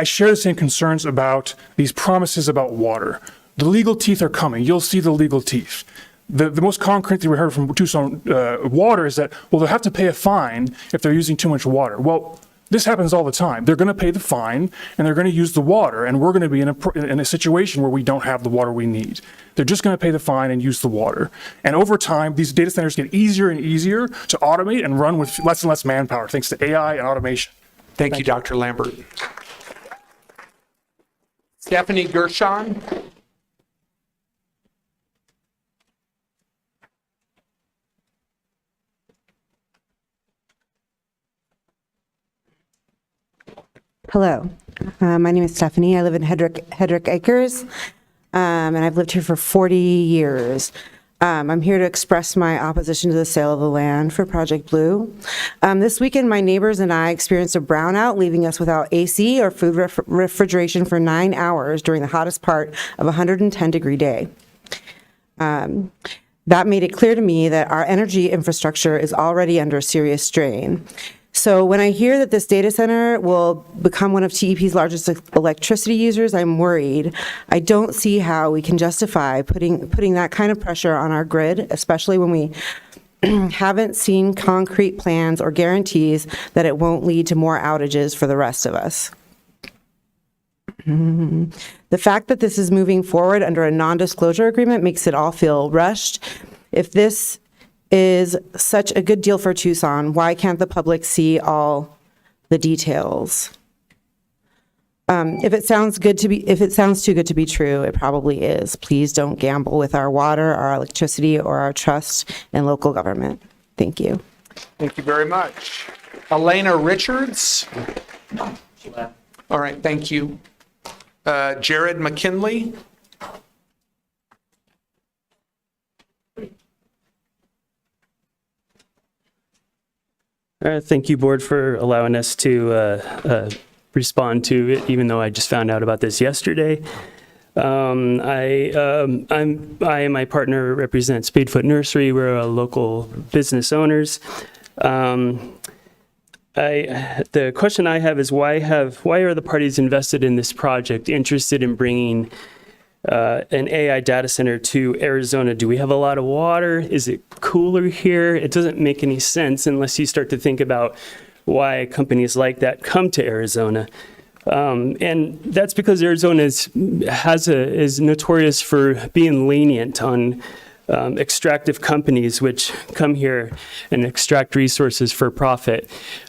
share the same concerns about these promises about water. The legal teeth are coming. You'll see the legal teeth. The most concrete thing we heard from Tucson Water is that, well, they'll have to pay a fine if they're using too much water. Well, this happens all the time. They're going to pay the fine, and they're going to use the water, and we're going to be in a situation where we don't have the water we need. They're just going to pay the fine and use the water. And over time, these data centers get easier and easier to automate and run with less and less manpower, thanks to AI and automation. Thank you, Dr. Lambert. Stephanie Gershon. Hello, my name is Stephanie. I live in Hedrick Acres, and I've lived here for 40 years. I'm here to express my opposition to the sale of the land for Project Blue. This weekend, my neighbors and I experienced a brownout, leaving us without AC or food refrigeration for 9 hours during the hottest part of a 110-degree day. That made it clear to me that our energy infrastructure is already under serious strain. So when I hear that this data center will become one of TEP's largest electricity users, I'm worried. I don't see how we can justify putting that kind of pressure on our grid, especially when we haven't seen concrete plans or guarantees that it won't lead to more outages for the rest of us. The fact that this is moving forward under a non-disclosure agreement makes it all feel rushed. If this is such a good deal for Tucson, why can't the public see all the details? If it sounds too good to be true, it probably is. Please don't gamble with our water, our electricity, or our trust in local government. Thank you. Thank you very much. Elena Richards. All right, thank you. Jared McKinley. Thank you, Board, for allowing us to respond to it, even though I just found out about this yesterday. I and my partner represent Spadefoot Nursery. We're local business owners. The question I have is why are the parties invested in this project interested in bringing an AI data center to Arizona? Do we have a lot of water? Is it cooler here? It doesn't make any sense unless you start to think about why companies like that come to Arizona. And that's because Arizona is notorious for being lenient on extractive companies which come here and extract resources for profit.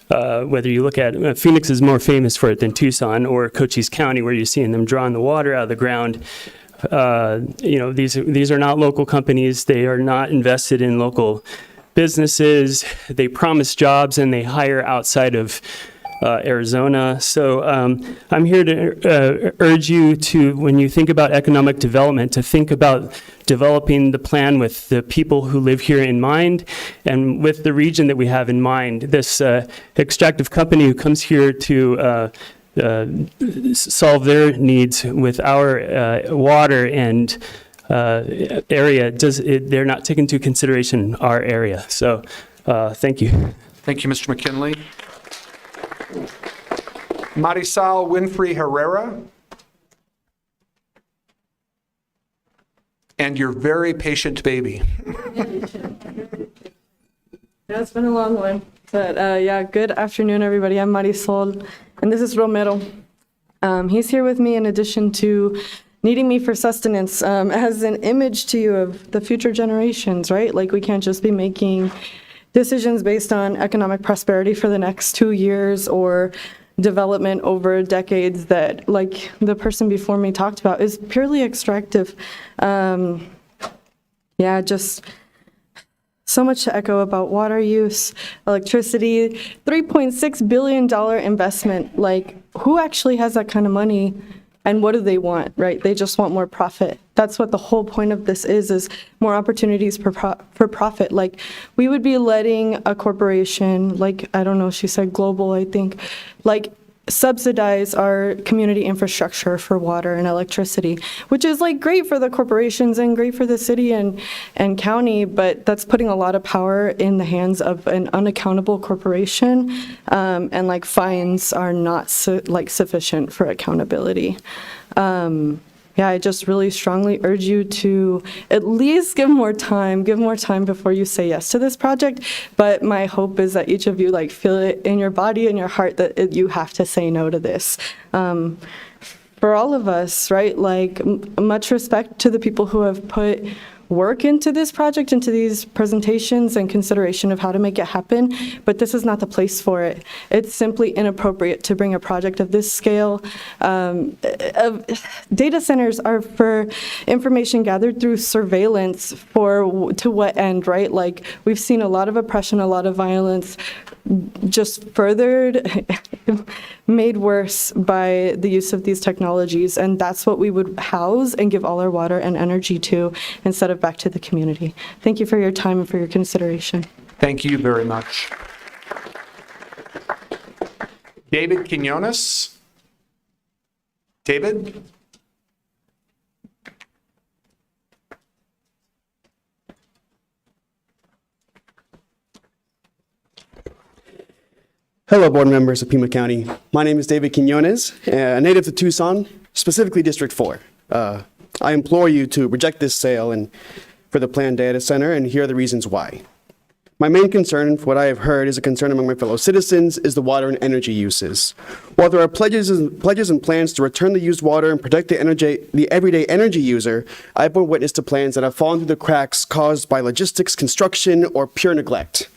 Whether you look at Phoenix is more famous for it than Tucson or Cochise County, where you're seeing them drawing the water out of the ground. These are not local companies. They are not invested in local businesses. They promise jobs and they hire outside of Arizona. So I'm here to urge you to, when you think about economic development, to think about developing the plan with the people who live here in mind and with the region that we have in mind. This extractive company who comes here to solve their needs with our water and area, they're not taking into consideration our area. So thank you. Thank you, Mr. McKinley. Marisol Winfrey Herrera. And your very patient baby. Yeah, it's been a long one. But yeah, good afternoon, everybody. I'm Marisol, and this is Romero. He's here with me in addition to needing me for sustenance as an image to you of the future generations, right? Like, we can't just be making decisions based on economic prosperity for the next 2 years or development over decades that, like the person before me talked about, is purely extractive. yeah, just so much to echo about water use, electricity, $3.6 billion investment. Like, who actually has that kind of money? And what do they want, right? They just want more profit. That's what the whole point of this is more opportunities for profit. Like, we would be letting a corporation, like, I don't know, she said global, I think, like, subsidize our community infrastructure for water and electricity, which is like great for the corporations and great for the city and county, but that's putting a lot of power in the hands of an unaccountable corporation, and like fines are not sufficient for accountability. Yeah, I just really strongly urge you to at least give more time before you say yes to this project. But my hope is that each of you like feel it in your body and your heart that you have to say no to this. For all of us, right? Like much respect to the people who have put work into this project, into these presentations and consideration of how to make it happen, but this is not the place for it. It's simply inappropriate to bring a project of this scale. Data centers are for information gathered through surveillance to what end, right? Like we've seen a lot of oppression, a lot of violence, just furthered, made worse by the use of these technologies. And that's what we would house and give all our water and energy to instead of back to the community. Thank you for your time and for your consideration. Thank you very much. David Quinones? David? Hello, board members of Pima County. My name is David Quinones, a native to Tucson, specifically District 4. I implore you to reject this sale and for the planned data center, and here are the reasons why. My main concern, for what I have heard, is a concern among my fellow citizens, is the water and energy uses. While there are pledges and plans to return the used water and protect the everyday energy user, I've been witness to plans that have fallen through the cracks caused by logistics, construction, or pure neglect.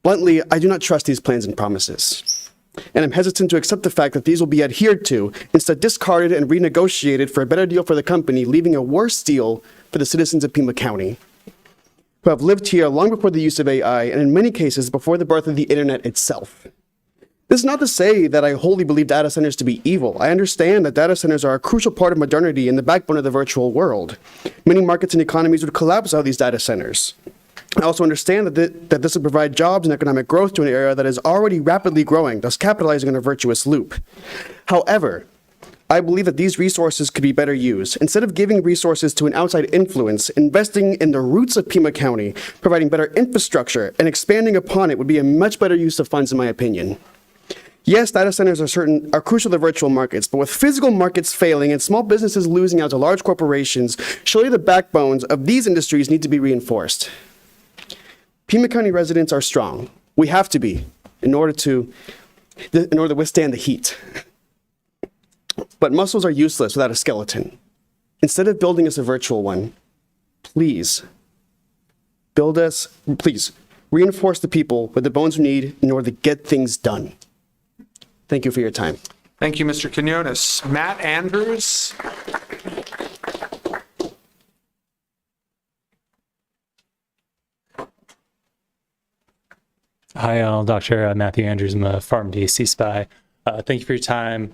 Bluntly, I do not trust these plans and promises, and I'm hesitant to accept the fact that these will be adhered to, instead discarded and renegotiated for a better deal for the company, leaving a worse deal for the citizens of Pima County, who have lived here long before the use of AI, and in many cases before the birth of the internet itself. This is not to say that I wholly believe data centers to be evil. I understand that data centers are a crucial part of modernity and the backbone of the virtual world. Many markets and economies would collapse without these data centers. I also understand that this would provide jobs and economic growth to an area that is already rapidly growing, thus capitalizing on a virtuous loop. However, I believe that these resources could be better used. Instead of giving resources to an outside influence, investing in the roots of Pima County, providing better infrastructure, and expanding upon it would be a much better use of funds, in my opinion. Yes, data centers are crucial to virtual markets, but with physical markets failing and small businesses losing out to large corporations, surely the backbones of these industries need to be reinforced. Pima County residents are strong. We have to be in order to withstand the heat. But muscles are useless without a skeleton. Instead of building us a virtual one, please reinforce the people with the bones we need in order to get things done. Thank you for your time. Thank you, Mr. Quinones. Matt Andrews? Hi, Dr. Matthew Andrews. I'm a PharmD C-SPI. Thank you for your time.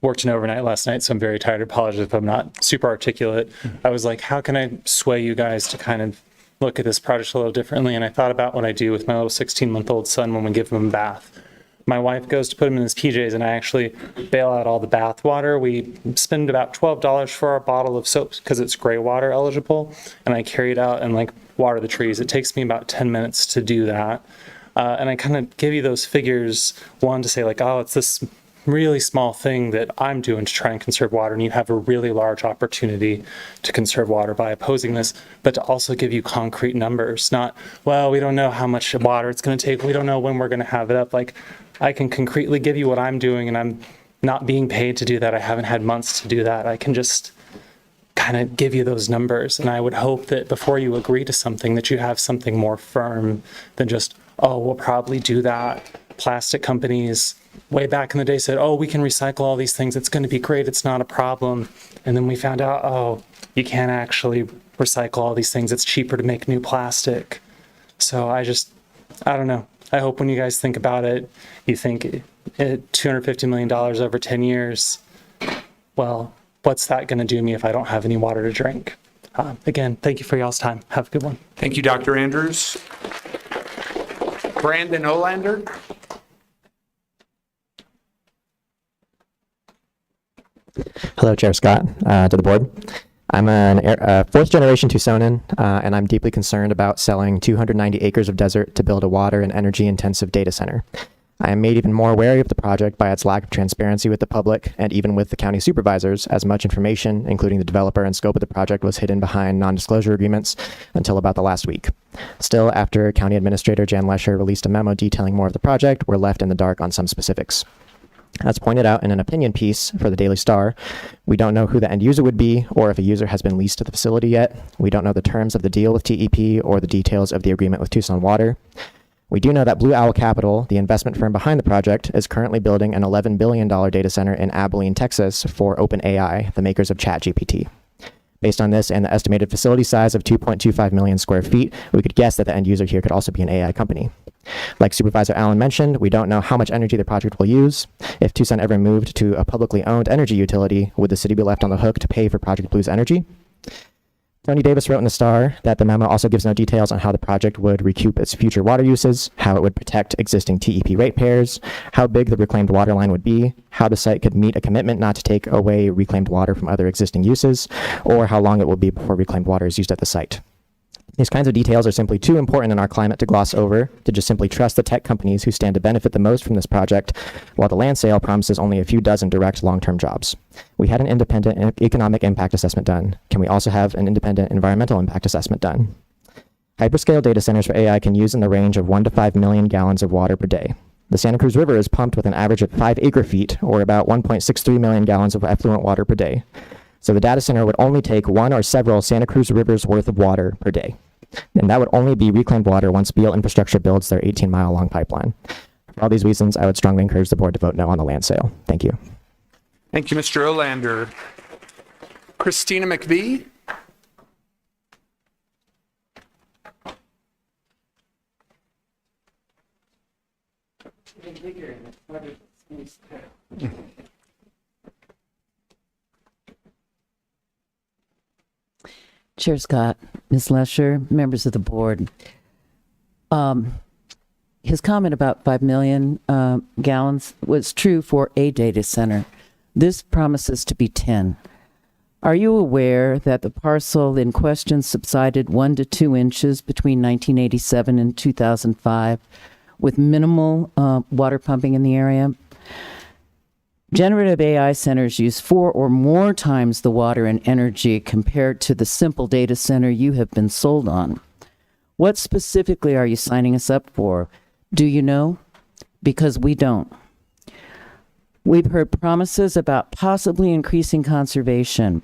Worked an overnight last night, so I'm very tired. I apologize if I'm not super articulate. I was like, how can I sway you guys to kind of look at this project a little differently? And I thought about what I do with my little 16-month-old son when we give him a bath. My wife goes to put him in his PJs, and I actually bail out all the bath water. We spend about $12 for our bottle of soap because it's gray water eligible, and I carry it out and like water the trees. It takes me about 10 minutes to do that. And I kind of give you those figures, one, to say like, oh, it's this really small thing that I'm doing to try and conserve water, and you have a really large opportunity to conserve water by opposing this, but to also give you concrete numbers, not, well, we don't know how much water it's going to take, we don't know when we're going to have it up. Like, I can concretely give you what I'm doing, and I'm not being paid to do that. I haven't had months to do that. I can just kind of give you those numbers, and I would hope that before you agree to something that you have something more firm than just, oh, we'll probably do that. Plastic companies way back in the day said, oh, we can recycle all these things. It's going to be great. It's not a problem. And then we found out, oh, you can't actually recycle all these things. It's cheaper to make new plastic. So I don't know. I hope when you guys think about it, you think $250 million over 10 years. Well, what's that going to do me if I don't have any water to drink? Again, thank you for y'all's time. Have a good one. Thank you, Dr. Andrews. Brandon Olander. Hello, Chair Scott, to the board. I'm a fourth-generation Tucsonan, and I'm deeply concerned about selling 290 acres of desert to build a water and energy-intensive data center. I am made even more wary of the project by its lack of transparency with the public and even with the county supervisors, as much information, including the developer and scope of the project, was hidden behind non-disclosure agreements until about the last week. Still, after County Administrator Jan Lesher released a memo detailing more of the project, we're left in the dark on some specifics. As pointed out in an opinion piece for the Daily Star, we don't know who the end user would be or if a user has been leased to the facility yet. We don't know the terms of the deal with TEP or the details of the agreement with Tucson Water. We do know that Blue Owl Capital, the investment firm behind the project, is currently building an $11 billion data center in Abilene, Texas for OpenAI, the makers of ChatGPT. Based on this and the estimated facility size of 2.25 million square feet, we could guess that the end user here could also be an AI company. Like Supervisor Allen mentioned, we don't know how much energy the project will use. If Tucson ever moved to a publicly owned energy utility, would the city be left on the hook to pay for Project Blue's energy? Tony Davis wrote in the Star that the memo also gives no details on how the project would recoup its future water uses, how it would protect existing TEP ratepayers, how big the reclaimed water line would be, how the site could meet a commitment not to take away reclaimed water from other existing uses, or how long it will be before reclaimed water is used at the site. These kinds of details are simply too important in our climate to gloss over, to just simply trust the tech companies who stand to benefit the most from this project, while the land sale promises only a few dozen direct long-term jobs. We had an independent economic impact assessment done. Can we also have an independent environmental impact assessment done? Hyperscale data centers for AI can use in the range of 1 to 5 million gallons of water per day. The Santa Cruz River is pumped with an average of 5 acre-feet, or about 1.63 million gallons of effluent water per day. So the data center would only take one or several Santa Cruz Rivers worth of water per day. And that would only be reclaimed water once Beal Infrastructure builds their 18-mile-long pipeline. For all these reasons, I would strongly encourage the board to vote no on the land sale. Thank you. Thank you, Mr. Olander. Christina McVie. Chair Scott, Ms. Lesher, members of the board. His comment about 5 million gallons was true for a data center. This promises to be 10. Are you aware that the parcel in question subsided 1 to 2 inches between 1987 and 2005 with minimal water pumping in the area? Generative AI centers use 4 or more times the water and energy compared to the simple data center you have been sold on. What specifically are you signing us up for? Do you know? Because we don't. We've heard promises about possibly increasing conservation.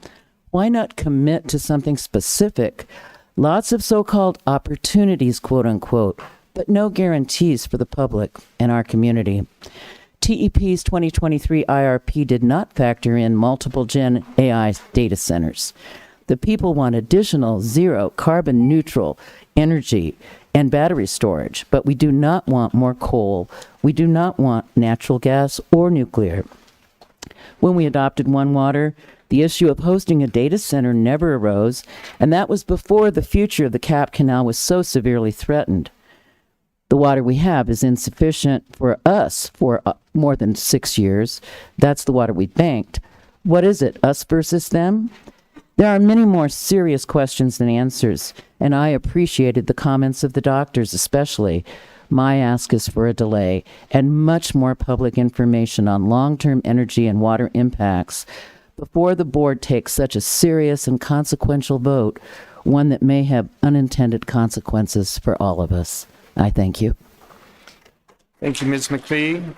Why not commit to something specific? Lots of so-called opportunities, quote unquote, but no guarantees for the public and our community. TEP's 2023 IRP did not factor in multiple gen AI data centers. The people want additional zero carbon neutral energy and battery storage, but we do not want more coal. We do not want natural gas or nuclear. When we adopted One Water, the issue of hosting a data center never arose, and that was before the future of the Cap Canal was so severely threatened. The water we have is insufficient for us for more than 6 years. That's the water we banked. What is it, us versus them? There are many more serious questions than answers, and I appreciated the comments of the doctors especially. My ask is for a delay and much more public information on long-term energy and water impacts before the board takes such a serious and consequential vote, one that may have unintended consequences for all of us. I thank you. Thank you, Ms. McPhee.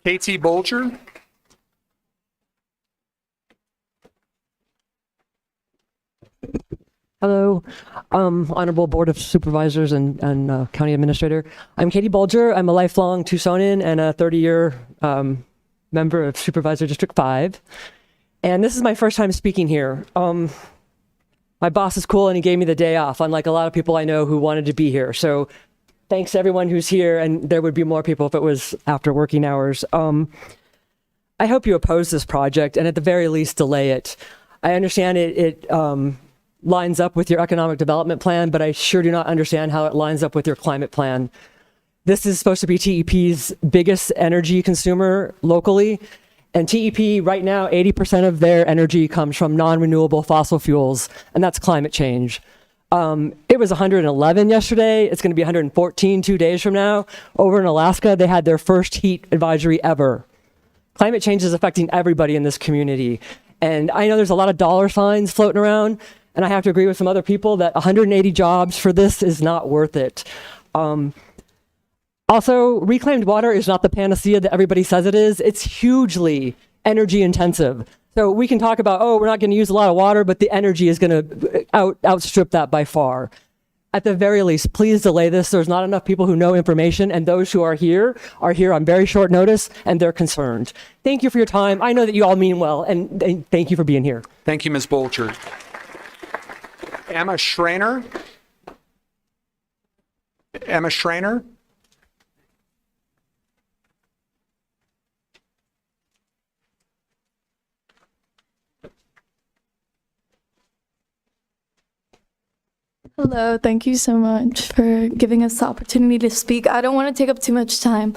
KT Bolger. Hello, Honorable Board of Supervisors and County Administrator. I'm Katie Bulger. I'm a lifelong Tucsonan and a 30-year member of Supervisor District 5. And this is my first time speaking here. My boss is cool and he gave me the day off, unlike a lot of people I know who wanted to be here. So thanks to everyone who's here, and there would be more people if it was after working hours. I hope you oppose this project and at the very least delay it. I understand it lines up with your economic development plan, but I sure do not understand how it lines up with your climate plan. This is supposed to be TEP's biggest energy consumer locally. And TEP right now, 80% of their energy comes from non-renewable fossil fuels, and that's climate change. It was 111 yesterday. It's going to be 114 2 days from now. Over in Alaska, they had their first heat advisory ever. Climate change is affecting everybody in this community. And I know there's a lot of dollar signs floating around, and I have to agree with some other people that 180 jobs for this is not worth it. Also, reclaimed water is not the panacea that everybody says it is. It's hugely energy intensive. So we can talk about, oh, we're not going to use a lot of water, but the energy is going to outstrip that by far. At the very least, please delay this. There's not enough people who know information, and those who are here on very short notice, and they're concerned. Thank you for your time. I know that you all mean well, and thank you for being here. Thank you, Ms. Bolger. Emma Schreiner? Emma Schreiner? Hello, thank you so much for giving us the opportunity to speak. I don't want to take up too much time,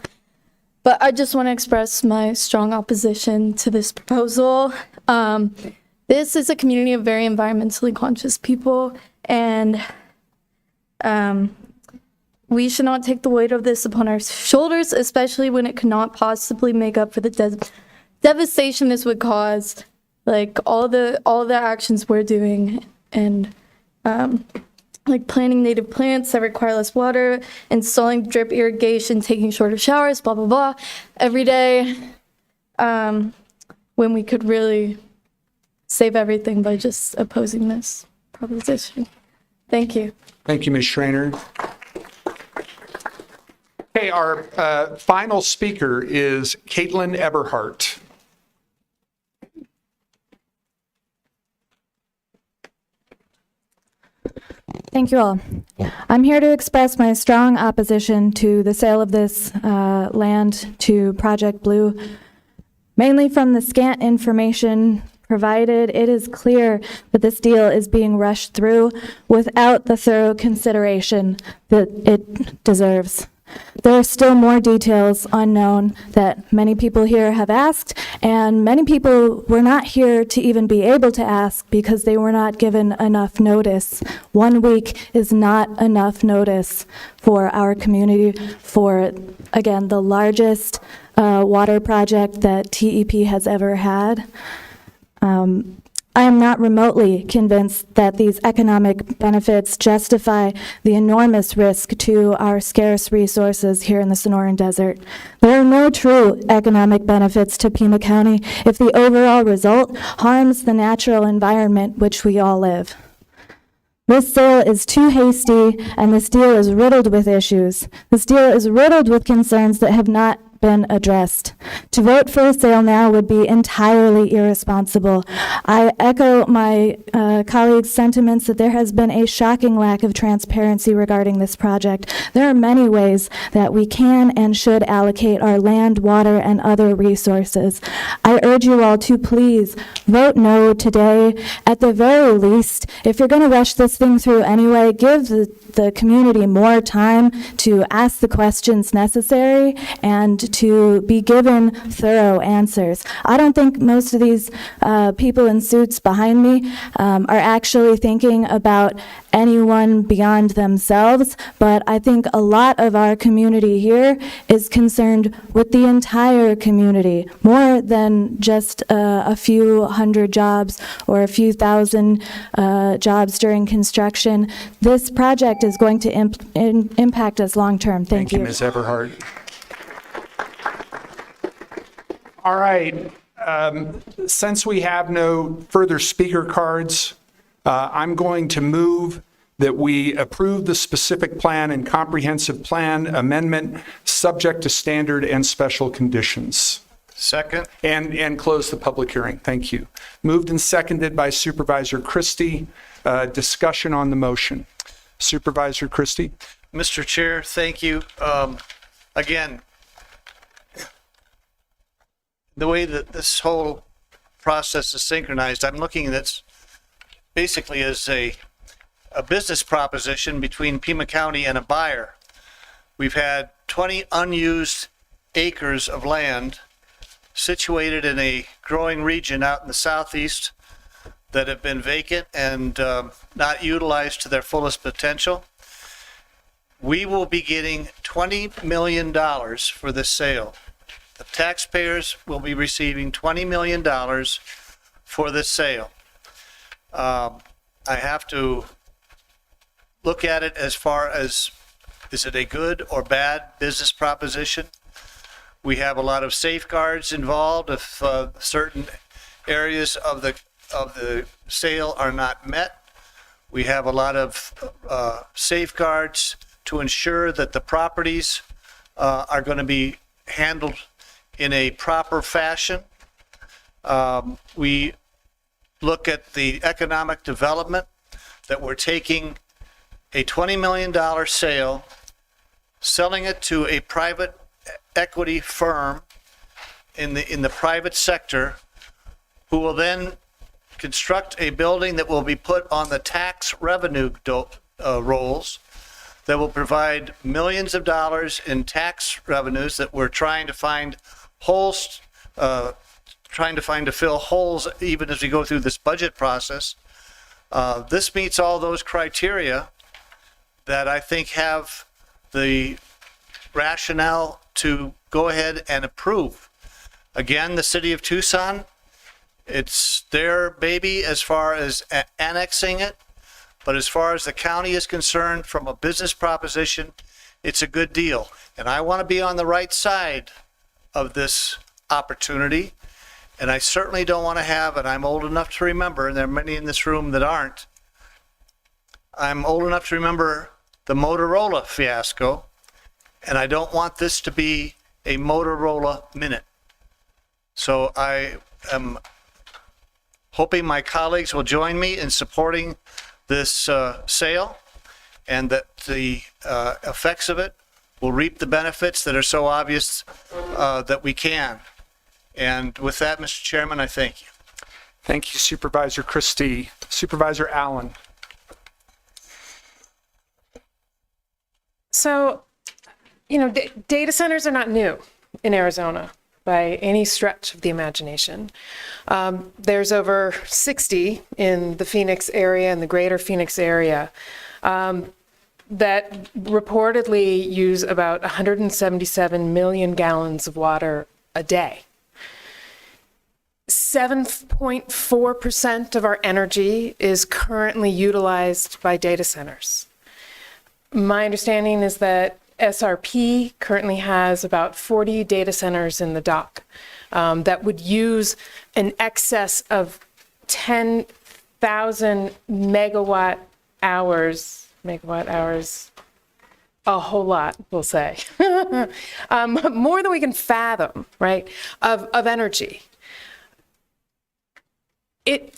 but I just want to express my strong opposition to this proposal. This is a community of very environmentally conscious people, and we should not take the weight of this upon our shoulders, especially when it cannot possibly make up for the devastation this would cause, like all the actions we're doing, and like planting native plants that require less water, installing drip irrigation, taking shorter showers, blah, blah, blah, every day, when we could really save everything by just opposing this proposition. Thank you. Thank you, Ms. Schreiner. Okay, our final speaker is Caitlin Eberhardt. Thank you all. I'm here to express my strong opposition to the sale of this land to Project Blue. Mainly from the scant information provided, it is clear that this deal is being rushed through without the thorough consideration that it deserves. There are still more details unknown that many people here have asked, and many people were not here to even be able to ask because they were not given enough notice. 1 week is not enough notice for our community for, again, the largest water project that TEP has ever had. I am not remotely convinced that these economic benefits justify the enormous risk to our scarce resources here in the Sonoran Desert. There are no true economic benefits to Pima County if the overall result harms the natural environment which we all live. This sale is too hasty, and this deal is riddled with issues. This deal is riddled with concerns that have not been addressed. To vote for a sale now would be entirely irresponsible. I echo my colleagues' sentiments that there has been a shocking lack of transparency regarding this project. There are many ways that we can and should allocate our land, water, and other resources. I urge you all to please vote no today. At the very least, if you're going to rush this thing through anyway, give the community more time to ask the questions necessary and to be given thorough answers. I don't think most of these people in suits behind me are actually thinking about anyone beyond themselves, but I think a lot of our community here is concerned with the entire community, more than just a few hundred jobs or a few thousand jobs during construction. This project is going to impact us long term. Thank you. Thank you, Ms. Eberhardt. All right. Since we have no further speaker cards, I'm going to move that we approve the specific plan and comprehensive plan amendment subject to standard and special conditions. Second. And close the public hearing. Thank you. Moved and seconded by Supervisor Christie. Discussion on the motion. Supervisor Christie. Mr. Chair, thank you. Again, the way that this whole process is synchronized, I'm looking at this basically as a business proposition between Pima County and a buyer. We've had 20 unused acres of land situated in a growing region out in the southeast that have been vacant and not utilized to their fullest potential. We will be getting $20 million for this sale. The taxpayers will be receiving $20 million for this sale. I have to look at it as far as, is it a good or bad business proposition? We have a lot of safeguards involved if certain areas of the sale are not met. We have a lot of safeguards to ensure that the properties are going to be handled in a proper fashion. We look at the economic development, that we're taking a $20 million sale, selling it to a private equity firm in the private sector, who will then construct a building that will be put on the tax revenue rolls, that will provide millions of dollars in tax revenues that we're trying to find holes, to fill holes even as we go through this budget process. This meets all those criteria that I think have the rationale to go ahead and approve. Again, the city of Tucson, it's their baby as far as annexing it, but as far as the county is concerned, from a business proposition, it's a good deal. And I want to be on the right side of this opportunity, and I certainly don't want to have, and I'm old enough to remember, and there are many in this room that aren't, I'm old enough to remember the Motorola fiasco, and I don't want this to be a Motorola minute. So I am hoping my colleagues will join me in supporting this sale, and that the effects of it will reap the benefits that are so obvious that we can. And with that, Mr. Chairman, I thank you. Thank you, Supervisor Christie. Supervisor Allen. So, data centers are not new in Arizona by any stretch of the imagination. There's over 60 in the Phoenix area and the greater Phoenix area that reportedly use about 177 million gallons of water a day. 7.4% of our energy is currently utilized by data centers. My understanding is that SRP currently has about 40 data centers in the dock that would use an excess of 10,000 megawatt hours, a whole lot, we'll say, more than we can fathom, right, of energy. It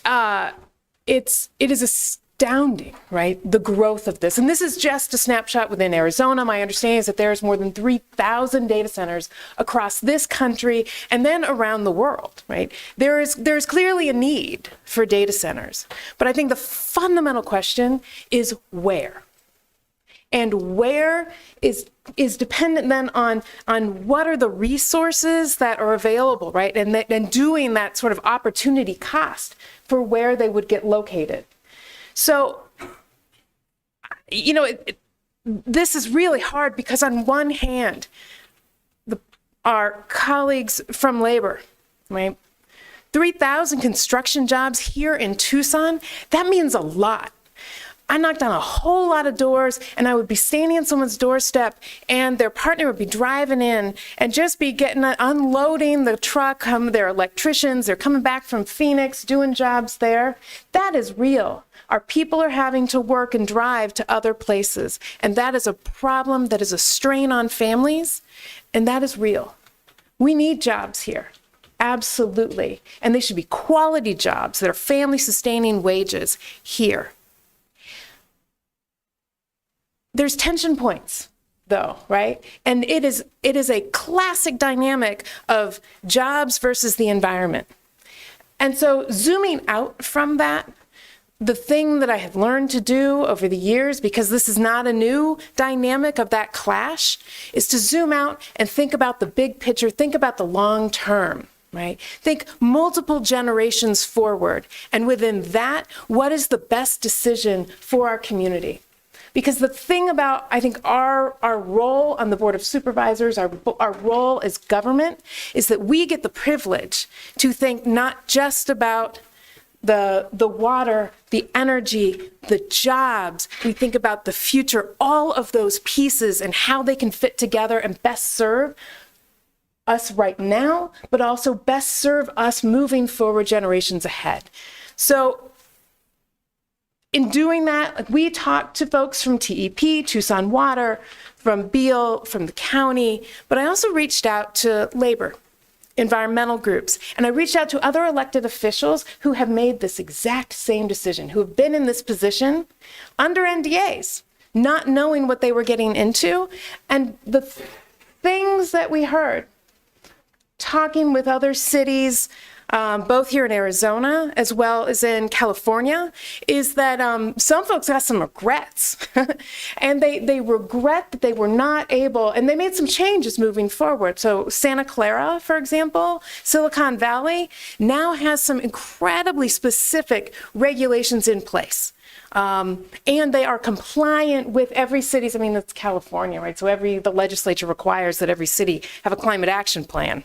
is astounding, right? The growth of this. And this is just a snapshot within Arizona. My understanding is that there's more than 3,000 data centers across this country and then around the world, right? There's clearly a need for data centers. But I think the fundamental question is where? And where is dependent then on what are the resources that are available, right? And doing that sort of opportunity cost for where they would get located. So, this is really hard because on one hand, our colleagues from labor, right? 3,000 construction jobs here in Tucson, that means a lot. I knocked on a whole lot of doors, and I would be standing on someone's doorstep, and their partner would be driving in and just be unloading the truck. They're electricians. They're coming back from Phoenix, doing jobs there. That is real. Our people are having to work and drive to other places, and that is a problem, that is a strain on families, and that is real. We need jobs here. Absolutely. And they should be quality jobs that are family-sustaining wages here. There's tension points, though, right? And it is a classic dynamic of jobs versus the environment. And so zooming out from that, the thing that I have learned to do over the years, because this is not a new dynamic of that clash, is to zoom out and think about the big picture, think about the long term, right? Think multiple generations forward. And within that, what is the best decision for our community? Because the thing about, I think, our role on the Board of Supervisors, our role as government, is that we get the privilege to think not just about the water, the energy, the jobs. We think about the future, all of those pieces and how they can fit together and best serve us right now, but also best serve us moving forward generations ahead. So in doing that, we talked to folks from TEP, Tucson Water, from Beal, from the county, but I also reached out to labor, environmental groups, and I reached out to other elected officials who have made this exact same decision, who have been in this position under NDAs, not knowing what they were getting into. And the things that we heard, talking with other cities, both here in Arizona as well as in California, is that some folks got some regrets. And they regret that they were not able, and they made some changes moving forward. So Santa Clara, for example, Silicon Valley, now has some incredibly specific regulations in place. And they are compliant with every city's, I mean, it's California, right? So the legislature requires that every city have a climate action plan.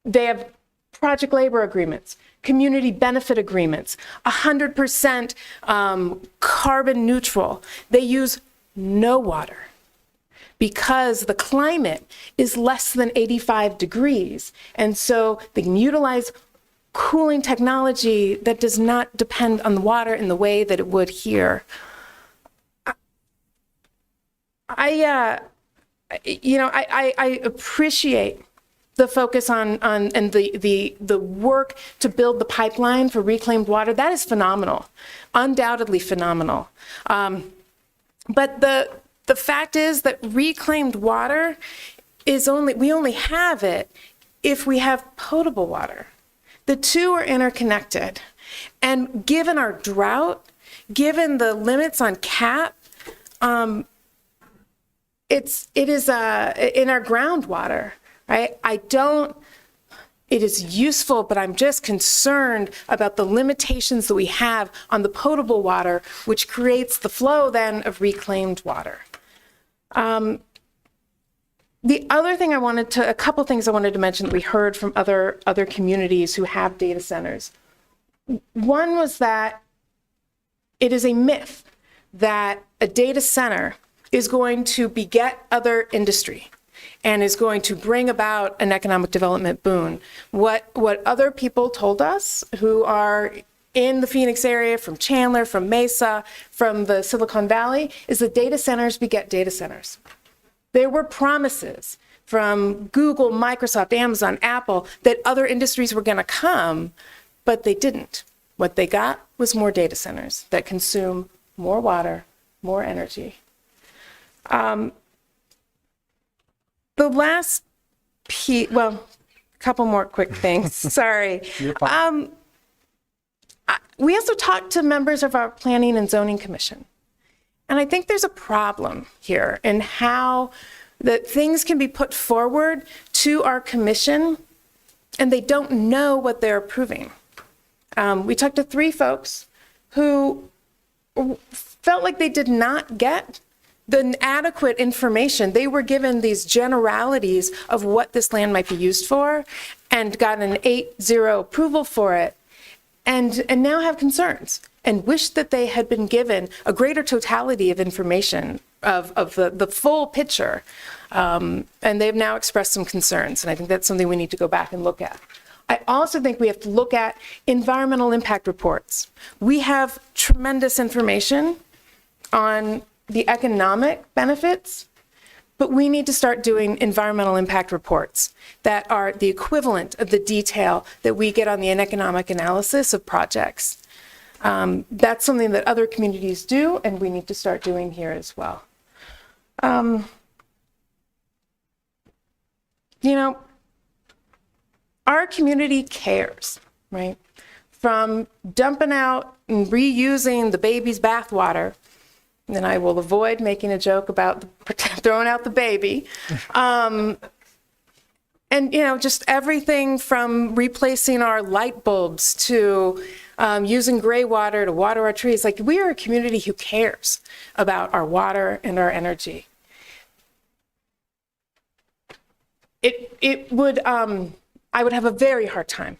They have project labor agreements, community benefit agreements, 100% carbon neutral. They use no water because the climate is less than 85 degrees. And so they can utilize cooling technology that does not depend on the water in the way that it would here. I appreciate the focus on and the work to build the pipeline for reclaimed water. That is phenomenal, undoubtedly phenomenal. But the fact is that reclaimed water we only have it if we have potable water. The two are interconnected. And given our drought, given the limits on CAP, it is in our groundwater. Right? It is useful, but I'm just concerned about the limitations that we have on the potable water, which creates the flow then of reclaimed water. The other thing a couple things I wanted to mention that we heard from other communities who have data centers. One was that it is a myth that a data center is going to beget other industry and is going to bring about an economic development boon. What other people told us who are in the Phoenix area, from Chandler, from Mesa, from the Silicon Valley, is that data centers beget data centers. There were promises from Google, Microsoft, Amazon, Apple that other industries were going to come, but they didn't. What they got was more data centers that consume more water, more energy. The last piece, well, a couple more quick things. Sorry. We also talked to members of our Planning and Zoning Commission. And I think there's a problem here in how that things can be put forward to our commission and they don't know what they're approving. We talked to 3 folks who felt like they did not get the adequate information. They were given these generalities of what this land might be used for and got an 8-0 approval for it. and now have concerns and wish that they had been given a greater totality of information of the full picture. And they've now expressed some concerns, and I think that's something we need to go back and look at. I also think we have to look at environmental impact reports. We have tremendous information on the economic benefits, but we need to start doing environmental impact reports that are the equivalent of the detail that we get on the economic analysis of projects. That's something that other communities do, and we need to start doing here as well. You know, our community cares, right? From dumping out and reusing the baby's bathwater, and I will avoid making a joke about throwing out the baby. And, you know, just everything from replacing our light bulbs to using gray water to water our trees. Like, we are a community who cares about our water and our energy. I would have a very hard time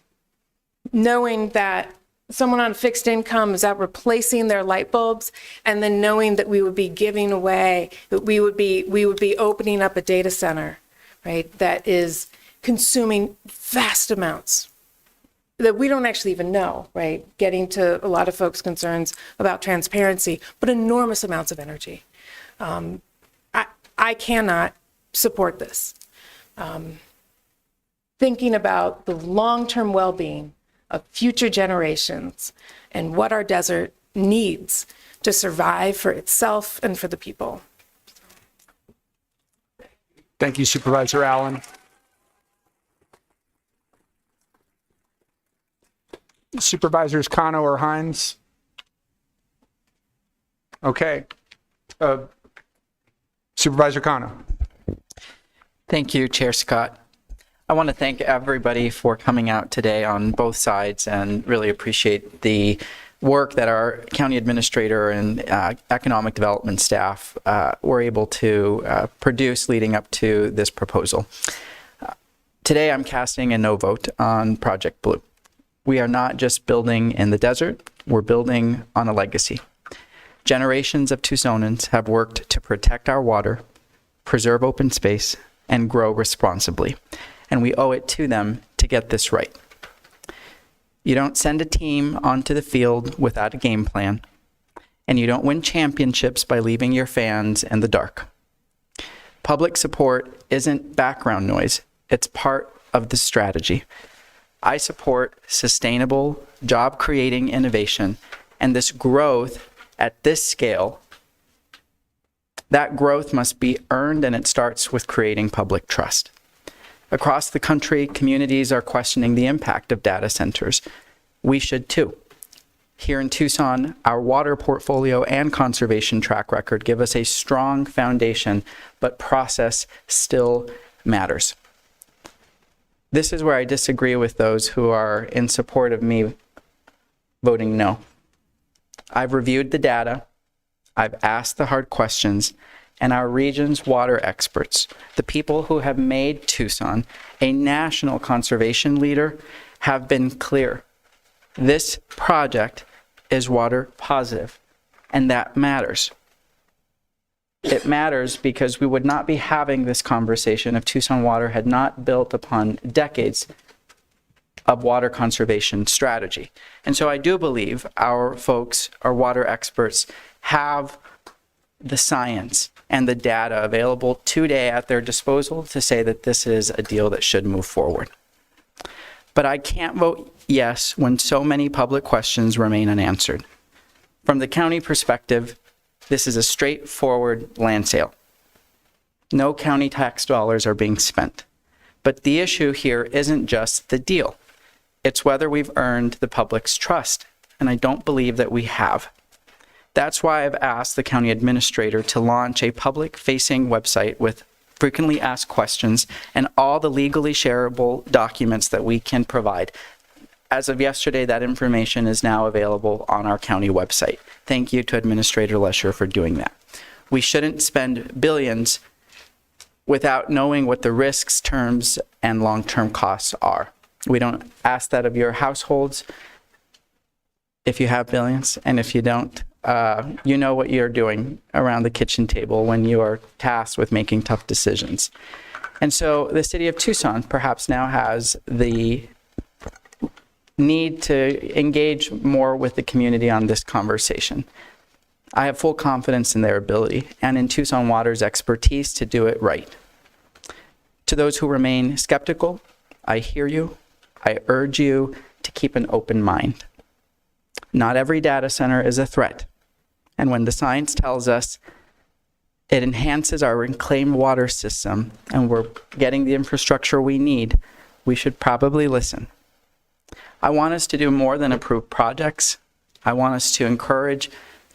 knowing that someone on fixed income is out replacing their light bulbs, and then knowing that we would be giving away, that we would be opening up a data center, right, that is consuming vast amounts that we don't actually even know, right, getting to a lot of folks' concerns about transparency, but enormous amounts of energy. I cannot support this. Thinking about the long-term well-being of future generations and what our desert needs to survive for itself and for the people. Thank you, Supervisor Allen. Supervisors Cano or Hines? Okay. Supervisor Cano. Thank you, Chair Scott. I want to thank everybody for coming out today on both sides and really appreciate the work that our county administrator and economic development staff were able to produce leading up to this proposal. Today I'm casting a no vote on Project Blue. We are not just building in the desert, we're building on a legacy. Generations of Tucsonans have worked to protect our water, preserve open space, and grow responsibly. And we owe it to them to get this right. You don't send a team onto the field without a game plan, and you don't win championships by leaving your fans in the dark. Public support isn't background noise, it's part of the strategy. I support sustainable, job-creating innovation, and this growth at this scale, that growth must be earned, and it starts with creating public trust. Across the country, communities are questioning the impact of data centers. We should too. Here in Tucson, our water portfolio and conservation track record give us a strong foundation, but process still matters. This is where I disagree with those who are in support of me voting no. I've reviewed the data, I've asked the hard questions, and our region's water experts, the people who have made Tucson a national conservation leader, have been clear. This project is water positive, and that matters. It matters because we would not be having this conversation if Tucson Water had not built upon decades of water conservation strategy. And so I do believe our folks, our water experts, have the science and the data available today at their disposal to say that this is a deal that should move forward. But I can't vote yes when so many public questions remain unanswered. From the county perspective, this is a straightforward land sale. No county tax dollars are being spent. But the issue here isn't just the deal. It's whether we've earned the public's trust, and I don't believe that we have. That's why I've asked the county administrator to launch a public-facing website with frequently asked questions and all the legally shareable documents that we can provide. As of yesterday, that information is now available on our county website. Thank you to Administrator Lesher for doing that. We shouldn't spend billions without knowing what the risks, terms, and long-term costs are. We don't ask that of your households. if you have billions, and if you don't, you know what you're doing around the kitchen table when you are tasked with making tough decisions. And so the city of Tucson perhaps now has the need to engage more with the community on this conversation. I have full confidence in their ability and in Tucson Water's expertise to do it right. To those who remain skeptical, I hear you. I urge you to keep an open mind. Not every data center is a threat. And when the science tells us it enhances our reclaimed water system and we're getting the infrastructure we need, we should probably listen. I want us to do more than approve projects. I want us to encourage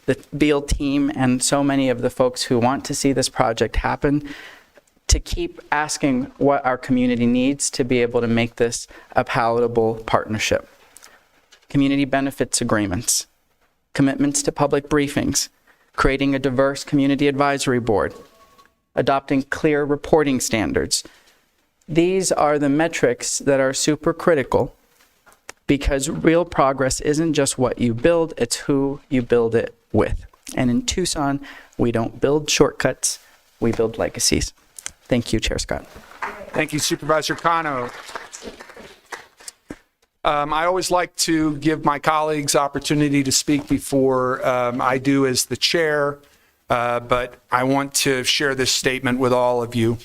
the Beal team and so many of the folks who want to see this project happen to keep asking what our community needs to be able to make this a palatable partnership. Community benefits agreements, commitments to public briefings, creating a diverse community advisory board, adopting clear reporting standards. These are the metrics that are super critical because real progress isn't just what you build, it's who you build it with. And in Tucson, we don't build shortcuts, we build legacies. Thank you, Chair Scott. Thank you, Supervisor Cano. I always like to give my colleagues opportunity to speak before I do as the chair, but I want to share this statement with all of you.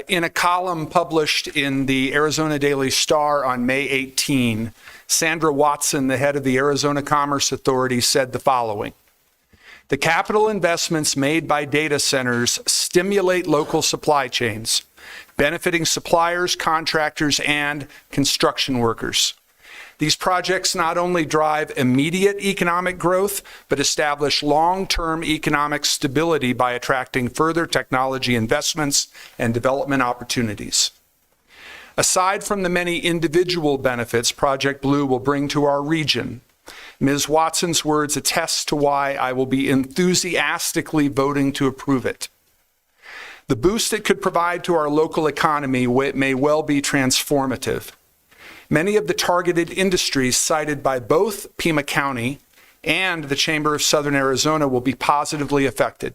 In a column published in the Arizona Daily Star on May 18, Sandra Watson, the head of the Arizona Commerce Authority, said the following: "The capital investments made by data centers stimulate local supply chains, benefiting suppliers, contractors, and construction workers. These projects not only drive immediate economic growth, but establish long-term economic stability by attracting further technology investments and development opportunities. Aside from the many individual benefits Project Blue will bring to our region, Ms. Watson's words attest to why I will be enthusiastically voting to approve it. The boost it could provide to our local economy may well be transformative. Many of the targeted industries cited by both Pima County and the Chamber of Southern Arizona will be positively affected.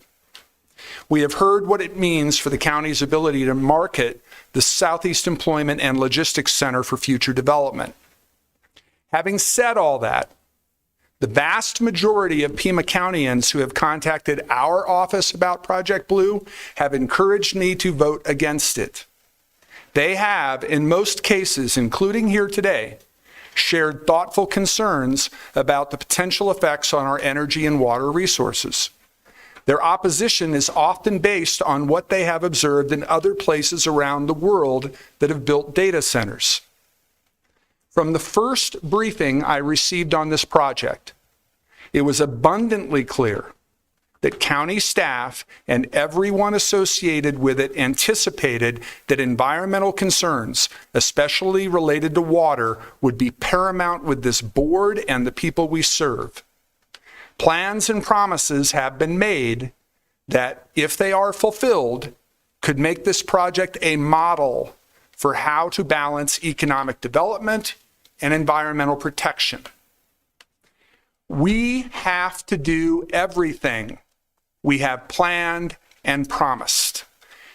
We have heard what it means for the county's ability to market the Southeast Employment and Logistics Center for future development. Having said all that, the vast majority of Pima Countyans who have contacted our office about Project Blue have encouraged me to vote against it. They have, in most cases, including here today, shared thoughtful concerns about the potential effects on our energy and water resources. Their opposition is often based on what they have observed in other places around the world that have built data centers. From the first briefing I received on this project, it was abundantly clear that county staff and everyone associated with it anticipated that environmental concerns, especially related to water, would be paramount with this board and the people we serve. Plans and promises have been made that, if they are fulfilled, could make this project a model for how to balance economic development and environmental protection. We have to do everything we have planned and promised.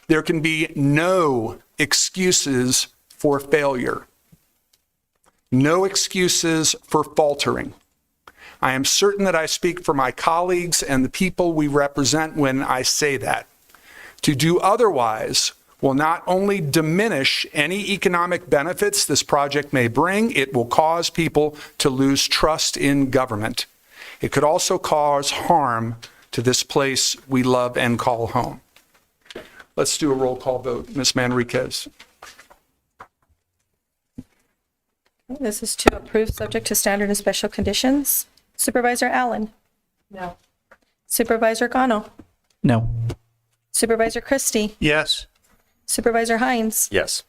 There can be no excuses for failure, no excuses for faltering. I am certain that I speak for my colleagues and the people we represent when I say that. To do otherwise will not only diminish any economic benefits this project may bring, it will cause people to lose trust in government. It could also cause harm to this place we love and call home. Let's do a roll call vote. Ms. Manriquez. This is to approve subject to standard and special conditions. Supervisor Allen? No. Supervisor Cano? No. Supervisor Christie? Yes. Supervisor Hines? Yes.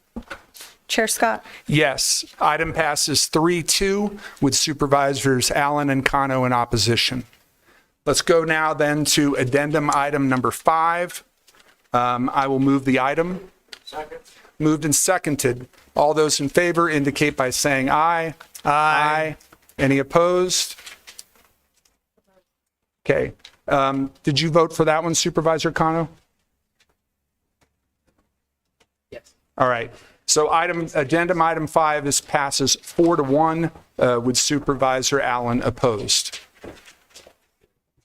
Chair Scott? Yes, item passes 3-2 with Supervisors Allen and Cano in opposition. Let's go now then to addendum item number 5. I will move the item. Second. Moved and seconded. All those in favor indicate by saying aye. Aye. Any opposed? Okay. Did you vote for that one, Supervisor Kano? Yes. All right. So addendum item 5 passes 4-1 with Supervisor Allen opposed.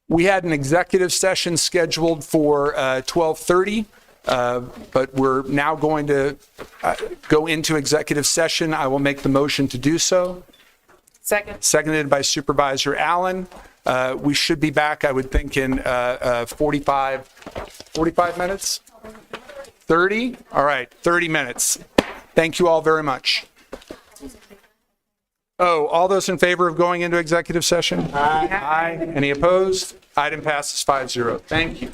We had an executive session scheduled for 12:30, but we're now going to go into executive session. I will make the motion to do so. Second. Seconded by Supervisor Allen. We should be back, I would think, in 45 minutes? 30? All right, 30 minutes. Thank you all very much. Oh, all those in favor of going into executive session? Aye. Aye. Any opposed? Item passes 5-0. Thank you.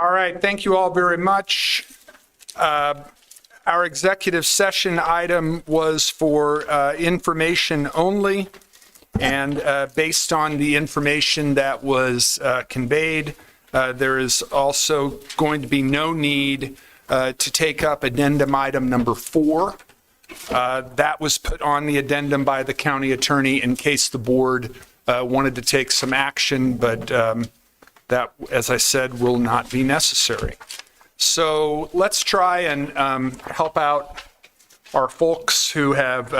All right, thank you all very much. Our executive session item was for information only, and based on the information that was conveyed, there is also going to be no need to take up addendum item number 4. That was put on the addendum by the county attorney in case the board wanted to take some action, but that, as I said, will not be necessary. So let's try and help out our folks who have,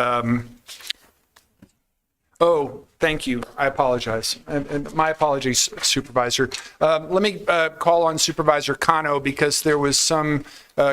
oh, thank you. I apologize. And my apologies, Supervisor. Let me call on Supervisor Cano because there was some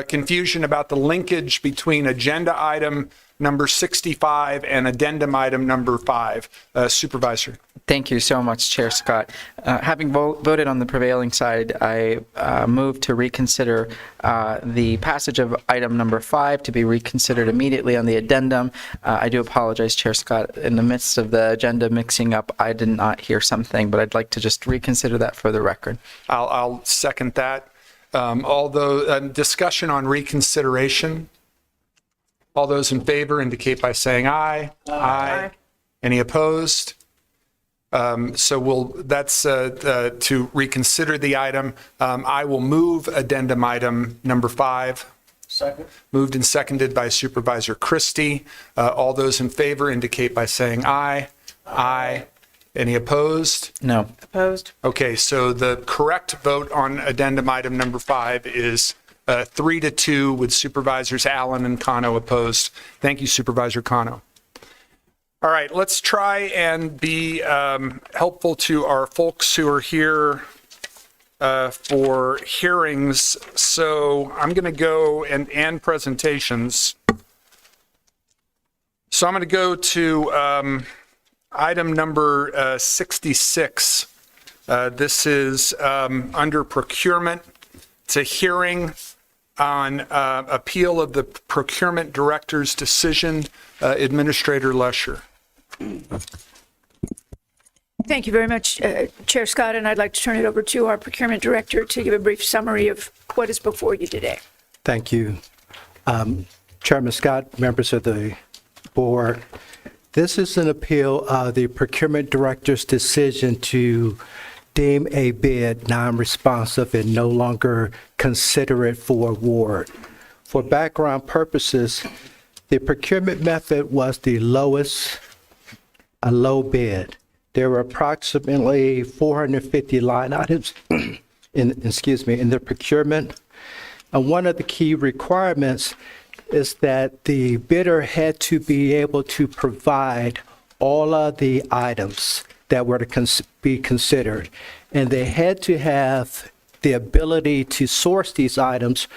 confusion about the linkage between agenda item number 65 and addendum item number 5. Supervisor. Thank you so much, Chair Scott. Having voted on the prevailing side, I move to reconsider the passage of item number 5 to be reconsidered immediately on the addendum. I do apologize, Chair Scott. In the midst of the agenda mixing up, I did not hear something, but I'd like to just reconsider that for the record. I'll second that. Although discussion on reconsideration. All those in favor indicate by saying aye. Aye. Any opposed? So that's to reconsider the item. I will move addendum item number 5. Second. Moved and seconded by Supervisor Christie. All those in favor indicate by saying aye. Aye. Any opposed? No. Opposed? Okay, so the correct vote on addendum item number 5 is 3-2 with Supervisors Allen and Cano opposed. Thank you, Supervisor Cano. All right, let's try and be helpful to our folks who are here for hearings. So I'm going to go and presentations. So I'm going to go to item number 66. This is under procurement. It's a hearing on appeal of the procurement director's decision. Administrator Lesher. Thank you very much, Chair Scott, and I'd like to turn it over to our procurement director to give a brief summary of what is before you today. Thank you. Chairman Scott, members of the board, this is an appeal of the procurement director's decision to deem a bid non-responsive and no longer consider it for award. For background purposes, the procurement method was the lowest, a low bid. There were approximately 450 line items in the procurement. And one of the key requirements is that the bidder had to be able to provide all of the items that were to be considered. And they had to have the ability to source these items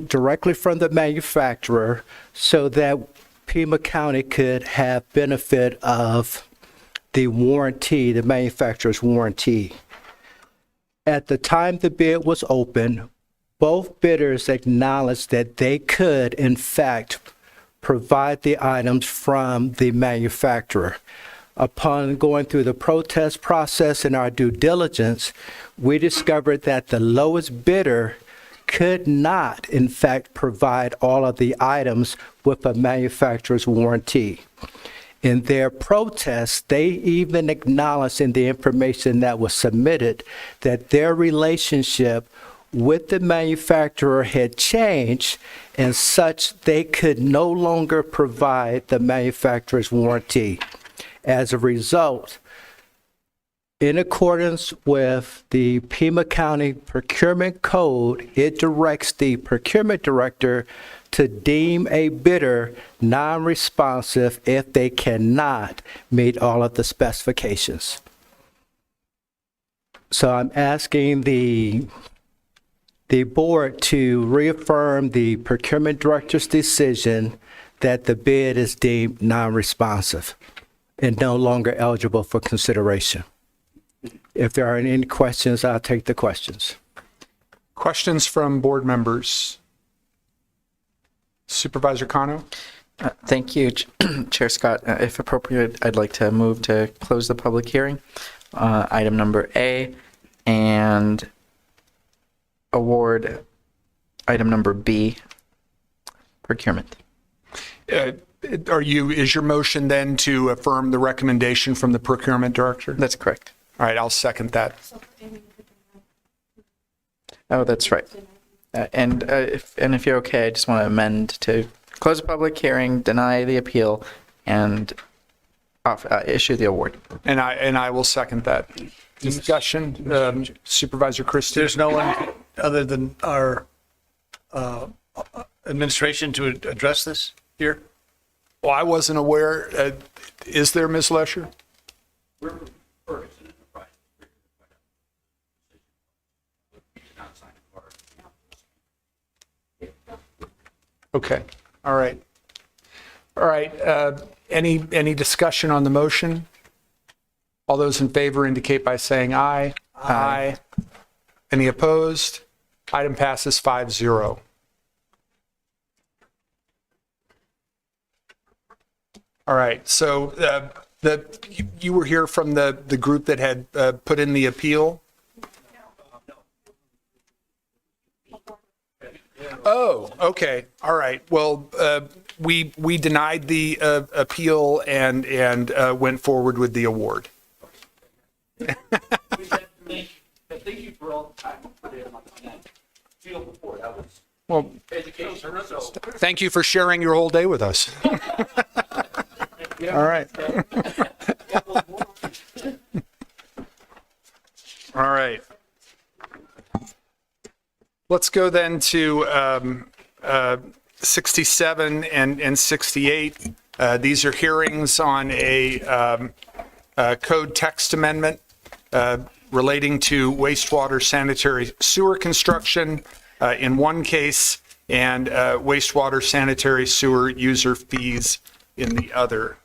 directly from the manufacturer so that Pima County could have benefit of the warranty, the manufacturer's warranty. At the time the bid was open, both bidders acknowledged that they could, in fact, provide the items from the manufacturer. Upon going through the protest process and our due diligence, we discovered that the lowest bidder could not, in fact, provide all of the items with a manufacturer's warranty. In their protest, they even acknowledged in the information that was submitted that their relationship with the manufacturer had changed, and such they could no longer provide the manufacturer's warranty. As a result, in accordance with the Pima County Procurement Code, it directs the procurement director to deem a bidder non-responsive if they cannot meet all of the specifications. So I'm asking the board to reaffirm the procurement director's decision that the bid is deemed non-responsive and no longer eligible for consideration. If there are any questions, I'll take the questions. Questions from board members? Supervisor Cano? Thank you, Chair Scott. If appropriate, I'd like to move to close the public hearing, item number A, and award item number B, procurement. Is your motion then to affirm the recommendation from the procurement director? That's correct. All right, I'll second that. Oh, that's right. And if you're okay, I just want to amend to close the public hearing, deny the appeal, and issue the award. And I will second that. Discussion, Supervisor Christie. There's no one other than our administration to address this here? Well, I wasn't aware. Is there, Ms. Lesher? Okay. All right. All right. Any discussion on the motion? All those in favor indicate by saying aye. Aye. Any opposed? Item passes 5-0. All right. So you were here from the group that had put in the appeal? Oh, okay. All right. Well, we denied the appeal and went forward with the award. Well, thank you for sharing your whole day with us. All right. All right. Let's go then to 67 and 68. These are hearings on a code text amendment relating to wastewater sanitary sewer construction in one case and wastewater sanitary sewer user fees in the other.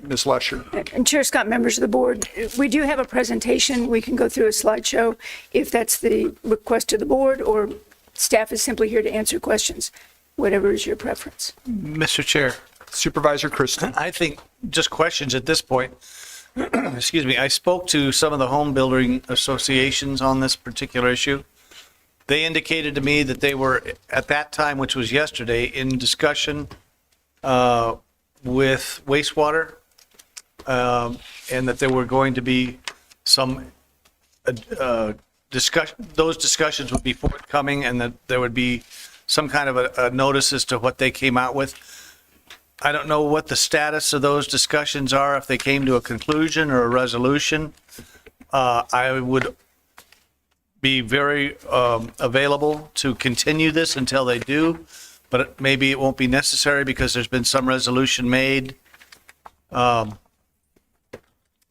Ms. Lesher. And Chair Scott, members of the board, we do have a presentation. We can go through a slideshow if that's the request of the board, or staff is simply here to answer questions, whatever is your preference. Mr. Chair. Supervisor Christie. I think just questions at this point. Excuse me. I spoke to some of the home building associations on this particular issue. They indicated to me that they were, at that time, which was yesterday, in discussion with wastewater, and that there were going to be some discussion. Those discussions would be forthcoming, and that there would be some kind of a notice as to what they came out with. I don't know what the status of those discussions are, if they came to a conclusion or a resolution. I would be very available to continue this until they do, but maybe it won't be necessary because there's been some resolution made.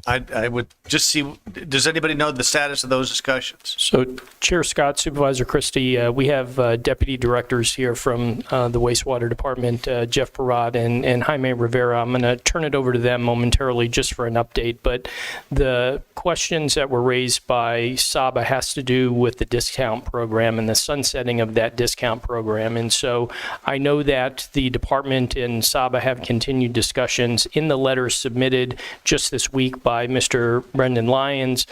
I would just see, does anybody know the status of those discussions? So Chair Scott, Supervisor Christie, we have deputy directors here from the wastewater department, Jeff Parrott and Jaime Rivera. I'm going to turn it over to them momentarily just for an update, but the questions that were raised by Saba has to do with the discount program and the sunsetting of that discount program. And so I know that the department and Saba have continued discussions in the letter submitted just this week by Mr. Brendan Lyons.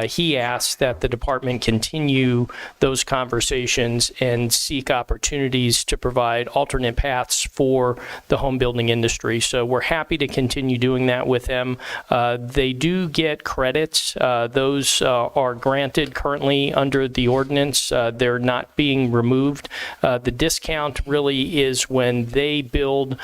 He asked that the department continue those conversations and seek opportunities to provide alternate paths for the home building industry. So we're happy to continue doing that with them. They do get credits. Those are granted currently under the ordinance. They're not being removed. The discount really is when they build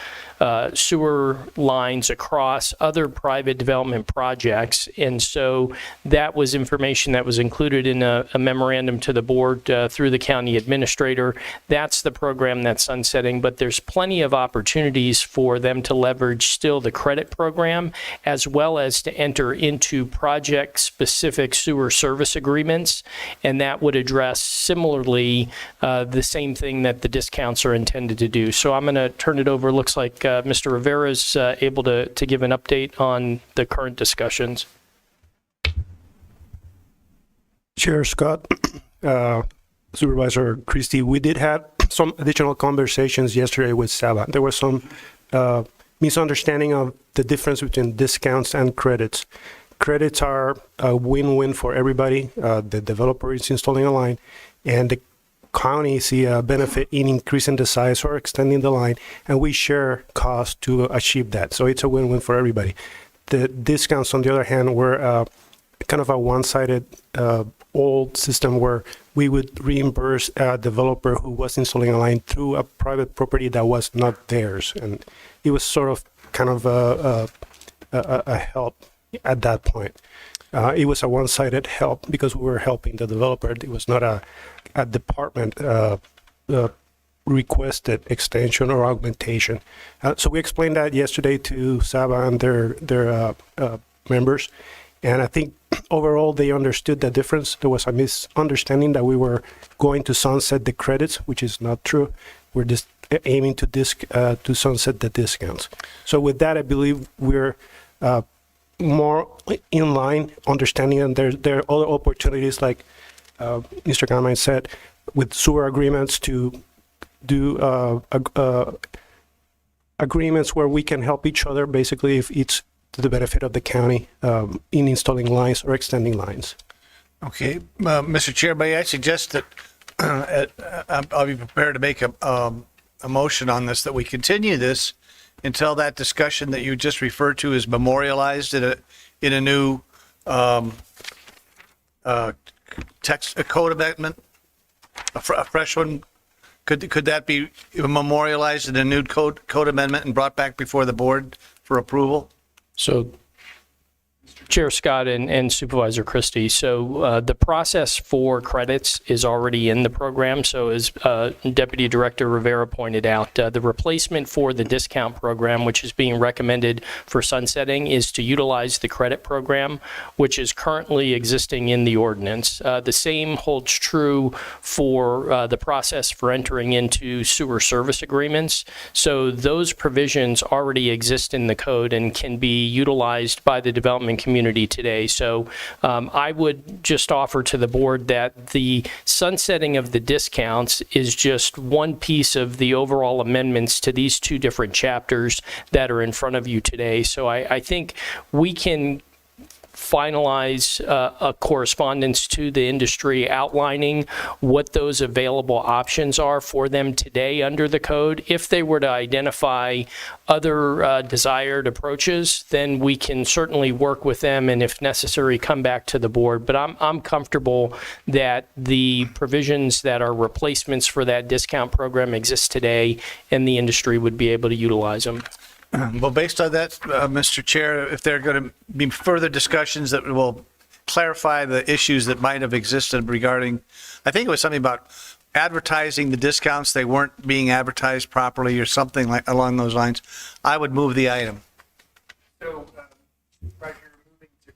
sewer lines across other private development projects. And so that was information that was included in a memorandum to the board through the county administrator. That's the program that's sunsetting, but there's plenty of opportunities for them to leverage still the credit program, as well as to enter into project-specific sewer service agreements. And that would address similarly the same thing that the discounts are intended to do. So I'm going to turn it over. Looks like Mr. Rivera is able to give an update on the current discussions. Chair Scott, Supervisor Christie, we did have some additional conversations yesterday with Saba. There was some misunderstanding of the difference between discounts and credits. Credits are a win-win for everybody. The developer is installing a line, and county see a benefit in increasing the size or extending the line, and we share costs to achieve that. So it's a win-win for everybody. The discounts, on the other hand, were kind of a one-sided old system where we would reimburse a developer who was installing a line through a private property that was not theirs. And it was sort of kind of a help at that point. It was a one-sided help because we were helping the developer. It was not a department requested extension or augmentation. So we explained that yesterday to Saba and their members. And I think overall they understood the difference. There was a misunderstanding that we were going to sunset the credits, which is not true. We're just aiming to sunset the discounts. So with that, I believe we're more in line, understanding, and there are other opportunities like Mr. Carmine said, with sewer agreements to do agreements where we can help each other, basically, if it's to the benefit of the county in installing lines or extending lines. Okay, Mr. Chair, may I suggest that I'll be prepared to make a motion on this, that we continue this until that discussion that you just referred to is memorialized in a new text, a code amendment, a fresh one. Could that be memorialized in a new code amendment and brought back before the board for approval? So, Chair Scott and Supervisor Christie, so the process for credits is already in the program. So as Deputy Director Rivera pointed out, the replacement for the discount program, which is being recommended for sunsetting, is to utilize the credit program, which is currently existing in the ordinance. The same holds true for the process for entering into sewer service agreements. So those provisions already exist in the code and can be utilized by the development community today. So I would just offer to the board that the sunsetting of the discounts is just one piece of the overall amendments to these two different chapters that are in front of you today. So I think we can finalize a correspondence to the industry outlining what those available options are for them today under the code. If they were to identify other desired approaches, then we can certainly work with them and if necessary come back to the board. But I'm comfortable that the provisions that are replacements for that discount program exist today and the industry would be able to utilize them. Well, based on that, Mr. Chair, if there are going to be further discussions that will clarify the issues that might have existed regarding, I think it was something about advertising the discounts, they weren't being advertised properly or something like along those lines, I would move the item.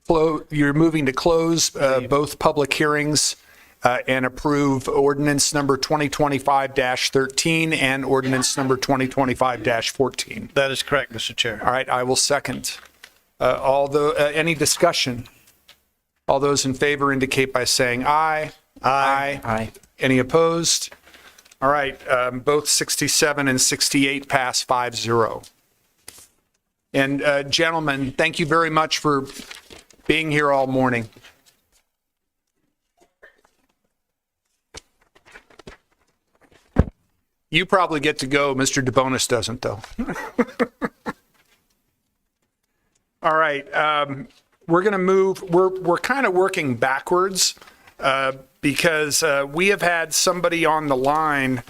So, you're moving to close both public hearings and approve ordinance number 2025-13 and ordinance number 2025-14. That is correct, Mr. Chair. All right, I will second. Any discussion? All those in favor indicate by saying aye. Aye. Aye. Any opposed? All right, both 67 and 68 pass 5-0. And gentlemen, thank you very much for being here all morning. You probably get to go. Mr. DeBonis doesn't, though. All right. We're going to move. We're kind of working backwards because we have had somebody on the line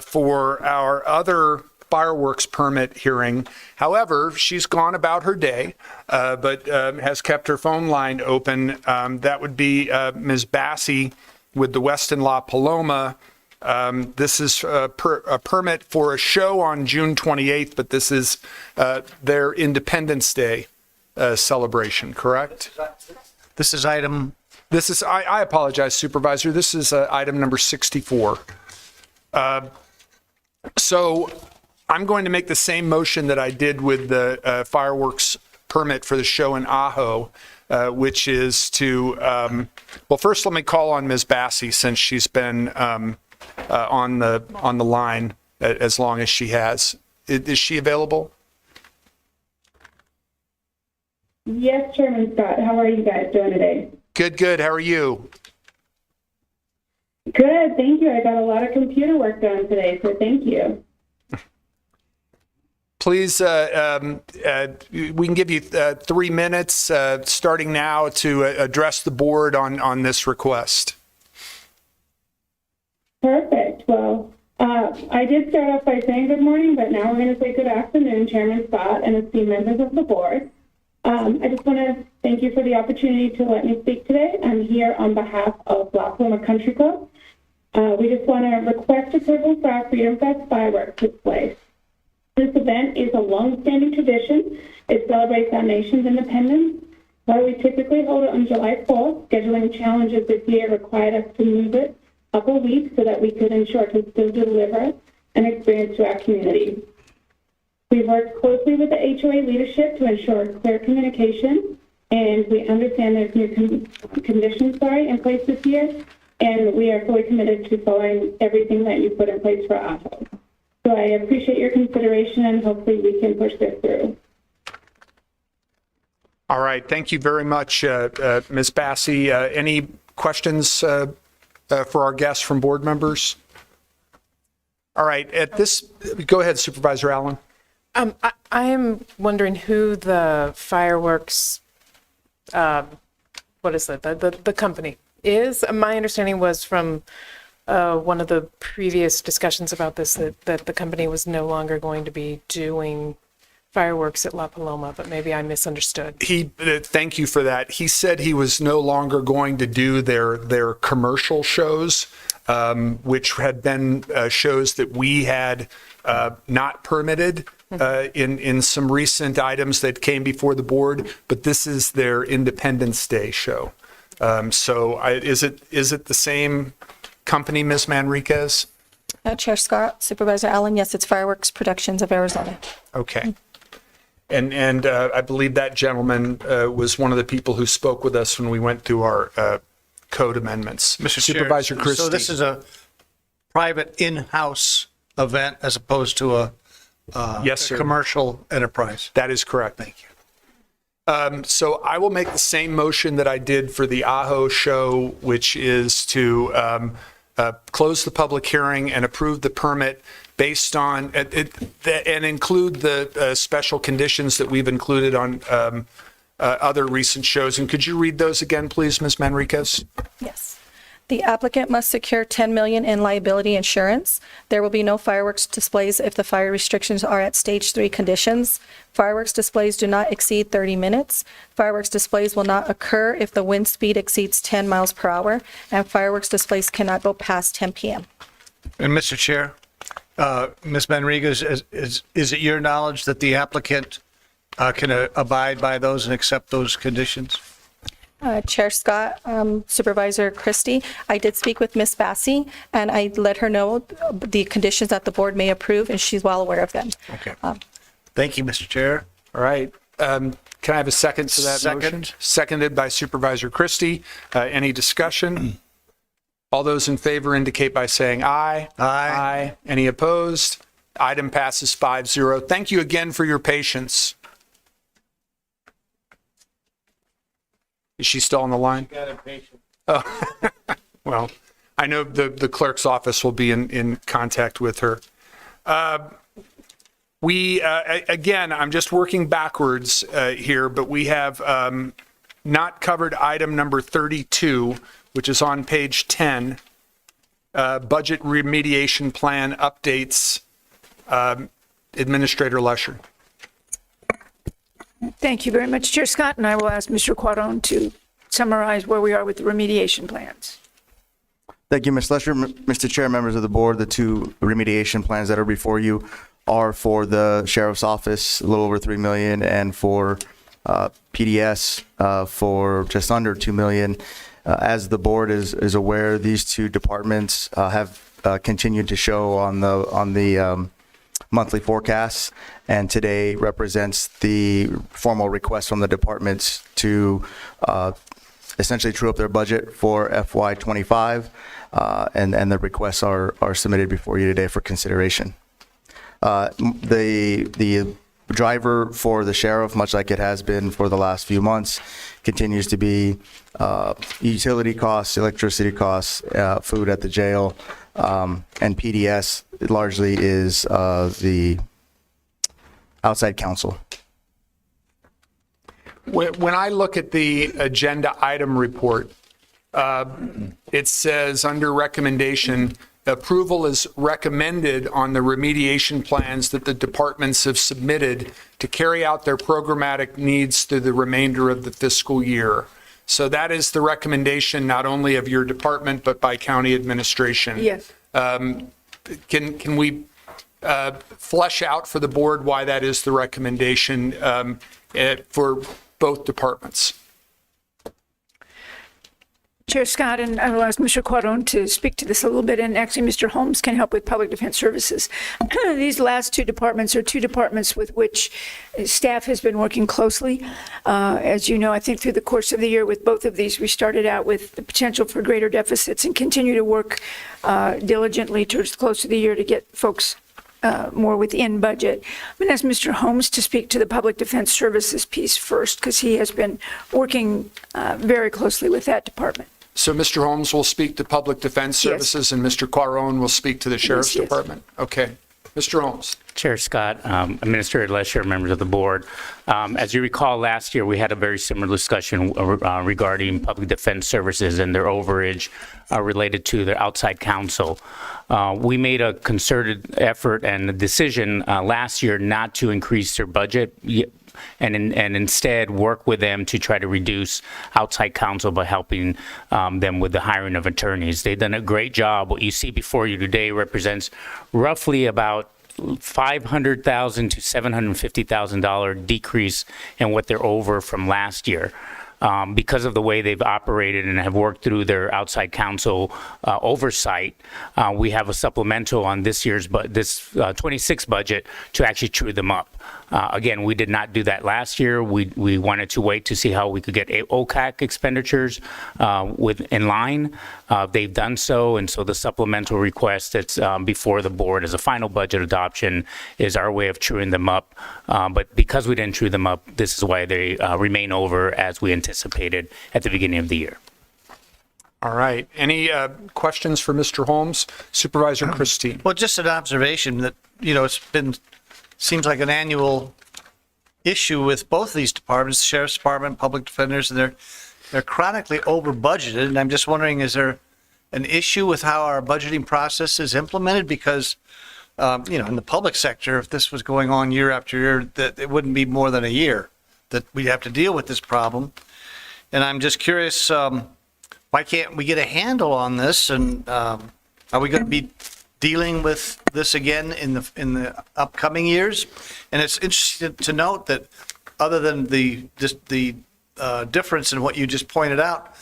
for our other fireworks permit hearing. However, she's gone about her day, but has kept her phone line open. That would be Ms. Bassi with the Westin La Paloma. This is a permit for a show on June 28th, but this is their Independence Day celebration, correct? This is item... I apologize, Supervisor. This is item number 64. So I'm going to make the same motion that I did with the fireworks permit for the show in Ajo, which is to, well, first let me call on Ms. Bassi since she's been on the line as long as she has. Is she available? Yes, Chairman Scott. How are you guys doing today? Good. How are you? Good, thank you. I got a lot of computer work done today, so thank you. Please, we can give you 3 minutes starting now to address the board on this request. Perfect. Well, I did start off by saying good morning, but now we're going to say good afternoon, Chairman Scott and esteemed members of the board. I just want to thank you for the opportunity to let me speak today. I'm here on behalf of La Paloma Country Club. We just want to request approval for our Freedom Fest fireworks display. This event is a long-standing tradition. It celebrates our nation's independence. While we typically hold it on July 4th, scheduling challenges this year required us to move it up a week so that we could ensure to still deliver an experience to our community. We've worked closely with the HOA leadership to ensure clear communication, and we understand there's new conditions in place this year, and we are fully committed to following everything that you put in place for our home. So I appreciate your consideration, and hopefully we can push this through. All right. Thank you very much, Ms. Bassi. Any questions for our guests from board members? All right. Go ahead, Supervisor Allen. I am wondering who the fireworks, what is it, the company is. My understanding was from one of the previous discussions about this that the company was no longer going to be doing fireworks at La Paloma, but maybe I misunderstood. Thank you for that. He said he was no longer going to do their commercial shows, which had been shows that we had not permitted in some recent items that came before the board, but this is their Independence Day show. Is it the same company, Ms. Manriquez? Chair Scott, Supervisor Allen, yes, it's Fireworks Productions of Arizona. Okay. And I believe that gentleman was one of the people who spoke with us when we went through our code amendments. Mr. Supervisor Chair, Christie. so this is a private in-house event as opposed to a yes, sir. Commercial enterprise. That is correct. Thank you. So I will make the same motion that I did for the Ajo show, which is to close the public hearing and approve the permit based on and include the special conditions that we've included on other recent shows. And could you read those again, please, Ms. Manriquez? Yes. The applicant must secure $10 million in liability insurance. There will be no fireworks displays if the fire restrictions are at stage 3 conditions. Fireworks displays do not exceed 30 minutes. Fireworks displays will not occur if the wind speed exceeds 10 miles per hour, and fireworks displays cannot go past 10 p.m. And Mr. Chair, Ms. Manriquez, is it your knowledge that the applicant can abide by those and accept those conditions? Chair Scott, Supervisor Christie, I did speak with Ms. Bassi, and I let her know the conditions that the board may approve, and she's well aware of them. Okay. Thank you, Mr. Chair. All right. Can I have a second to that motion? Seconded by Supervisor Christie. Any discussion? All those in favor indicate by saying aye. Aye. Any opposed? Item passes 5-0. Thank you again for your patience. Is she still on the line? Oh, well, I know the clerk's office will be in contact with her. Again, I'm just working backwards here, but we have not covered item number 32, which is on page 10, budget remediation plan updates. Administrator Lesher. Thank you very much, Chair Scott, and I will ask Mr. Quorum to summarize where we are with the remediation plans. Thank you, Ms. Lesher. Mr. Chair, members of the board, the two remediation plans that are before you are for the Sheriff's Office, a little over $3 million, and for PDS for just under $2 million. As the board is aware, these two departments have continued to show on the monthly forecasts, and today represents the formal request from the departments to essentially true up their budget for FY25, and the requests are submitted before you today for consideration. The driver for the sheriff, much like it has been for the last few months, continues to be utility costs, electricity costs, food at the jail, and PDS largely is the outside counsel. When I look at the agenda item report, it says under recommendation, approval is recommended on the remediation plans that the departments have submitted to carry out their programmatic needs through the remainder of the fiscal year. So that is the recommendation not only of your department, but by county administration. Yes. Can we flesh out for the board why that is the recommendation for both departments? Chair Scott, and I will ask Mr. Quorum to speak to this a little bit, and actually Mr. Holmes can help with Public Defense Services. These last two departments are two departments with which staff has been working closely. As you know, I think through the course of the year with both of these, we started out with the potential for greater deficits and continue to work diligently towards close to the year to get folks more within budget. I'm going to ask Mr. Holmes to speak to the Public Defense Services piece first, because he has been working very closely with that department. So Mr. Holmes will speak to Public Defense Services, and Mr. Quaron will speak to the Sheriff's Department. Okay. Mr. Holmes. Chair Scott, Administrator Lesher, members of the board. As you recall, last year we had a very similar discussion regarding Public Defense Services and their overage related to their outside counsel. We made a concerted effort and a decision last year not to increase their budget and instead work with them to try to reduce outside counsel by helping them with the hiring of attorneys. They've done a great job. What you see before you today represents roughly about $500,000 to $750,000 decrease in what they're over from last year. Because of the way they've operated and have worked through their outside counsel oversight, we have a supplemental on this year's this 26 budget to actually true them up. Again, we did not do that last year. We wanted to wait to see how we could get OCAC expenditures in line. They've done so, and so the supplemental request that's before the board as a final budget adoption is our way of truing them up. But because we didn't true them up, this is why they remain over as we anticipated at the beginning of the year. All right. Any questions for Mr. Holmes? Supervisor Christie. Well, just an observation that, seems like an annual issue with both of these departments, the Sheriff's Department, Public Defenders, and they're chronically over budgeted. And I'm just wondering, is there an issue with how our budgeting process is implemented? Because, in the public sector, if this was going on year after year, that it wouldn't be more than a year that we'd have to deal with this problem. And I'm just curious, why can't we get a handle on this? And are we going to be dealing with this again in the upcoming years? And it's interesting to note that other than the difference in what you just pointed out,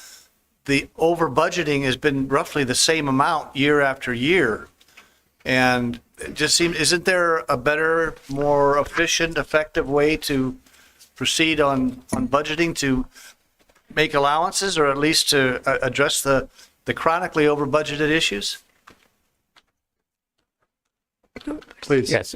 the over budgeting has been roughly the same amount year after year. And it just seems, isn't there a better, more efficient, effective way to proceed on budgeting to make allowances, or at least to address the chronically over budgeted issues? Please. Yes.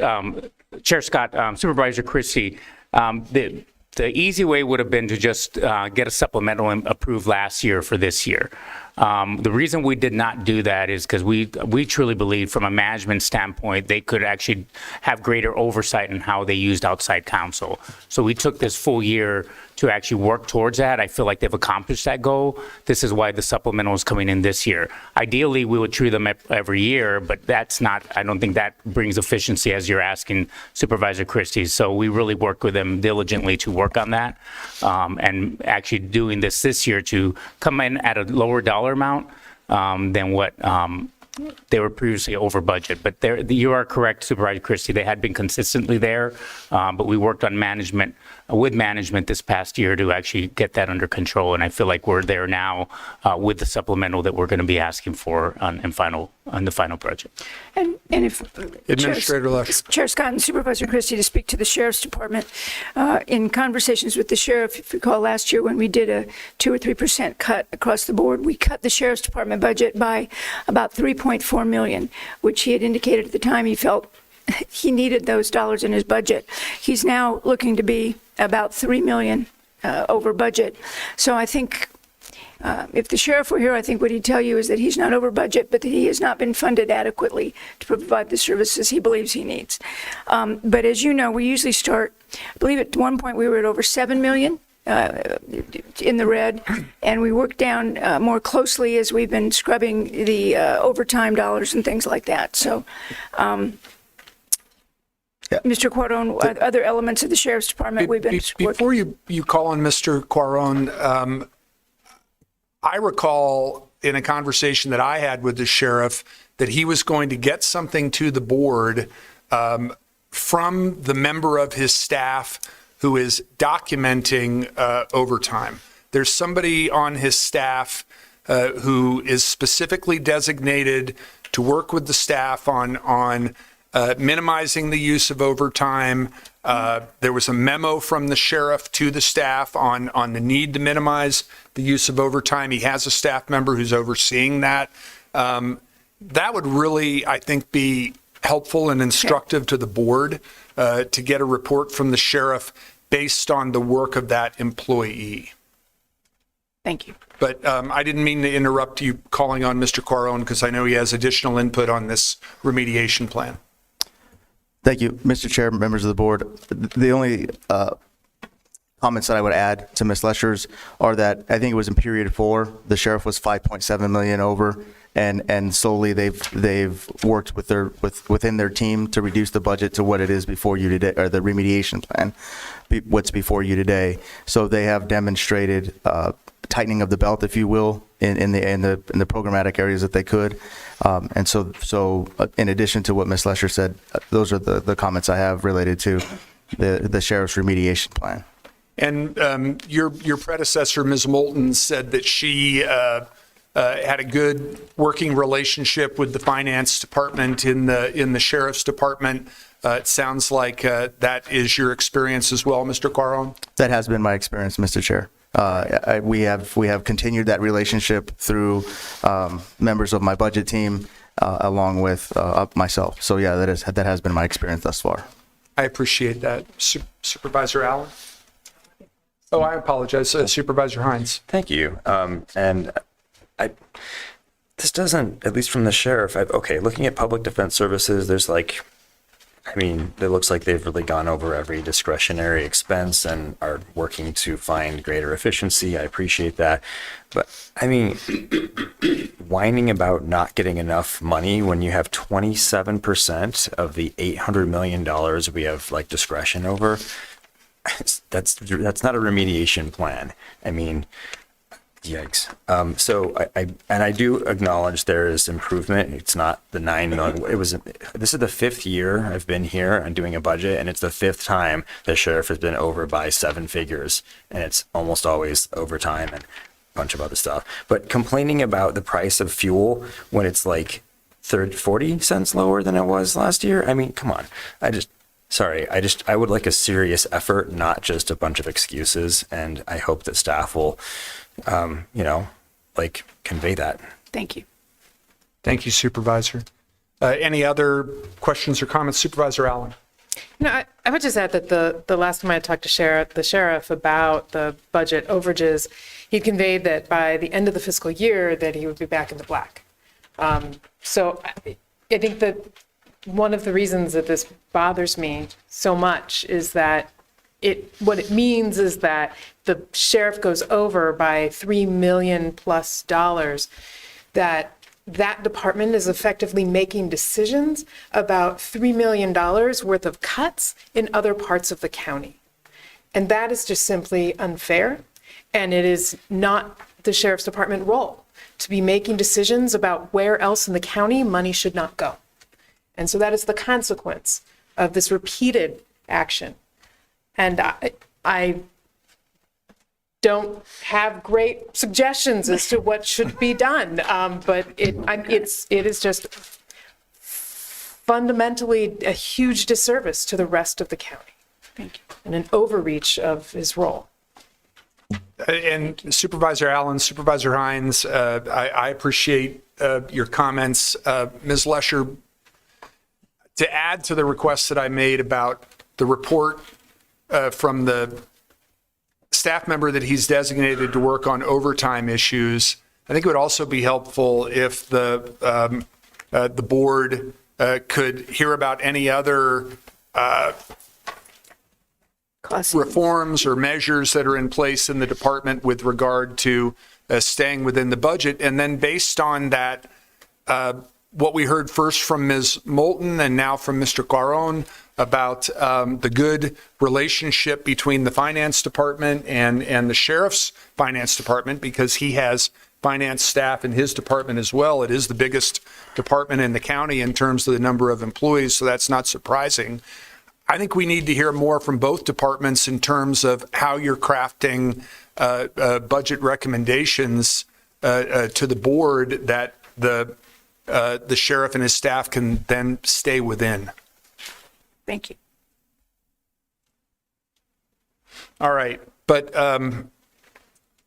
Chair Scott, Supervisor Christie, the easy way would have been to just get a supplemental approved last year for this year. The reason we did not do that is because we truly believe from a management standpoint, they could actually have greater oversight in how they used outside counsel. So we took this full year to actually work towards that. I feel like they've accomplished that goal. This is why the supplemental is coming in this year. Ideally, we would treat them every year, but that's not, I don't think that brings efficiency as you're asking Supervisor Christie. So we really worked with them diligently to work on that, and actually doing this year to come in at a lower dollar amount than what they were previously over budget. But you are correct, Supervisor Christie, they had been consistently there, but we worked on with management this past year to actually get that under control, and I feel like we're there now with the supplemental that we're going to be asking for on the final budget. And if Administrator Lesher. Chair Scott and Supervisor Christie to speak to the Sheriff's Department, in conversations with the Sheriff, if you recall last year when we did a 2 or 3% cut across the board, we cut the Sheriff's Department budget by about $3.4 million, which he had indicated at the time he felt he needed those dollars in his budget. He's now looking to be about $3 million over budget. So I think if the sheriff were here, I think what he'd tell you is that he's not over budget, but that he has not been funded adequately to provide the services he believes he needs. But as you know, we usually start, I believe at one point we were at over 7 million in the red, and we work down more closely as we've been scrubbing the overtime dollars and things like that. So, Mr. Quaron, other elements of the Sheriff's Department we've been Before you call on Mr. Quaron, I recall in a conversation that I had with the sheriff that he was going to get something to the board from the member of his staff who is documenting overtime. There's somebody on his staff who is specifically designated to work with the staff on minimizing the use of overtime. There was a memo from the sheriff to the staff on the need to minimize the use of overtime. He has a staff member who's overseeing that. That would really, I think, be helpful and instructive to the board to get a report from the sheriff based on the work of that employee. Thank you. But I didn't mean to interrupt you calling on Mr. Quaron because I know he has additional input on this remediation plan. Thank you, Mr. Chair, members of the board. The only comments that I would add to Ms. Lesher's are that I think it was in period 4, the sheriff was 5.7 million over, and slowly they've worked within their team to reduce the budget to what it is before you today, or the remediation plan, what's before you today. So they have demonstrated tightening of the belt, if you will, in the programmatic areas that they could. And so in addition to what Ms. Lesher said, those are the comments I have related to the sheriff's remediation plan. And your predecessor, Ms. Moulton, said that she had a good working relationship with the finance department in the sheriff's department. It sounds like that is your experience as well, Mr. Quaron? That has been my experience, Mr. Chair. We have continued that relationship through members of my budget team, along with myself. So yeah, that has been my experience thus far. I appreciate that. Supervisor Allen? Oh, I apologize. Supervisor Hines. Thank you. And this doesn't, at least from the sheriff, okay, looking at public defense services, there's like, I mean, it looks like they've really gone over every discretionary expense and are working to find greater efficiency. I appreciate that. But I mean, whining about not getting enough money when you have 27% of the $800 million we have like discretion over, that's not a remediation plan. I mean, yikes. So I do acknowledge there is improvement. It's not the 9 million. This is the 5th year I've been here and doing a budget, and it's the 5th time the sheriff has been over by 7 figures, and it's almost always overtime and a bunch of other stuff. But complaining about the price of fuel when it's like 40 cents lower than it was last year. I mean, come on. I would like a serious effort, not just a bunch of excuses, and I hope that staff will convey that. Thank you. Thank you, Supervisor. Any other questions or comments? Supervisor Allen. I would just add that the last time I talked to the sheriff about the budget overages, he conveyed that by the end of the fiscal year that he would be back in the black. So I think that one of the reasons that this bothers me so much is that what it means is that the sheriff goes over by $3 million plus, that department is effectively making decisions about $3 million worth of cuts in other parts of the county. And that is just simply unfair. And it is not the sheriff's department role to be making decisions about where else in the county money should not go. And so that is the consequence of this repeated action. And I don't have great suggestions as to what should be done, but it is just fundamentally a huge disservice to the rest of the county. Thank you. And an overreach of his role. And Supervisor Allen, Supervisor Hines, I appreciate your comments. Ms. Lesher, to add to the request that I made about the report from the staff member that he's designated to work on overtime issues, I think it would also be helpful if the board could hear about any other reforms or measures that are in place in the department with regard to staying within the budget. And then based on that, what we heard first from Ms. Moulton and now from Mr. Quorum about the good relationship between the finance department and the sheriff's finance department, because he has finance staff in his department as well. It is the biggest department in the county in terms of the number of employees, so that's not surprising. I think we need to hear more from both departments in terms of how you're crafting budget recommendations to the board that the sheriff and his staff can then stay within. Thank you. All right, but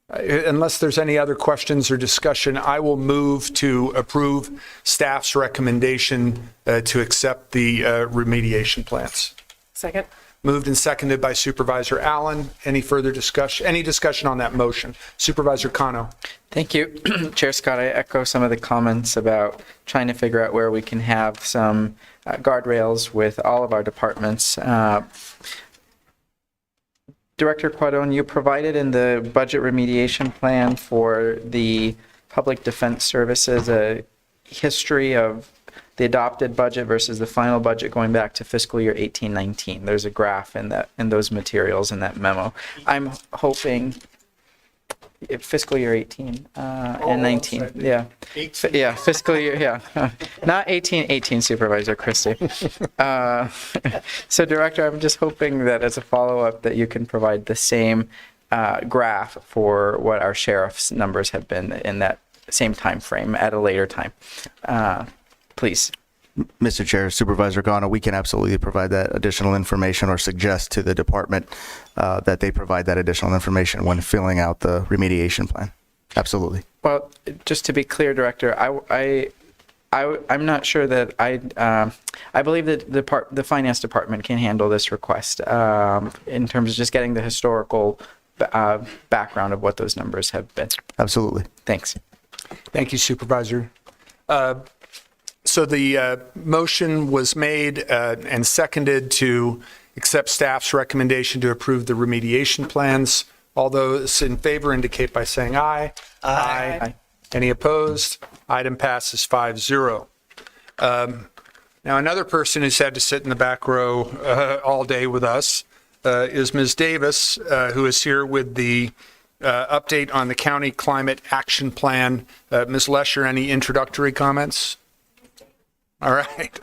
unless there's any other questions or discussion, I will move to approve staff's recommendation to accept the remediation plans. Second. Moved and seconded by Supervisor Allen. Any further discussion? Any discussion on that motion? Supervisor Cano. Thank you. Chair Scott, I echo some of the comments about trying to figure out where we can have some guardrails with all of our departments. Director Quadon, you provided in the budget remediation plan for the Public Defense Services a history of the adopted budget versus the final budget going back to fiscal year 18-19. There's a graph in those materials in that memo. I'm hoping fiscal year 18 and 19. Yeah. Yeah, fiscal year, yeah. Not 18, Supervisor Christie. So Director, I'm just hoping that as a follow-up that you can provide the same graph for what our sheriff's numbers have been in that same time frame at a later time. Please. Mr. Chair, Supervisor Ghana, we can absolutely provide that additional information or suggest to the department that they provide that additional information when filling out the remediation plan. Absolutely. Well, just to be clear, Director, I'm not sure that I believe that the finance department can handle this request in terms of just getting the historical background of what those numbers have been. Absolutely. Thanks. Thank you, Supervisor. So the motion was made and seconded to accept staff's recommendation to approve the remediation plans. All those in favor indicate by saying aye. Aye. Any opposed? Item passes 5-0. Now, another person who's had to sit in the back row all day with us is Ms. Davis, who is here with the update on the County Climate Action Plan. Ms. Lesher, any introductory comments? All right.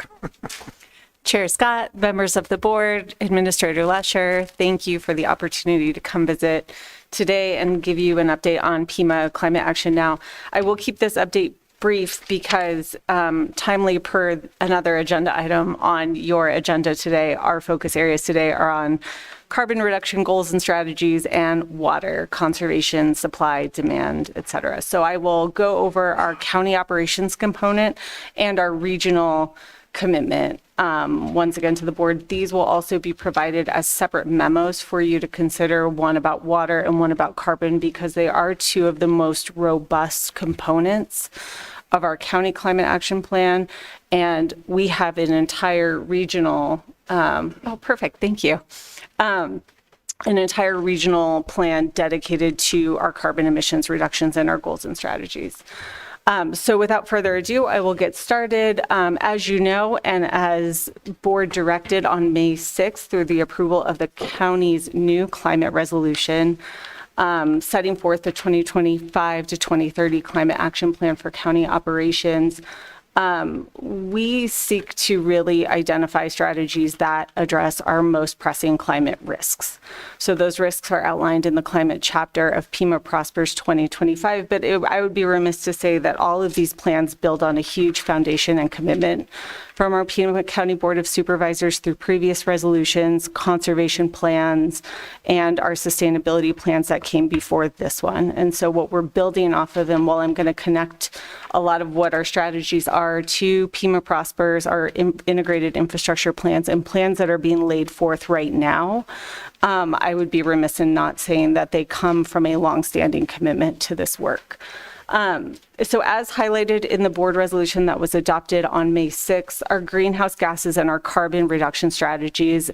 Chair Scott, members of the board, Administrator Lesher, thank you for the opportunity to come visit today and give you an update on Pima climate action. Now, I will keep this update brief because timely per another agenda item on your agenda today, our focus areas today are on carbon reduction goals and strategies and water conservation, supply, demand, et cetera. So I will go over our county operations component and our regional commitment once again to the board. These will also be provided as separate memos for you to consider, one about water and one about carbon, because they are two of the most robust components of our county climate action plan. And we have an entire regional, perfect, thank you. An entire regional plan dedicated to our carbon emissions reductions and our goals and strategies. So without further ado, I will get started. As you know, and as board directed on May 6th through the approval of the county's new climate resolution, setting forth the 2025 to 2030 climate action plan for county operations, we seek to really identify strategies that address our most pressing climate risks. So those risks are outlined in the climate chapter of Pima Prospers 2025, but I would be remiss to say that all of these plans build on a huge foundation and commitment from our Pima County Board of Supervisors through previous resolutions, conservation plans, and our sustainability plans that came before this one. And so what we're building off of, and while I'm going to connect a lot of what our strategies are our two Pima Prospers, our integrated infrastructure plans, and plans that are being laid forth right now, I would be remiss in not saying that they come from a longstanding commitment to this work. So as highlighted in the board resolution that was adopted on May 6th, our greenhouse gases and our carbon reduction strategies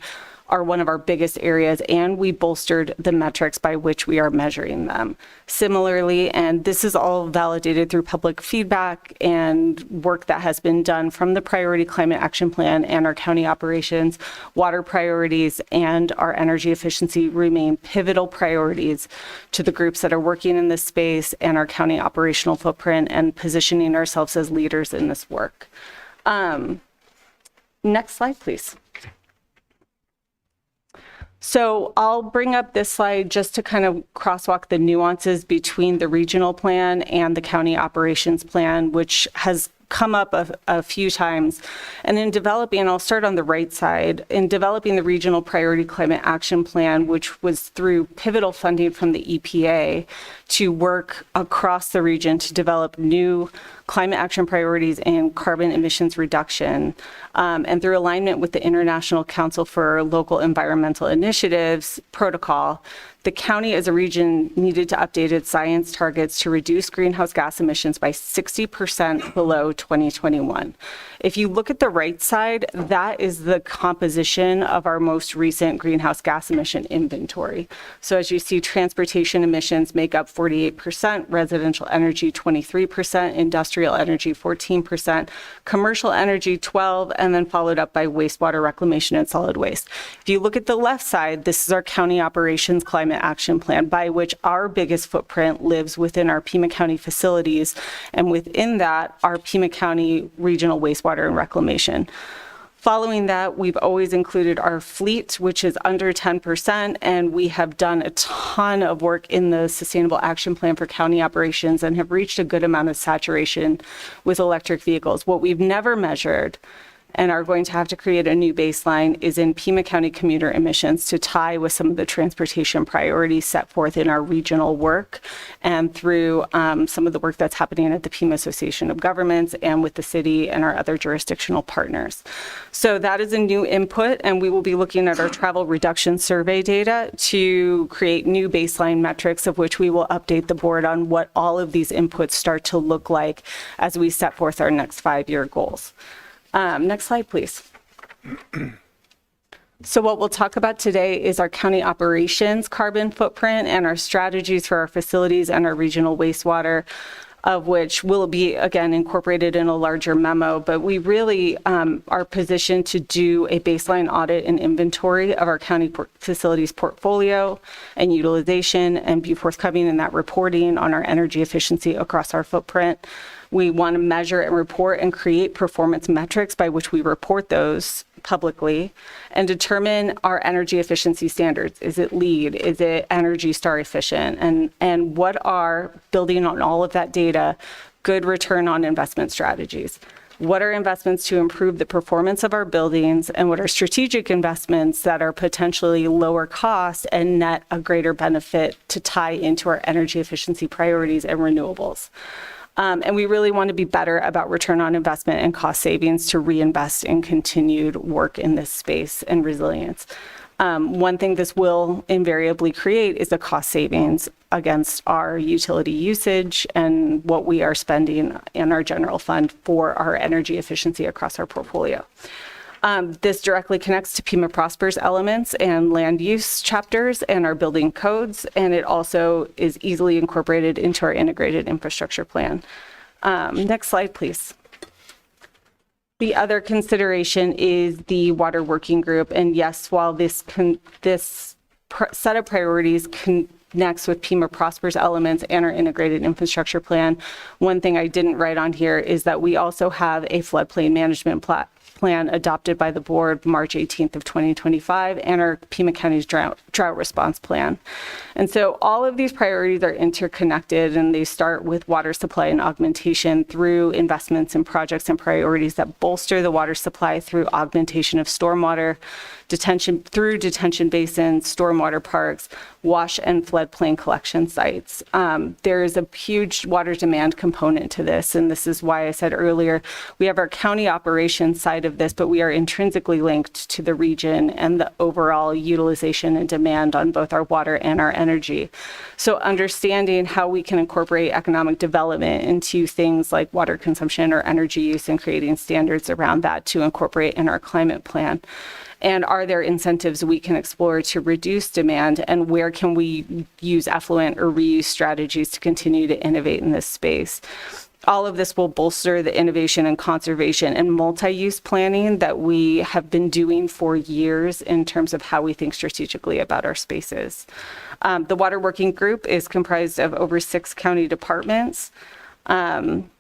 are one of our biggest areas, and we bolstered the metrics by which we are measuring them. Similarly, and this is all validated through public feedback and work that has been done from the Priority Climate Action Plan and our county operations, water priorities and our energy efficiency remain pivotal priorities to the groups that are working in this space and our county operational footprint and positioning ourselves as leaders in this work. Next slide, please. So I'll bring up this slide just to kind of crosswalk the nuances between the regional plan and the county operations plan, which has come up a few times. And in developing, I'll start on the right side, in developing the Regional Priority Climate Action Plan, which was through pivotal funding from the EPA to work across the region to develop new climate action priorities and carbon emissions reduction. And through alignment with the International Council for Local Environmental Initiatives protocol, the county as a region needed to update its science targets to reduce greenhouse gas emissions by 60% below 2021. If you look at the right side, that is the composition of our most recent greenhouse gas emission inventory. So as you see, transportation emissions make up 48%, residential energy 23%, industrial energy 14%, commercial energy 12%, and then followed up by wastewater reclamation and solid waste. If you look at the left side, this is our county operations climate action plan, by which our biggest footprint lives within our Pima County facilities, and within that, our Pima County regional wastewater and reclamation. Following that, we've always included our fleet, which is under 10%, and we have done a ton of work in the Sustainable Action Plan for county operations and have reached a good amount of saturation with electric vehicles. What we've never measured and are going to have to create a new baseline is in Pima County commuter emissions to tie with some of the transportation priorities set forth in our regional work and through some of the work that's happening at the Pima Association of Governments and with the city and our other jurisdictional partners. So that is a new input, and we will be looking at our travel reduction survey data to create new baseline metrics, of which we will update the board on what all of these inputs start to look like as we set forth our next 5-year goals. Next slide, please. So what we'll talk about today is our county operations carbon footprint and our strategies for our facilities and our regional wastewater, of which will be, again, incorporated in a larger memo. But we really are positioned to do a baseline audit and inventory of our county facilities portfolio and utilization and be forthcoming in that reporting on our energy efficiency across our footprint. We want to measure and report and create performance metrics by which we report those publicly and determine our energy efficiency standards. Is it LEED? Is it Energy Star efficient? And what are, building on all of that data, good return on investment strategies? What are investments to improve the performance of our buildings, and what are strategic investments that are potentially lower cost and net a greater benefit to tie into our energy efficiency priorities and renewables? And we really want to be better about return on investment and cost savings to reinvest in continued work in this space and resilience. One thing this will invariably create is a cost savings against our utility usage and what we are spending in our general fund for our energy efficiency across our portfolio. This directly connects to Pima Prosper's elements and land use chapters and our building codes, and it also is easily incorporated into our integrated infrastructure plan. Next slide, please. The other consideration is the water working group, and yes, while this set of priorities connects with Pima Prosper's elements and our integrated infrastructure plan, one thing I didn't write on here is that we also have a floodplain management plan plan adopted by the board March 18th of 2025 and our Pima County's drought response plan. And so all of these priorities are interconnected, and they start with water supply and augmentation through investments in projects and priorities that bolster the water supply through augmentation of stormwater, through detention basins, stormwater parks, wash and floodplain collection sites. There is a huge water demand component to this, and this is why I said earlier, we have our county operations side of this, but we are intrinsically linked to the region and the overall utilization and demand on both our water and our energy. So understanding how we can incorporate economic development into things like water consumption or energy use and creating standards around that to incorporate in our climate plan. And are there incentives we can explore to reduce demand, and where can we use effluent or reuse strategies to continue to innovate in this space? All of this will bolster the innovation and conservation and multi-use planning that we have been doing for years in terms of how we think strategically about our spaces. The Water Working Group is comprised of over 6 county departments. And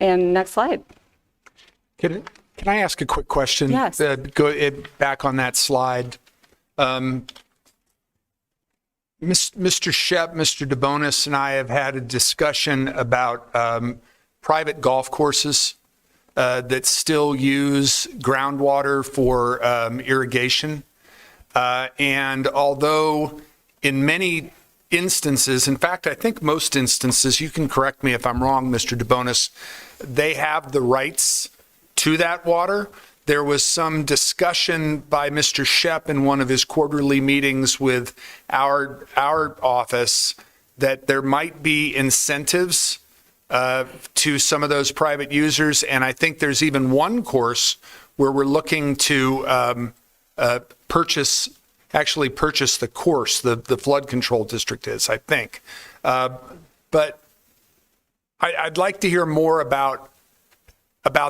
next slide. Can I ask a quick question? Yes. Back on that slide. Mr. Shep, Mr. DeBonis, and I have had a discussion about private golf courses that still use groundwater for irrigation. And although in many instances, in fact, I think most instances, you can correct me if I'm wrong, Mr. DeBonis, they have the rights to that water. There was some discussion by Mr. Shep in one of his quarterly meetings with our office that there might be incentives to some of those private users. And I think there's even one course where we're looking to purchase the course, the flood control district is, I think. But I'd like to hear more about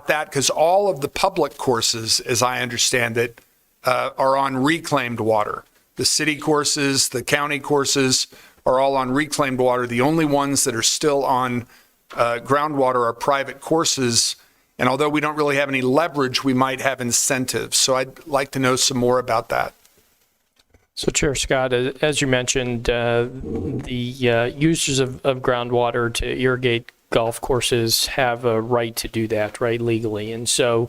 that, because all of the public courses, as I understand it, are on reclaimed water. The city courses, the county courses are all on reclaimed water. The only ones that are still on groundwater are private courses. And although we don't really have any leverage, we might have incentives. So I'd like to know some more about that. So Chair Scott, as you mentioned, the users of groundwater to irrigate golf courses have a right to do that, right, legally. And so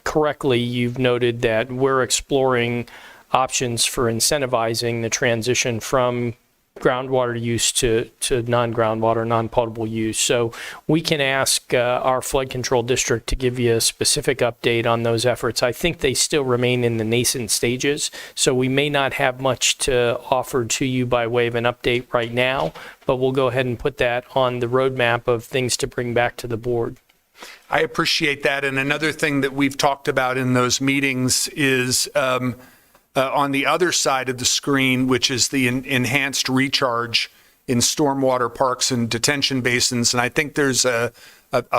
correctly, you've noted that we're exploring options for incentivizing the transition from groundwater use to non-groundwater, non-potable use. So we can ask our flood control district to give you a specific update on those efforts. I think they still remain in the nascent stages, so we may not have much to offer to you by way of an update right now, but we'll go ahead and put that on the roadmap of things to bring back to the board. I appreciate that. And another thing that we've talked about in those meetings is on the other side of the screen, which is the enhanced recharge in stormwater parks and detention basins. And I think there's a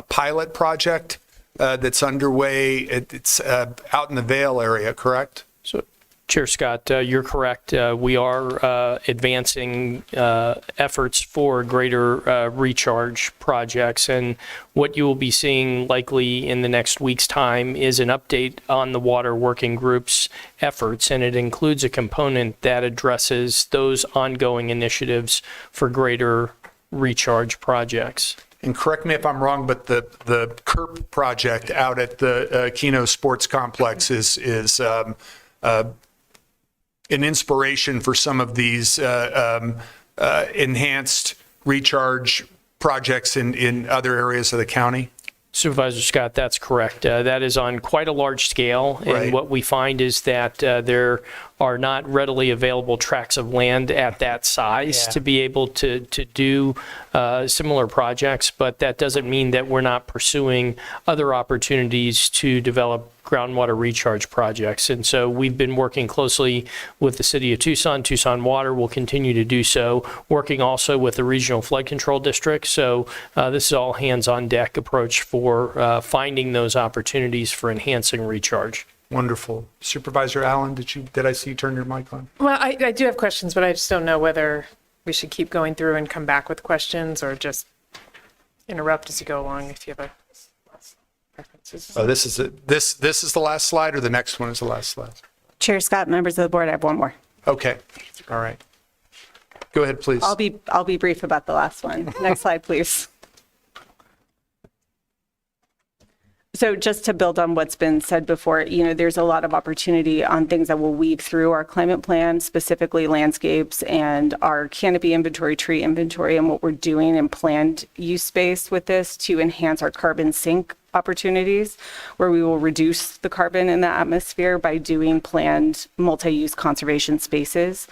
pilot project that's underway. It's out in the Vale area, correct? So, Chair Scott, you're correct. We are advancing efforts for greater recharge projects. And what you will be seeing likely in the next week's time is an update on the Water Working Group's efforts. And it includes a component that addresses those ongoing initiatives for greater recharge projects. And correct me if I'm wrong, but the KERP project out at the Keno Sports Complex is an inspiration for some of these enhanced recharge projects in other areas of the county? Supervisor Scott, that's correct. That is on quite a large scale. And Right. what we find is that there are not readily available tracts of land at that size to be able to do similar projects. But that doesn't mean that we're not pursuing other opportunities to develop groundwater recharge projects. And so we've been working closely with the city of Tucson. Tucson Water will continue to do so, working also with the regional flood control district. So this is all hands-on deck approach for finding those opportunities for enhancing recharge. Wonderful. Supervisor Allen, did I see you turn your mic on? Well, I do have questions, but I just don't know whether we should keep going through and come back with questions or just interrupt as you go along if you have a... Oh, this is it. This is the last slide, or the next one is the last slide? Chair Scott, members of the board, I have one more. Okay. All right. Go ahead, please. I'll be brief about the last one. Next slide, please. So just to build on what's been said before, there's a lot of opportunity on things that will weave through our climate plan, specifically landscapes and our canopy inventory, tree inventory, and what we're doing in planned use space with this to enhance our carbon sink opportunities, where we will reduce the carbon in the atmosphere by doing planned multi-use conservation spaces.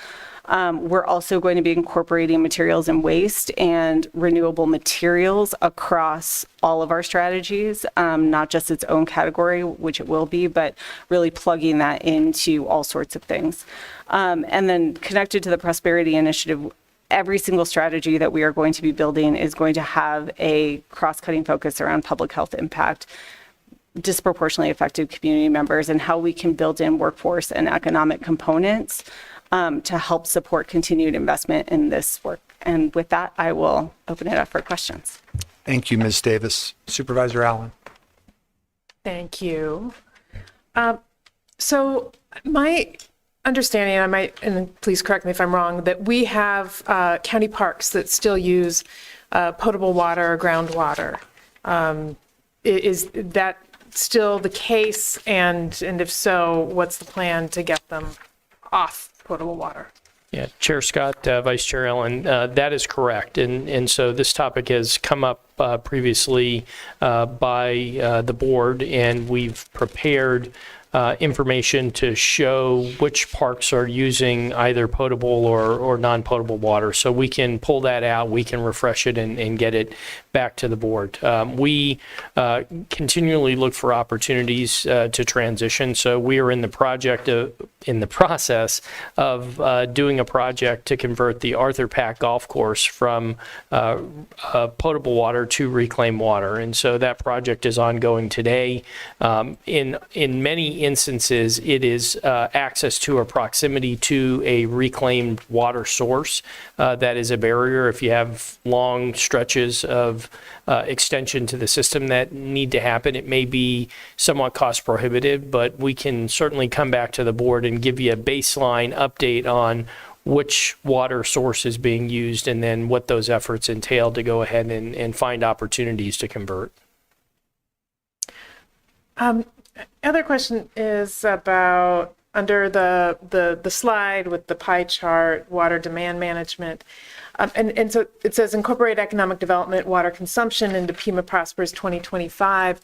We're also going to be incorporating materials and waste and renewable materials across all of our strategies, not just its own category, which it will be, but really plugging that into all sorts of things. And then connected to the Prosperity Initiative, every single strategy that we are going to be building is going to have a cross-cutting focus around public health impact, disproportionately affected community members, and how we can build in workforce and economic components to help support continued investment in this work. And with that, I will open it up for questions. Thank you, Ms. Davis. Supervisor Allen. Thank you. So my understanding, and please correct me if I'm wrong, that we have county parks that still use potable water or groundwater. Is that still the case? And if so, what's the plan to get them off potable water? Yeah, Chair Scott, Vice Chair Allen, that is correct. And so this topic has come up previously by the board, and we've prepared information to show which parks are using either potable or non-potable water. So we can pull that out, we can refresh it and get it back to the board. We continually look for opportunities to transition. So we are in the process of doing a project to convert the Arthur Pack Golf Course from potable water to reclaimed water. And so that project is ongoing today. In many instances, it is access to or proximity to a reclaimed water source that is a barrier. If you have long stretches of extension to the system that need to happen, it may be somewhat cost prohibitive, but we can certainly come back to the board and give you a baseline update on which water source is being used and then what those efforts entail to go ahead and find opportunities to convert. Other question is about under the slide with the pie chart, water demand management. And so it says incorporate economic development, water consumption into Pima Prospers 2025.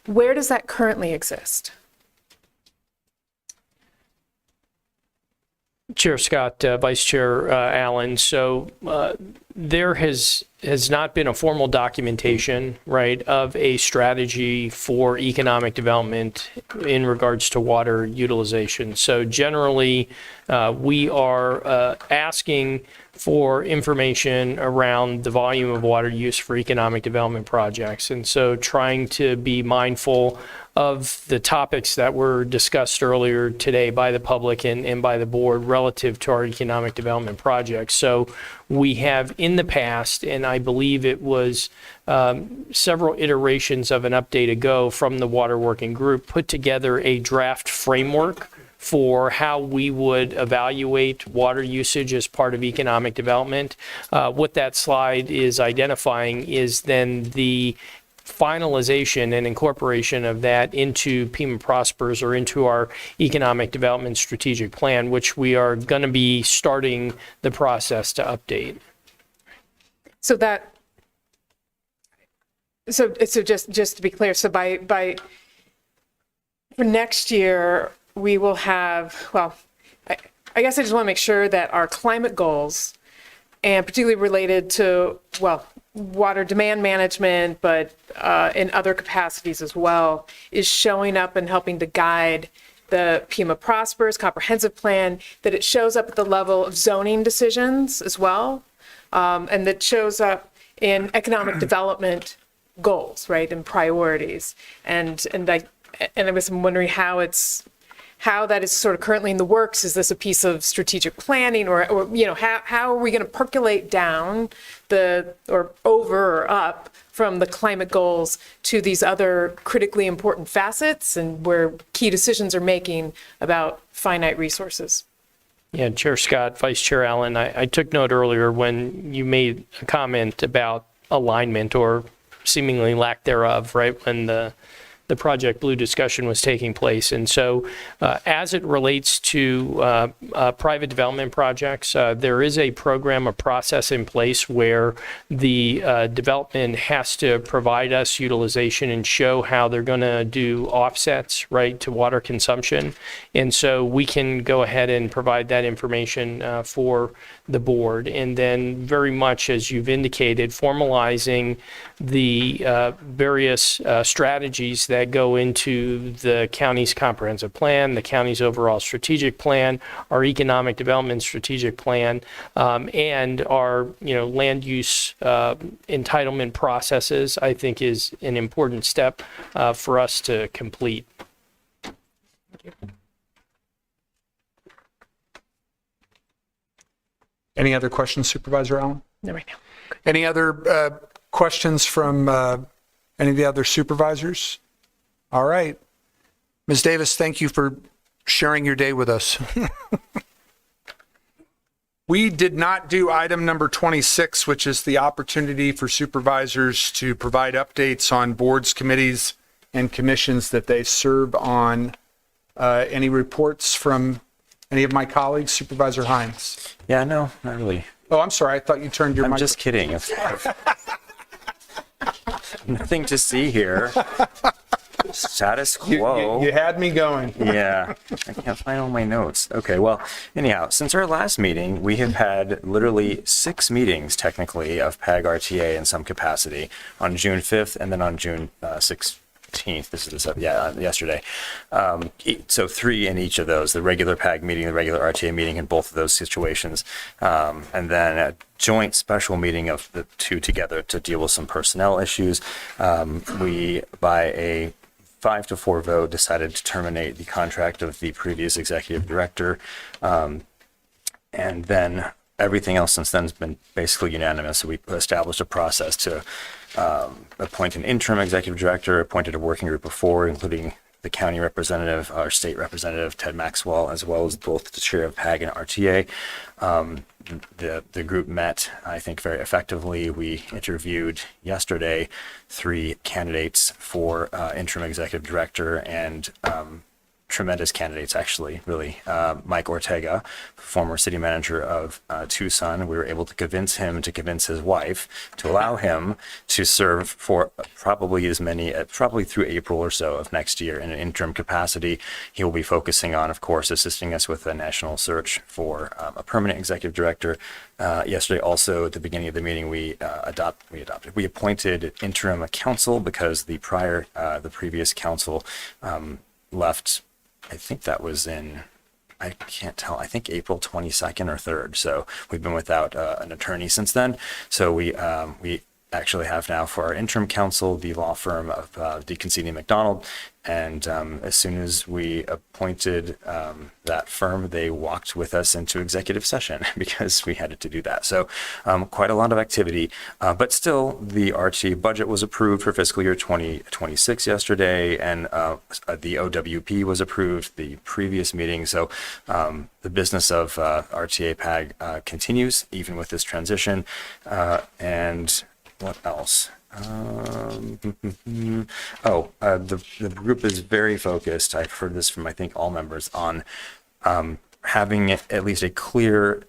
Where does that currently exist? Chair Scott, Vice Chair Allen, so there has not been a formal documentation, right, of a strategy for economic development in regards to water utilization. So generally, we are asking for information around the volume of water use for economic development projects. And so trying to be mindful of the topics that were discussed earlier today by the public and by the board relative to our economic development projects. So we have in the past, and I believe it was several iterations of an update ago from the Water Working Group, put together a draft framework for how we would evaluate water usage as part of economic development. What that slide is identifying is then the finalization and incorporation of that into Pima Prospers or into our economic development strategic plan, which we are going to be starting the process to update. So just to be clear, so by for next year, we will have, well, I guess I just want to make sure that our climate goals, and particularly related to, well, water demand management, but in other capacities as well, is showing up and helping to guide the Pima Prospers comprehensive plan, that it shows up at the level of zoning decisions as well, and that shows up in economic development goals, right, and priorities. And I was wondering how how that is sort of currently in the works. Is this a piece of strategic planning, or how are we going to percolate down or over or up from the climate goals to these other critically important facets and where key decisions are making about finite resources? Yeah, Chair Scott, Vice Chair Allen, I took note earlier when you made a comment about alignment or seemingly lack thereof, right, when the Project Blue discussion was taking place. And so as it relates to private development projects, there is a program, a process in place where the development has to provide us utilization and show how they're going to do offsets, right, to water consumption. And so we can go ahead and provide that information for the board. And then very much, as you've indicated, formalizing the various strategies that go into the county's comprehensive plan, the county's overall strategic plan, our economic development strategic plan, and our land use entitlement processes, I think is an important step for us to complete. Any other questions, Supervisor Allen? No, right now. Any other questions from any of the other supervisors? All right. Ms. Davis, thank you for sharing your day with us. We did not do item number 26, which is the opportunity for supervisors to provide updates on boards, committees, and commissions that they serve on. Any reports from any of my colleagues? Supervisor Hines? Yeah, no, not really. Oh, I'm sorry. I thought you turned your I'm mic. just kidding. Nothing to see here. Status quo. You had me going. Yeah, I can't find all my notes. Okay, well, anyhow, since our last meeting, we have had literally 6 meetings, technically, of PAG RTA in some capacity on June 5th and then on June 16th. This is yesterday. So 3 in each of those, the regular PAG meeting, the regular RTA meeting in both of those situations, and then a joint special meeting of the 2 together to deal with some personnel issues. We, by a 5-4 vote, decided to terminate the contract of the previous executive director. And then everything else since then has been basically unanimous. So we established a process to appoint an interim executive director, appointed a working group of 4, including the county representative, our state representative, Ted Maxwell, as well as both the chair of PAG and RTA. The group met, I think, very effectively. We interviewed yesterday 3 candidates for interim executive director, and tremendous candidates, actually, really. Mike Ortega, former city manager of Tucson, we were able to convince him to convince his wife to allow him to serve for probably through April or so of next year in an interim capacity. He will be focusing on, of course, assisting us with a national search for a permanent executive director. Yesterday, also at the beginning of the meeting, we appointed interim counsel because the previous counsel left. I think that was I can't tell, I think April 22nd or 3rd. So we've been without an attorney since then. So we actually have now for our interim counsel the law firm of Deacon McDonald. And as soon as we appointed that firm, they walked with us into executive session because we had to do that. So quite a lot of activity, but still the RT budget was approved for fiscal year 2026 yesterday, and the OWP was approved the previous meeting. So the business of RTA PAG continues even with this transition. And what else? The group is very focused. I've heard this from, I think, all members on having at least a clear,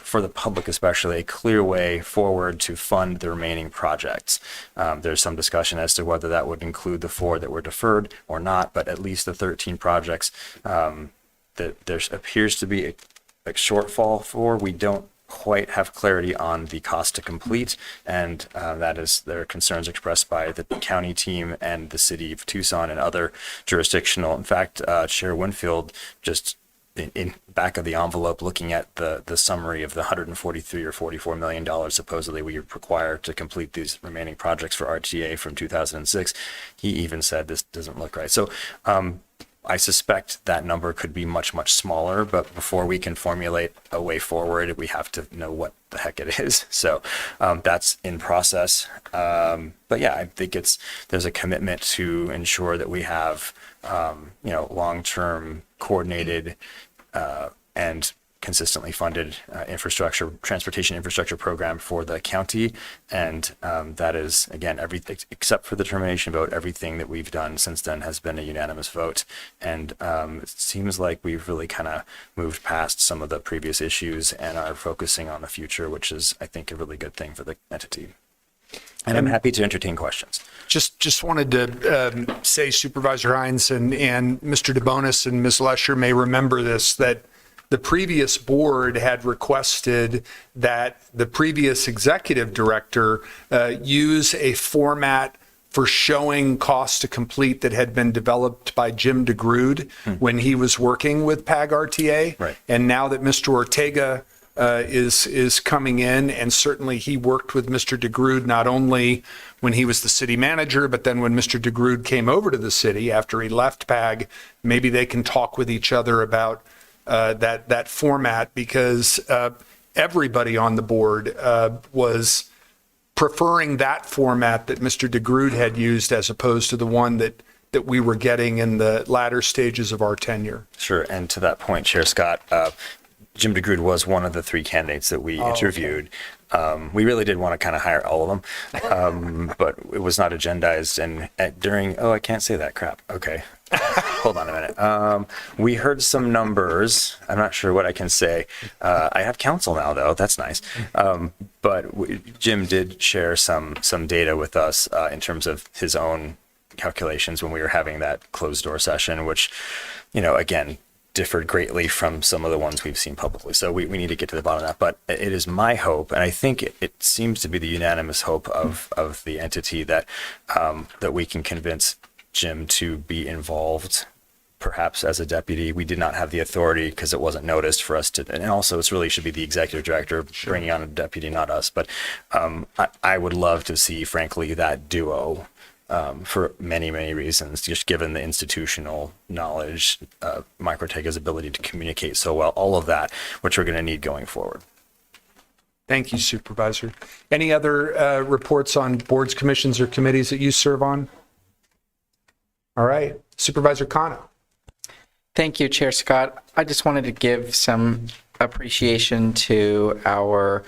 for the public especially, a clear way forward to fund the remaining projects. There's some discussion as to whether that would include the 4 that were deferred or not, but at least the 13 projects that there appears to be a shortfall for. We don't quite have clarity on the cost to complete, and that is their concerns expressed by the county team and the city of Tucson and other jurisdictional. In fact, Chair Winfield just in back of the envelope looking at the summary of the $143 or $44 million supposedly we require to complete these remaining projects for RTA from 2006. He even said this doesn't look right. So I suspect that number could be much, much smaller, but before we can formulate a way forward, we have to know what the heck it is. So that's in process. But yeah, I think there's a commitment to ensure that we have, long-term coordinated and consistently funded transportation infrastructure program for the county. And that is, again, everything except for the termination vote, everything that we've done since then has been a unanimous vote. And it seems like we've really kind of moved past some of the previous issues and are focusing on the future, which is, I think, a really good thing for the entity. And I'm happy to entertain questions. Just wanted to say, Supervisor Hines and Mr. DeBonis and Ms. Lesher may remember this, that the previous board had requested that the previous executive director use a format for showing cost to complete that had been developed by Jim DeGrood when he was working with PAG RTA. Right. And now that Mr. Ortega is coming in, and certainly he worked with Mr. DeGrood not only when he was the city manager, but then when Mr. DeGrood came over to the city after he left PAG, maybe they can talk with each other about that format, because everybody on the board was preferring that format that Mr. DeGrood had used as opposed to the one that we were getting in the latter stages of our tenure. Sure. And to that point, Chair Scott, Jim DeGrood was one of the 3 candidates that we interviewed. Okay. We really did want to kind of hire all of them, but it was not agendized. And I can't say that crap. Okay. Hold on a minute. We heard some numbers. I'm not sure what I can say. I have counsel now, though. That's nice. But Jim did share some data with us in terms of his own calculations when we were having that closed door session, which, again, differed greatly from some of the ones we've seen publicly. So we need to get to the bottom of that. But it is my hope, and I think it seems to be the unanimous hope of the entity, that we can convince Jim to be involved, perhaps as a deputy. We did not have the authority because it wasn't noticed for us to, and also it's really should be the executive director bringing on a deputy, not us. But I would love to see, frankly, that duo for many, many reasons, just given the institutional knowledge, Mike Ortega's ability to communicate so well, all of that, which we're going to need going forward. Thank you, Supervisor. Any other reports on boards, commissions, or committees that you serve on? All right, Supervisor Kano. Thank you, Chair Scott. I just wanted to give some appreciation to our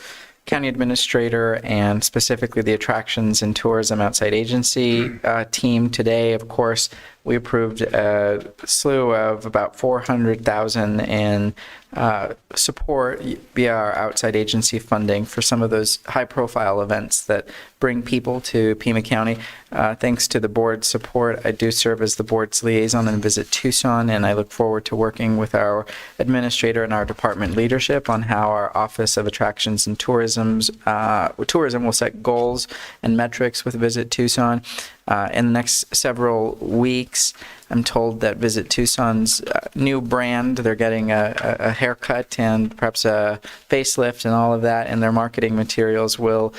county administrator and specifically the attractions and tourism outside agency team today. Of course, we approved a slew of about $400,000 in support via our outside agency funding for some of those high-profile events that bring people to Pima County. Thanks to the board's support, I do serve as the board's liaison and Visit Tucson, and I look forward to working with our administrator and our department leadership on how our Office of Attractions and Tourism will set goals and metrics with Visit Tucson. In the next several weeks, I'm told that Visit Tucson's new brand, they're getting a haircut and perhaps a facelift and all of that, and their marketing materials will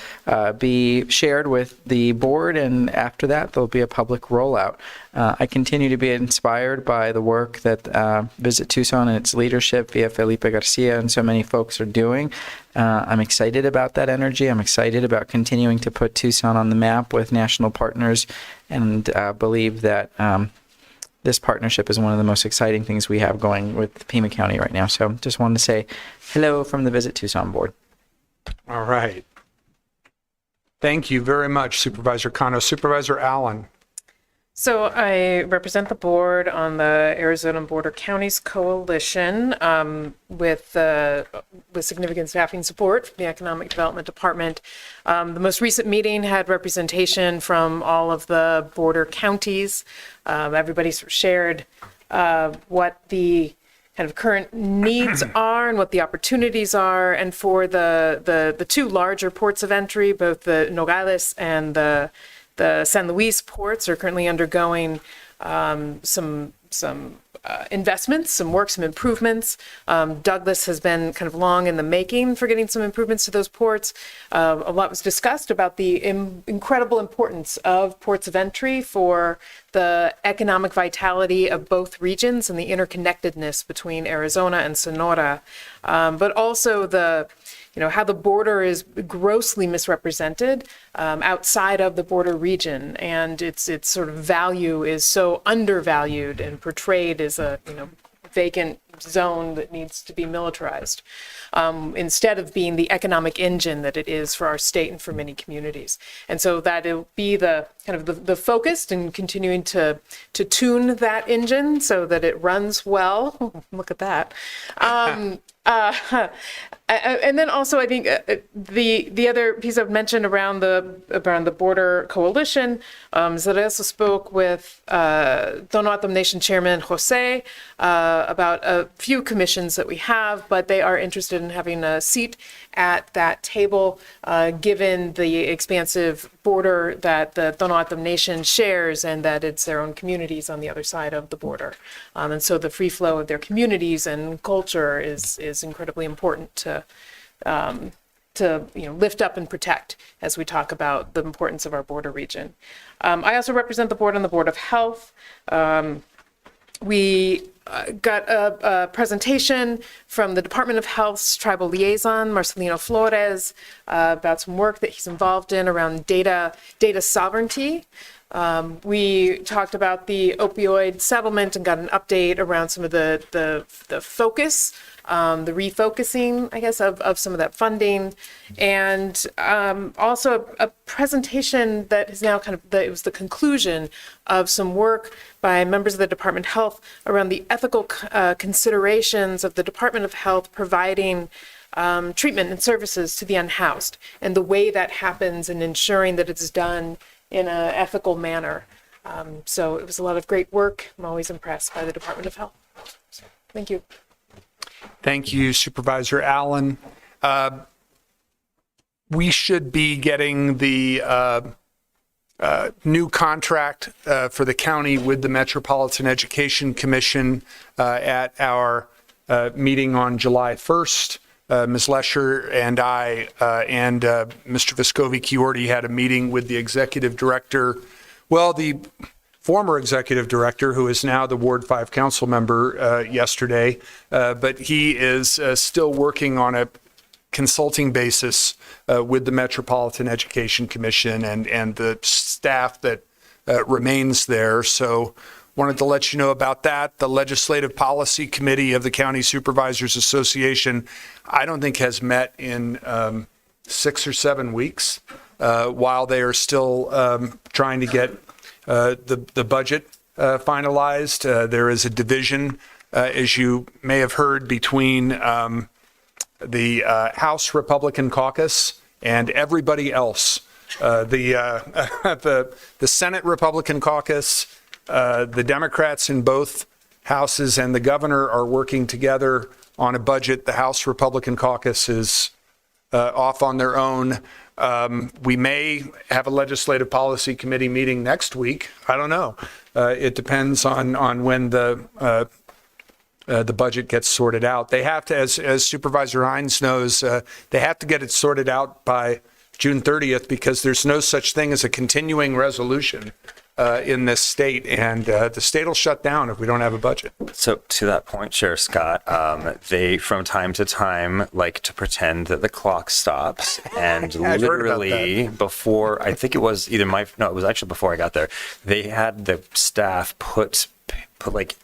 be shared with the board, and after that, there'll be a public rollout. I continue to be inspired by the work that Visit Tucson and its leadership via Felipe Garcia and so many folks are doing. I'm excited about that energy. I'm excited about continuing to put Tucson on the map with national partners, and believe that this partnership is one of the most exciting things we have going with Pima County right now. So just wanted to say hello from the Visit Tucson board. All right. Thank you very much, Supervisor Kano. Supervisor Allen. So I represent the board on the Arizona Border Counties Coalition with significant staffing support from the Economic Development Department. The most recent meeting had representation from all of the border counties. Everybody sort of shared what the kind of current needs are and what the opportunities are. And for the two larger ports of entry, both the Nogales and the San Luis ports are currently undergoing some investments, some work, some improvements. Douglas has been kind of long in the making for getting some improvements to those ports. A lot was discussed about the incredible importance of ports of entry for the economic vitality of both regions and the interconnectedness between Arizona and Sonora, but also how the border is grossly misrepresented outside of the border region, and its sort of value is so undervalued and portrayed as a vacant zone that needs to be militarized, instead of being the economic engine that it is for our state and for many communities. And so that it'll be the kind of the focus and continuing to tune that engine so that it runs well. Oh, look at that. And then also, I think the other piece I've mentioned around the border coalition is that I also spoke with Tono Atom Nation Chairman Jose about a few commissions that we have, but they are interested in having a seat at that table, given the expansive border that the Tono Atom Nation shares, and that it's their own communities on the other side of the border. And so the free flow of their communities and culture is incredibly important to lift up and protect as we talk about the importance of our border region. I also represent the board on the Board of Health. We got a presentation from the Department of Health's tribal liaison, Marcelino Flores, about some work that he's involved in around data sovereignty. We talked about the opioid settlement and got an update around some of the focus, the refocusing, I guess, of some of that funding, and also a presentation that is now it was the conclusion of some work by members of the Department of Health around the ethical considerations of the Department of Health providing treatment and services to the unhoused, and the way that happens, and ensuring that it's done in an ethical manner. So it was a lot of great work. I'm always impressed by the Department of Health. So, thank you. Thank you, Supervisor Allen. We should be getting the new contract for the county with the Metropolitan Education Commission at our meeting on July 1st. Ms. Lesher and I and Mr. Vescovi-Chiordi had a meeting with the executive director, the former executive director, who is now the Ward 5 council member, yesterday, but he is still working on a consulting basis with the Metropolitan Education Commission and the staff that remains there. So wanted to let you know about that. The Legislative Policy Committee of the County Supervisors Association, I don't think has met in 6 or 7 weeks while they are still trying to get the budget finalized. There is a division, as you may have heard, between the House Republican caucus and everybody else. The Senate Republican caucus, the Democrats in both houses, and the governor are working together on a budget. The House Republican caucus is off on their own. We may have a Legislative Policy Committee meeting next week. I don't know. It depends on when the budget gets sorted out. They have to, as Supervisor Hines knows, they have to get it sorted out by June 30th because there's no such thing as a continuing resolution in this state, and the state will shut down if we don't have a budget. So to that point, Sheriff Scott, they from time to time like to pretend that the clock stops, and literally before, I think it was either it was actually before I got there, they had the staff put like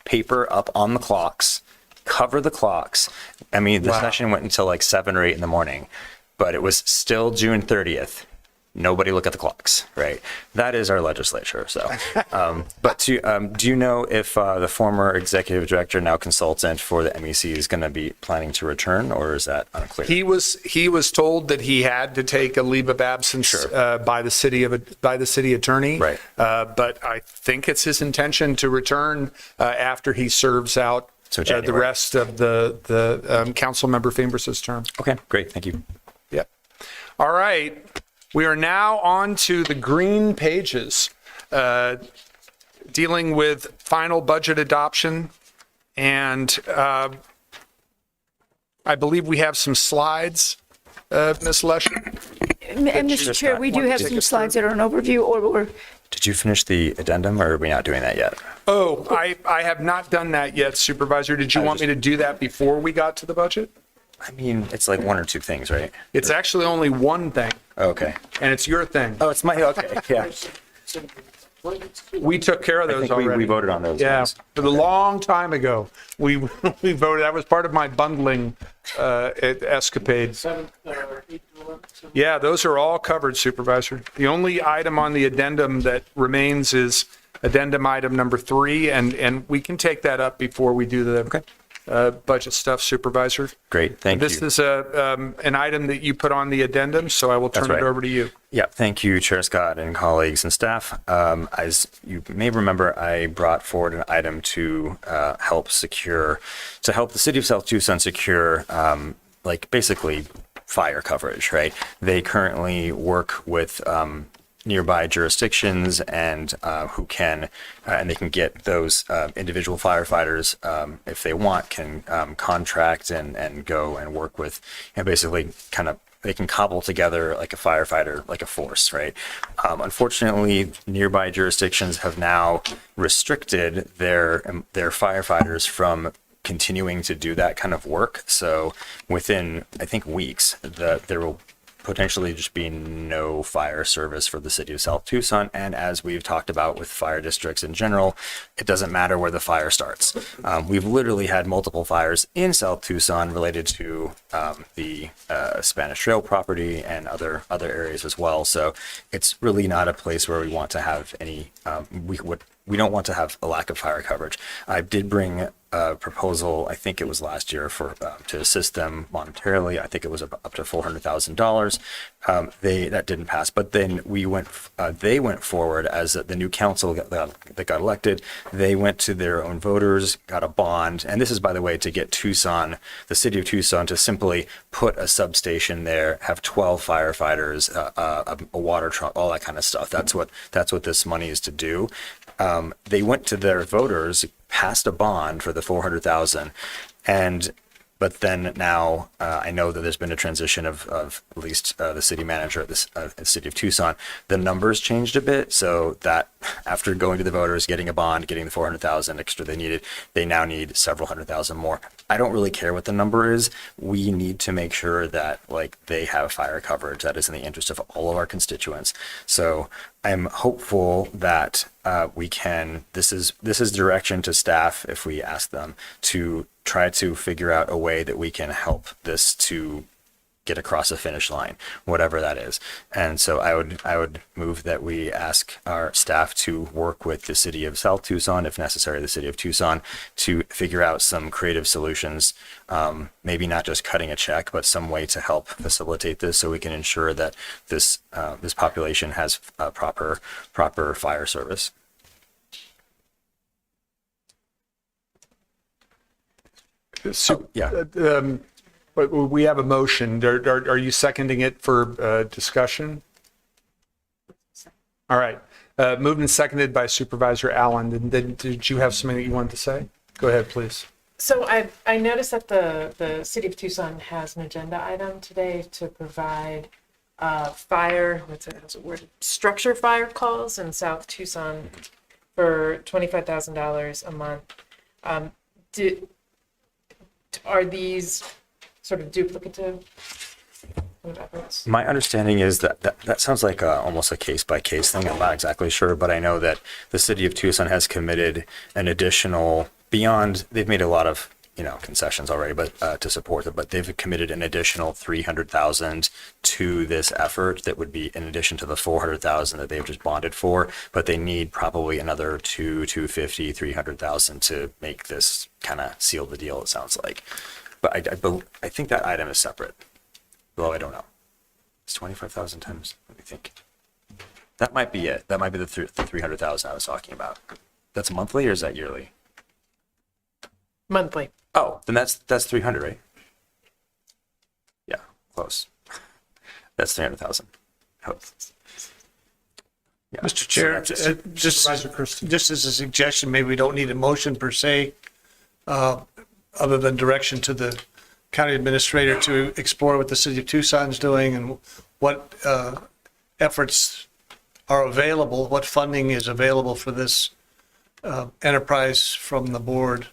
paper up on the clocks, cover the clocks. I mean, the session went until like 7 or 8 in the morning, but it was still June 30th. Nobody look at the clocks, right? That is our legislature. So, but do you know if the former executive director, now consultant for the MEC, is going to be planning to return, or is that unclear? He was told that he had to take a leave of absence by the city attorney. Right. But I think it's his intention to return after he serves out the rest of the council member Fambris's term. Okay, great. Thank you. Yep. All right. We are now on to the green pages. dealing with final budget adoption. And I believe we have some slides, Ms. Lesher. And Mr. Chair, we do have some slides that are an overview, or Did you finish the addendum, or are we not doing that yet? Oh, I have not done that yet, Supervisor. Did you want me to do that before we got to the budget? I mean, it's like one or two things, right? It's actually only one thing, Okay. and it's your thing. Oh, it's my, okay, yeah. We took care of I those think already. we voted on those. Yeah, ones. a long time ago. We voted. That was part of my bundling escapade. Yeah, those are all covered, Supervisor. The only item on the addendum that remains is addendum item number 3, and we can take that up before we do the budget stuff, Supervisor. Great, thank you. This is an item that you put on the addendum, so I will turn That's it right. over to you. Yeah, thank you, Chair Scott and colleagues and staff. As you may remember, I brought forward an item to help the city of South Tucson secure, like basically fire coverage, right? They currently work with nearby jurisdictions and who can, and they can get those individual firefighters, if they want, can contract and go and work with, and basically kind of, they can cobble together like a firefighter, like a force, right? Unfortunately, nearby jurisdictions have now restricted their firefighters from continuing to do that kind of work. So within, I think, weeks, there will potentially just be no fire service for the city of South Tucson. And as we've talked about with fire districts in general, it doesn't matter where the fire starts. We've literally had multiple fires in South Tucson related to the Spanish Trail property and other areas as well. So it's really not a place where we want to have any, we don't want to have a lack of fire coverage. I did bring a proposal, I think it was last year, for to assist them monetarily. I think it was up to $400,000. That didn't pass, but then they went forward as the new council that got elected. They went to their own voters, got a bond, and this is, by the way, to get Tucson, the city of Tucson, to simply put a substation there, have 12 firefighters, a water truck, all that kind of stuff. That's what this money is to do. They went to their voters, passed a bond for the $400,000, but then now I know that there's been a transition of at least the city manager at the city of Tucson. The numbers changed a bit, so that after going to the voters, getting a bond, getting the $400,000 extra they needed, they now need several $100,000 more. I don't really care what the number is. We need to make sure that they have fire coverage that is in the interest of all of our constituents. So I'm hopeful that we can. This is direction to staff if we ask them to try to figure out a way that we can help this to get across the finish line, whatever that is. And so I would move that we ask our staff to work with the city of South Tucson, if necessary, the city of Tucson, to figure out some creative solutions, maybe not just cutting a check, but some way to help facilitate this so we can ensure that this population has proper fire service. But we have a motion. Are you seconding it for discussion? All right. Moved and seconded by Supervisor Allen. And then did you have something that you wanted to say? Go ahead, please. So I noticed that the city of Tucson has an agenda item today to provide structure fire calls in South Tucson for $25,000 a month. Are these sort of duplicative kind of efforts? My understanding is that sounds like almost a case-by-case thing. I'm not exactly sure, but I know that the city of Tucson has committed an additional, beyond, they've made a lot of concessions already, but to support it, but they've committed an additional $300,000 to this effort that would be in addition to the $400,000 that they've just bonded for, but they need probably another $250,000, $300,000 to make this kind of seal the deal, it sounds like. But I think that item is separate, though I don't know. It's 25,000 times, let me think. That might be it. That might be the 300,000 I was talking about. That's monthly or is that yearly? Monthly. Oh, then that's 300, right? Yeah, close. That's 300,000. Mr. Chair, just as a suggestion, maybe we don't need a motion per se, other than direction to the county administrator to explore what the city of Tucson is doing and what efforts are available, what funding is available for this enterprise from the board,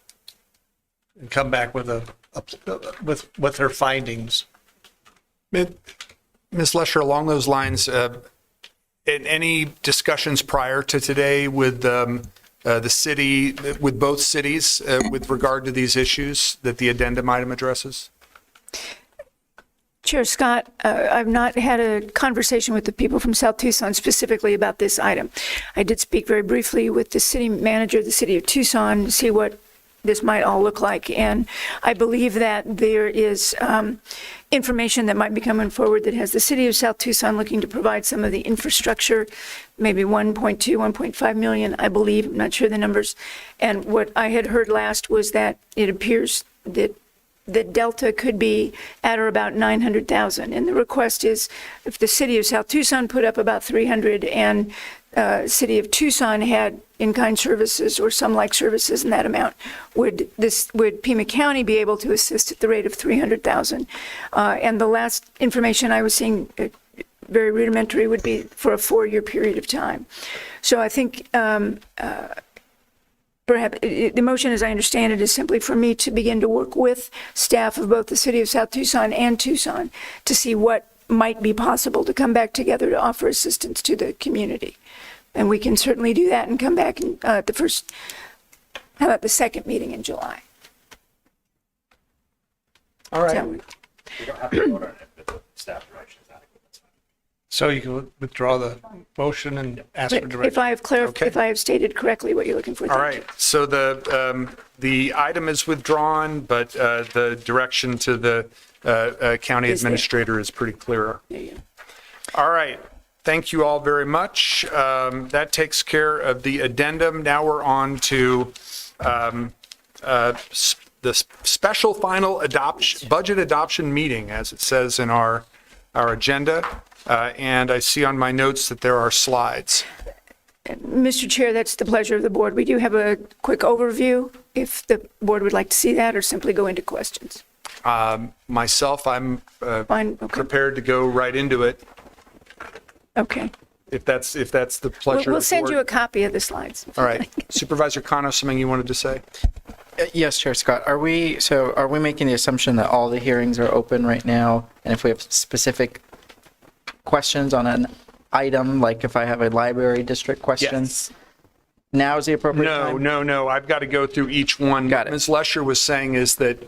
and come back with with her findings. Ms. Lesher, along those lines, in any discussions prior to today with the city, with both cities, with regard to these issues that the addendum item addresses? Chair Scott, I've not had a conversation with the people from South Tucson specifically about this item. I did speak very briefly with the city manager of the city of Tucson to see what this might all look like. And I believe that there is information that might be coming forward that has the city of South Tucson looking to provide some of the infrastructure, maybe 1.2, 1.5 million, I believe, I'm not sure the numbers. And what I had heard last was that it appears that the delta could be at or about 900,000. And the request is if the city of South Tucson put up about 300 and city of Tucson had in-kind services or some like services in that amount, would Pima County be able to assist at the rate of 300,000? And the last information I was seeing, very rudimentary, would be for a 4-year period of time. So I think perhaps the motion, as I understand it, is simply for me to begin to work with staff of both the city of South Tucson and Tucson to see what might be possible to come back together to offer assistance to the community. And we can certainly do that and come back at the first, how about the second meeting in July? All right. We don't have to vote on it, but the staff direction is adequate. That's fine. So you can withdraw the motion and ask for direction. If I have clarified, if I have stated correctly what you're looking for. All right. So the item is withdrawn, but the direction to the county administrator is pretty clear. All right. Thank you all very much. That takes care of the addendum. Now we're on to the special final budget adoption meeting, as it says in our agenda. And I see on my notes that there are slides. Mr. Chair, that's the pleasure of the board. We do have a quick overview, if the board would like to see that, or simply go into questions. Myself, I'm Fine, okay. prepared to go right into it. Okay. If that's the pleasure We'll of the send board. you a copy of the slides. All right. Supervisor Cano, something you wanted to say? Yes, Chair Scott. Are we making the assumption that all the hearings are open right now? And if we have specific questions on an item, like if I have a library district question, now is the appropriate time? No. I've got to go through each one. Got it. Ms. Lesher was saying is that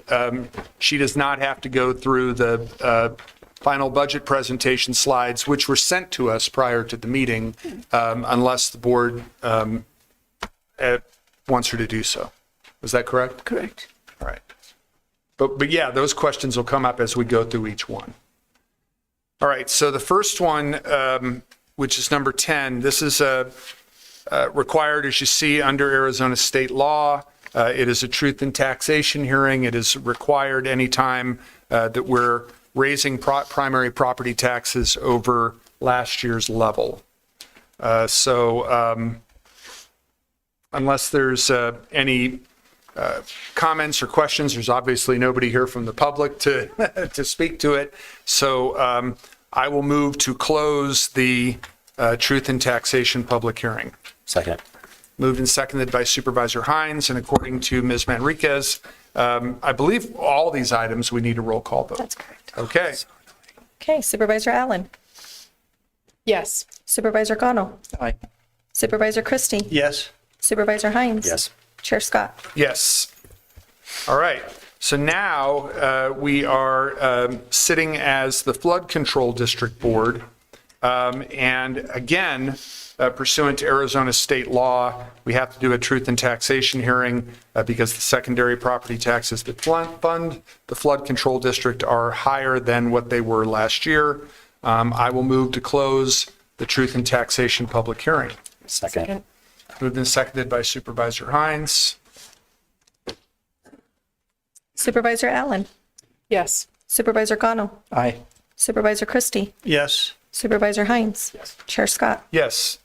she does not have to go through the final budget presentation slides, which were sent to us prior to the meeting, unless the board wants her to do so. Is that correct? Correct. All right. But yeah, those questions will come up as we go through each one. All right, so the first one, which is number 10, this is required, as you see, under Arizona state law. It is a truth in taxation hearing. It is required anytime that we're raising primary property taxes over last year's level. So unless there's any comments or questions, there's obviously nobody here from the public to to speak to it. So I will move to close the truth in taxation public hearing. Second. Moved and seconded by Supervisor Hines, and according to Ms. Manriquez, I believe all these items we need a roll call vote. That's correct. Okay. Okay, Supervisor Allen. Yes. Supervisor Cano. Aye. Supervisor Christie. Yes. Supervisor Hines. Yes. Chair Scott. Yes. All right. So now we are sitting as the Flood Control District Board. And again, pursuant to Arizona state law, we have to do a truth in taxation hearing because the secondary property taxes that fund the Flood Control District are higher than what they were last year. I will move to close the truth in taxation public hearing. Second. Moved and seconded by Supervisor Hines. Supervisor Allen. Yes. Supervisor Cano. Aye. Supervisor Christie. Yes. Supervisor Hines. Yes. Chair Scott. Yes.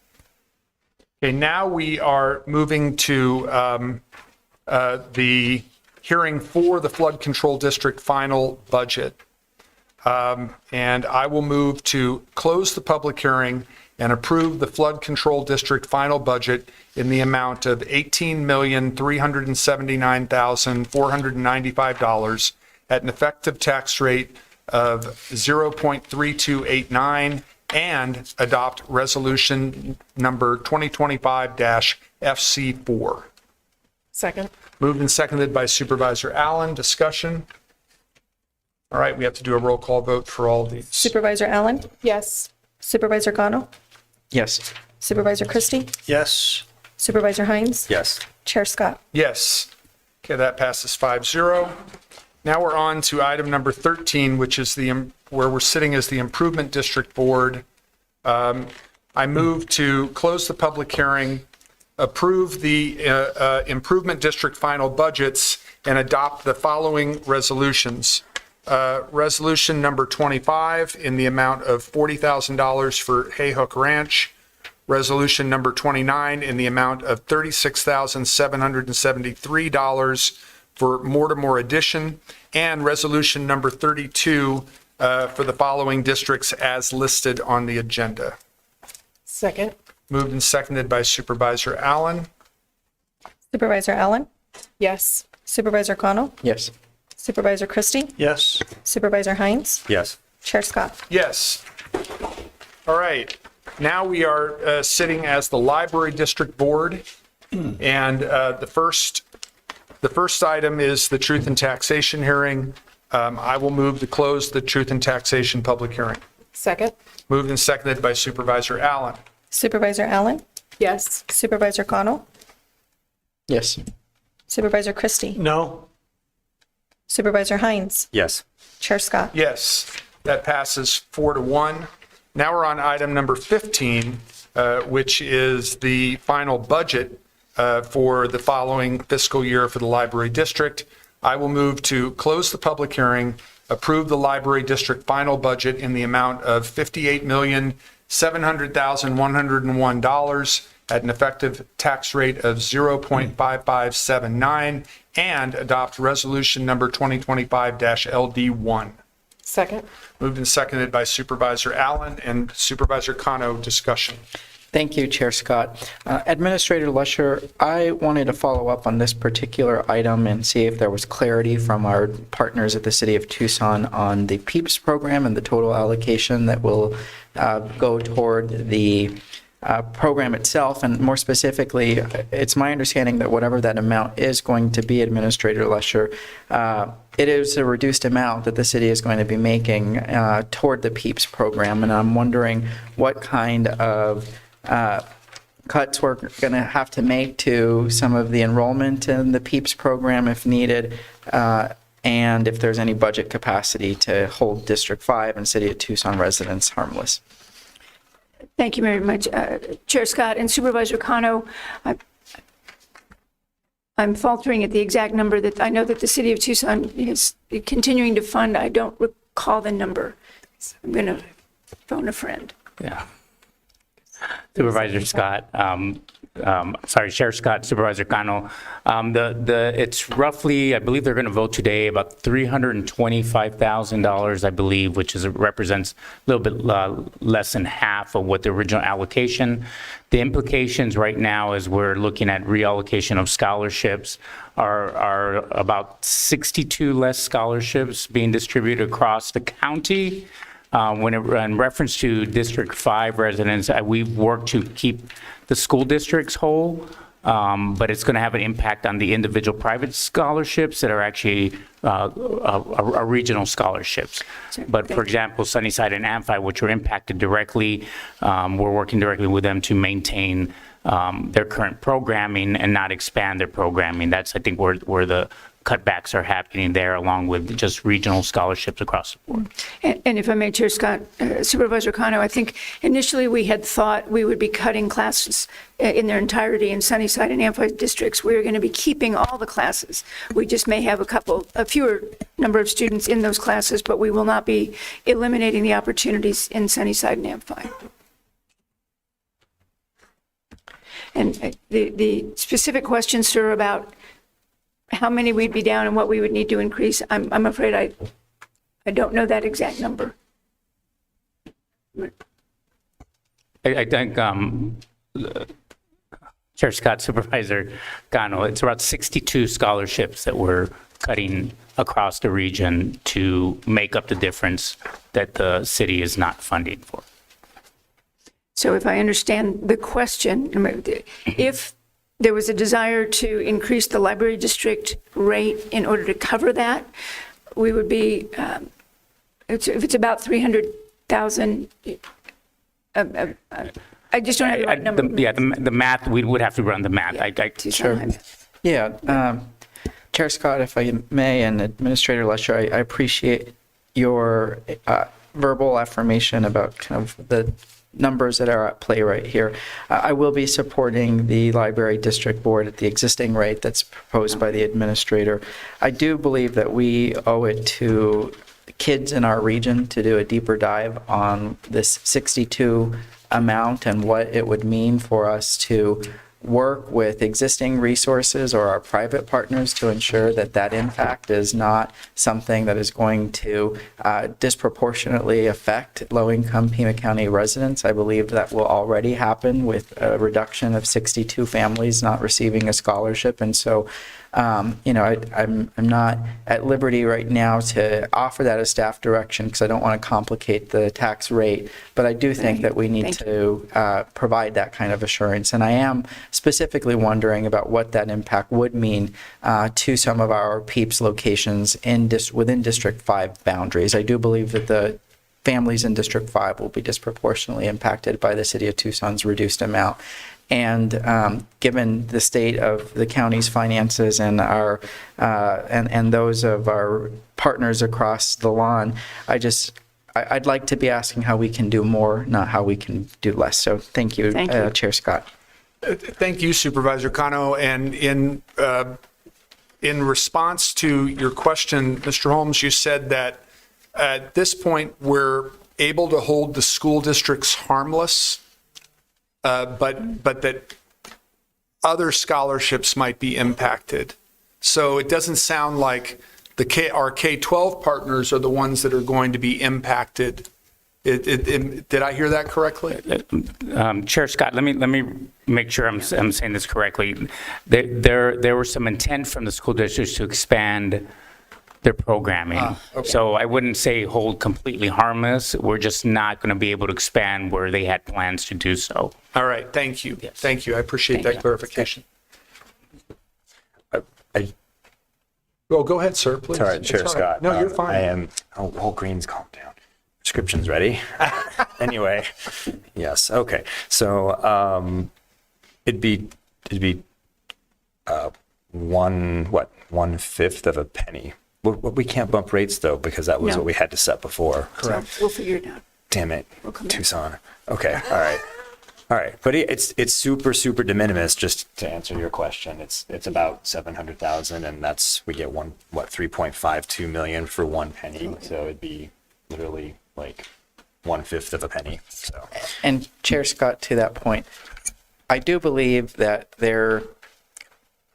Okay, now we are moving to the hearing for the Flood Control District final budget. And I will move to close the public hearing and approve the Flood Control District final budget in the amount of $18,379,495 at an effective tax rate of 0.3289 and adopt resolution number 2025-FC4. Second. Moved and seconded by Supervisor Allen. Discussion? All right, we have to do a roll call vote for all of these. Supervisor Allen? Yes. Supervisor Cano? Yes. Supervisor Christie? Yes. Supervisor Hines? Yes. Chair Scott? Yes. Okay, that passes 5-0. Now we're on to item number 13, which is where we're sitting as the Improvement District Board. I move to close the public hearing, approve the Improvement District final budgets, and adopt the following resolutions. Resolution number 25 in the amount of $40,000 for Hayhook Ranch. Resolution number 29 in the amount of $36,773 for Mortimer Addition. And resolution number 32 for the following districts as listed on the agenda. Second. Moved and seconded by Supervisor Allen. Supervisor Allen? Yes. Supervisor Cano? Yes. Supervisor Christie? Yes. Supervisor Hines? Yes. Chair Scott? Yes. All right. Now we are sitting as the Library District Board. And the first item is the Truth and Taxation hearing. I will move to close the Truth and Taxation public hearing. Second. Moved and seconded by Supervisor Allen. Supervisor Allen? Yes. Supervisor Cano? Yes. Supervisor Christie? No. Supervisor Hines? Yes. Chair Scott? Yes, that passes 4-1. Now we're on item number 15, which is the final budget for the following fiscal year for the Library District. I will move to close the public hearing, approve the Library District final budget in the amount of $58,700,101 at an effective tax rate of 0.5579 and adopt resolution number 2025-LD1. Second. Moved and seconded by Supervisor Allen and Supervisor Cano. Discussion. Thank you, Chair Scott. Administrator Lusher, I wanted to follow up on this particular item and see if there was clarity from our partners at the City of Tucson on the PEEPS program and the total allocation that will go toward the program itself. And more specifically, it's my understanding that whatever that amount is going to be, Administrator Lusher, it is a reduced amount that the city is going to be making toward the PEEPS program. And I'm wondering what kind of cuts we're going to have to make to some of the enrollment in the PEEPS program if needed, and if there's any budget capacity to hold District 5 and City of Tucson residents harmless. Thank you very much, Chair Scott and Supervisor Cano. I'm faltering at the exact number that I know that the City of Tucson is continuing to fund. I don't recall the number. I'm going to phone a friend. Yeah. Supervisor Scott, Chair Scott, Supervisor Cano. It's roughly, I believe they're going to vote today about $325,000, I believe, which represents a little bit less than half of what the original allocation. The implications right now as we're looking at reallocation of scholarships are about 62 less scholarships being distributed across the county. In reference to District 5 residents, we've worked to keep the school districts whole, but it's going to have an impact on the individual private scholarships that are actually regional scholarships. But for example, Sunnyside and Amphi, which were impacted directly, we're working directly with them to maintain their current programming and not expand their programming. That's, I think, where the cutbacks are happening there, along with just regional scholarships across the board. And if I may, Chair Scott, Supervisor Cano, I think initially we had thought we would be cutting classes in their entirety in Sunnyside and Amphi districts. We are going to be keeping all the classes. We just may have a fewer number of students in those classes, but we will not be eliminating the opportunities in Sunnyside and Amphi. And the specific question, sir, about how many we'd be down and what we would need to increase, I'm afraid I don't know that exact number. I think, Chair Scott, Supervisor Gano, it's about 62 scholarships that we're cutting across the region to make up the difference that the city is not funding for. So if I understand the question, if there was a desire to increase the library district rate in order to cover that, we would be, if it's about 300,000, I just don't have the right number. The math, we would have to run the math. Sure. Yeah. Chair Scott, if I may, and Administrator Lesher, I appreciate your verbal affirmation about kind of the numbers that are at play right here. I will be supporting the Library District Board at the existing rate that's proposed by the Administrator. I do believe that we owe it to the kids in our region to do a deeper dive on this 62 amount and what it would mean for us to work with existing resources or our private partners to ensure that that impact is not something that is going to disproportionately affect low-income Pima County residents. I believe that will already happen with a reduction of 62 families not receiving a scholarship. And so, I'm not at liberty right now to offer that as staff direction because I don't want to complicate the tax rate, but I do think that we need to provide that kind of assurance. And I am specifically wondering about what that impact would mean to some of our PEEPS locations within District 5 boundaries. I do believe that the families in District 5 will be disproportionately impacted by the City of Tucson's reduced amount. And given the state of the county's finances and our and those of our partners across the lawn, I'd like to be asking how we can do more, not how we can do less. So thank you, Chair Scott. Thank you, Supervisor Cano. And in response to your question, Mr. Holmes, you said that at this point we're able to hold the school districts harmless. But that other scholarships might be impacted. So it doesn't sound like our K-12 partners are the ones that are going to be impacted. Did I hear that correctly? Chair Scott, let me make sure I'm saying this correctly. There was some intent from the school districts to expand their programming. Okay. So I wouldn't say hold completely harmless. We're just not going to be able to expand where they had plans to do so. All right. Thank you. Yes. Thank you. I appreciate that clarification. Well, go ahead, sir, please. All right, Chair Scott. No, you're fine. I am. Oh, Green's calm down. Prescription's ready. Anyway, yes. Okay. So it'd be 1/5 of a penny. We can't bump rates though because that was what we had to set before. Correct. So we'll figure it out. Damn it, Tucson. Okay. All right. But it's super de minimis. Just to answer your question, it's about 700,000, and we get 3.52 million for 1 penny. So it'd be literally like 1/5 of a penny. So. And Chair Scott, to that point, I do believe that there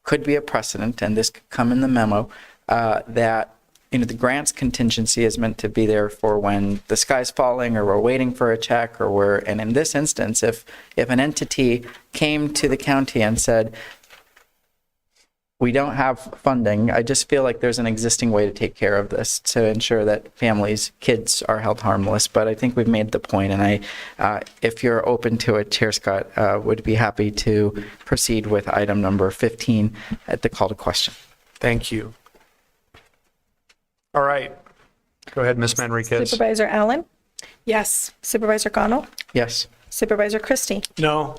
could be a precedent, and this could come in the memo, that the grants contingency is meant to be there for when the sky's falling or we're waiting for a check and in this instance, if an entity came to the county and said, we don't have funding, I just feel like there's an existing way to take care of this to ensure that kids are held harmless. But I think we've made the point, and if you're open to it, Chair Scott, would be happy to proceed with item number 15 at the call to question. Thank you. All right. Go ahead, Ms. Manriquez. Supervisor Allen? Yes. Supervisor Cano? Yes. Supervisor Christie? No.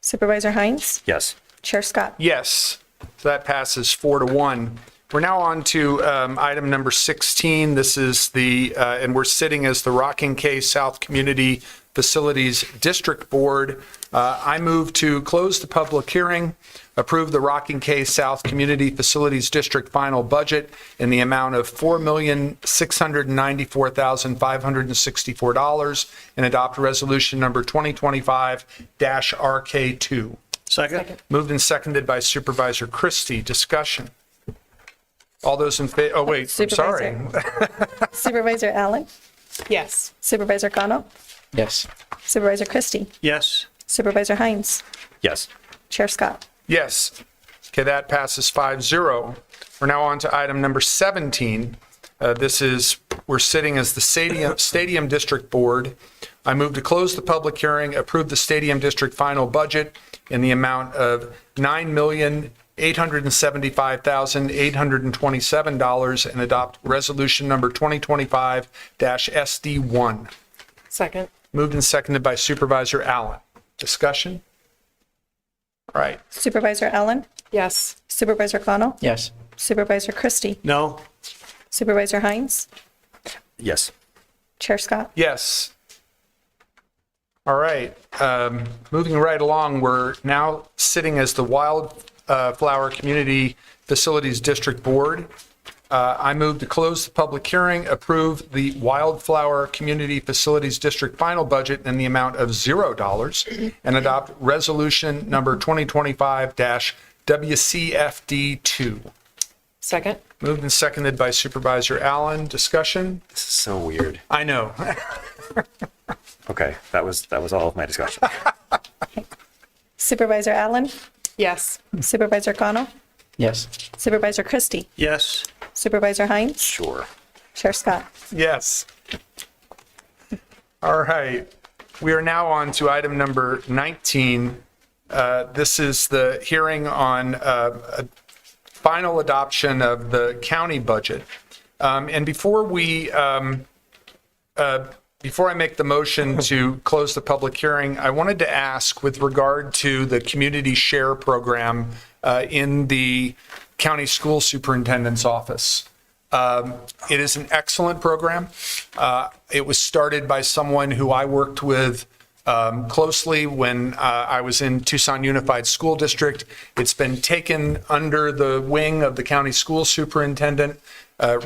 Supervisor Hines? Yes. Chair Scott? Yes. So that passes 4-1. We're now on to item number 16. This is and we're sitting as the Rocking K South Community Facilities District Board. I move to close the public hearing, approve the Rocking K South Community Facilities District final budget in the amount of $4,694,564 and adopt resolution number 2025-RK2. Second. Moved and seconded by Supervisor Christie. Discussion. All those in favor, oh wait, I'm sorry. Supervisor Allen? Yes. Supervisor Cano? Yes. Supervisor Christie? Yes. Supervisor Hines? Yes. Chair Scott? Yes. Okay, that passes 5-0. We're now on to item number 17. We're sitting as the Stadium District Board. I move to close the public hearing, approve the Stadium District final budget in the amount of $9,875,827 and adopt resolution number 2025-SD1. Second. Moved and seconded by Supervisor Allen. Discussion? All right. Supervisor Allen? Yes. Supervisor Cano? Yes. Supervisor Christie? No. Supervisor Hines? Yes. Chair Scott? Yes. All right. Moving right along, we're now sitting as the Wildflower Community Facilities District Board. I move to close the public hearing, approve the Wildflower Community Facilities District final budget in the amount of $0, and adopt resolution number 2025-WCFD2. Second. Moved and seconded by Supervisor Allen. Discussion? This is so weird. I know. Okay, that was all of my discussion. Supervisor Allen? Yes. Supervisor Cano? Yes. Supervisor Christie? Yes. Supervisor Hines? Sure. Chair Scott? Yes. All right. We are now on to item number 19. This is the hearing on a final adoption of the county budget. And before I make the motion to close the public hearing, I wanted to ask with regard to the community share program in the county school superintendent's office. It is an excellent program. It was started by someone who I worked with closely when I was in Tucson Unified School District. It's been taken under the wing of the county school superintendent.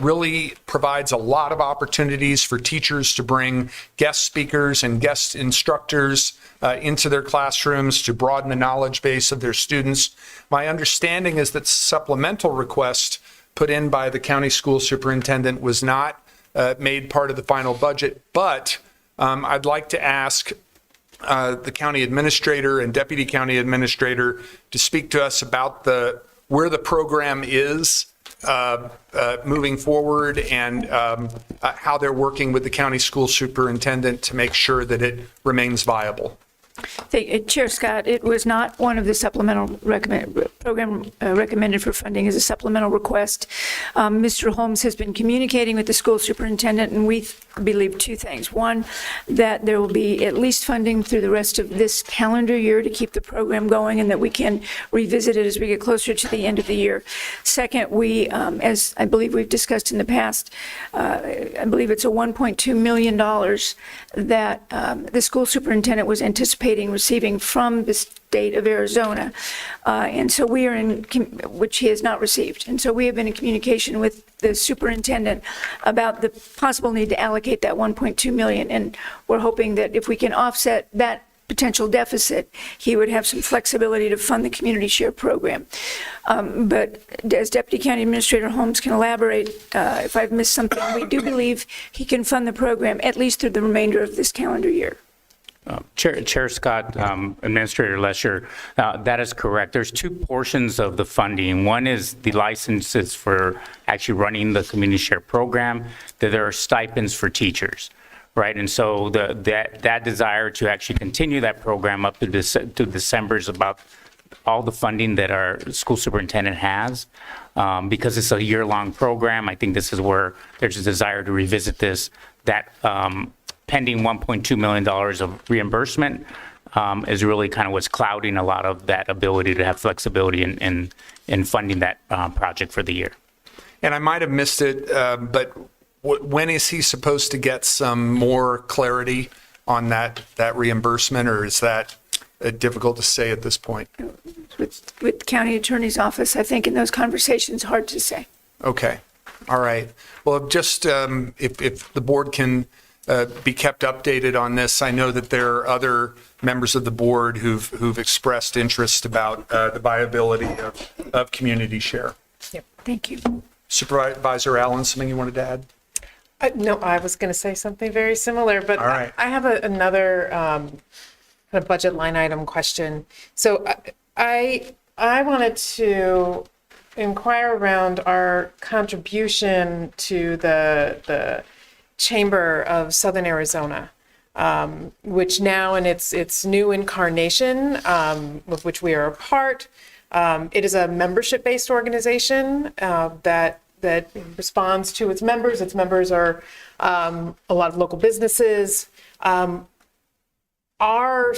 Really provides a lot of opportunities for teachers to bring guest speakers and guest instructors into their classrooms to broaden the knowledge base of their students. My understanding is that supplemental request put in by the county school superintendent was not made part of the final budget, but I'd like to ask the county administrator and deputy county administrator to speak to us about where the program is moving forward and how they're working with the county school superintendent to make sure that it remains viable. Chair Scott, it was not one of the supplemental program recommended for funding as a supplemental request. Mr. Holmes has been communicating with the school superintendent, and we believe two things. One, that there will be at least funding through the rest of this calendar year to keep the program going, and that we can revisit it as we get closer to the end of the year. Second, we, as I believe we've discussed in the past, I believe it's a $1.2 million that the school superintendent was anticipating receiving from the state of Arizona. And so we are which he has not received. And so we have been in communication with the superintendent about the possible need to allocate that 1.2 million. And we're hoping that if we can offset that potential deficit, he would have some flexibility to fund the community share program. But as Deputy County Administrator Holmes can elaborate, if I've missed something, we do believe he can fund the program at least through the remainder of this calendar year. Chair Scott, Administrator Lesher, that is correct. There's two portions of the funding. One is the licenses for actually running the community share program, that there are stipends for teachers, right? And so that desire to actually continue that program up to December is about all the funding that our school superintendent has. Because it's a year-long program, I think this is where there's a desire to revisit this, that pending $1.2 million of reimbursement is really kind of what's clouding a lot of that ability to have flexibility in funding that project for the year. And I might have missed it, but when is he supposed to get some more clarity on that reimbursement, or is that difficult to say at this point? With the county attorney's office, I think in those conversations, hard to say. Okay. All right. Well, just if the board can be kept updated on this. I know that there are other members of the board who've expressed interest about the viability of community share. Yep. Thank you. Supervisor Allen, something you wanted to add? No, I was going to say something very similar, but All right. I have another kind of budget line item question. So I wanted to inquire around our contribution to the Chamber of Southern Arizona, which now in its new incarnation, of which we are a part, it is a membership-based organization that responds to its members. Its members are a lot of local businesses. Our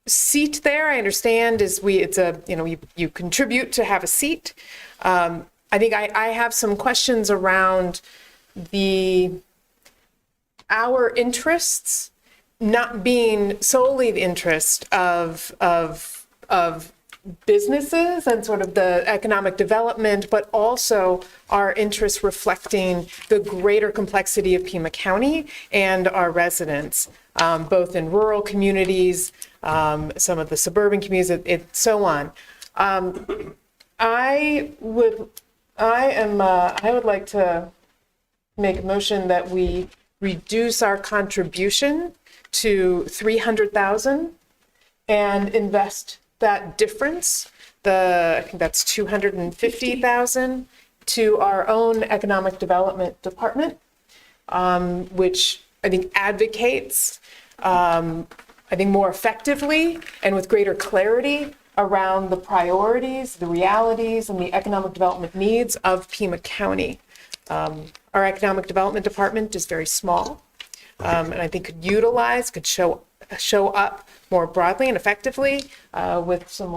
seat there, I understand, is you contribute to have a seat. I think I have some questions around our interests not being solely the interest of businesses and sort of the economic development, but also our interests reflecting the greater complexity of Pima County and our residents, both in rural communities, some of the suburban communities, and so on. I would like to make a motion that we reduce our contribution to $300,000 and invest that difference, I think that's $250,000, to our own economic development department, which I think advocates, more effectively and with greater clarity around the priorities, the realities, and the economic development needs of Pima County. Our economic development department is very small, and I think could show up more broadly and effectively with some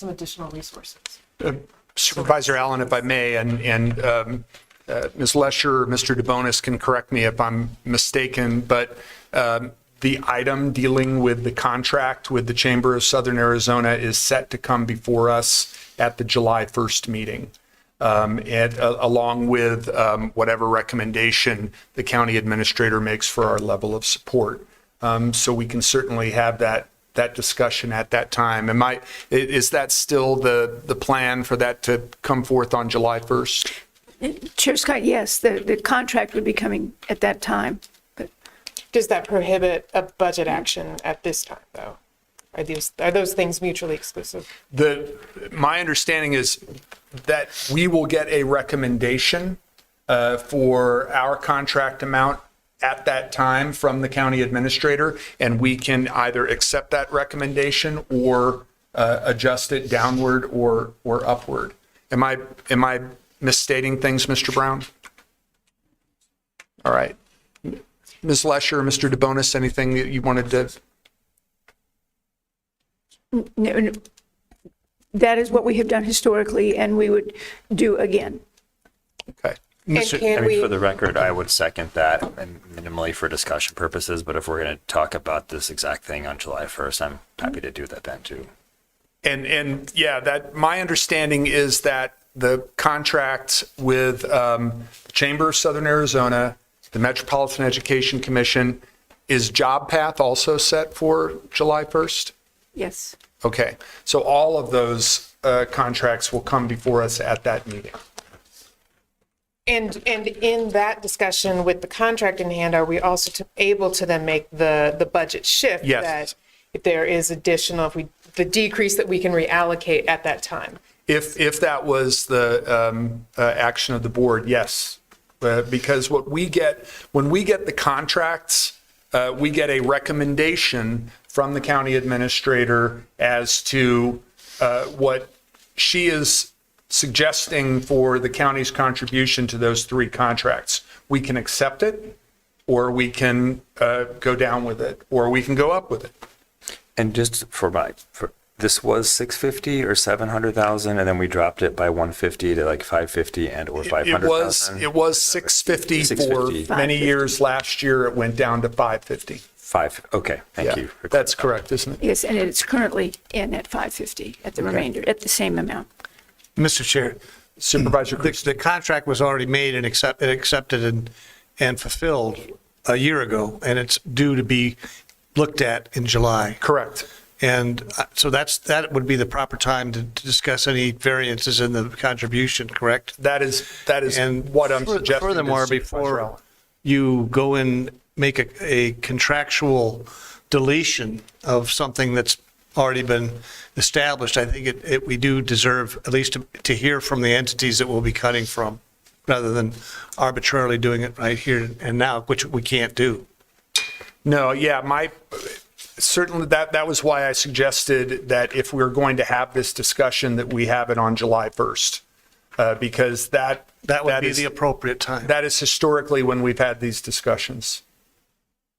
additional resources. Supervisor Allen, if I may, and Ms. Lesher or Mr. DeBonis can correct me if I'm mistaken, but the item dealing with the contract with the Chamber of Southern Arizona is set to come before us at the July 1st meeting, along with whatever recommendation the county administrator makes for our level of support. So we can certainly have that discussion at that time. Is that still the plan for that to come forth on July 1st? Chair Scott, yes, the contract would be coming at that time. But does that prohibit a budget action at this time, though? Are those things mutually exclusive? My understanding is that we will get a recommendation for our contract amount at that time from the county administrator, and we can either accept that recommendation or adjust it downward or upward. Am I misstating things, Mr. Brown? All right. Ms. Lesher, Mr. DeBonis, anything that you wanted to? no, that is what we have done historically, and we would do again. Okay. For the record, I would second that, and minimally for discussion purposes, but if we're going to talk about this exact thing on July 1st, I'm happy to do that then too. And yeah, that my understanding is that the contract with the Chamber of Southern Arizona, the Metropolitan Education Commission, is Job Path also set for July 1st? Yes. Okay, so all of those contracts will come before us at that meeting. And in that discussion with the contract in hand, are we also able to then make the budget shift? Yes. That if there is additional, the decrease that we can reallocate at that time? If that was the action of the board, yes. Because when we get the contracts, we get a recommendation from the county administrator as to what she is suggesting for the county's contribution to those three contracts. We can accept it, or we can go down with it, or we can go up with it. And just this was 650 or 700,000, and then we dropped it by 150 to like 550 and or 500,000. It was 650 for many years. Last year, it went down to 550. Okay, thank you. That's correct, isn't it? Yes, and it's currently in at 550 at the remainder, at the same amount. Mr. Chair, Supervisor, the contract was already made and accepted and fulfilled a year ago, and it's due to be looked at in July. Correct. And so that would be the proper time to discuss any variances in the contribution, correct? That is what I'm suggesting. Furthermore, before you go and make a contractual deletion of something that's already been established, I think we do deserve at least to hear from the entities that we'll be cutting from, rather than arbitrarily doing it right here and now, which we can't do. No, yeah, certainly that was why I suggested that if we're going to have this discussion, that we have it on July 1st, because that would be the appropriate time. That is historically when we've had these discussions.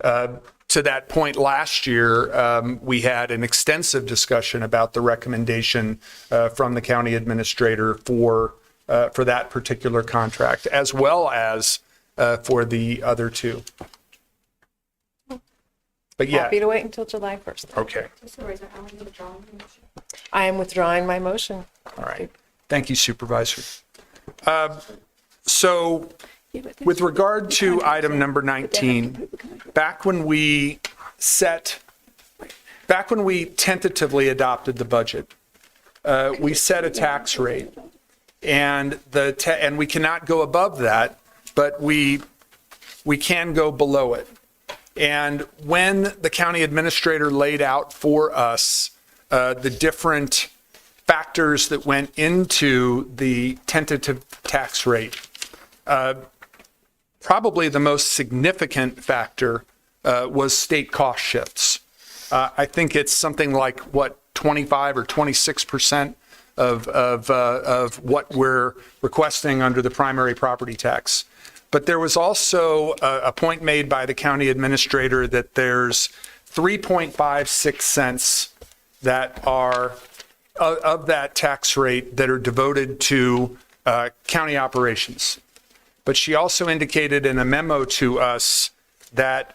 To that point, last year, we had an extensive discussion about the recommendation from the county administrator for that particular contract, as well as for the other two. But yeah. Happy to wait until July 1st. Okay. I am withdrawing my motion. All right. Thank you, Supervisor. So with regard to item number 19, back when we tentatively adopted the budget, we set a tax rate, and and we cannot go above that, but we can go below it. And when the county administrator laid out for us the different factors that went into the tentative tax rate, probably the most significant factor was state cost shifts. I think it's something like, 25 or 26% of what we're requesting under the primary property tax. But there was also a point made by the county administrator that there's 3.56 cents that are of that tax rate that are devoted to county operations. But she also indicated in a memo to us that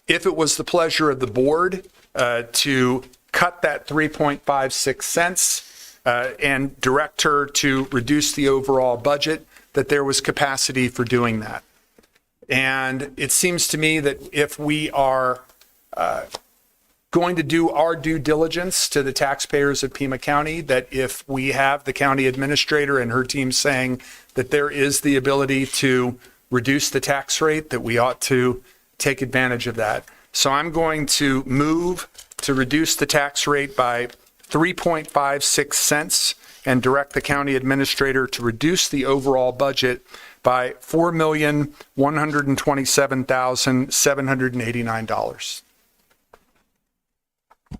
if it was the pleasure of the board to cut that 3.56 cents and direct her to reduce the overall budget, that there was capacity for doing that. And it seems to me that if we are going to do our due diligence to the taxpayers of Pima County, that if we have the county administrator and her team saying that there is the ability to reduce the tax rate, that we ought to take advantage of that. So I'm going to move to reduce the tax rate by 3.56 cents and direct the county administrator to reduce the overall budget by $4,127,789.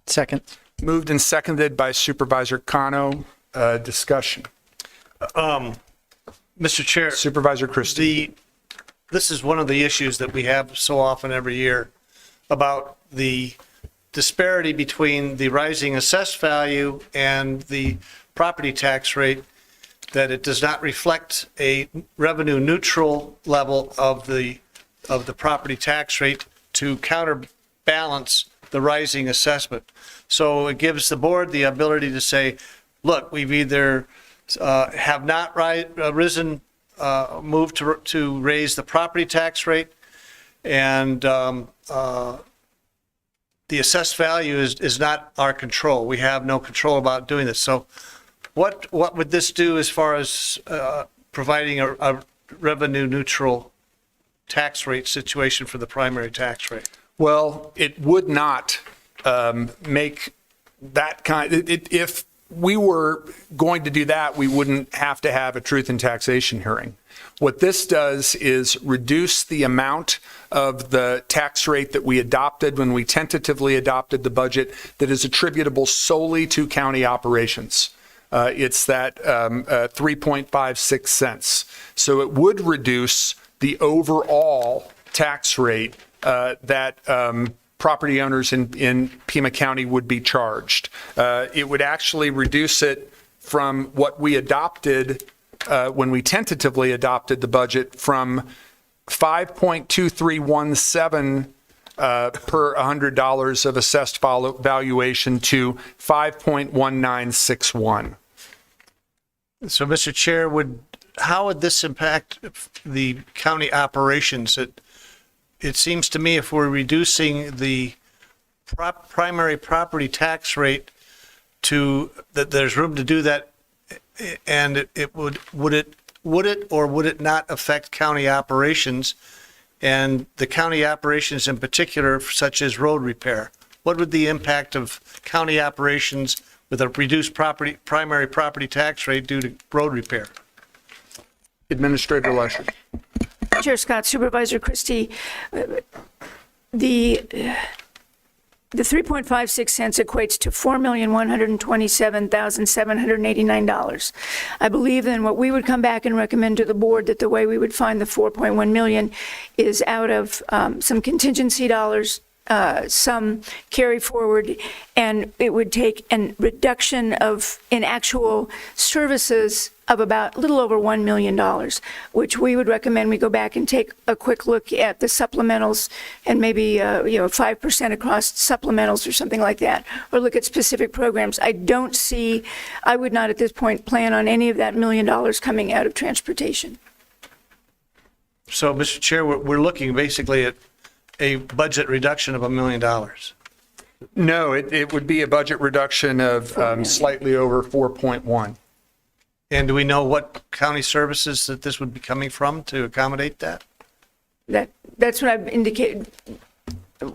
Second. Moved and seconded by Supervisor Cano. Discussion. Mr. Chair. Supervisor Christie. This is one of the issues that we have so often every year about the disparity between the rising assessed value and the property tax rate, that it does not reflect a revenue neutral level of the property tax rate to counterbalance the rising assessment. So it gives the board the ability to say, look, we've either have not moved to raise the property tax rate, and the assessed value is not our control. We have no control about doing this. So what would this do as far as providing a revenue neutral tax rate situation for the primary tax rate? Well, it would not make that kind. If we were going to do that, we wouldn't have to have a truth and taxation hearing. What this does is reduce the amount of the tax rate that we adopted when we tentatively adopted the budget that is attributable solely to county operations. It's that 3.56 cents. So it would reduce the overall tax rate that property owners in Pima County would be charged. It would actually reduce it from what we adopted when we tentatively adopted the budget from 5.2317 per $100 of assessed valuation to 5.1961. So, Mr. Chair, how would this impact the county operations? it seems to me if we're reducing the primary property tax rate that there's room to do that, and would it or would it not affect county operations, and the county operations in particular, such as road repair? What would the impact of county operations with a reduced primary property tax rate due to road repair? Administrator Lesher. Chair Scott, Supervisor Christie, the 3.56 cents equates to $4,127,789. I believe then what we would come back and recommend to the board that the way we would find the 4.1 million is out of some contingency dollars, some carry forward, and it would take a reduction in actual services of about a little over $1 million, which we would recommend we go back and take a quick look at the supplementals and maybe 5% across supplementals or something like that, or look at specific programs. I would not at this point plan on any of that $1 million coming out of transportation. So, Mr. Chair, we're looking basically at a budget reduction of $1 million. No, it would be a budget reduction of slightly over 4.1. And do we know what county services that this would be coming from to accommodate that? That's what I've indicated.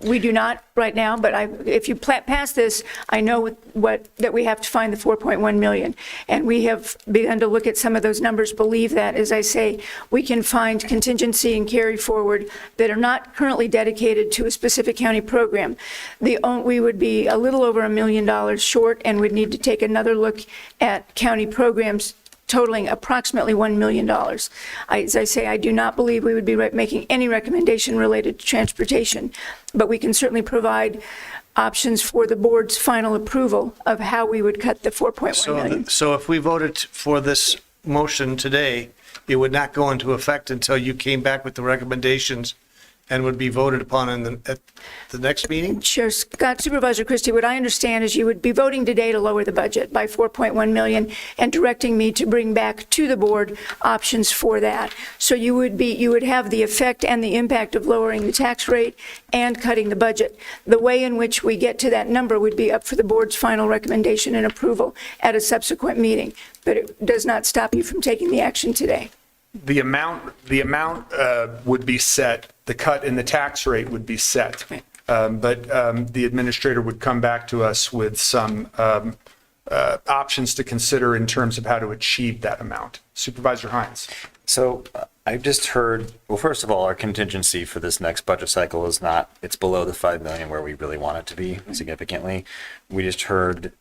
We do not right now, but if you pass this, I know that we have to find the 4.1 million. And we have begun to look at some of those numbers, believe that, as I say, we can find contingency and carry forward that are not currently dedicated to a specific county program. We would be a little over $1 million short and would need to take another look at county programs totaling approximately $1 million. As I say, I do not believe we would be making any recommendation related to transportation, but we can certainly provide options for the board's final approval of how we would cut the 4.1 million. So if we voted for this motion today, it would not go into effect until you came back with the recommendations and would be voted upon at the next meeting? Chair Scott, Supervisor Christie, what I understand is you would be voting today to lower the budget by 4.1 million and directing me to bring back to the board options for that. So you would have the effect and the impact of lowering the tax rate and cutting the budget. The way in which we get to that number would be up for the board's final recommendation and approval at a subsequent meeting, but it does not stop you from taking the action today. The amount would be set, the cut in the tax rate would be set. But the administrator would come back to us with some options to consider in terms of how to achieve that amount. Supervisor Hines. So I've just heard, well, first of all, our contingency for this next budget cycle is it's below the 5 million where we really want it to be significantly. We just heard,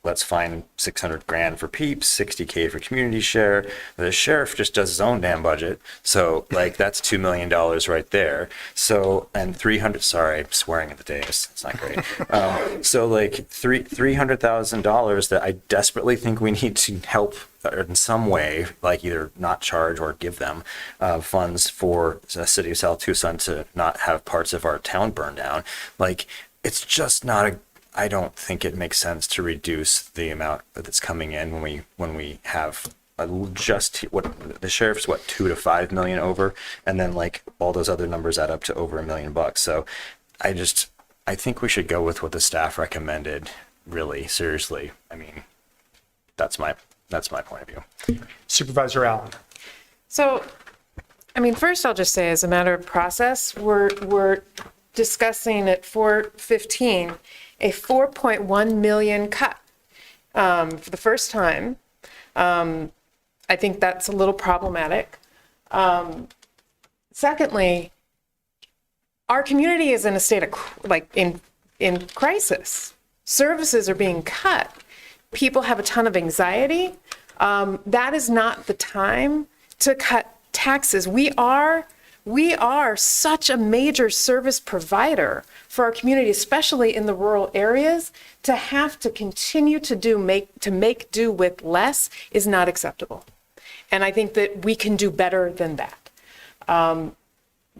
let's find 600 grand for peeps, 60K for community share. The sheriff just does his own damn budget. So that's $2 million right there. So, and 300, sorry, I'm swearing at the dais. It's not great. So $300,000 that I desperately think we need to help in some way, either not charge or give them funds for the city of South Tucson to not have parts of our town burn down. It's just not I don't think it makes sense to reduce the amount that's coming in when we have just what the sheriff's 2 to 5 million over, and then all those other numbers add up to over $1 million. So I think we should go with what the staff recommended. Really, seriously. I mean, that's my point of view. Supervisor Allen. So, first I'll just say, as a matter of process, we're discussing at 4:15 a 4.1 million cut for the first time. I think that's a little problematic. Secondly, our community is in a state of in crisis. Services are being cut. People have a ton of anxiety. That is not the time to cut taxes. We are such a major service provider for our community, especially in the rural areas. To have to continue to make do with less is not acceptable. And I think that we can do better than that.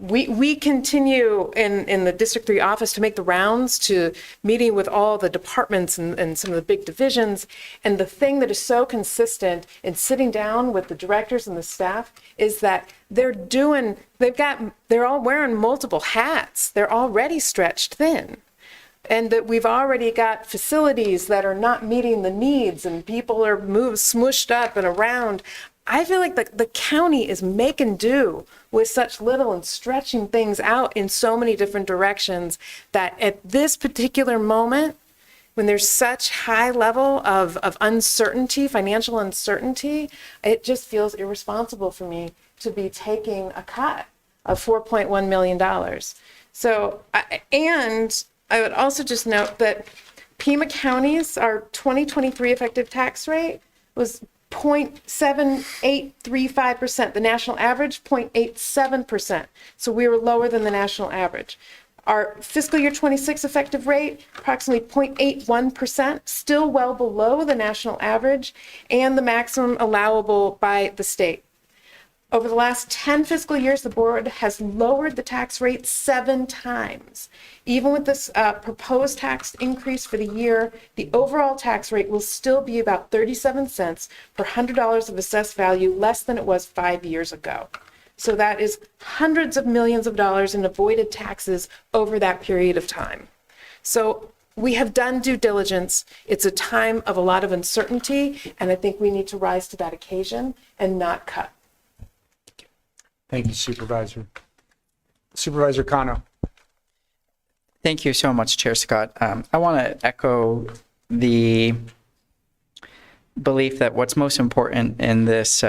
we continue in the District 3 office to make the rounds to meeting with all the departments and some of the big divisions. And the thing that is so consistent in sitting down with the directors and the staff is that they're all wearing multiple hats. They're already stretched thin. And that we've already got facilities that are not meeting the needs and people are smushed up and around. I feel like the county is making do with such little and stretching things out in so many different directions that at this particular moment, when there's such high level of uncertainty, financial uncertainty, it just feels irresponsible for me to be taking a cut of $4.1 million. So, and I would also just note that Pima County's, our 2023 effective tax rate was 0.7835%. The national average, 0.87%. So we were lower than the national average. Our fiscal year 26 effective rate, approximately 0.81%, still well below the national average and the maximum allowable by the state. Over the last 10 fiscal years, the board has lowered the tax rate 7 times. Even with this proposed tax increase for the year, the overall tax rate will still be about 37 cents per $100 of assessed value, less than it was 5 years ago. So that is hundreds of millions of dollars in avoided taxes over that period of time. So we have done due diligence. It's a time of a lot of uncertainty, and I think we need to rise to that occasion and not cut. Thank you, Supervisor. Supervisor Kano. Thank you so much, Chair Scott. I want to echo the belief that what's most important in this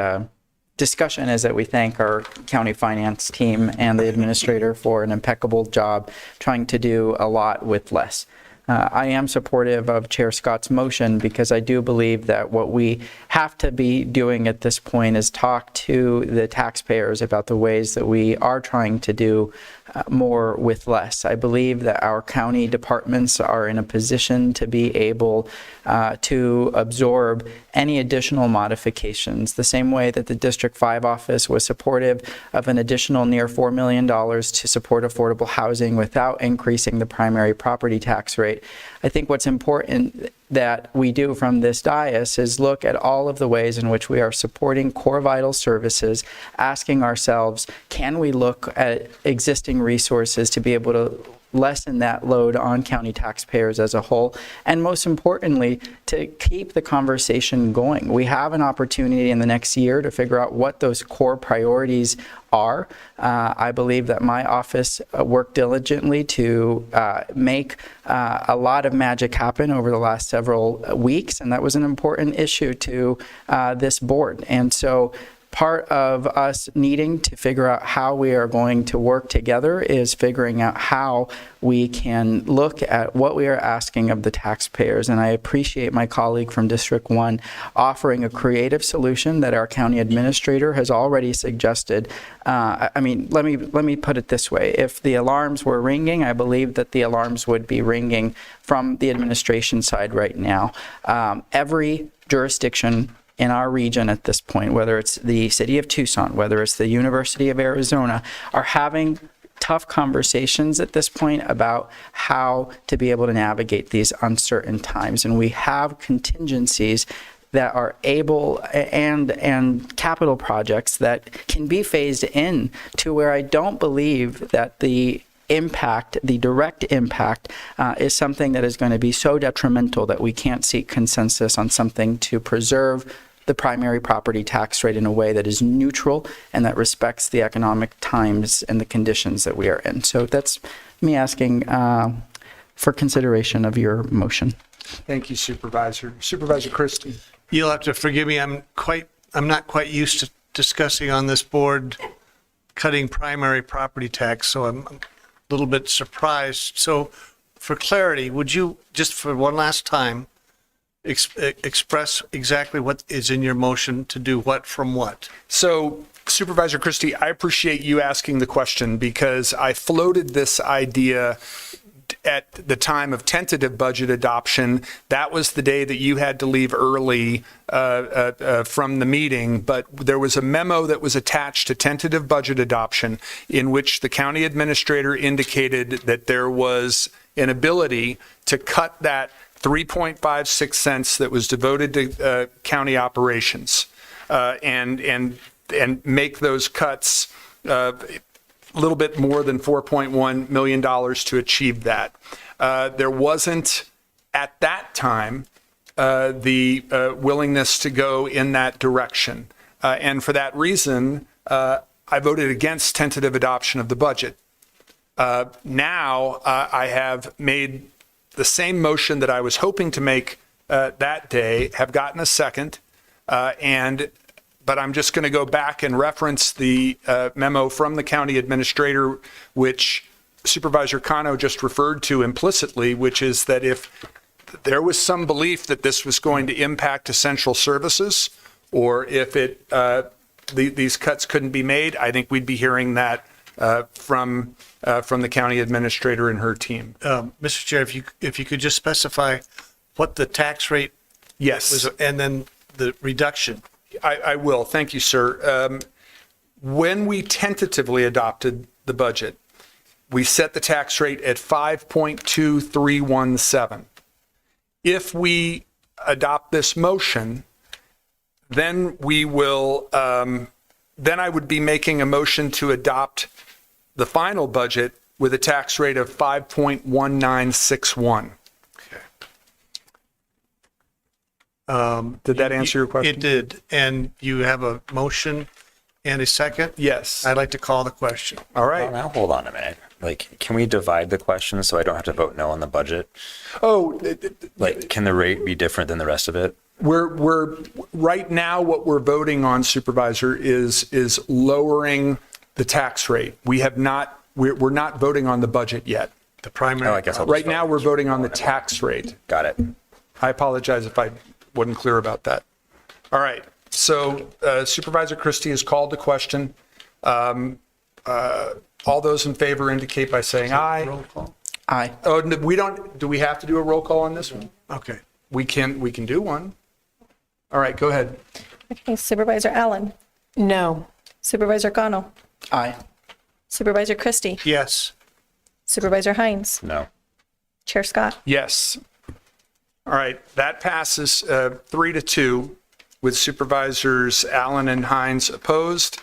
discussion is that we thank our county finance team and the administrator for an impeccable job trying to do a lot with less. I am supportive of Chair Scott's motion because I do believe that what we have to be doing at this point is talk to the taxpayers about the ways that we are trying to do more with less. I believe that our county departments are in a position to be able to absorb any additional modifications, the same way that the District 5 office was supportive of an additional near $4 million to support affordable housing without increasing the primary property tax rate. I think what's important that we do from this dais is look at all of the ways in which we are supporting core vital services, asking ourselves, can we look at existing resources to be able to lessen that load on county taxpayers as a whole, and most importantly, to keep the conversation going. We have an opportunity in the next year to figure out what those core priorities are. I believe that my office worked diligently to make a lot of magic happen over the last several weeks, and that was an important issue to this board. And so part of us needing to figure out how we are going to work together is figuring out how we can look at what we are asking of the taxpayers. And I appreciate my colleague from District 1 offering a creative solution that our county administrator has already suggested. I mean, let me put it this way. If the alarms were ringing, I believe that the alarms would be ringing from the administration side right now. Every jurisdiction in our region at this point, whether it's the city of Tucson, whether it's the University of Arizona, are having tough conversations at this point about how to be able to navigate these uncertain times. And we have contingencies that are able and capital projects that can be phased in to where I don't believe that the impact, the direct impact, is something that is going to be so detrimental that we can't seek consensus on something to preserve the primary property tax rate in a way that is neutral and that respects the economic times and the conditions that we are in. So that's me asking for consideration of your motion. Thank you, Supervisor. Supervisor Christie. You'll have to forgive me. I'm not quite used to discussing on this board cutting primary property tax, so I'm a little bit surprised. So for clarity, would you just for one last time express exactly what is in your motion to do what from what? So, Supervisor Christie, I appreciate you asking the question because I floated this idea at the time of tentative budget adoption, that was the day that you had to leave early from the meeting, but there was a memo that was attached to tentative budget adoption in which the county administrator indicated that there was an ability to cut that 3.56 cents that was devoted to county operations and make those cuts a little bit more than $4.1 million to achieve that. There wasn't, at that time, the willingness to go in that direction. And for that reason, I voted against tentative adoption of the budget. Now, I have made the same motion that I was hoping to make that day, have gotten a second, but I'm just going to go back and reference the memo from the county administrator, which Supervisor Cano just referred to implicitly, which is that if there was some belief that this was going to impact essential services, or if these cuts couldn't be made, I think we'd be hearing that from the county administrator and her team. Mr. Chair, if you could just specify what the tax rate was, and then the reduction. I will. Thank you, sir. When we tentatively adopted the budget, we set the tax rate at 5.2317. If we adopt this motion, then we will, then I would be making a motion to adopt the final budget with a tax rate of 5.1961. Did that answer your question? It did. And you have a motion and a second? Yes. I'd like to call the question. All right. Now, hold on a minute. Like, can we divide the question so I don't have to vote no on the budget? Oh, like, can the rate be different than the rest of it? We're right now, what we're voting on, Supervisor, is lowering the tax rate. We're not voting on the budget yet. The primary. Oh, I guess I'll right now, we're voting on the tax rate. Got it. I apologize if I wasn't clear about that. All right. So Supervisor Christie has called the question. All those in favor indicate by saying aye. Roll call. Aye. Oh, we don't. Do we have to do a roll call on this one? Okay. We can do one. All right. Go ahead. Okay, Supervisor Allen. No. Supervisor Cano. Aye. Supervisor Christie. Yes. Supervisor Hines. No. Chair Scott. Yes. All right. That passes 3-2 with Supervisors Allen and Hines opposed.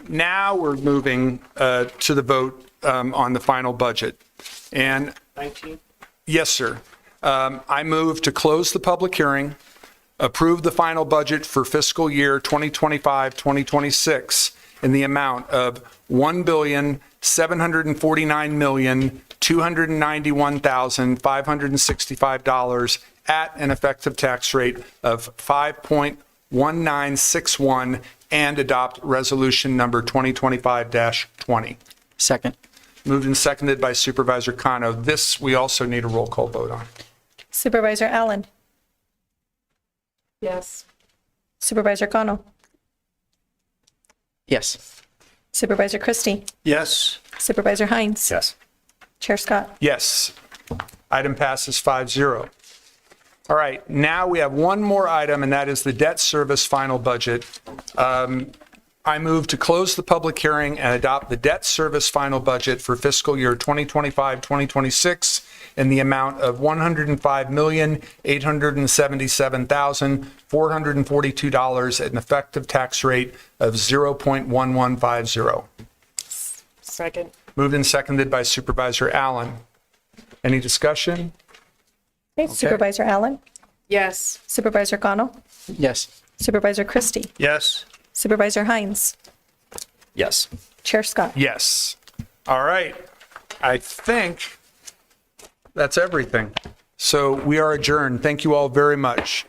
Now we're moving to the vote on the final budget. And 19? yes, sir. I move to close the public hearing, approve the final budget for fiscal year 2025-2026 in the amount of $1,749,291,565 at an effective tax rate of 5.1961 and adopt resolution number 2025-20. Second. Moved and seconded by Supervisor Cano. This we also need a roll call vote on. Supervisor Allen. Yes. Supervisor Cano. Yes. Supervisor Christie. Yes. Supervisor Hines. Yes. Chair Scott. Yes. Item passes 5-0. All right, now we have one more item, and that is the debt service final budget. I move to close the public hearing and adopt the debt service final budget for fiscal year 2025-2026 in the amount of $105,877,442 at an effective tax rate of 0.1150. Second. Moved and seconded by Supervisor Allen. Any discussion? Okay, Supervisor Allen. Yes. Supervisor Cano. Yes. Supervisor Christie. Yes. Supervisor Hines. Yes. Chair Scott. Yes. All right. I think that's everything. So we are adjourned. Thank you all very much.